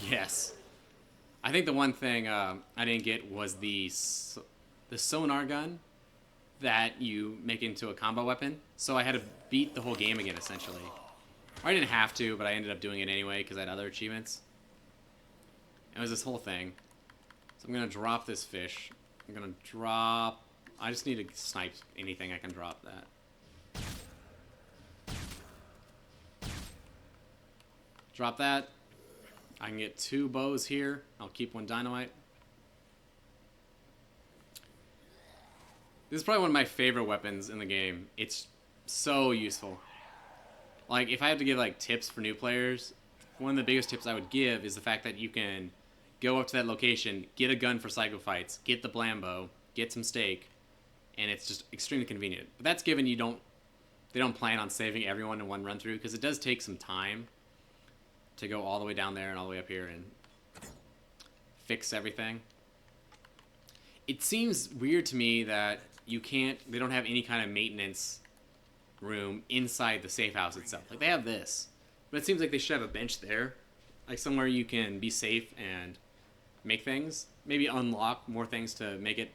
Yes. I think the one thing I didn't get was the sonar gun that you make into a combo weapon. So I had to beat the whole game again, essentially. Or I didn't have to, but I ended up doing it anyway because I had other achievements. It was this whole thing. So I'm going to drop this fish. I'm going to drop... I just need to snipe anything I can drop that. Drop that. I can get 2 bows here. I'll keep 1 dynamite. This is probably one of my favorite weapons in the game. It's so useful. Like, if I had to give, like, tips for new players, one of the biggest tips I would give is the fact that you can go up to that location, get a gun for psycho fights, get the Blambo, get some steak, and it's just extremely convenient. But that's given they don't plan on saving everyone in one run through, because it does take some time to go all the way down there and all the way up here and fix everything. It seems weird to me that they don't have any kind of maintenance room inside the safe house itself. Like, they have this, but it seems like they should have a bench there, like somewhere you can be safe and make things. Maybe unlock more things to make it,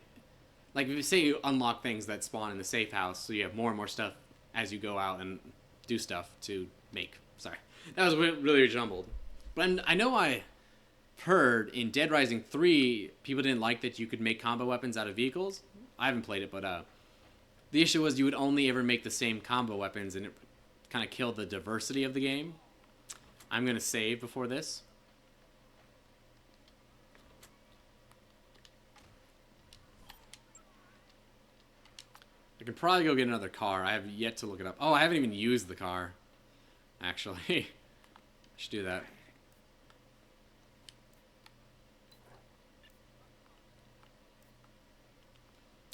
like, if you say you unlock things that spawn in the safe house, so you have more and more stuff as you go out and do stuff to make. Sorry, that was really jumbled. But I know I heard in Dead Rising 3 people didn't like that you could make combo weapons out of vehicles. I haven't played it, but the issue was you would only ever make the same combo weapons, and it kind of killed the diversity of the game. I'm going to save before this. I could probably go get another car. I have yet to look it up. Oh, I haven't even used the car, actually. I should do that.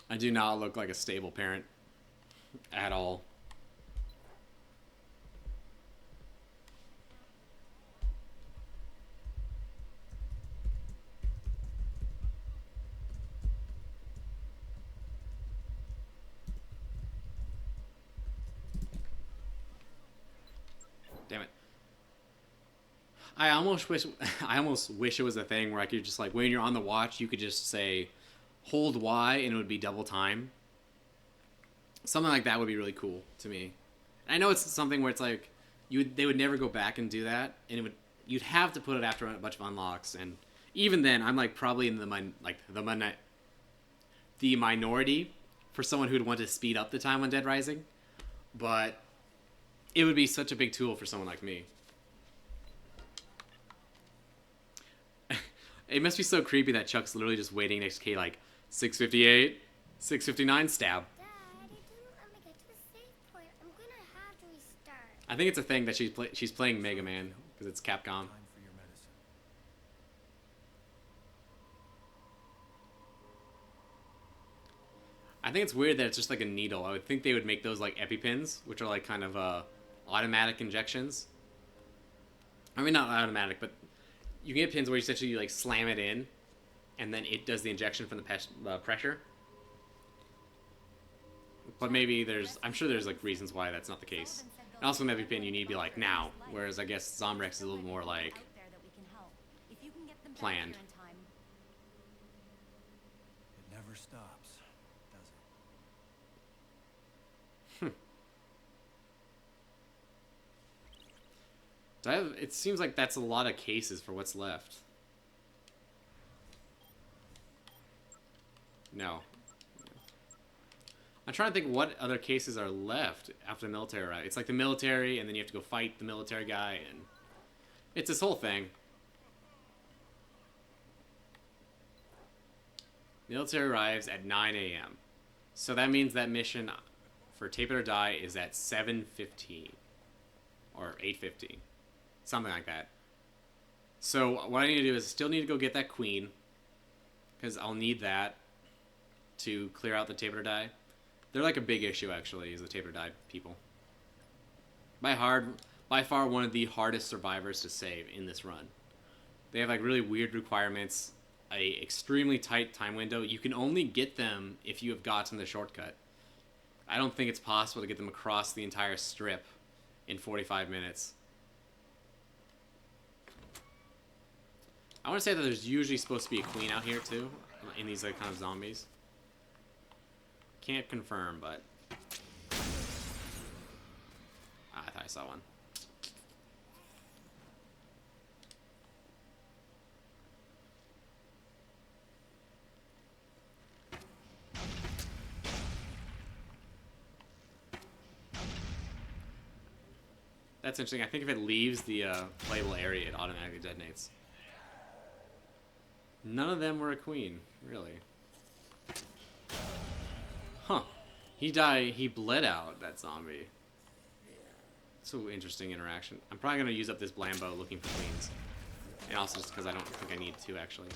I do not look like a stable parent at all. Damn it. I almost wish it was a thing where I could just, like, when you're on the watch, you could just say hold Y and it would be double time. Something like that would be really cool to me. And I know it's something where it's like they would never go back and do that, and you'd have to put it after a bunch of unlocks, and even then I'm like probably in the minority for someone who'd want to speed up the time on Dead Rising, but it would be such a big tool for someone like me. It must be so creepy that Chuck's literally just waiting next to Kay like 658, 659, stab. Dad, it didn't let me get to the save point. I'm gonna have to restart. I think it's a thing that she's playing Mega Man because it's Capcom. Time for your medicine. I think it's weird that it's just like a needle. I would think they would make those like EpiPens, which are like kind of automatic injections. I mean, not automatic, but you can get pins where you essentially like slam it in, and then it does the injection from the pressure. But maybe I'm sure there's like reasons why that's not the case. And also in my opinion, you need to be like now, whereas I guess Zombrex is a little more like planned. It never stops, does it? It seems like that's a lot of cases for what's left. No. I'm trying to think what other cases are left after the military arrives. It's like the military, and then you have to go fight the military guy, and it's this whole thing. Military arrives at 9 a.m. So that means that mission for Tape It or Die is at 7:15 or 8:15, something like that. So what I need to do is still need to go get that queen, because I'll need that to clear out the Tape It or Die. They're like a big issue, actually, is the Tape It or Die people. By far one of the hardest survivors to save in this run. They have like really weird requirements, a extremely tight time window. You can only get them if you have gotten the shortcut. I don't think it's possible to get them across the entire strip in 45 minutes. I want to say that there's usually supposed to be a queen out here too, in these like kind of zombies. Can't confirm, but I thought I saw one. That's interesting. I think if it leaves the playable area, it automatically detonates. None of them were a queen, really. Huh. He died. He bled out, that zombie. So interesting interaction. I'm probably going to use up this Blambo looking for queens. And also just because I don't think I need to, actually.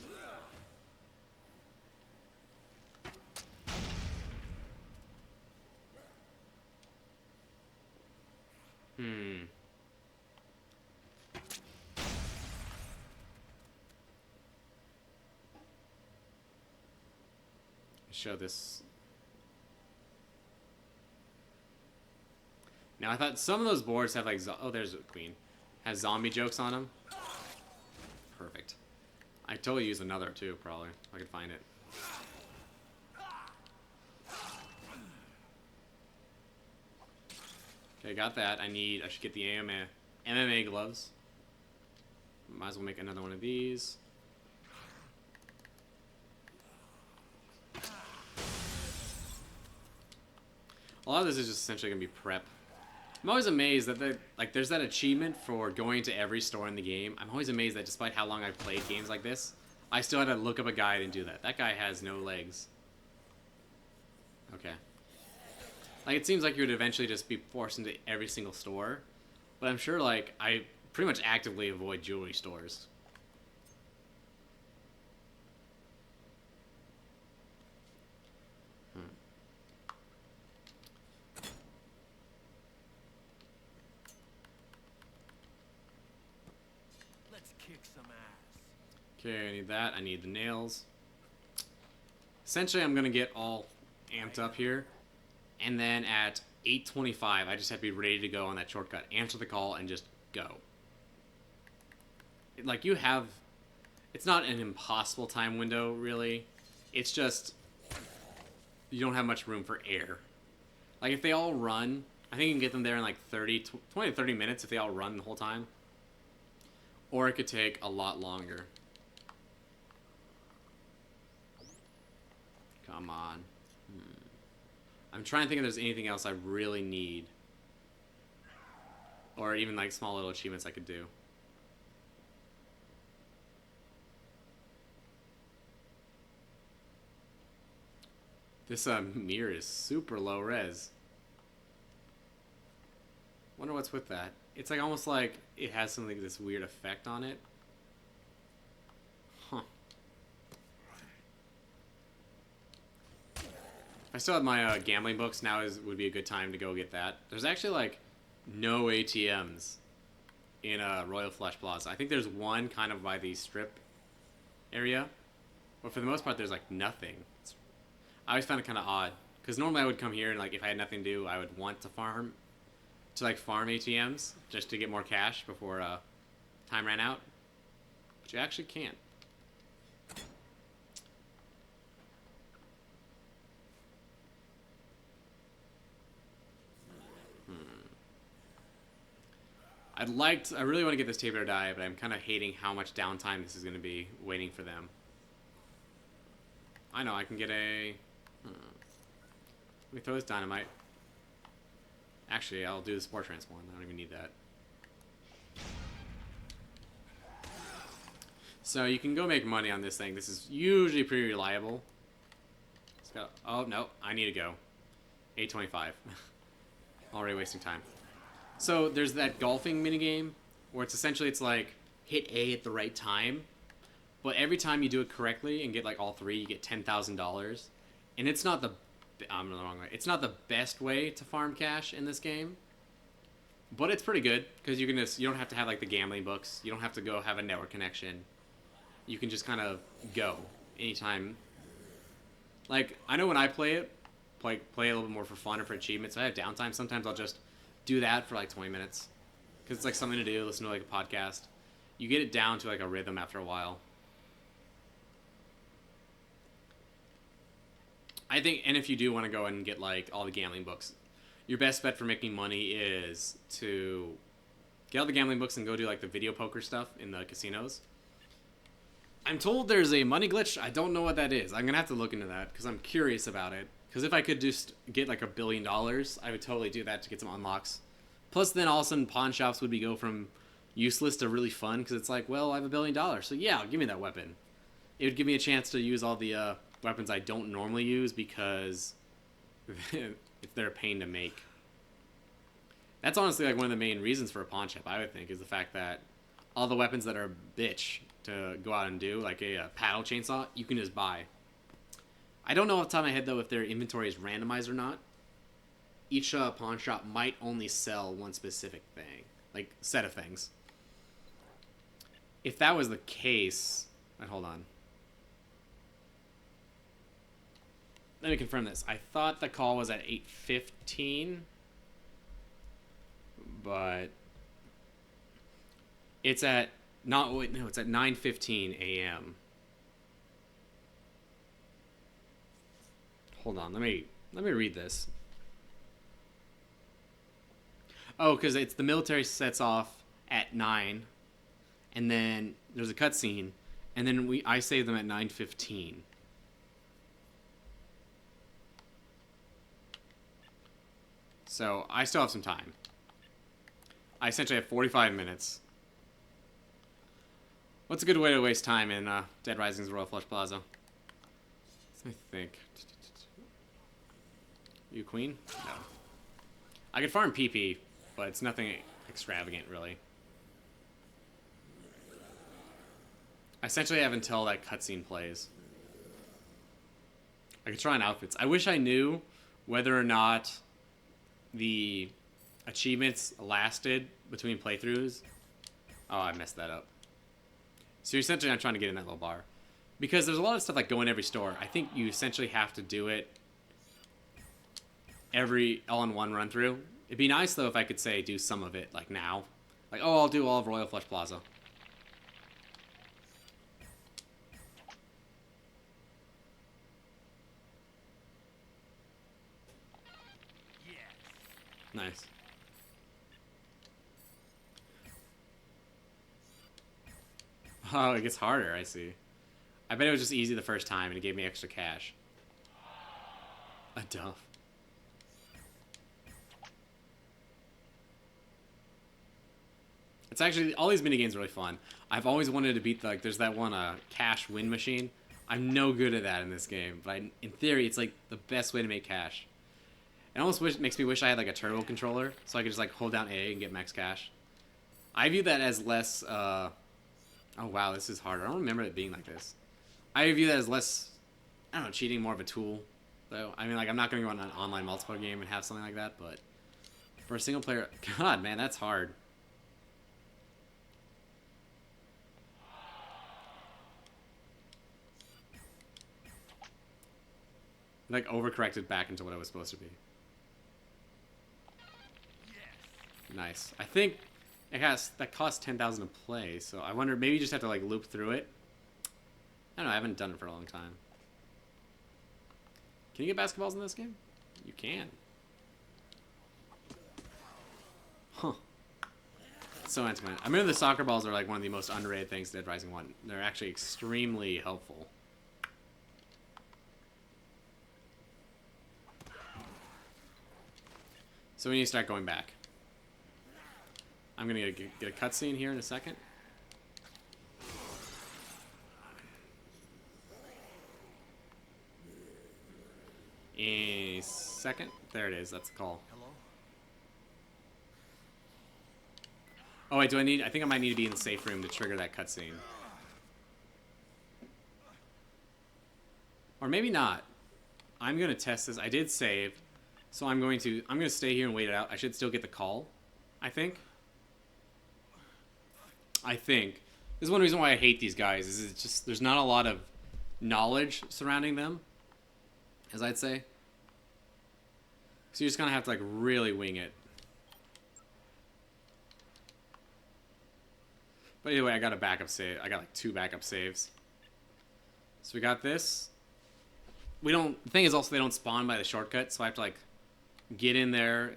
Show this. Now I thought some of those boards have like oh, there's a queen, has zombie jokes on them. Perfect. I totally use another too, probably if I could find it. Okay, got that. I should get the MMA gloves. Might as well make another one of these. A lot of this is just essentially gonna be prep. I'm always amazed that there's that achievement for going to every store in the game. I'm always amazed that despite how long I've played games like this, I still had to look up a guide and do that. That guy has no legs. Okay. Like, it seems like you would eventually just be forced into every single store, but I'm sure, like, I pretty much actively avoid jewelry stores. Okay, I need that. I need the nails. Essentially, I'm going to get all amped up here. And then at 8:25, I just have to be ready to go on that shortcut. Answer the call and just go. Like, it's not an impossible time window, really. It's just, you don't have much room for air. Like, if they all run, I think you can get them there in like 20 to 30 minutes if they all run the whole time. Or it could take a lot longer. Come on. I'm trying to think if there's anything else I really need. Or even like small little achievements I could do. This mirror is super low res. Wonder what's with that. It's like almost like it has something, this weird effect on it. Huh. If I still had my gambling books, now would be a good time to go get that. There's actually like no ATMs in Royal Flush Plaza. I think there's one kind of by the strip area. But for the most part, there's like nothing. I always found it kind of odd because normally I would come here and like if I had nothing to do, I would want to farm ATMs just to get more cash before time ran out. But you actually can't. I really want to get this tape or die, but I'm kind of hating how much downtime this is going to be waiting for them. I know, I can get a... Let me throw this dynamite. Actually, I'll do the Spore Transform. I don't even need that. So you can go make money on this thing. This is usually pretty reliable. It's got... Oh, no. I need to go. 8:25. Already wasting time. So there's that golfing minigame where it's like hit A at the right time, but every time you do it correctly and get like all three, you get $10,000. And it's not the I'm in the wrong way. It's not the best way to farm cash in this game, but it's pretty good because you don't have to have like the gambling books. You don't have to go have a network connection. You can just kind of go anytime. Like I know when I play it, play a little bit more for fun or for achievements. If I have downtime, sometimes I'll just do that for like 20 minutes because it's like something to do, listen to like a podcast. You get it down to like a rhythm after a while. I think, and if you do want to go and get like all the gambling books, your best bet for making money is to get all the gambling books and go do like the video poker stuff in the casinos. I'm told there's a money glitch. I don't know what that is. I'm gonna have to look into that because I'm curious about it. Because if I could just get like $1 billion, I would totally do that to get some unlocks. Plus, then all of a sudden, pawn shops would go from useless to really fun because it's like, well, I have $1 billion, so yeah, give me that weapon. It would give me a chance to use all the weapons I don't normally use because they're a pain to make. That's honestly like one of the main reasons for a pawn shop, I would think, is the fact that all the weapons that are a bitch to go out and do, like a paddle chainsaw, you can just buy. I don't know off the top of my head, though, if their inventory is randomized or not. Each pawn shop might only sell one specific thing, like set of things. If that was the case... hold on. Let me confirm this. I thought the call was at 8:15, but it's at... it's at 9:15 a.m. Hold on, let me read this. Oh, because it's the military sets off at 9, and then there's a cutscene, and then I save them at 9:15. So I still have some time. I essentially have 45 minutes. What's a good way to waste time in Dead Rising's Royal Flush Plaza? Let me think. You queen? No. I could farm PP, but it's nothing extravagant, really. I essentially have until that cutscene plays. I could try on outfits. I wish I knew whether or not the achievements lasted between playthroughs. Oh, I messed that up. So essentially I'm trying to get in that little bar. Because there's a lot of stuff like go in every store. I think you essentially have to do it all in one run through. It'd be nice though if I could say do some of it like now. Like, oh, I'll do all of Royal Flush Plaza. Yes. Nice. Oh, it gets harder, I see. I bet it was just easy the first time and it gave me extra cash. A duff. It's actually, all these minigames are really fun. I've always wanted to beat there's that one cash win machine. I'm no good at that in this game, but in theory, it's like the best way to make cash. It almost makes me wish I had like a turbo controller, so I could just like hold down A and get max cash. I view that as less, oh wow, this is hard. I don't remember it being like this. I view that as less, I don't know, cheating, more of a tool, though. I mean, like, I'm not going to go on an online multiplayer game and have something like that, but for a single player, God, man, that's hard. Like overcorrected back into what I was supposed to be. Nice. I think that costs 10,000 to play, so I wonder maybe you just have to like loop through it. I don't know. I haven't done it for a long time. Can you get basketballs in this game? You can. Huh. So anti-man. I mean, the soccer balls are like one of the most underrated things Dead Rising 1. They're actually extremely helpful. So we need to start going back. I'm gonna get a cutscene here in a second. A second. There it is. That's the call. Hello? Oh wait, I think I might need to be in the safe room to trigger that cutscene. Or maybe not. I'm gonna test this. I did save, so I'm gonna stay here and wait it out. I should still get the call, I think. This is one reason why I hate these guys. Is it's just there's not a lot of knowledge surrounding them, as I'd say. So you're just gonna have to like really wing it. But anyway, I got a backup save. I got like 2 backup saves. So we got this. The thing is also they don't spawn by the shortcut, so I have to like get in there,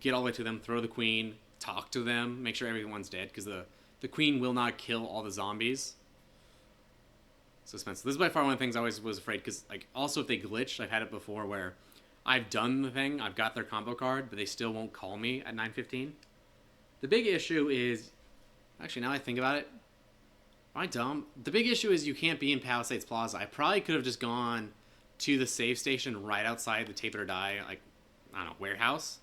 get all the way to them, throw the queen, talk to them, make sure everyone's dead, because the queen will not kill all the zombies. Suspense. This is by far one of the things I always was afraid, because like also if they glitch, I've had it before where I've done the thing, I've got their combo card, but they still won't call me at 9:15. The big issue is, actually now I think about it, am I dumb? The big issue is you can't be in Palisades Plaza. I probably could have just gone to the save station right outside the Tape It or Die, like, I don't know, warehouse,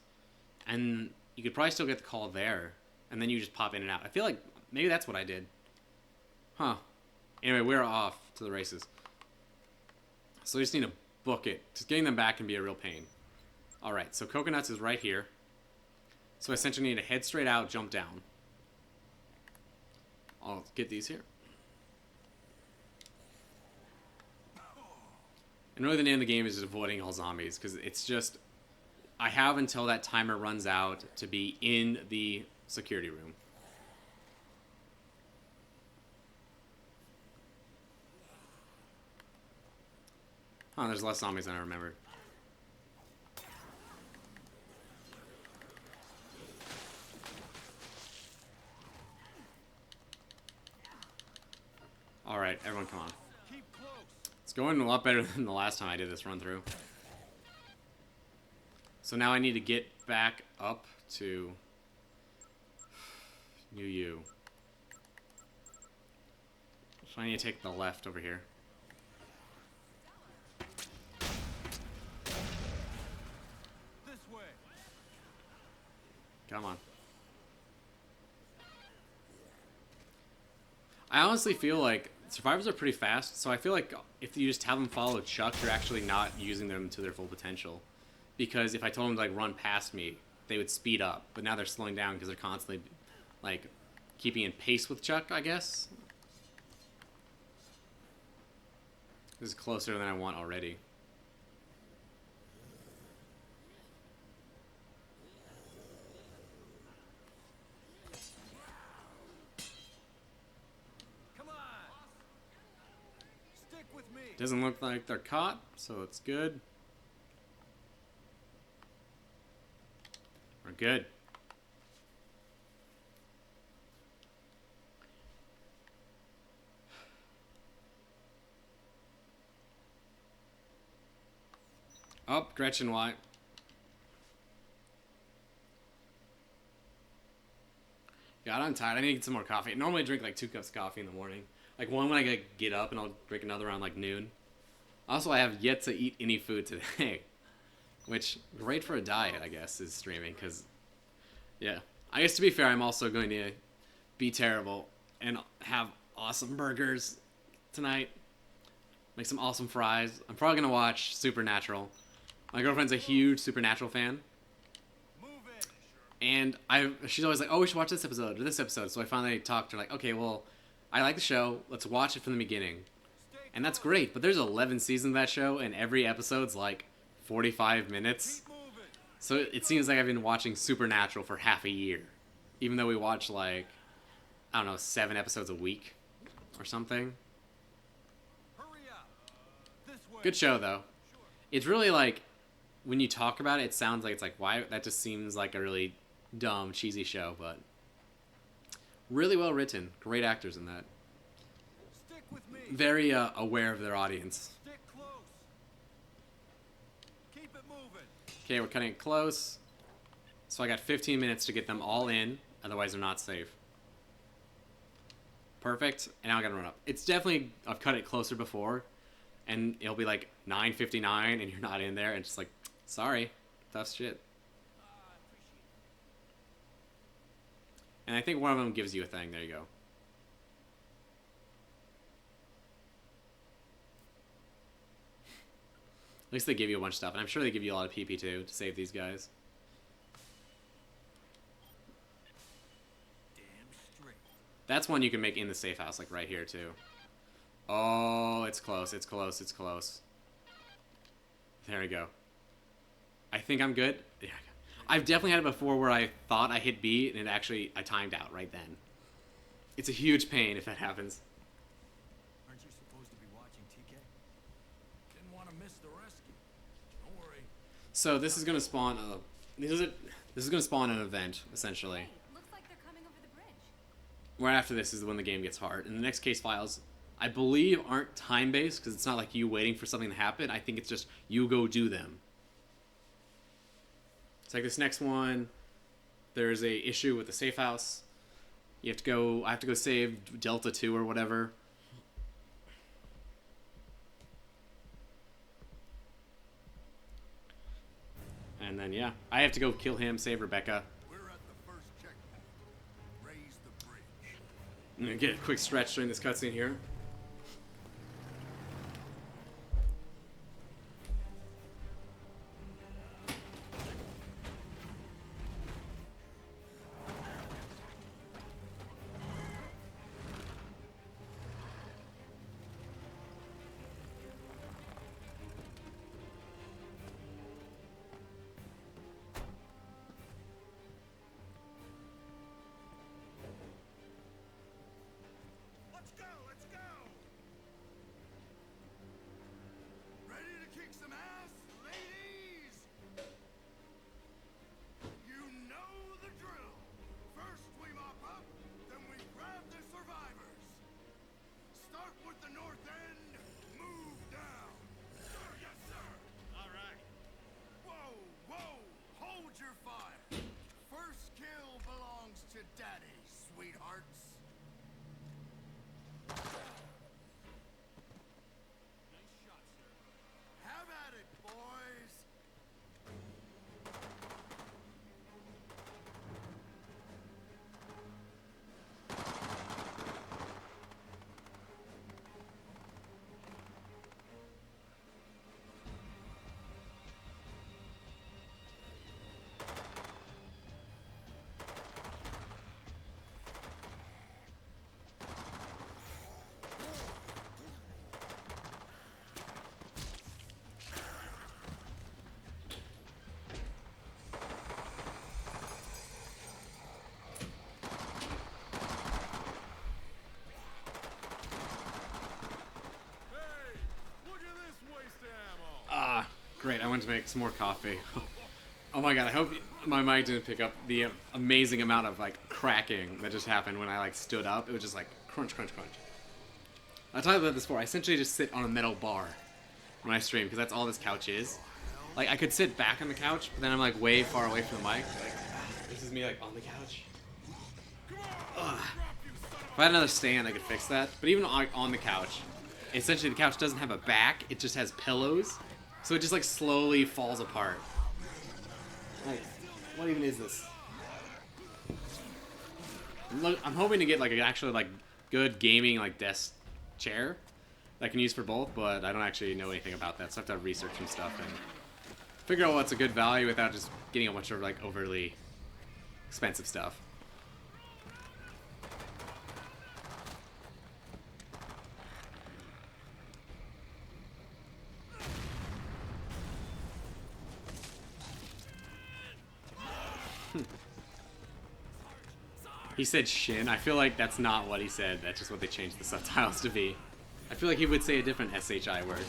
and you could probably still get the call there, and then you just pop in and out. I feel like maybe that's what I did. Huh. Anyway, we're off to the races. So we just need to book it. Just getting them back can be a real pain. Alright, so Coconuts is right here. So I essentially need to head straight out, jump down. I'll get these here. And really the name of the game is just avoiding all zombies, because it's just, I have until that timer runs out to be in the security room. Oh, there's less zombies than I remembered. Alright, everyone come on. Keep close. It's going a lot better than the last time I did this run through. So now I need to get back up to New U. So I need to take the left over here. This way. Come on. I honestly feel like survivors are pretty fast, so I feel like if you just have them follow Chuck, you're actually not using them to their full potential. Because if I told them to like run past me, they would speed up, but now they're slowing down because they're constantly like keeping in pace with Chuck, I guess. This is closer than I want already. Come on. Stick with me. Doesn't look like they're caught, so it's good. We're good. Oh, Gretchen White. God, I'm tired. I need to get some more coffee. Normally I drink like 2 cups of coffee in the morning. Like one when I get up, and I'll drink another around like noon. Also, I have yet to eat any food today. Which, great for a diet, I guess, is streaming. Because, yeah. I guess to be fair, I'm also going to be terrible and have awesome burgers tonight. Make some awesome fries. I'm probably going to watch Supernatural. My girlfriend's a huge Supernatural fan. Move it. And she's always like, oh, we should watch this episode or this episode. So I finally talked to her like, okay, well, I like the show. Let's watch it from the beginning. And that's great, but there's 11 seasons of that show, and every episode's like 45 minutes. Keep moving. So it seems like I've been watching Supernatural for half a year. Even though we watch like, I don't know, 7 episodes a week or something. Hurry up. This way. Good show, though. It's really like, when you talk about it, it sounds like it's like, why? That just seems like a really dumb, cheesy show, but really well written. Great actors in that. Stick with me. Very aware of their audience. Stick close. Keep it moving. Okay, we're cutting it close. So I got 15 minutes to get them all in, otherwise they're not safe. Perfect. And now I gotta run up. It's definitely, I've cut it closer before, and it'll be like 9:59 and you're not in there, and it's just like, sorry, tough shit. And I think one of them gives you a thing. There you go. At least they give you a bunch of stuff, and I'm sure they give you a lot of PP too to save these guys. Damn straight. That's one you can make in the safe house, like right here too. Oh, it's close, it's close, it's close. There we go. I think I'm good. Yeah, I've definitely had it before where I thought I hit B and it actually, I timed out right then. It's a huge pain if that happens. Aren't you supposed to be watching TK? Didn't want to miss the rescue. Don't worry. So this is gonna spawn a, this is gonna spawn an event essentially. Hey, looks like they're coming over the bridge. Right after this is when the game gets hard, and the next case files, I believe, aren't time based because it's not like you waiting for something to happen. I think it's just you go do them. It's like this next one. There's a issue with the safe house. You have to go. I have to go save Delta 2 or whatever. And then yeah, I have to go kill him, save Rebecca. We're at the first checkpoint. Raise the bridge. I'm gonna get a quick stretch during this cutscene here. Let's go, let's go! Ready to kick some ass, ladies? You know the drill. First we mop up, then we grab the survivors. Start with the north end, move down. Sir, yes, sir. All right. Whoa, whoa, hold your fire. First kill belongs to Daddy, sweethearts. Nice shot, sir. Have at it, boys. Hey, look at this waste of ammo. Ah, great. I went to make some more coffee. Oh my god, I hope my mic didn't pick up the amazing amount of like cracking that just happened when I like stood up. It was just like crunch, crunch, crunch. I talked about this before. I essentially just sit on a metal bar when I stream because that's all this couch is. Like I could sit back on the couch, but then I'm like way far away from the mic. Like this is me like on the couch. Ugh. If I had another stand, I could fix that. But even on the couch, essentially the couch doesn't have a back. It just has pillows. So it just like slowly falls apart. Like, what even is this? Look, I'm hoping to get like an actually like good gaming like desk chair that I can use for both, but I don't actually know anything about that, so I have to research some stuff and figure out what's a good value without just getting a bunch of like overly expensive stuff. He said shin. I feel like that's not what he said. That's just what they changed the subtitles to be. I feel like he would say a different SHI word.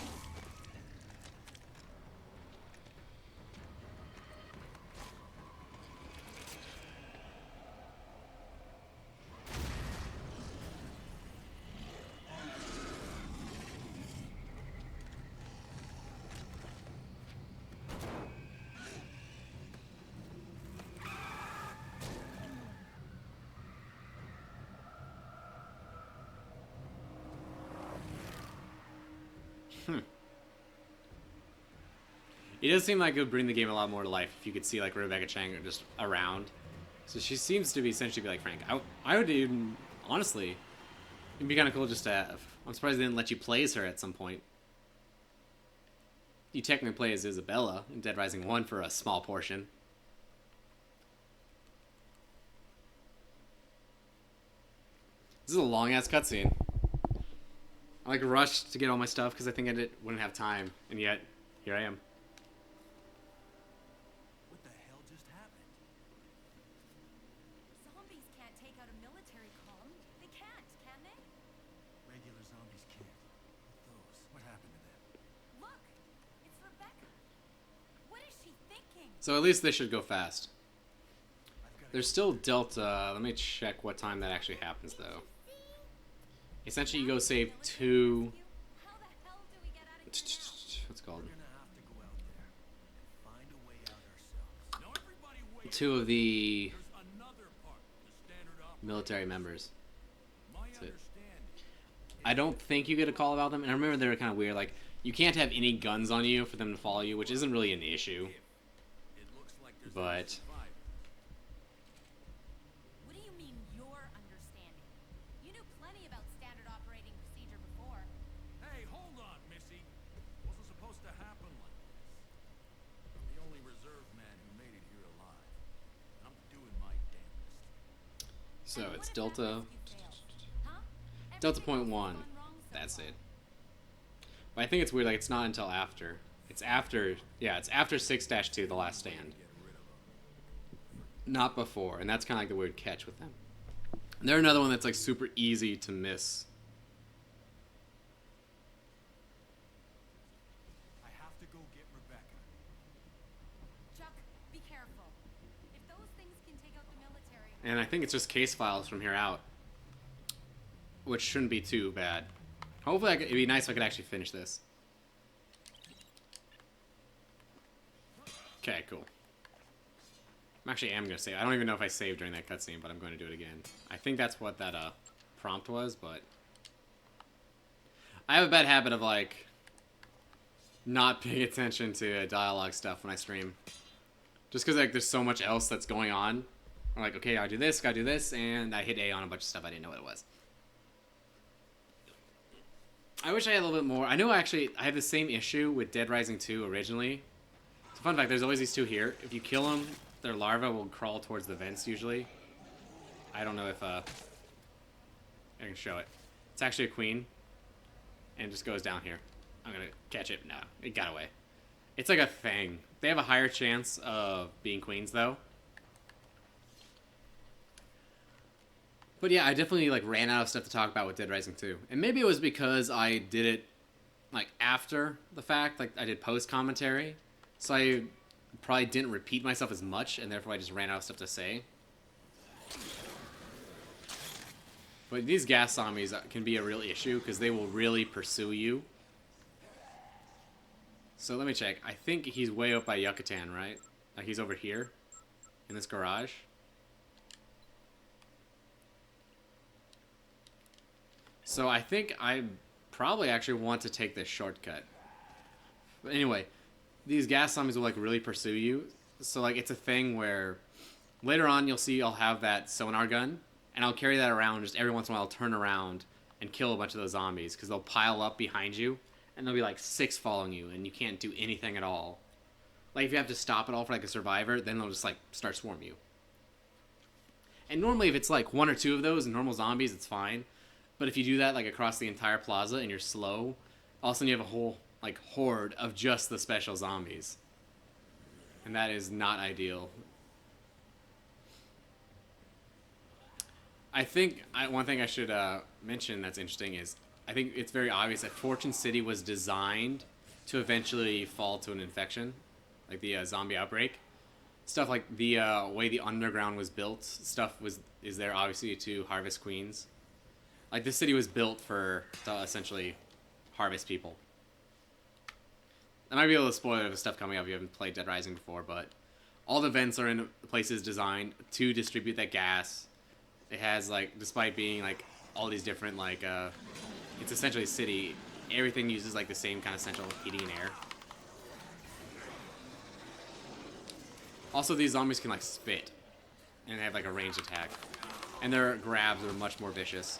It does seem like it would bring the game a lot more to life if you could see like Rebecca Chang just around. So she seems to be essentially be like Frank. I would even, honestly, it'd be kind of cool just to have. I'm surprised they didn't let you play as her at some point. You technically play as Isabella in Dead Rising 1 for a small portion. This is a long-ass cutscene. I like rushed to get all my stuff because I think wouldn't have time, and yet, here I am. What the hell just happened? Zombies can't take out a military column. They can't, can they? Regular zombies can't. But those, what happened to them? Look, it's Rebecca. What is she thinking? So at least they should go fast. I've got There's still Delta. Let me check what time that actually happens, though. Essentially, you go save two... How the hell do we get out of here now? What's it called? We're gonna have to go out there and find a way out ourselves. Now everybody wait. Two of the There's another part to standard operations. military members. My That's it. understanding. I don't think you get a call about them, and I remember they were kind of weird. Like, you can't have any guns on you for them to follow you, which isn't really an issue. It looks like there's But survivors. What do you mean, your understanding? You knew plenty about standard operating procedure before. Hey, hold on, Missy. Wasn't supposed to happen like this. I'm the only reserve man who made it here alive. I'm doing my damnedest. so And it's what if that Delta. rescue failed? Huh? Delta Everything point 1. else has gone wrong so That's far. it. But I think it's weird. Like, it's not until after. It's after. Yeah, it's after 6-2, the last stand. Not before, and that's kind of like the weird catch with them. And they're another one that's like super easy to miss. I have to go get Rebecca. Chuck, be careful. If those things can take out the military, And I think it's just case files from here out, which shouldn't be too bad. Hopefully, it'd be nice if I could actually finish this. Okay, cool. I actually am going to save. I don't even know if I saved during that cutscene, but I'm going to do it again. I think that's what that prompt was, but... I have a bad habit of, like, not paying attention to dialogue stuff when I stream. Just because, like, there's so much else that's going on. I'm like, okay, gotta do this, and I hit A on a bunch of stuff I didn't know what it was. I wish I had a little bit more. I know I had the same issue with Dead Rising 2 originally. It's a fun fact, there's always these two here. If you kill them, their larva will crawl towards the vents usually. I don't know if I can show it. It's actually a queen. And it just goes down here. I'm gonna catch it. No, it got away. It's like a thing. They have a higher chance of being queens though. But yeah, I definitely like ran out of stuff to talk about with Dead Rising 2. And maybe it was because I did it like after the fact, like I did post commentary. So I probably didn't repeat myself as much, and therefore I just ran out of stuff to say. But these gas zombies can be a real issue because they will really pursue you. So let me check. I think he's way up by Yucatan, right? Like he's over here in this garage. So I think I probably actually want to take this shortcut. But anyway, these gas zombies will like really pursue you. So like it's a thing where later on you'll see I'll have that sonar gun and I'll carry that around. Just every once in a while I'll turn around and kill a bunch of those zombies because they'll pile up behind you and there'll be like 6 following you and you can't do anything at all. Like if you have to stop it all for like a survivor, then they'll just like start swarm you. And normally if it's like 1 or 2 of those normal zombies, it's fine. But if you do that like across the entire plaza and you're slow, all of a sudden you have a whole like horde of just the special zombies. And that is not ideal. I think one thing I should mention that's interesting is I think it's very obvious that Fortune City was designed to eventually fall to an infection, like the zombie outbreak. Stuff like the way the underground was built, is there obviously to harvest queens. Like this city was built to essentially harvest people. I might be able to spoil the stuff coming up if you haven't played Dead Rising before, but all the vents are in places designed to distribute that gas. It has like, despite being like all these different like, it's essentially a city. Everything uses like the same kind of central heating and air. Also, these zombies can like spit, and they have like a ranged attack, and their grabs are much more vicious.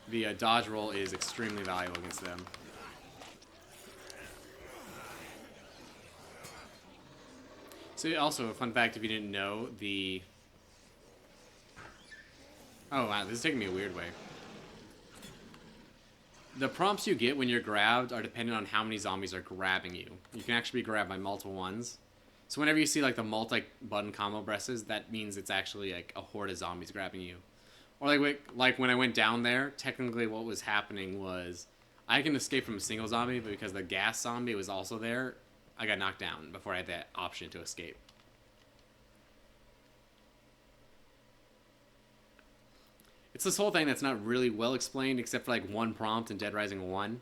The dodge roll is extremely valuable against them. So also, a fun fact if you didn't know, oh wow, this is taking me a weird way. The prompts you get when you're grabbed are dependent on how many zombies are grabbing you. You can actually be grabbed by multiple ones. So whenever you see like the multi-button combo presses, that means it's actually like a horde of zombies grabbing you. Or like when I went down there, technically what was happening was I can escape from a single zombie, but because the gas zombie was also there, I got knocked down before I had that option to escape. It's this whole thing that's not really well explained except for like one prompt in Dead Rising 1.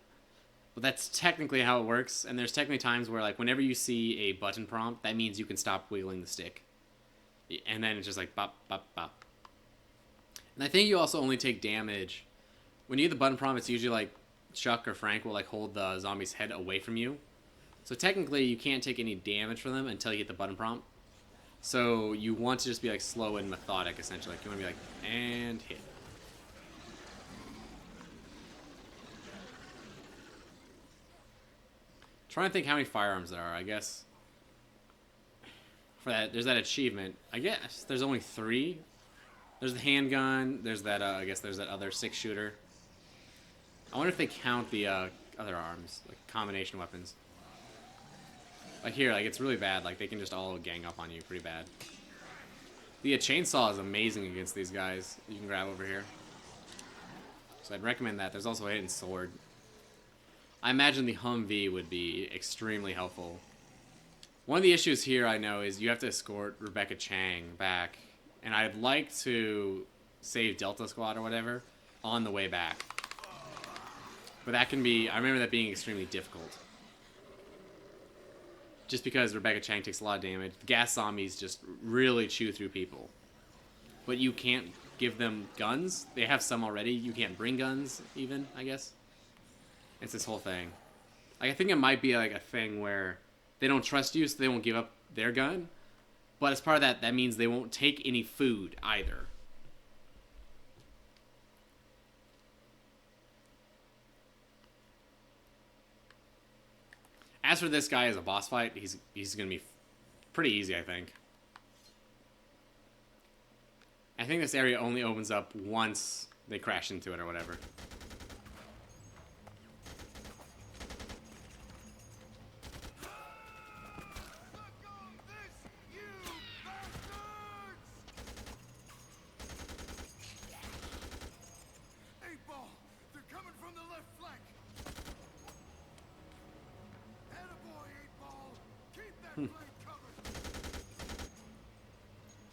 But that's technically how it works, and there's technically times where like whenever you see a button prompt, that means you can stop wiggling the stick. And then it's just like bop, bop, bop. And I think you also only take damage. When you get the button prompt, it's usually like Chuck or Frank will like hold the zombie's head away from you. So technically you can't take any damage from them until you get the button prompt. So you want to just be like slow and methodic essentially. Like you want to be like, and hit. Trying to think how many firearms there are, I guess. For that, there's that achievement. I guess there's only 3. There's the handgun. There's that. I guess there's that other 6-shooter. I wonder if they count the other arms, like combination weapons. Like here, like it's really bad. Like they can just all gang up on you pretty bad. The chainsaw is amazing against these guys. You can grab over here. So I'd recommend that. There's also a hidden sword. I imagine the Humvee would be extremely helpful. One of the issues here I know is you have to escort Rebecca Chang back. And I'd like to save Delta Squad or whatever on the way back. But that can be, I remember that being extremely difficult. Just because Rebecca Chang takes a lot of damage. The gas zombies just really chew through people. But you can't give them guns. They have some already. You can't bring guns even, I guess. It's this whole thing. Like, I think it might be like a thing where they don't trust you, so they won't give up their gun. But as part of that, that means they won't take any food either. As for this guy as a boss fight, he's going to be pretty easy, I think. I think this area only opens up once they crash into it or whatever.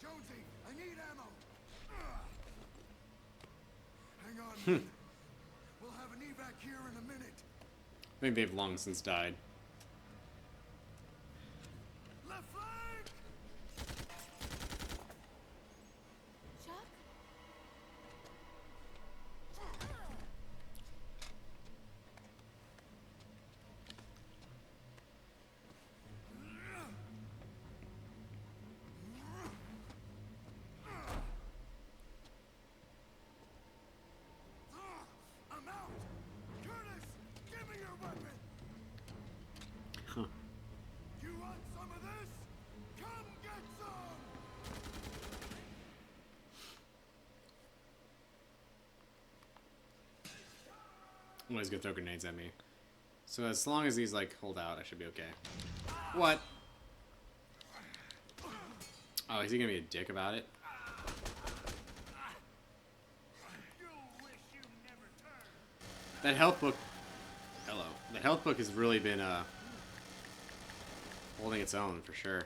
Jonesy, I need ammo. Hang on, man. We'll have an evac here in a minute. I think they've long since died. Left flank! Chuck? I'm out! Curtis, give me your weapon! Huh. You want some of this? Come get some! Oh, he's gonna throw grenades at me. So as long as these like hold out, I should be okay. What? Oh, is he gonna be a dick about it? That health book. Hello. The health book has really been holding its own for sure.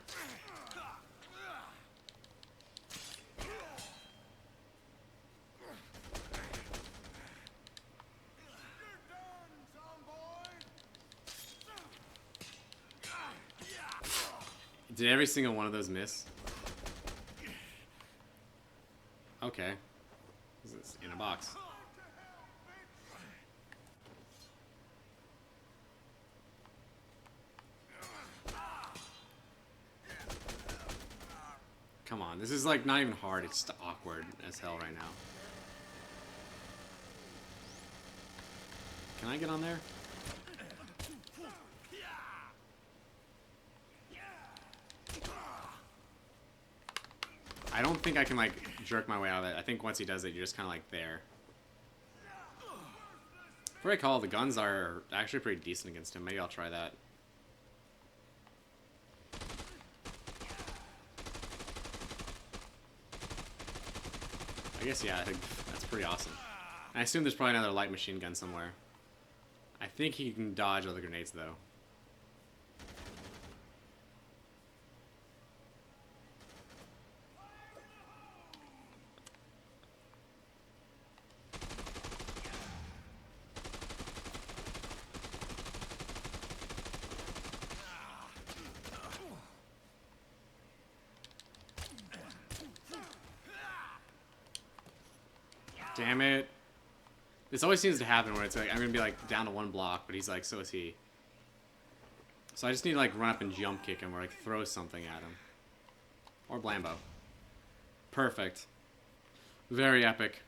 Did every single one of those miss? Okay. This is in a box. Come on, this is like not even hard, it's just awkward as hell right now. Can I get on there? I don't think I can like jerk my way out of it. I think once he does it, you're just kind of like there. If I recall, the guns are actually pretty decent against him. Maybe I'll try that. I guess, yeah, I think that's pretty awesome. I assume there's probably another light machine gun somewhere. I think he can dodge other grenades, though. Damn it. This always seems to happen where it's like, I'm gonna be like down to one block, but he's like, so is he. So I just need to like run up and jump kick him or like throw something at him. Or Blambo. Perfect. Very epic.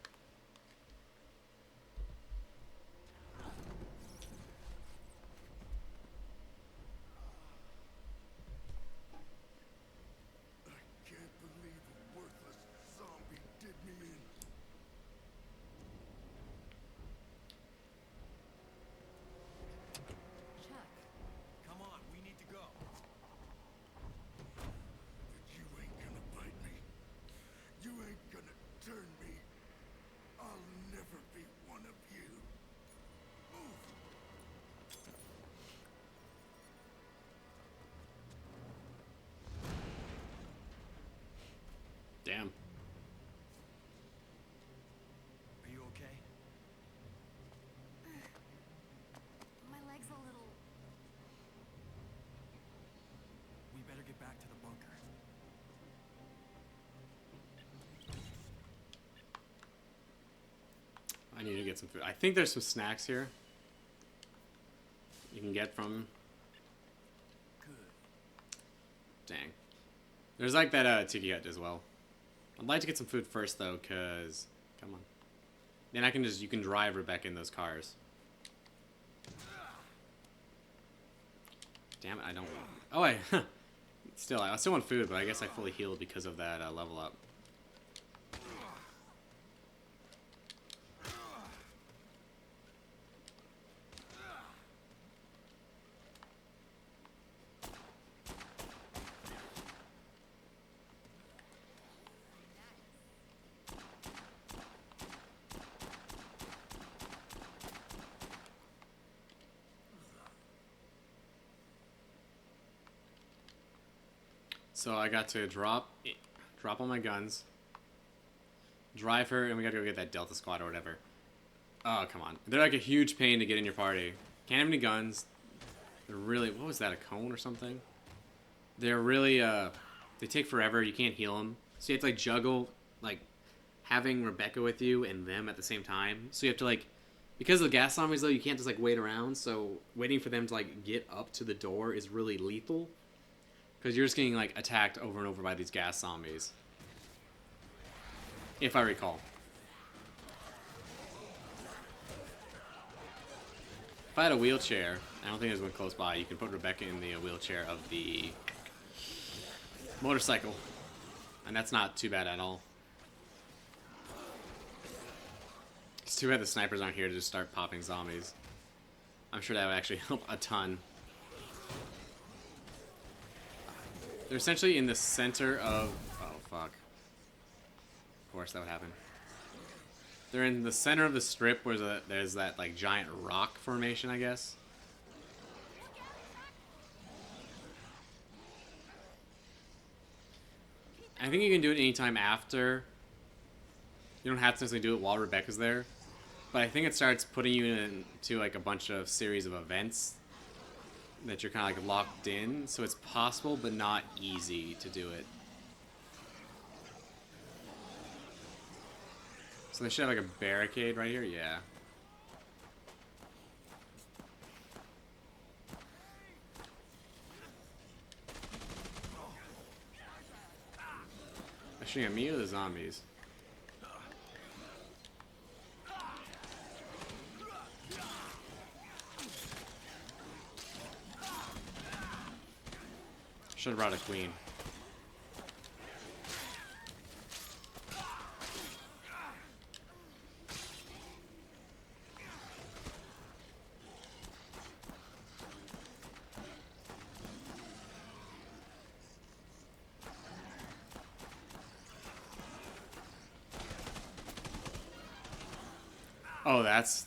I can't believe a worthless zombie did me in. Chuck, Come on, we need to go. But you ain't gonna bite me. You ain't gonna turn me. I'll never be one of you. Move. Damn. Are you okay? My leg's a little... We better get back to the bunker. I need to get some food. I think there's some snacks here. You can get from... Good. Dang. There's like that tiki hut as well. I'd like to get some food first though, cause come on. Then I can just you can drive Rebecca in those cars. Damn it, I don't. Oh, I still want food, but I guess I fully healed because of that level up. So I got to drop all my guns, drive her, and we got to go get that Delta Squad or whatever. Oh, come on. They're like a huge pain to get in your party. Can't have any guns. They're really... What was that, a cone or something? They're really... They take forever. You can't heal them. So you have to, like, juggle, like, having Rebecca with you and them at the same time. So you have to, like... Because of the gas zombies, though, you can't just, like, wait around. So waiting for them to, like, get up to the door is really lethal. Because you're just getting, like, attacked over and over by these gas zombies. If I recall. If I had a wheelchair, I don't think there's one close by, you can put Rebecca in the wheelchair of the motorcycle. And that's not too bad at all. It's too bad the snipers aren't here to just start popping zombies. I'm sure that would actually help a ton. They're essentially in the center of... Oh. fuck. Of course that would happen. They're in the center of the strip where there's that like giant rock formation, I guess. I think you can do it anytime after. You don't have to necessarily do it while Rebecca's there. But I think it starts putting you into like a bunch of series of events that you're kind of like locked in. So it's possible, but not easy to do it. So they should have like a barricade right here? Yeah. Are shooting at me or the zombies? Should have brought a queen. Oh, that's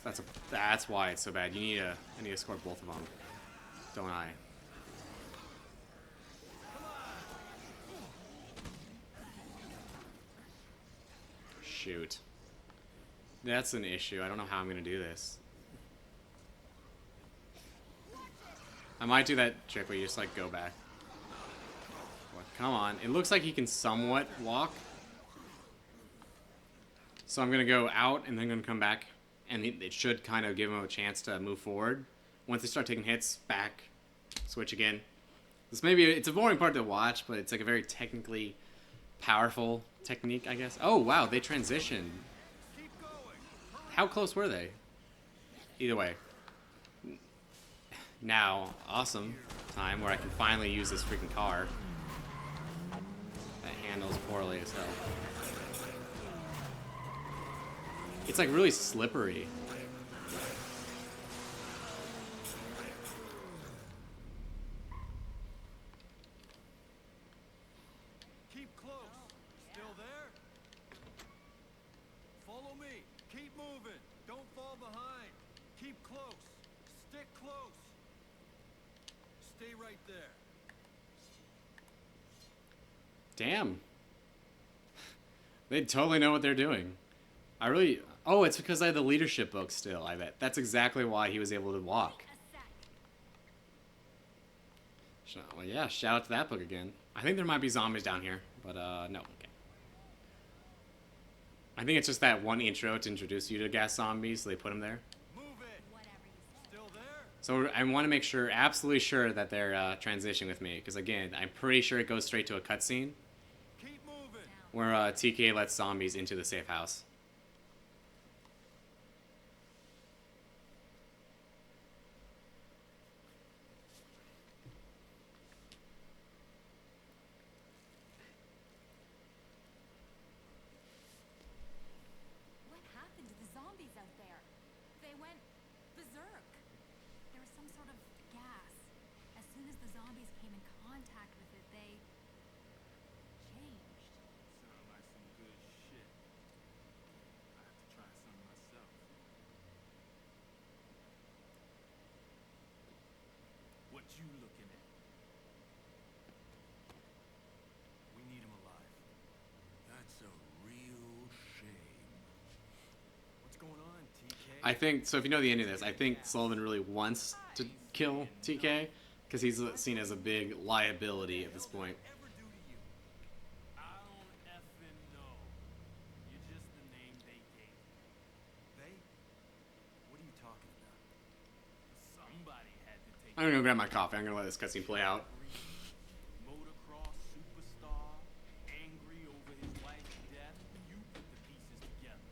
why it's so bad. I need to score both of them, don't I? Shoot. That's an issue. I don't know how I'm gonna do this. I might do that trick where you just like go back. What? Come on. It looks like he can somewhat walk. So I'm gonna go out and then gonna come back, and it should kind of give him a chance to move forward. Once they start taking hits, back, switch again. It's a boring part to watch, but it's like a very technically powerful technique, I guess. Oh wow, they transitioned. How close were they? Either way. Now, awesome time where I can finally use this freaking car. That handles poorly as hell. It's like really slippery. Keep close. Still there? Follow me. Keep moving. Don't fall behind. Keep close. Stick close. Stay right there. Damn. They totally know what they're doing. Oh, it's because I had the leadership book still, I bet. That's exactly why he was able to walk. Well, yeah, shout out to that book again. I think there might be zombies down here, but no. Okay. I think it's just that one intro to introduce you to gas zombies, so they put them there. Move it. Still there? So I want to make sure, absolutely sure, that they're transitioning with me, because again, I'm pretty sure it goes straight to a cutscene Keep moving. where TK lets zombies into the safe house. What happened to the zombies out there? They went berserk. There was some sort of gas. As soon as the zombies came in contact with it, they changed. Sound like some good shit. I have to try some myself. What you looking at? We need him alive. That's a real shame. What's going on, TK? I think, so if you know the ending of this, I think Sullivan really wants to kill TK, because he's seen as a big liability at this point. Ever do to you? I don't effing know. You're just the name they gave you. They? What are you talking about? Somebody had to take I'm gonna go grab my coffee. I'm gonna let this cutscene play out. motocross superstar, angry over his wife's death. You put the pieces together.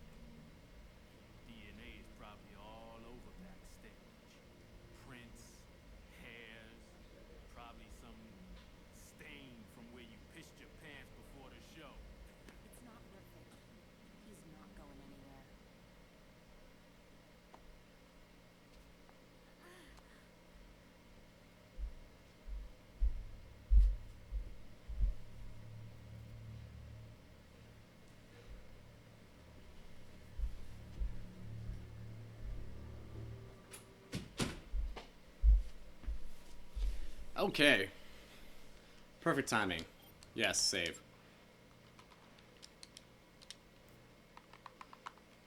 DNA is probably all over backstage. Prints, hairs, probably some stain from where you pissed your pants before the show. It's not worth it. He's not going anywhere. Okay. Perfect timing. Yes, save.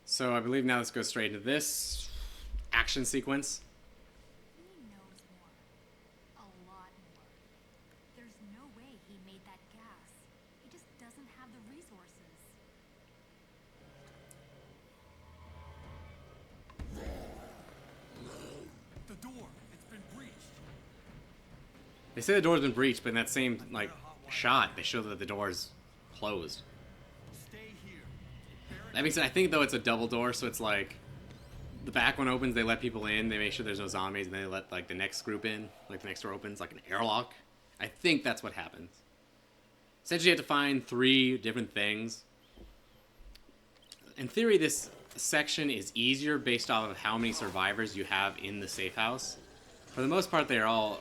So I believe now let's go straight into this action sequence. He knows more. A lot more. There's no way he made that gas. He just doesn't have the resources. The door, it's been breached. They say the door's been breached, but in that same like shot, they show that the door's closed. Stay here. That means I think though it's a double door, so it's like the back one opens, they let people in, they make sure there's no zombies, and they let like the next group in, like the next door opens, like an airlock. I think that's what happens. Essentially, you have to find 3 different things. In theory, this section is easier based off of how many survivors you have in the safe house. For the most part, they all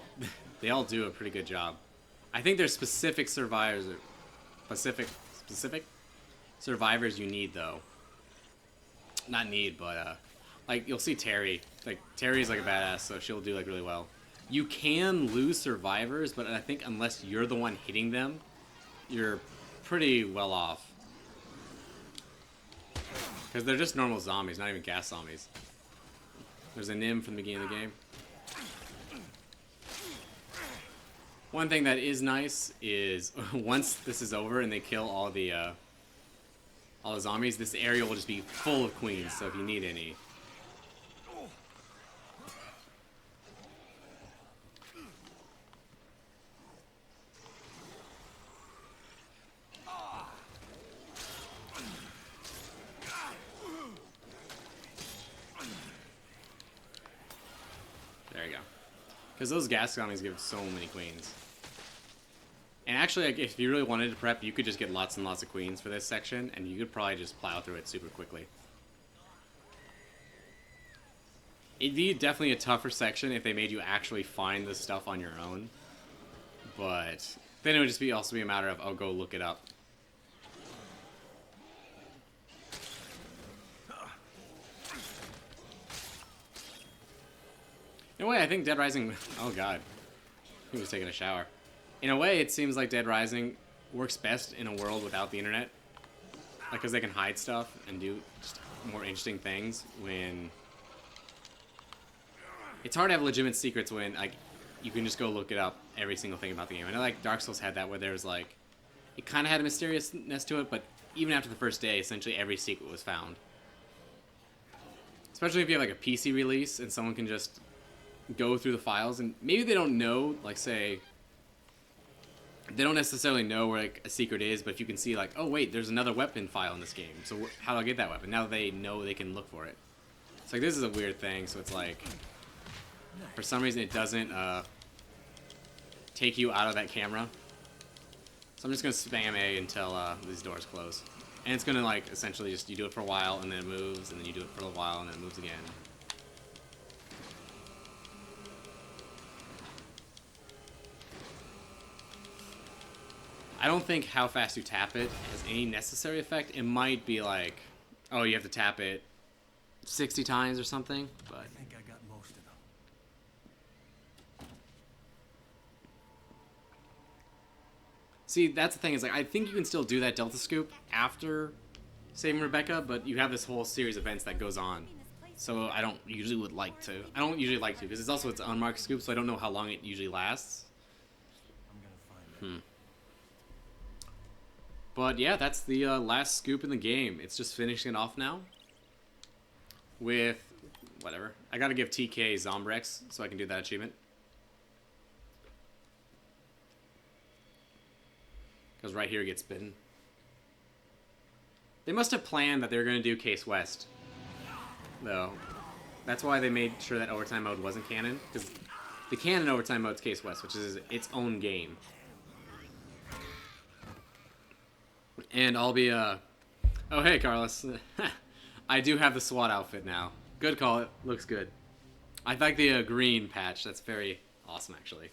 do a pretty good job. I think there's specific survivors, specific survivors you need though. Not need, but like you'll see Terry. Like Terry's like a badass, so she'll do like really well. You can lose survivors, but I think unless you're the one hitting them, you're pretty well off. Because they're just normal zombies, not even gas zombies. There's a Nim from the beginning of the game. One thing that is nice is once this is over and they kill all the zombies, this area will just be full of queens. So if you need any. There you go. Because those gas zombies give so many queens. And actually, like, if you really wanted to prep, you could just get lots and lots of queens for this section, and you could probably just plow through it super quickly. It'd be definitely a tougher section if they made you actually find this stuff on your own. But then it would just also be a matter of, oh, go look it up. In a way, I think Dead Rising... Oh, God. He was taking a shower. In a way, it seems like Dead Rising works best in a world without the internet. Like, because they can hide stuff and do just more interesting things when... It's hard to have legitimate secrets when, like, you can just go look it up, every single thing about the game. I know, like, Dark Souls had that where there was, like... It kind of had a mysteriousness to it, but even after the first day, essentially every secret was found. Especially if you have, like, a PC release and someone can just go through the files, and maybe they don't know, like, say... They don't necessarily know where, like, a secret is, but if you can see, like, oh, wait, there's another weapon file in this game, so how do I get that weapon? Now they know they can look for it. It's like, this is a weird thing, so it's like... For some reason, it doesn't take you out of that camera. So I'm just going to spam A until these doors close. And it's going to, like, essentially just, you do it for a while, and then it moves, and then you do it for a while, and then it moves again. I don't think how fast you tap it has any necessary effect. It might be like, oh, you have to tap it 60 times or something, but... I think I got most of them. See, that's the thing, is like, I think you can still do that Delta Scoop after saving Rebecca, but you have this whole series of events that goes on. So I don't usually like to, because it's also its unmarked scoop, so I don't know how long it usually lasts. I'm gonna find it. But yeah, that's the last scoop in the game. It's just finishing it off now. With, whatever. I gotta give TK Zombrex so I can do that achievement. Because right here it gets bitten. They must have planned that they were going to do Case West. Though. That's why they made sure that overtime mode wasn't canon. Because the canon overtime mode is Case West, which is its own game. And I'll be, Oh, hey, Carlos. I do have the SWAT outfit now. Good call. It looks good. I like the green patch. That's very awesome, actually.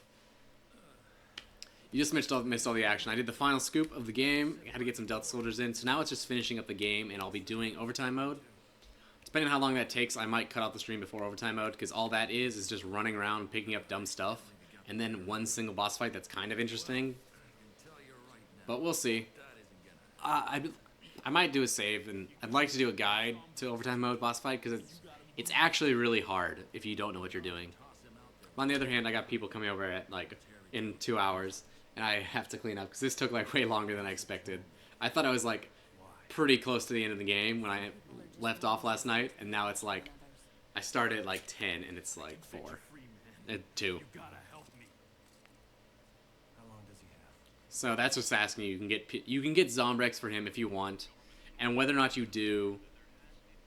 You just missed all the action. I did the final scoop of the game. I had to get some Delta Soldiers in. So now it's just finishing up the game, and I'll be doing overtime mode. Depending on how long that takes, I might cut out the stream before overtime mode, because all that is just running around picking up dumb stuff and then one single boss fight that's kind of interesting. But we'll see. I might do a save, and I'd like to do a guide to overtime mode boss fight because it's actually really hard if you don't know what you're doing. But on the other hand, I got people coming over at like in 2 hours, and I have to clean up because this took like way longer than I expected. I thought I was like pretty close to the end of the game when I left off last night, and now it's like I started at like 10 and it's like 4 and 2. You gotta help me. How long does he have? So that's what's asking you. You can get Zombrex for him if you want, and whether or not you do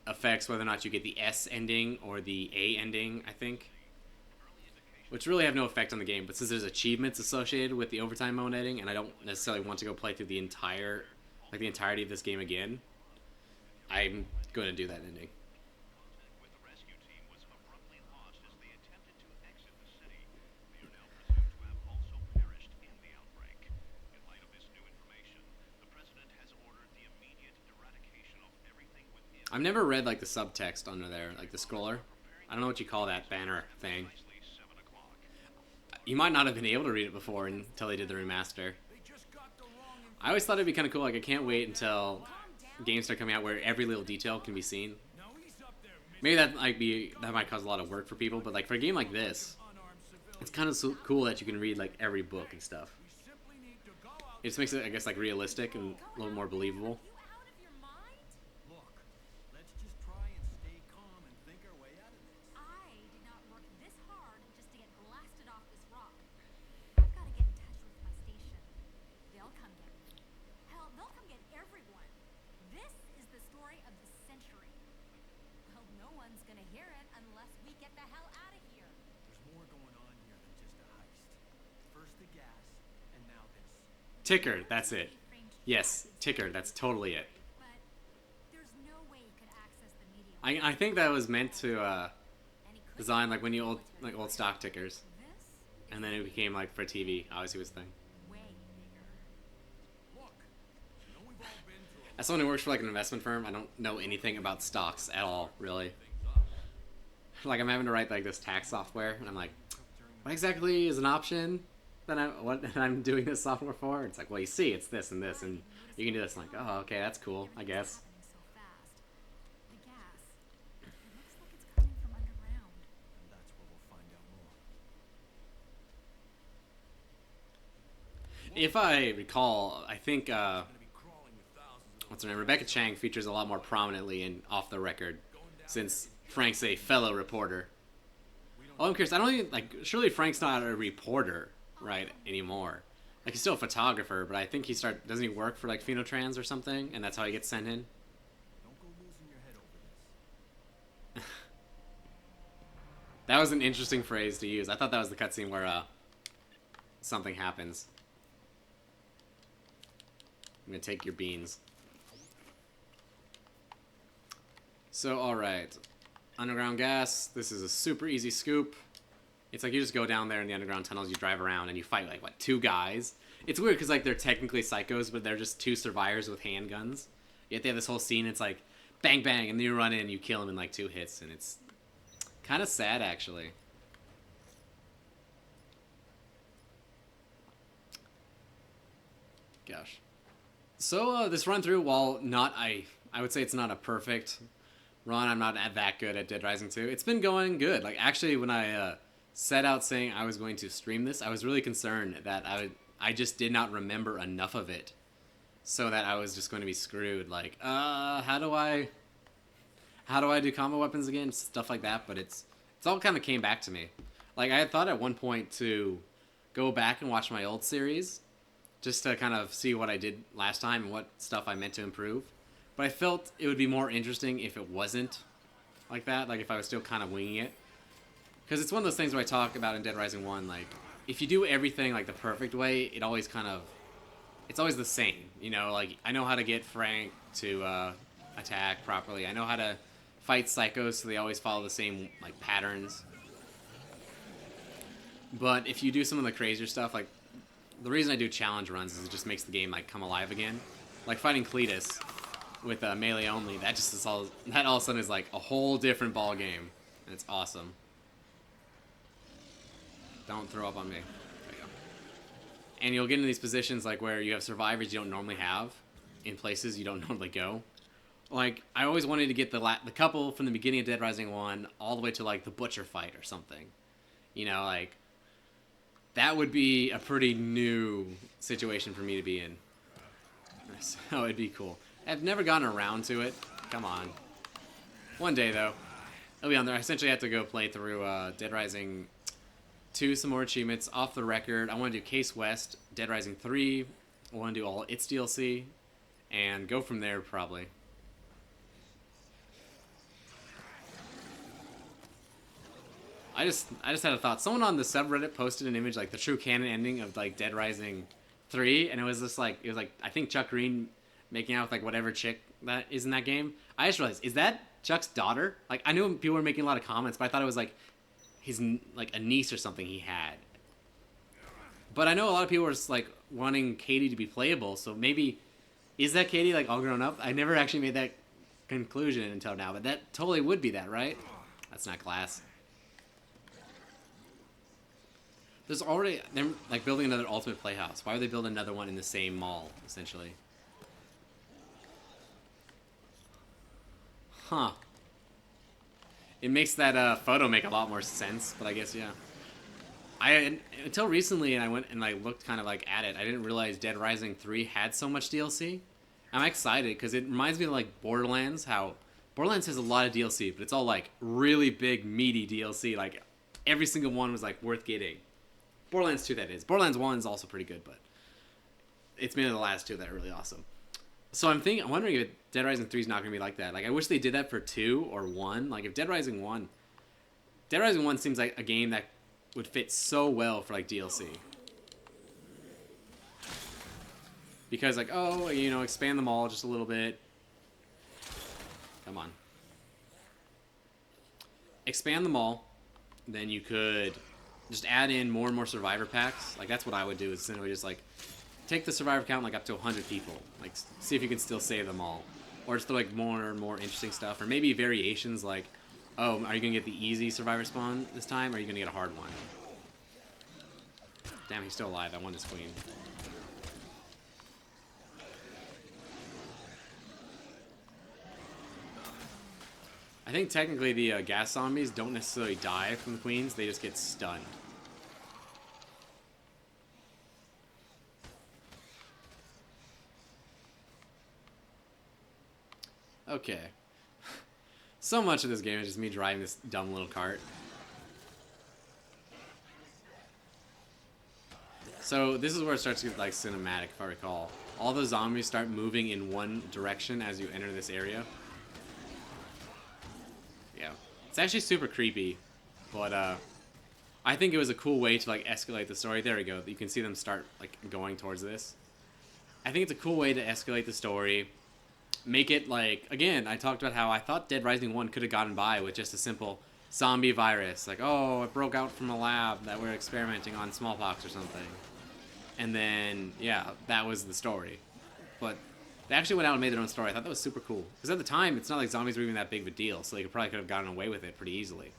affects whether or not you get the S ending or the A ending, I think, which really have no effect on the game. But since there's achievements associated with the overtime mode ending, and I don't necessarily want to go play through the entirety of this game again, I'm going to do that ending. With the rescue team was abruptly lost as they attempted to exit the city. They are now presumed to have also perished in the outbreak. In light of this new information, the president has ordered the immediate eradication of everything within I've never read like the subtext under there, like the scroller. I don't know what you call that banner thing. precisely 7 o'clock. You might not have been able to read it before until they did the remaster. I always thought it'd be kind of cool. Like I can't wait until games start coming out where every little detail can be seen. Maybe that might cause a lot of work for people, but like for a game like this, it's kind of so cool that you can read like every book and stuff. It just makes it, I guess, like realistic and a little more believable. You out of your mind? Look, let's just try and stay calm and think our way out of this. I did not work this hard just to get blasted off this rock. I've got to get in touch with my station. They'll come get me. Hell, they'll come get everyone. This is the story of the century. Well, no one's gonna hear it unless we get the hell out of here. There's more going on here than just a heist. First the gas, and now this. Ticker, that's it. Yes, Ticker, that's totally it. But there's no way you could access the media. I think that was meant to Any click design like when you old stock tickers, this and then it became like for TV. Obviously, was the thing. way bigger. Look, you know we've all been through As someone who works for like an investment firm, I don't know anything about stocks at all, really. Like I'm having to write like this tax software, and I'm like, what exactly is an option that I'm doing this software for? It's like, well, you see, it's this and this, and you can do this. I'm like, oh, okay, that's cool, I guess. Happening so fast. The gas. It looks like it's coming from underground. and that's where we'll find out more. If I recall, I think Gonna be crawling with thousands of what's her name? Rebecca Chang features a lot more prominently in Off the Record, since Frank's a fellow reporter. Oh, I'm curious. I don't even like. Surely Frank's not a reporter, right, anymore. Like he's still a photographer, but I think doesn't he work for like Phenotrans or something, and that's how he gets sent in. Don't go losing your head over this. That was an interesting phrase to use. I thought that was the cutscene where something happens. I'm gonna take your beans. So, alright. Underground gas. This is a super easy scoop. It's like you just go down there in the underground tunnels, you drive around, and you fight, like, what, 2 guys? It's weird, because, like, they're technically psychos, but they're just 2 survivors with handguns. Yet they have this whole scene, it's like, bang, bang, and then you run in and you kill them in, like, 2 hits, and it's kind of sad, actually. Gosh. So, this run-through, while not, I would say it's not a perfect run, I'm not that good at Dead Rising 2, it's been going good. Like, actually, when I set out saying I was going to stream this, I was really concerned that I just did not remember enough of it, so that I was just going to be screwed. Like, how do I do combo weapons again? Stuff like that, but it's all kind of came back to me. Like, I had thought at one point to go back and watch my old series, just to kind of see what I did last time and what stuff I meant to improve. But I felt it would be more interesting if it wasn't like that, like if I was still kind of winging it. Because it's one of those things where I talk about in Dead Rising 1, like, if you do everything like the perfect way, it always kind of, it's always the same, you know? Like, I know how to get Frank to attack properly. I know how to fight psychos so they always follow the same, like, patterns. But if you do some of the crazier stuff, like, the reason I do challenge runs is it just makes the game, like, come alive again. Like, fighting Cletus with melee only, that just is all of a sudden is like a whole different ball game, and it's awesome. Don't throw up on me. There you go. And you'll get into these positions like where you have survivors you don't normally have in places you don't normally go. Like, I always wanted to get the couple from the beginning of Dead Rising 1 all the way to, like, the butcher fight or something. You know, like, that would be a pretty new situation for me to be in. So it'd be cool. I've never gotten around to it. Come on. One day, though. It'll be on there. I essentially have to go play through Dead Rising 2, some more achievements. Off the record, I want to do Case West, Dead Rising 3. I want to do all its DLC. And go from there, probably. I just had a thought. Someone on the subreddit posted an image, like, the true canon ending of, like, Dead Rising 3. And it was just, like, I think Chuck Green making out with, like, whatever chick that is in that game. I just realized, is that Chuck's daughter? Like, I knew people were making a lot of comments, but I thought it was, like, his, like, a niece or something he had. But I know a lot of people were just, like, wanting Katie to be playable, so maybe, is that Katie, like, all grown up? I never actually made that conclusion until now, but that totally would be that, right? That's not class. There's already, they're, like, building another Ultimate Playhouse. Why would they build another one in the same mall, essentially? Huh. It makes that photo make a lot more sense, but I guess, yeah. Until recently, and I went and I looked kind of like at it, I didn't realize Dead Rising 3 had so much DLC. I'm excited because it reminds me of like Borderlands, how Borderlands has a lot of DLC, but it's all like really big, meaty DLC. Like every single one was like worth getting. Borderlands 2, that is. Borderlands 1 is also pretty good, but it's mainly the last two that are really awesome. So I'm wondering if Dead Rising 3 is not going to be like that. Like, I wish they did that for 2 or 1. Like, if Dead Rising 1 seems like a game that would fit so well for, like, DLC. Because, like, oh, you know, expand them all just a little bit. Come on. Expand them all. Then you could just add in more and more survivor packs. Like, that's what I would do, is essentially just, like, take the survivor count, like, up to 100 people. Like, see if you can still save them all. Or just, like, more and more interesting stuff. Or maybe variations, like, oh, are you going to get the easy survivor spawn this time, or are you going to get a hard one? Damn, he's still alive. I won his queen. I think technically the gas zombies don't necessarily die from the queens. They just get stunned. Okay. So much of this game is just me driving this dumb little cart. So this is where it starts to get like cinematic, if I recall. All the zombies start moving in one direction as you enter this area. Yeah. It's actually super creepy, but I think it was a cool way to like escalate the story. There we go. You can see them start like going towards this. I think it's a cool way to escalate the story. Make it like, again, I talked about how I thought Dead Rising 1 could have gotten by with just a simple zombie virus. Like, oh, it broke out from a lab that we're experimenting on smallpox or something. And then, yeah, that was the story. But they actually went out and made their own story. I thought that was super cool. Because at the time, it's not like zombies were even that big of a deal, so they probably could have gotten away with it pretty easily.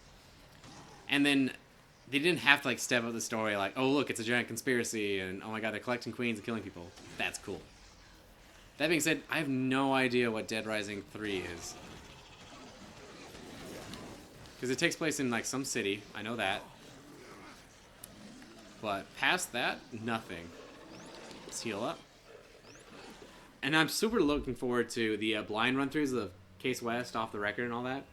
And then they didn't have to like step up the story like, oh, look, it's a giant conspiracy, and oh my god, they're collecting queens and killing people. That's cool. That being said, I have no idea what Dead Rising 3 is. Because it takes place in, like, some city. I know that. But past that, nothing. Let's heal up. And I'm super looking forward to the blind run-throughs of Case West, Off the Record, and all that.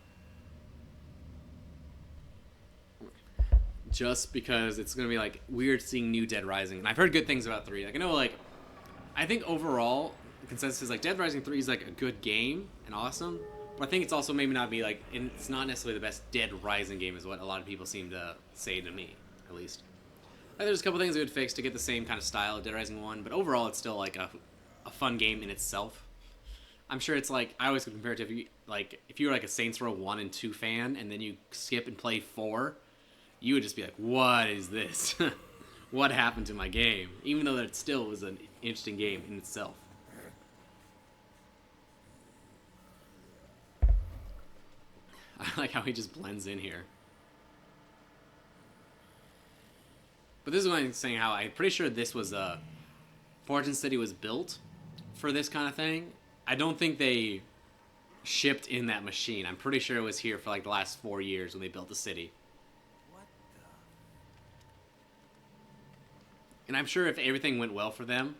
Just because it's going to be, like, weird seeing new Dead Rising. And I've heard good things about 3. Like, I know, like, I think overall the consensus is like Dead Rising 3 is like a good game and awesome, but I think it's also maybe not be like, it's not necessarily the best Dead Rising game is what a lot of people seem to say to me, at least. Like, there's a couple things they would fix to get the same kind of style of Dead Rising 1, but overall it's still like a fun game in itself. I'm sure it's like, I always compare it to if you were like a Saints Row 1 and 2 fan and then you skip and play 4, you would just be like, what is this? What happened to my game? Even though that it still was an interesting game in itself. I like how he just blends in here. But this is what I'm saying, how I'm pretty sure this was Fortune City was built for this kind of thing. I don't think they shipped in that machine. I'm pretty sure it was here for like the last 4 years when they built the city. What the? And I'm sure if everything went well for them,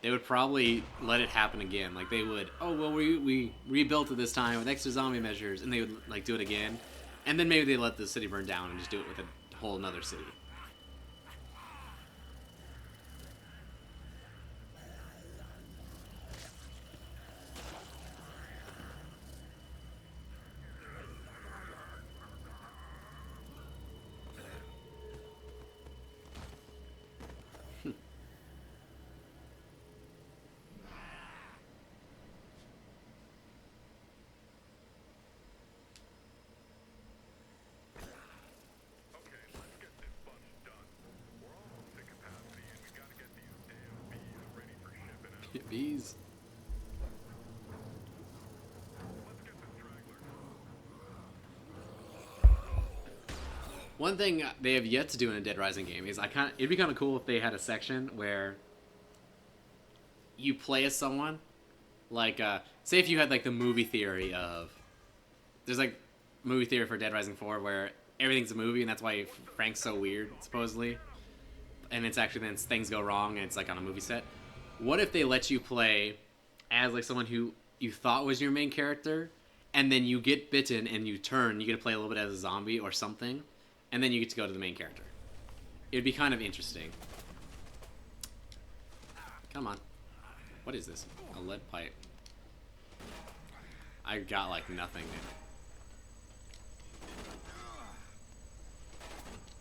they would probably let it happen again. Like they would, oh well, we rebuilt it this time with extra zombie measures, and they would like do it again, and then maybe they let the city burn down and just do it with a whole another city. Okay, let's get this bunch done. We're almost at capacity, and we gotta get these damn bees ready for shipping out. Bees. Let's get the stragglers. One thing they have yet to do in a Dead Rising game is it'd be kind of cool if they had a section where you play as someone, like say if you had like the movie theory of, there's like movie theory for Dead Rising 4 where everything's a movie and that's why Frank's so weird supposedly, and it's actually then things go wrong and it's like on a movie set. What if they let you play as like someone who you thought was your main character, and then you get bitten and you get to play a little bit as a zombie or something, and then you get to go to the main character. It'd be kind of interesting. Come on. What is this? A lead pipe. I got like nothing.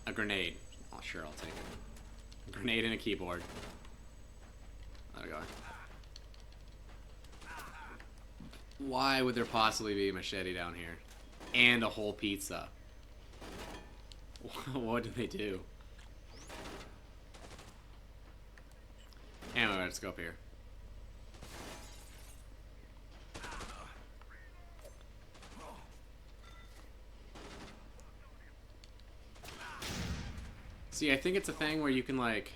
A grenade. Oh, sure, I'll take it. A grenade and a keyboard. There we go. Why would there possibly be a machete down here? And a whole pizza. What did they do? Anyway, let's go up here. See, I think it's a thing where you can, like,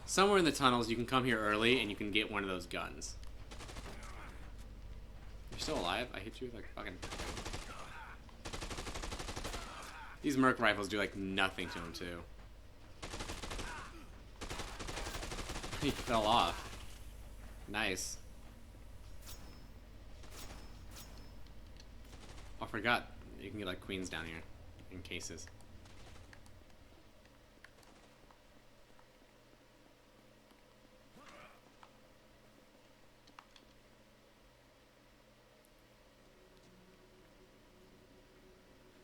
somewhere in the tunnels, you can come here early and you can get one of those guns. You're still alive? I hit you with, like, fucking... These Merc rifles do, like, nothing to him, too. He fell off. Nice. Oh, I forgot. You can get, like, queens down here. In cases.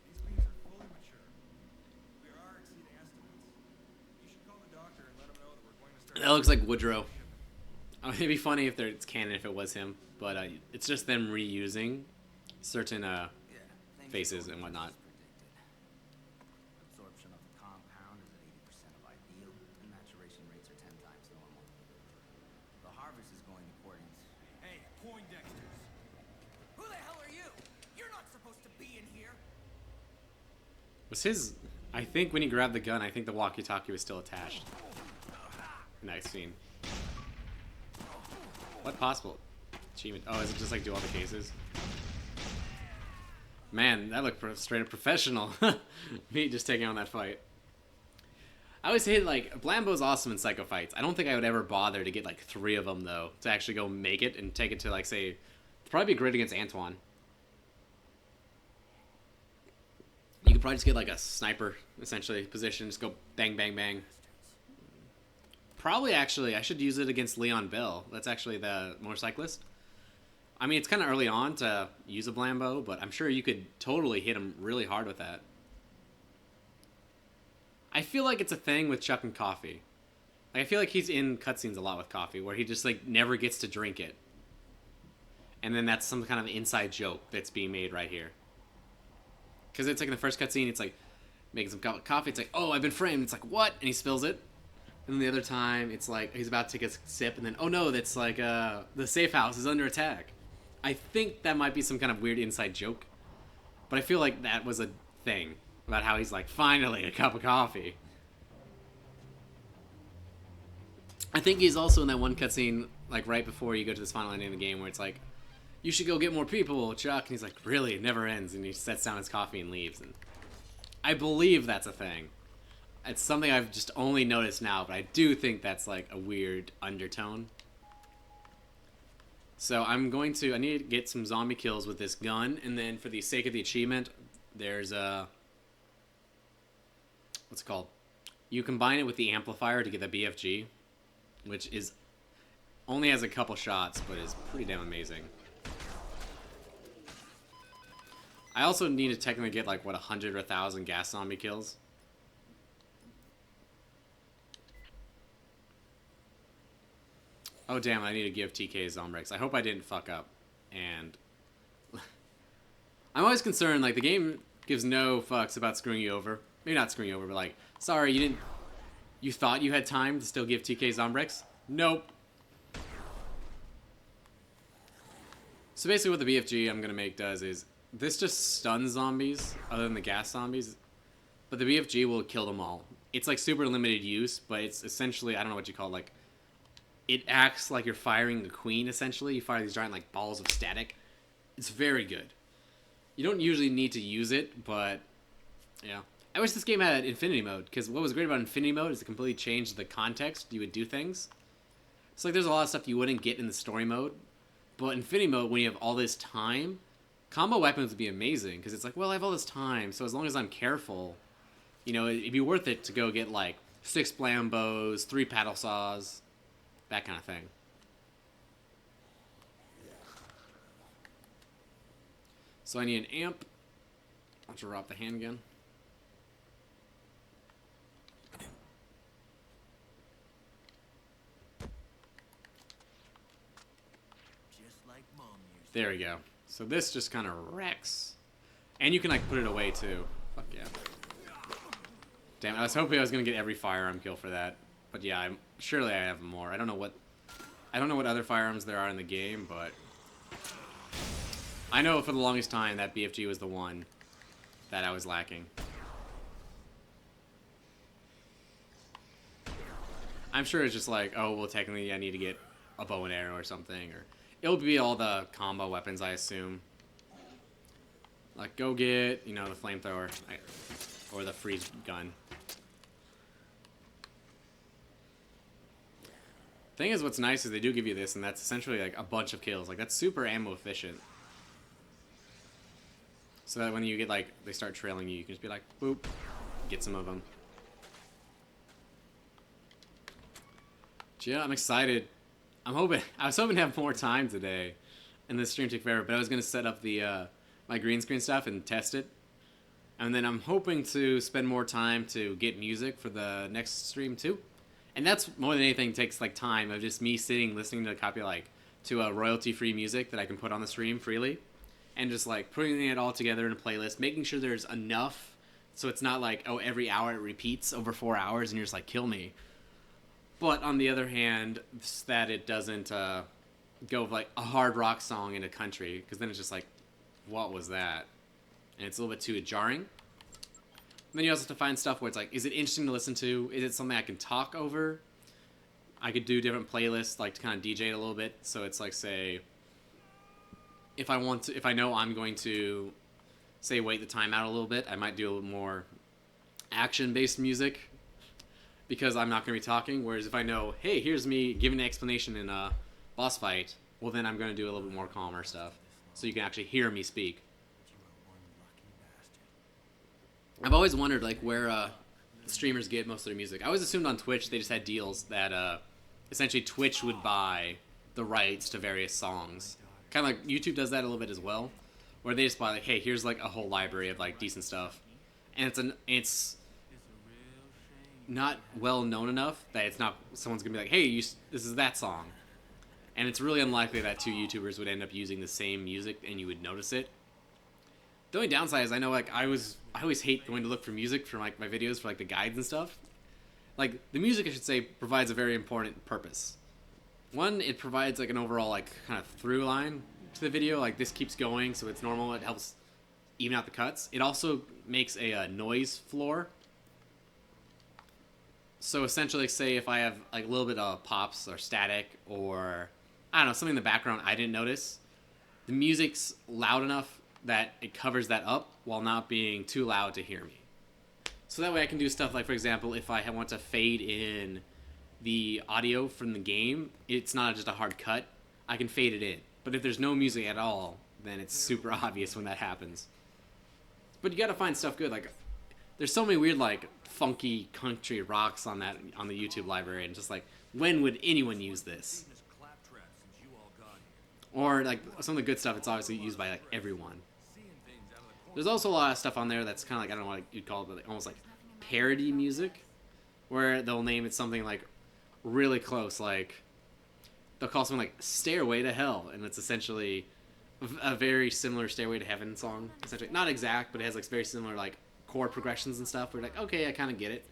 These bees are fully mature. We are exceeding estimates. You should call the doctor and let him know that we're going to start. That looks like Woodrow. It'd be funny if it's canon if it was him, but it's just them reusing certain faces and whatnot. Absorption of the compound is at 80% of ideal, and maturation rates are 10 times normal. The harvest is going according to... Hey, Poindexters. Who the hell are you? You're not supposed to be in here. Was his... I think when he grabbed the gun, I think the walkie-talkie was still attached. Nice scene. What possible achievement? Oh, is it just like do all the cases? Man, that looked straight up professional. Me just taking on that fight. I always hate, like, Blambo's awesome in Psycho Fights. I don't think I would ever bother to get, like, 3 of them, though, to actually go make it and take it to, like, say... It'd probably be great against Antoine. You could probably just get, like, a sniper, essentially, position. Just go bang, bang, bang. Probably, actually, I should use it against Leon Bell. That's actually the motorcyclist. I mean, it's kind of early on to use a Blambo, but I'm sure you could totally hit him really hard with that. I feel like it's a thing with Chuck and Coffee. Like, I feel like he's in cutscenes a lot with Coffee, where he just, like, never gets to drink it. And then that's some kind of inside joke that's being made right here. Because it's like in the first cutscene, it's like, making some coffee, it's like, oh, I've been framed. It's like, what? And he spills it. And then the other time, it's like, he's about to take a sip, and then, oh no, that's like, the safe house is under attack. I think that might be some kind of weird inside joke. But I feel like that was a thing about how he's like, finally, a cup of coffee. I think he's also in that one cutscene, like right before you go to this final ending of the game, where it's like, you should go get more people, Chuck. And he's like, really? It never ends. And he sets down his coffee and leaves. And I believe that's a thing. It's something I've just only noticed now, but I do think that's like a weird undertone. So I need to get some zombie kills with this gun, and then for the sake of the achievement, there's a, what's it called? You combine it with the amplifier to get the BFG, which is, only has a couple shots, but is pretty damn amazing. I also need to technically get like, what, 100 or 1,000 gas zombie kills. Oh damn, I need to give TK Zombrix. I hope I didn't fuck up. And I'm always concerned, like, the game gives no fucks about screwing you over. Maybe not screwing you over, but like, sorry, you thought you had time to still give TK Zombrix? Nope. So basically what the BFG I'm gonna make does is, this just stuns zombies, other than the gas zombies, but the BFG will kill them all. It's like super limited use, but it's essentially, I don't know what you call it, like, it acts like you're firing the queen, essentially. You fire these giant, like, balls of static. It's very good. You don't usually need to use it, but, yeah. I wish this game had infinity mode, because what was great about infinity mode is it completely changed the context you would do things. So, like, there's a lot of stuff you wouldn't get in the story mode, but infinity mode, when you have all this time, combo weapons would be amazing, because it's like, well, I have all this time, so as long as I'm careful, you know, it'd be worth it to go get, like, 6 Blambos, 3 paddle saws, that kind of thing. So I need an amp. I'll drop the handgun. Just like Mom used There we go. So this just kind of wrecks. And you can, like, put it away, too. Fuck yeah. Damn, I was hoping I was going to get every firearm kill for that. But yeah, surely I have more. I don't know what other firearms there are in the game, but I know for the longest time that BFG was the one that I was lacking. I'm sure it's just like, oh, well, technically I need to get a bow and arrow or something, or it'll be all the combo weapons, I assume. Like, go get, you know, the flamethrower, or the freeze gun. Thing is, what's nice is they do give you this, and that's essentially like a bunch of kills. Like, that's super ammo efficient. So that when you get, like, they start trailing you, you can just be like, boop, get some of them. But yeah, I'm excited. I was hoping to have more time today, and this stream took forever, but I was going to set up the, my green screen stuff and test it. And then I'm hoping to spend more time to get music for the next stream, too. And that's more than anything takes, like, time of just me sitting, listening to a copy, like, to a royalty-free music that I can put on the stream freely. And just, like, putting it all together in a playlist, making sure there's enough so it's not like, oh, every hour it repeats over 4 hours and you're just like, kill me. But on the other hand, that it doesn't go with, like, a hard rock song in a country, because then it's just like, what was that? And it's a little bit too jarring. And then you also have to find stuff where it's like, is it interesting to listen to? Is it something I can talk over? I could do different playlists, like, to kind of DJ it a little bit. So it's like, say, if I know I'm going to, say, wait the time out a little bit, I might do a little more action-based music, because I'm not going to be talking. Whereas if I know, hey, here's me giving an explanation in a boss fight, well, then I'm going to do a little bit more calmer stuff, so you can actually hear me speak. I've always wondered, like, where streamers get most of their music. I always assumed on Twitch they just had deals that essentially Twitch would buy the rights to various songs. Kind of like YouTube does that a little bit as well, where they just buy, like, hey, here's, like, a whole library of, like, decent stuff. And it's not well known enough that it's not, someone's going to be like, hey, this is that song. And it's really unlikely that two YouTubers would end up using the same music and you would notice it. The only downside is I know, like, I always hate going to look for music for, like, my videos for, like, the guides and stuff. Like, the music, I should say, provides a very important purpose. One, it provides, like, an overall, like, kind of through line to the video. Like, this keeps going, so it's normal. It helps even out the cuts. It also makes a noise floor. So essentially, say if I have like a little bit of pops or static or I don't know something in the background I didn't notice, the music's loud enough that it covers that up while not being too loud to hear me. So that way I can do stuff like, for example, if I want to fade in the audio from the game, it's not just a hard cut. I can fade it in. But if there's no music at all, then it's super obvious when that happens. But you gotta find stuff good. Like, there's so many weird, like, funky country rocks on the YouTube library, and just like, when would anyone use this? Or like some of the good stuff, it's obviously used by like everyone. There's also a lot of stuff on there that's kind of like, I don't know what you'd call it, but like, almost like parody music, where they'll name it something like really close, like they'll call something like "Stairway to Hell," and it's essentially a very similar "Stairway to Heaven" song. Essentially, not exact, but it has like very similar like chord progressions and stuff. We're like, okay, I kind of get it,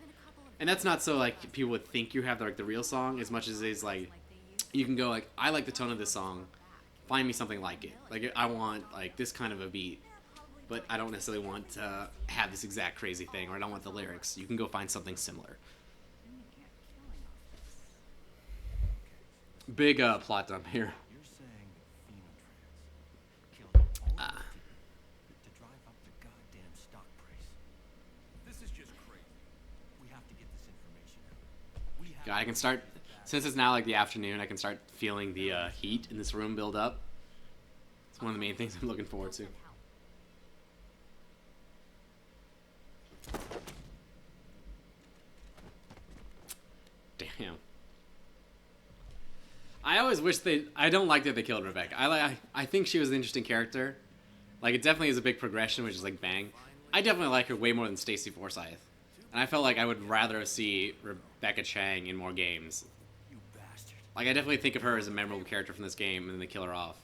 and that's not so like people would think you have like the real song as much as it is like you can go like, I like the tone of this song. Find me something like it. Like, I want like this kind of a beat, but I don't necessarily want to have this exact crazy thing, or I don't want the lyrics. You can go find something similar. Big plot dump here. You're saying that Phoenotrans killed all of to drive up the goddamn stock price. This is just crazy. We have to get this information out. God, I can start, since it's now like the afternoon, I can start feeling the heat in this room build up. It's one of the main things I'm looking forward to. Damn. I always wish I don't like that they killed Rebecca. I think she was an interesting character. Like, it definitely is a big progression, which is like, bang. I definitely like her way more than Stacey Forsythe. And I felt like I would rather see Rebecca Chang in more games. Like, I definitely think of her as a memorable character from this game, and then they kill her off.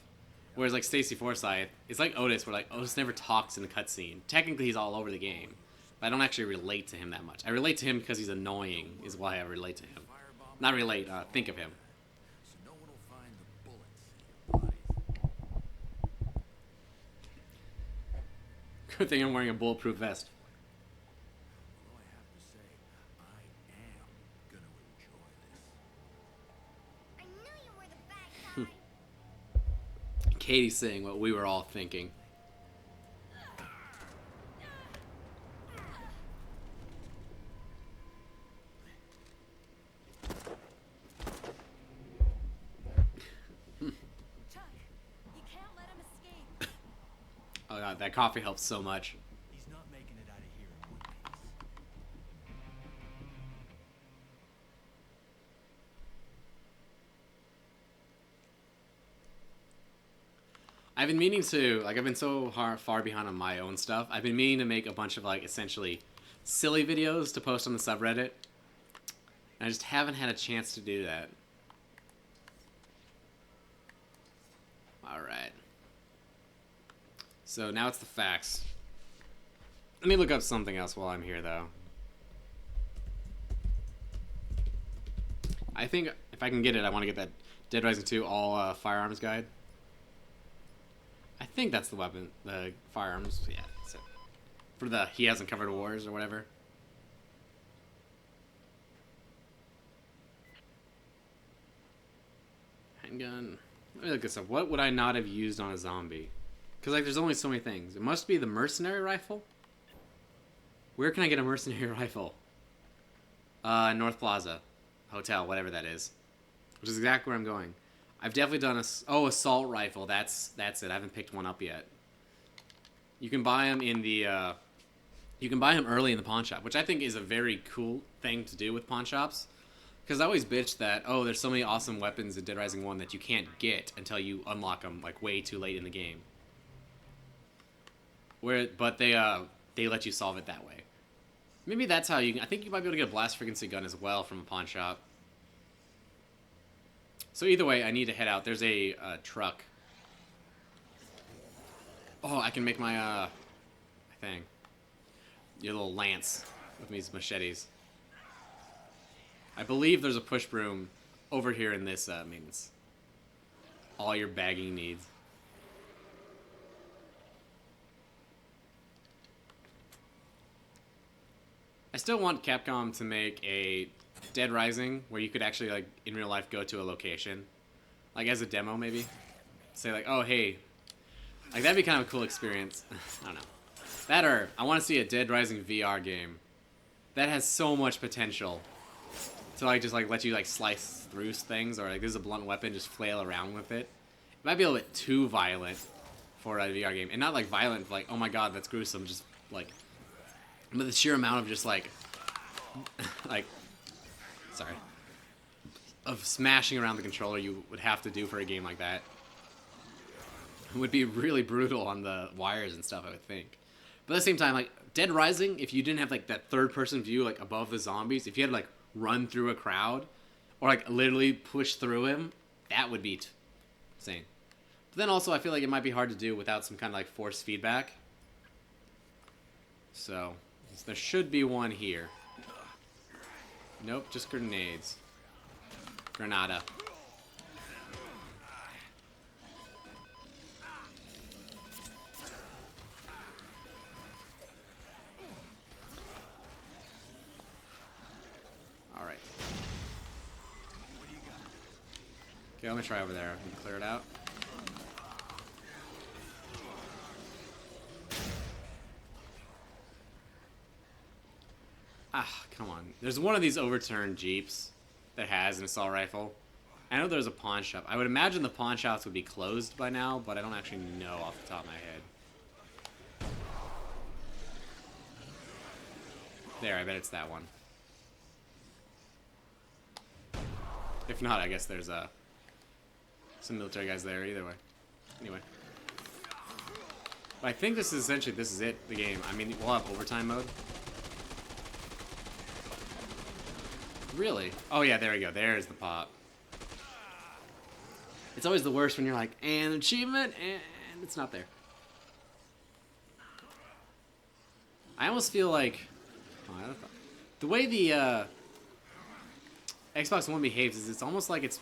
Whereas, like, Stacey Forsythe, it's like Otis, where, like, Otis never talks in the cutscene. Technically, he's all over the game. But I don't actually relate to him that much. I relate to him because he's annoying, is why I relate to him. Not relate, think of him. So no one will find the bullets in your bodies. Good thing I'm wearing a bulletproof vest. Although I have to say, I am gonna enjoy this. I knew you were the bad guy. Katie's saying what we were all thinking. Chuck, you can't let him escape. Oh god, that coffee helps so much. He's not making it out of here in one piece. I've been meaning to, like, I've been so far behind on my own stuff. I've been meaning to make a bunch of, like, essentially silly videos to post on the subreddit. And I just haven't had a chance to do that. Alright. So now it's the facts. Let me look up something else while I'm here, though. I think if I can get it, I want to get that Dead Rising 2 all firearms guide. I think that's the weapon, the firearms, yeah. That's it. For the He Hasn't Covered Wars or whatever. Handgun. Let me look this up. What would I not have used on a zombie? Because, like, there's only so many things. It must be the mercenary rifle? Where can I get a mercenary rifle? North Plaza. Hotel, whatever that is. Which is exactly where I'm going. I've definitely done assault rifle. That's it. I haven't picked one up yet. You can buy them in the, you can buy them early in the pawn shop, which I think is a very cool thing to do with pawn shops. Because I always bitch that, oh, there's so many awesome weapons in Dead Rising 1 that you can't get until you unlock them, like, way too late in the game. But they let you solve it that way. Maybe that's how you can, I think you might be able to get a blast frequency gun as well from a pawn shop. So either way, I need to head out. There's a truck. Oh, I can make my thing. Your little lance with these machetes. I believe there's a push broom over here in this maintenance. All your bagging needs. I still want Capcom to make a Dead Rising where you could actually like in real life go to a location, like as a demo maybe, say like, oh hey, like that'd be kind of a cool experience. I don't know. That or I want to see a Dead Rising VR game that has so much potential to like just like let you like slice through things, or like there's a blunt weapon, just flail around with it. It might be a little bit too violent for a VR game, and not like violent like, oh my god, that's gruesome, just like, but the sheer amount of just like like, sorry, of smashing around the controller you would have to do for a game like that would be really brutal on the wires and stuff, I would think. But at the same time, like Dead Rising, if you didn't have like that third person view like above the zombies, if you had to like run through a crowd or like literally push through him, that would be insane. But then also I feel like it might be hard to do without some kind of like force feedback. So there should be one here. Nope, just grenades. Granada. Alright. Okay, I'm gonna try over there. Can you clear it out? Ah, come on. There's one of these overturned Jeeps that has an assault rifle. I know there's a pawn shop. I would imagine the pawn shops would be closed by now, but I don't actually know off the top of my head. There, I bet it's that one. If not, I guess there's some military guys there either way. Anyway. But I think this is essentially, this is it, the game. I mean, we'll have overtime mode. Really? Oh yeah, there we go. There's the pop. It's always the worst when you're like, and achievement, and it's not there. I almost feel like, the way the Xbox One behaves is it's almost like it's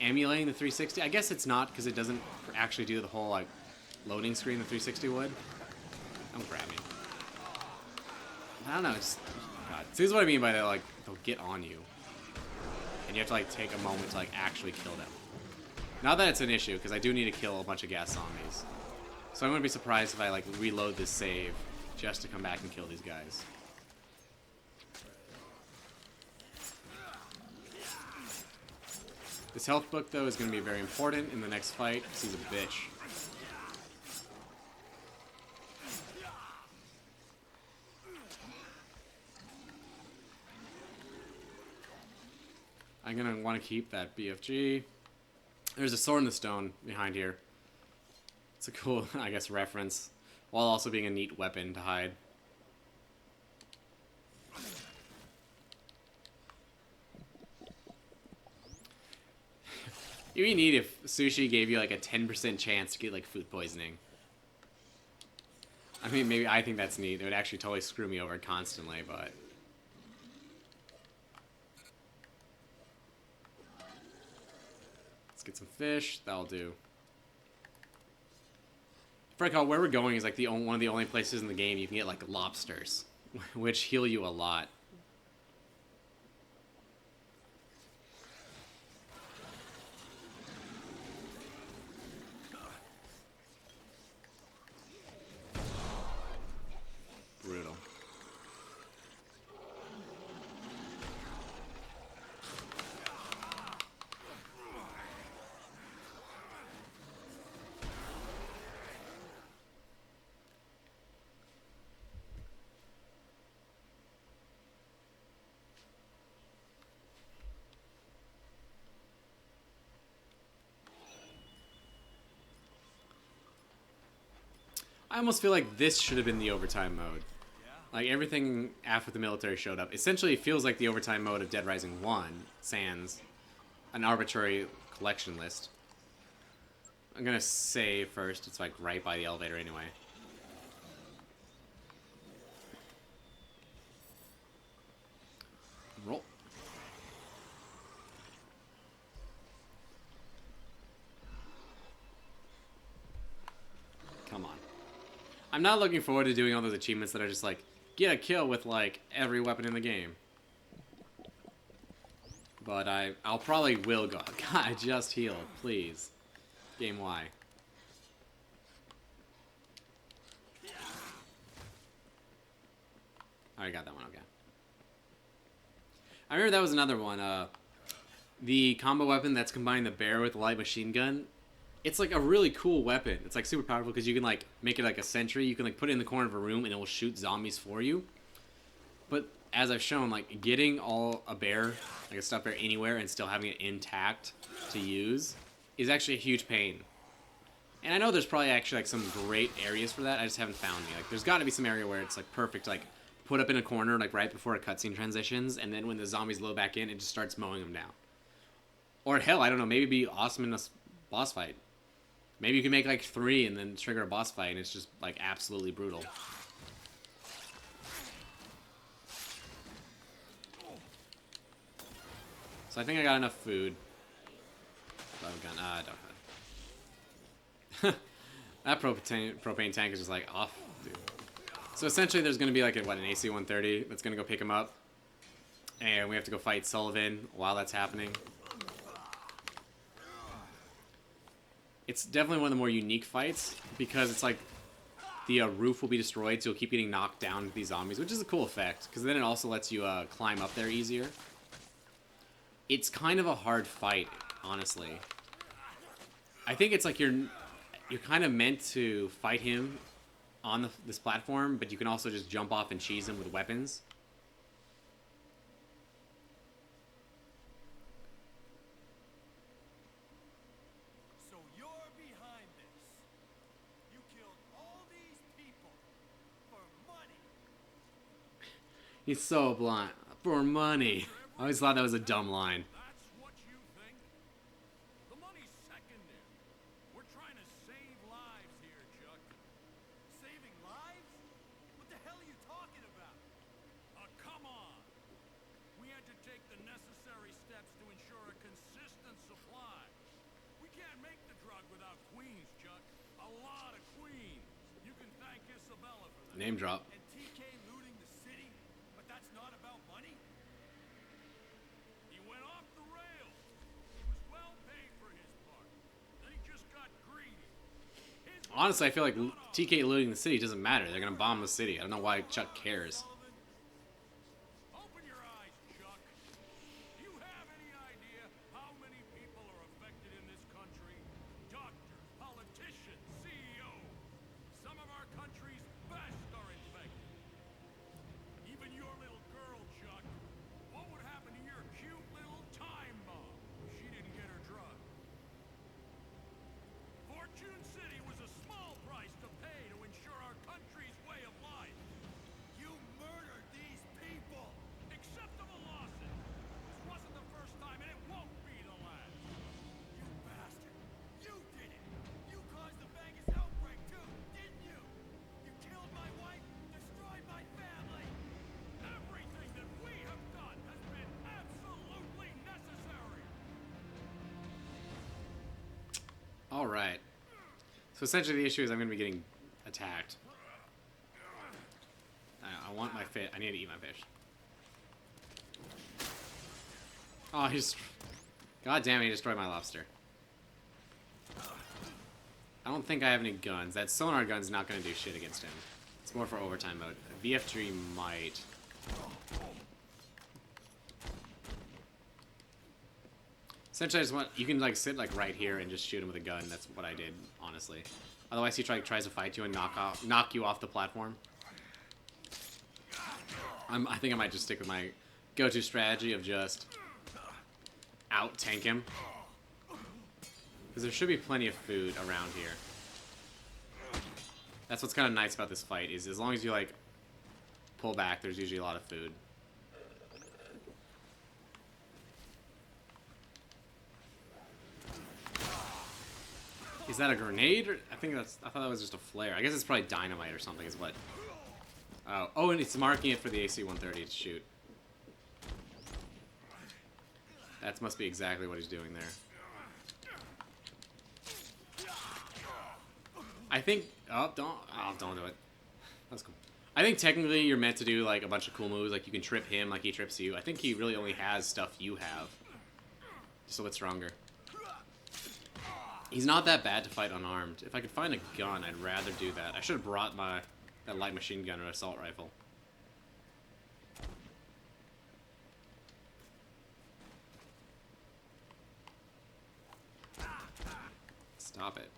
emulating the 360. I guess it's not, because it doesn't actually do the whole like loading screen the 360 would. Don't grab me. I don't know. It's, God. See, this is what I mean by that. Like they'll get on you, and you have to like take a moment to like actually kill them. Not that it's an issue, because I do need to kill a bunch of gas zombies. So I wouldn't be surprised if I like reload this save just to come back and kill these guys. This health book, though, is going to be very important in the next fight, because he's a bitch. I'm going to want to keep that BFG. There's a sword in the stone behind here. It's a cool, I guess, reference, while also being a neat weapon to hide. It'd be neat if sushi gave you like a 10% chance to get like food poisoning. I mean, maybe I think that's neat. It would actually totally screw me over constantly, but... Let's get some fish. That'll do. If I recall, where we're going is like one of the only places in the game you can get like lobsters, which heal you a lot. Brutal. I almost feel like this should have been the overtime mode. Like, everything after the military showed up essentially feels like the overtime mode of Dead Rising 1, sans an arbitrary collection list. I'm gonna save first. It's like right by the elevator anyway. Roll. Come on. I'm not looking forward to doing all those achievements that are just like, get a kill with like every weapon in the game. But I'll probably will go. God, I just healed. Please. Game Y. I already got that one, okay. I remember that was another one. The combo weapon that's combining the bear with the light machine gun. It's like a really cool weapon. It's like super powerful because you can like make it like a sentry. You can like put it in the corner of a room and it will shoot zombies for you. But as I've shown, like getting a bear, like a stuffed bear anywhere and still having it intact to use is actually a huge pain. And I know there's probably actually like some great areas for that. I just haven't found any. Like there's got to be some area where it's like perfect, like put up in a corner like right before a cutscene transitions, and then when the zombies load back in, it just starts mowing them down. Or hell, I don't know, maybe it'd be awesome in a boss fight. Maybe you can make like 3 and then trigger a boss fight and it's just like absolutely brutal. So I think I got enough food. Do I have a gun? I don't have it. That propane tank is just like off, dude. So essentially there's going to be like an AC-130 that's going to go pick him up. And we have to go fight Sullivan while that's happening. It's definitely one of the more unique fights because it's like the roof will be destroyed, so you'll keep getting knocked down with these zombies, which is a cool effect because then it also lets you climb up there easier. It's kind of a hard fight, honestly. I think it's like you're kind of meant to fight him on this platform, but you can also just jump off and cheese him with weapons. So you're behind this. You killed all these people for money. He's so blunt. For money. I always thought that was a dumb line. That's what you think? The money's secondary. We're trying to save lives here, Chuck. Saving lives? What the hell are you talking about? Come on. We had to take the necessary steps to ensure a consistent supply. We can't make the drug without queens, Chuck. A lot of queens. You can thank Isabella for that. Name drop. And TK looting the city, but that's not about money? He went off the rails. He was well paid for his part. Then he just got greedy. Honestly, I feel like TK looting the city doesn't matter. They're going to bomb the city. I don't know why Chuck cares. Open your eyes, Chuck. Do you have any idea how many people are affected in this country? Doctors, politicians, CEOs. Some of our country's best are infected. Even your little girl, Chuck. What would happen to your cute little time bomb if she didn't get her drug? Fortune City was a small price to pay to ensure our country's way of life. You murdered these people! Acceptable losses! This wasn't the first time and it won't be the last! You bastard! You did it! You caused the Vegas outbreak too, didn't you? You killed my wife, destroyed my family! Everything that we have done has been absolutely necessary! Alright. So essentially the issue is I'm going to be getting attacked. I want my fish. I need to eat my fish. Oh, he's... God damn it, he destroyed my lobster. I don't think I have any guns. That sonar gun's not going to do shit against him. It's more for overtime mode. VF3 might. Essentially, I just want... You can, like, sit, like, right here and just shoot him with a gun. That's what I did, honestly. Otherwise, he tries to fight you and knock you off the platform. I think I might just stick with my go-to strategy of just out-tank him. Because there should be plenty of food around here. That's what's kind of nice about this fight, is as long as you, like, pull back, there's usually a lot of food. Is that a grenade? Or, I thought that was just a flare. I guess it's probably dynamite or something is what... Oh, and it's marking it for the AC-130 to shoot. That must be exactly what he's doing there. I think... don't do it. That's cool. I think technically you're meant to do, like, a bunch of cool moves. Like, you can trip him like he trips you. I think he really only has stuff you have. Just a bit stronger. He's not that bad to fight unarmed. If I could find a gun, I'd rather do that. I should have brought that light machine gun or assault rifle. Stop it.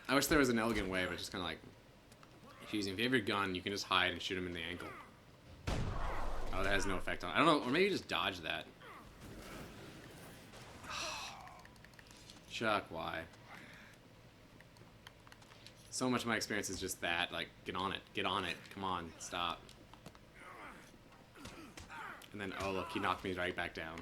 I wish there was an elegant way, but just kind of like, if you have your gun, you can just hide and shoot him in the ankle. Oh, that has no effect on it. I don't know, or maybe just dodge that. Chuck, why? So much of my experience is just that, like, get on it, come on, stop. And then, oh look, he knocked me right back down.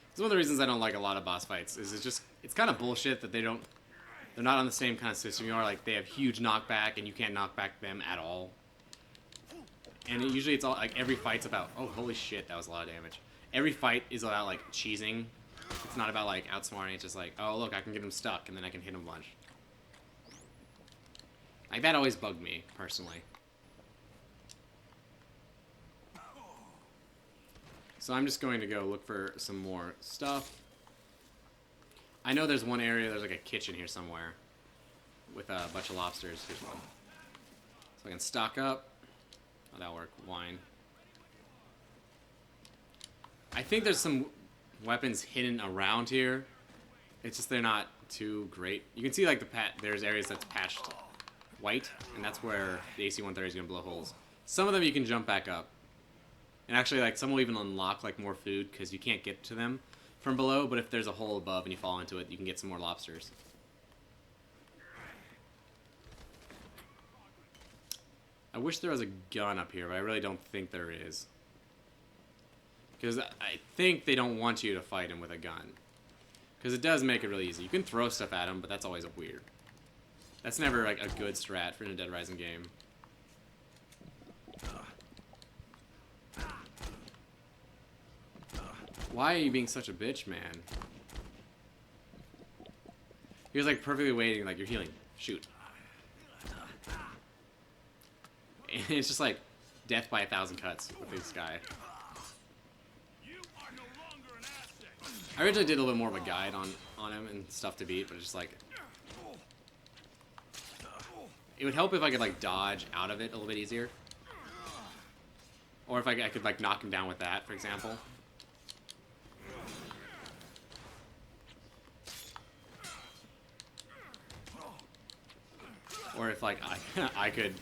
It's one of the reasons I don't like a lot of boss fights, is it's kind of bullshit that they're not on the same kind of system you are. Like, they have huge knockback and you can't knock back them at all. And usually it's all, like, every fight's about, oh, holy shit, that was a lot of damage. Every fight is about, like, cheesing. It's not about, like, outsmarting. It's just like, oh, look, I can get him stuck and then I can hit him a bunch. Like, that always bugged me, personally. So I'm just going to go look for some more stuff. I know there's one area, there's like a kitchen here somewhere with a bunch of lobsters. Here's one. So I can stock up. Oh, that'll work. Wine. I think there's some weapons hidden around here. It's just they're not too great. You can see like there's areas that's patched white, and that's where the AC-130 is going to blow holes. Some of them you can jump back up. And actually, like, some will even unlock, like, more food, because you can't get to them from below, but if there's a hole above and you fall into it, you can get some more lobsters. I wish there was a gun up here, but I really don't think there is. Because I think they don't want you to fight him with a gun. Because it does make it really easy. You can throw stuff at him, but that's always weird. That's never, like, a good strat for a Dead Rising game. Why are you being such a bitch, man? He was like perfectly waiting, like, you're healing. Shoot. And it's just like death by 1,000 cuts with this guy. I originally did a little bit more of a guide on him and stuff to beat, but it's just like, it would help if I could like dodge out of it a little bit easier. Or if I could like knock him down with that, for example. Or if like I could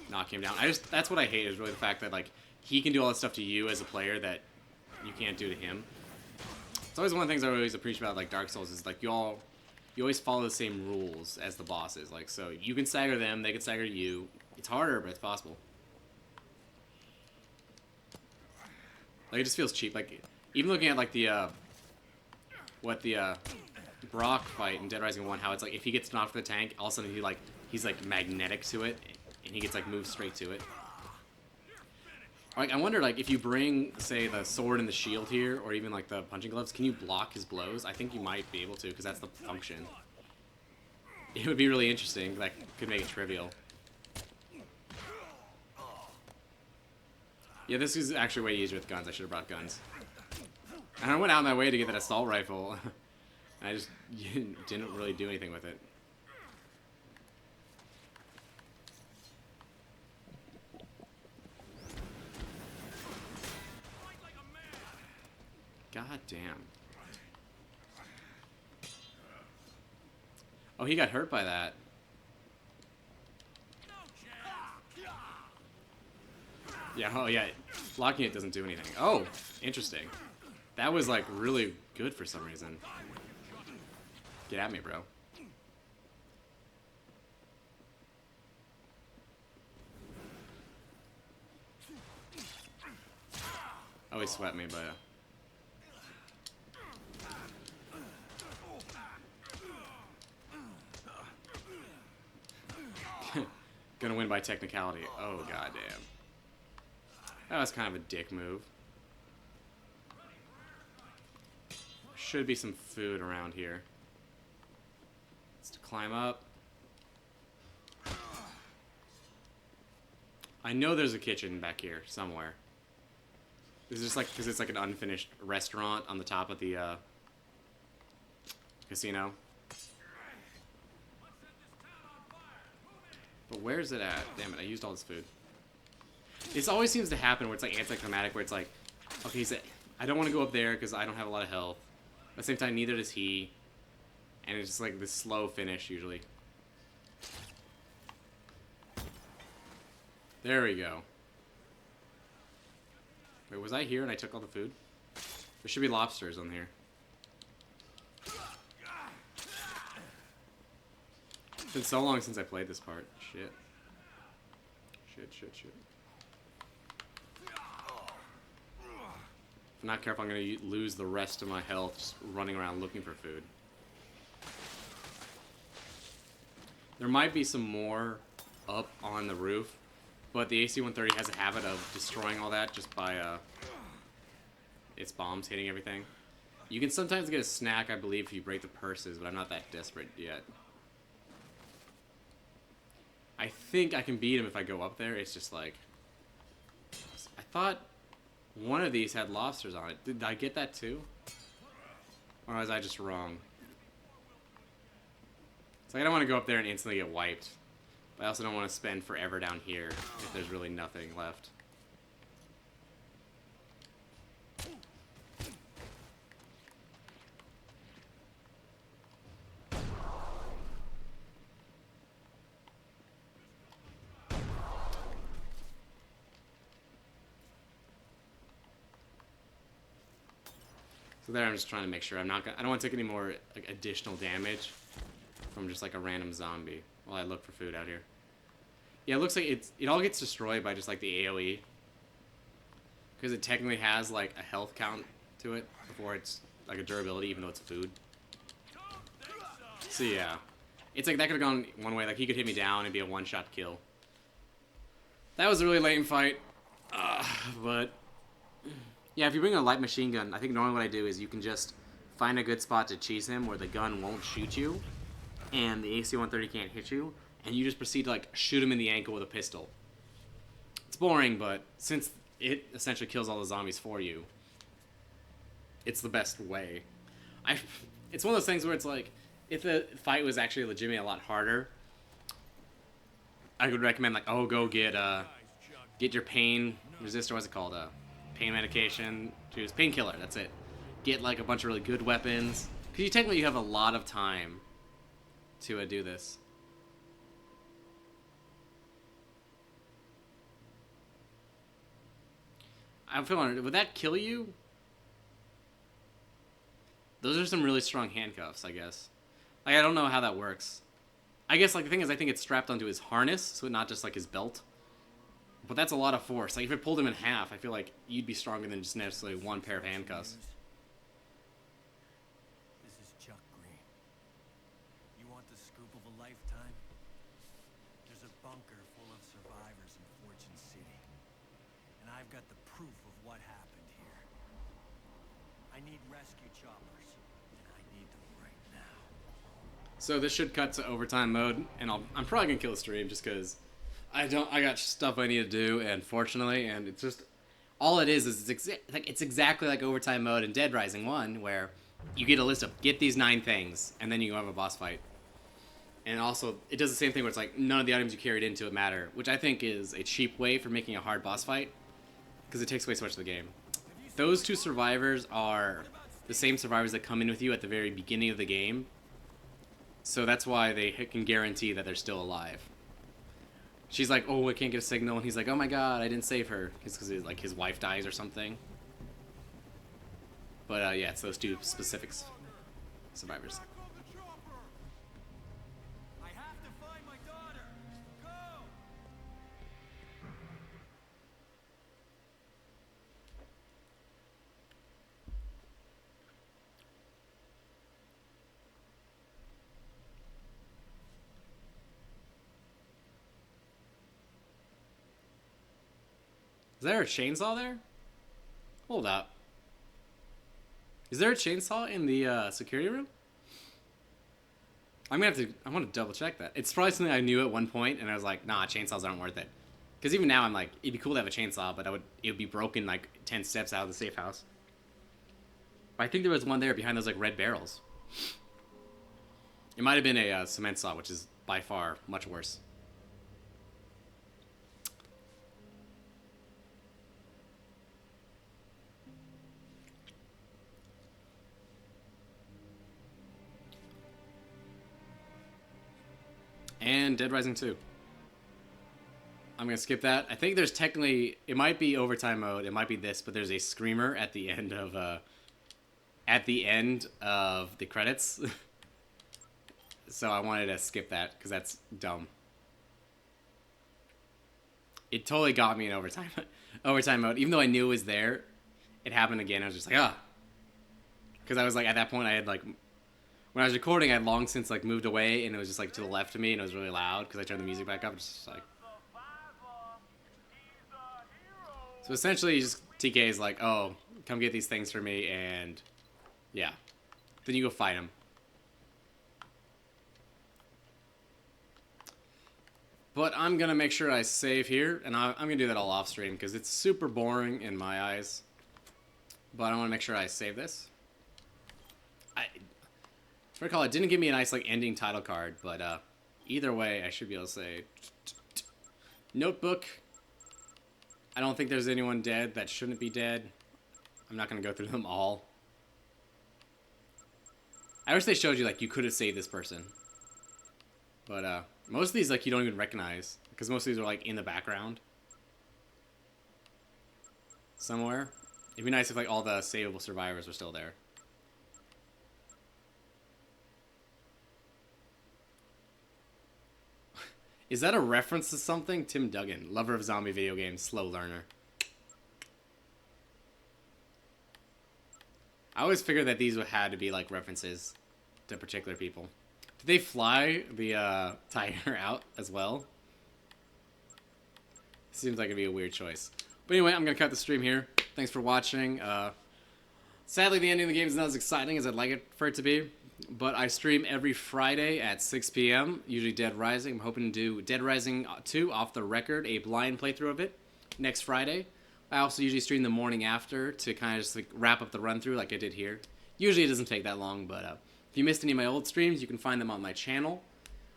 knock him down. That's what I hate, is really the fact that like he can do all that stuff to you as a player that you can't do to him. It's always one of the things I always appreciate about like Dark Souls is like you always follow the same rules as the bosses. Like, so you can stagger them, they can stagger you. It's harder, but it's possible. Like, it just feels cheap. Like, even looking at like the Brock fight in Dead Rising 1, how it's like if he gets knocked for the tank, all of a sudden he's like magnetic to it, and he gets like moved straight to it. Like, I wonder, like, if you bring, say, the sword and the shield here, or even like the punching gloves, can you block his blows? I think you might be able to, because that's the function. It would be really interesting. That could make it trivial. Yeah, this is actually way easier with guns. I should have brought guns. And I went out of my way to get that assault rifle. I just didn't really do anything with it. God damn. Oh, he got hurt by that. Yeah, oh yeah. Blocking it doesn't do anything. Oh, interesting. That was like really good for some reason. Get at me, bro. Oh, he swept me, but... Gonna win by technicality. Oh, goddamn. That was kind of a dick move. should be some food around here. Let's climb up. I know there's a kitchen back here somewhere. This is just like, because it's like an unfinished restaurant on the top of the casino. But where's it at? Damn it, I used all this food. This always seems to happen where it's like anticlimactic, where it's like, okay, so I don't want to go up there because I don't have a lot of health. At the same time, neither does he. And it's just like this slow finish, usually. There we go. Wait, was I here and I took all the food? There should be lobsters on here. It's been so long since I played this part. Shit. Shit. If I'm not careful, I'm gonna lose the rest of my health just running around looking for food. There might be some more up on the roof, but the AC-130 has a habit of destroying all that just by its bombs hitting everything. You can sometimes get a snack, I believe, if you break the purses, but I'm not that desperate yet. I think I can beat him if I go up there. It's just like... I thought one of these had lobsters on it. Did I get that too? Or was I just wrong? It's like I don't want to go up there and instantly get wiped. But I also don't want to spend forever down here if there's really nothing left. So there, I'm just trying to make sure I'm not gonna, I don't want to take any more like additional damage from just like a random zombie while I look for food out here. Yeah, it looks like it all gets destroyed by just like the AoE, because it technically has like a health count to it before it's like a durability, even though it's food. So yeah, it's like that could have gone one way. Like he could hit me down and be a one-shot kill. That was a really lame fight, but yeah, if you bring a light machine gun, I think normally what I do is you can just find a good spot to cheese him where the gun won't shoot you and the AC-130 can't hit you, and you just proceed to like shoot him in the ankle with a pistol. It's boring, but since it essentially kills all the zombies for you, it's the best way. It's one of those things where it's like, if the fight was actually legitimately a lot harder, I would recommend like, oh, go get your pain resistor, what's it called? Pain medication, choose painkiller, that's it. Get like a bunch of really good weapons, because technically you have a lot of time to do this. I'm feeling, would that kill you? Those are some really strong handcuffs, I guess. Like, I don't know how that works. I guess, like, the thing is, I think it's strapped onto his harness, so not just, like, his belt. But that's a lot of force. Like, if it pulled him in half, I feel like you'd be stronger than just necessarily one pair of handcuffs. This is Chuck Green. You want the scoop of a lifetime? There's a bunker full of survivors in Fortune City. And I've got the proof of what happened here. I need rescue choppers, and I need them right now. So this should cut to overtime mode, and I'm probably gonna kill the stream just because I got stuff I need to do, and fortunately, and it's just, all it is it's exactly like overtime mode in Dead Rising 1, where you get a list of, get these 9 things, and then you have a boss fight. And also, it does the same thing where it's like, none of the items you carried into it matter, which I think is a cheap way for making a hard boss fight, because it takes away so much of the game. Those 2 survivors are the same survivors that come in with you at the very beginning of the game, so that's why they can guarantee that they're still alive. She's like, oh, I can't get a signal, and he's like, oh my god, I didn't save her. It's because like his wife dies or something. But yeah, it's those 2 specific survivors. I have to find my daughter. Go! Is there a chainsaw there? Hold up. Is there a chainsaw in the security room? I want to double check that. It's probably something I knew at one point, and I was like, nah, chainsaws aren't worth it. Because even now I'm like, it'd be cool to have a chainsaw, but it would be broken like 10 steps out of the safe house. But I think there was one there behind those like red barrels. It might have been a cement saw, which is by far much worse. And Dead Rising 2. I'm going to skip that. I think there's technically... It might be overtime mode. It might be this, but there's a screamer at the end of... the credits. So I wanted to skip that, because that's dumb. It totally got me in overtime mode. Even though I knew it was there, it happened again. I was just like, ah. Because I was like, at that point, I had like... When I was recording, I had long since like moved away, and it was just like to the left of me, and it was really loud because I turned the music back up. It's just like, so essentially, just TK is like, "Oh, come get these things for me," and yeah, then you go fight him. But I'm gonna make sure I save here, and I'm gonna do that all off stream because it's super boring in my eyes. But I want to make sure I save this. I recall it didn't give me a nice like ending title card, but either way I should be able to say Notebook. I don't think there's anyone dead that shouldn't be dead. I'm not gonna go through them all. I wish they showed you like you could have saved this person, but most of these like you don't even recognize because most of these are like in the background somewhere. It'd be nice if like all the savable survivors were still there. Is that a reference to something? Tim Duggan, lover of zombie video games, slow learner. I always figured that these would had to be like references to particular people. Did they fly the tiger out as well? Seems like it'd be a weird choice. But anyway, I'm gonna cut the stream here. Thanks for watching. Sadly, the ending of the game is not as exciting as I'd like it for it to be. But I stream every Friday at 6 p.m., usually Dead Rising. I'm hoping to do Dead Rising 2 off the record, a blind playthrough of it, next Friday. I also usually stream the morning after to kind of just like wrap up the run-through like I did here. Usually it doesn't take that long, but if you missed any of my old streams, you can find them on my channel.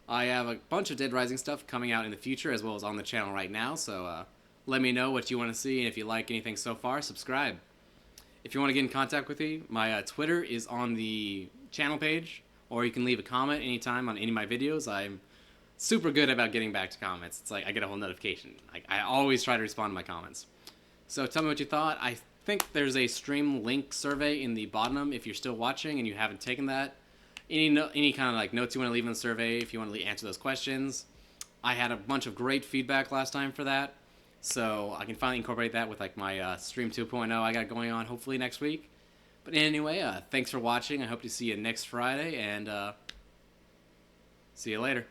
I have a bunch of Dead Rising stuff coming out in the future, as well as on the channel right now, so let me know what you want to see, and if you like anything so far, subscribe. If you want to get in contact with me, my Twitter is on the channel page, or you can leave a comment anytime on any of my videos. I'm super good about getting back to comments. It's like I get a whole notification. I always try to respond to my comments. So tell me what you thought. I think there's a stream link survey in the bottom if you're still watching and you haven't taken that. Any kind of like notes you want to leave in the survey if you want to answer those questions. I had a bunch of great feedback last time for that, so I can finally incorporate that with like my stream 2.0 I got going on hopefully next week. But anyway, thanks for watching. I hope to see you next Friday, and see you later.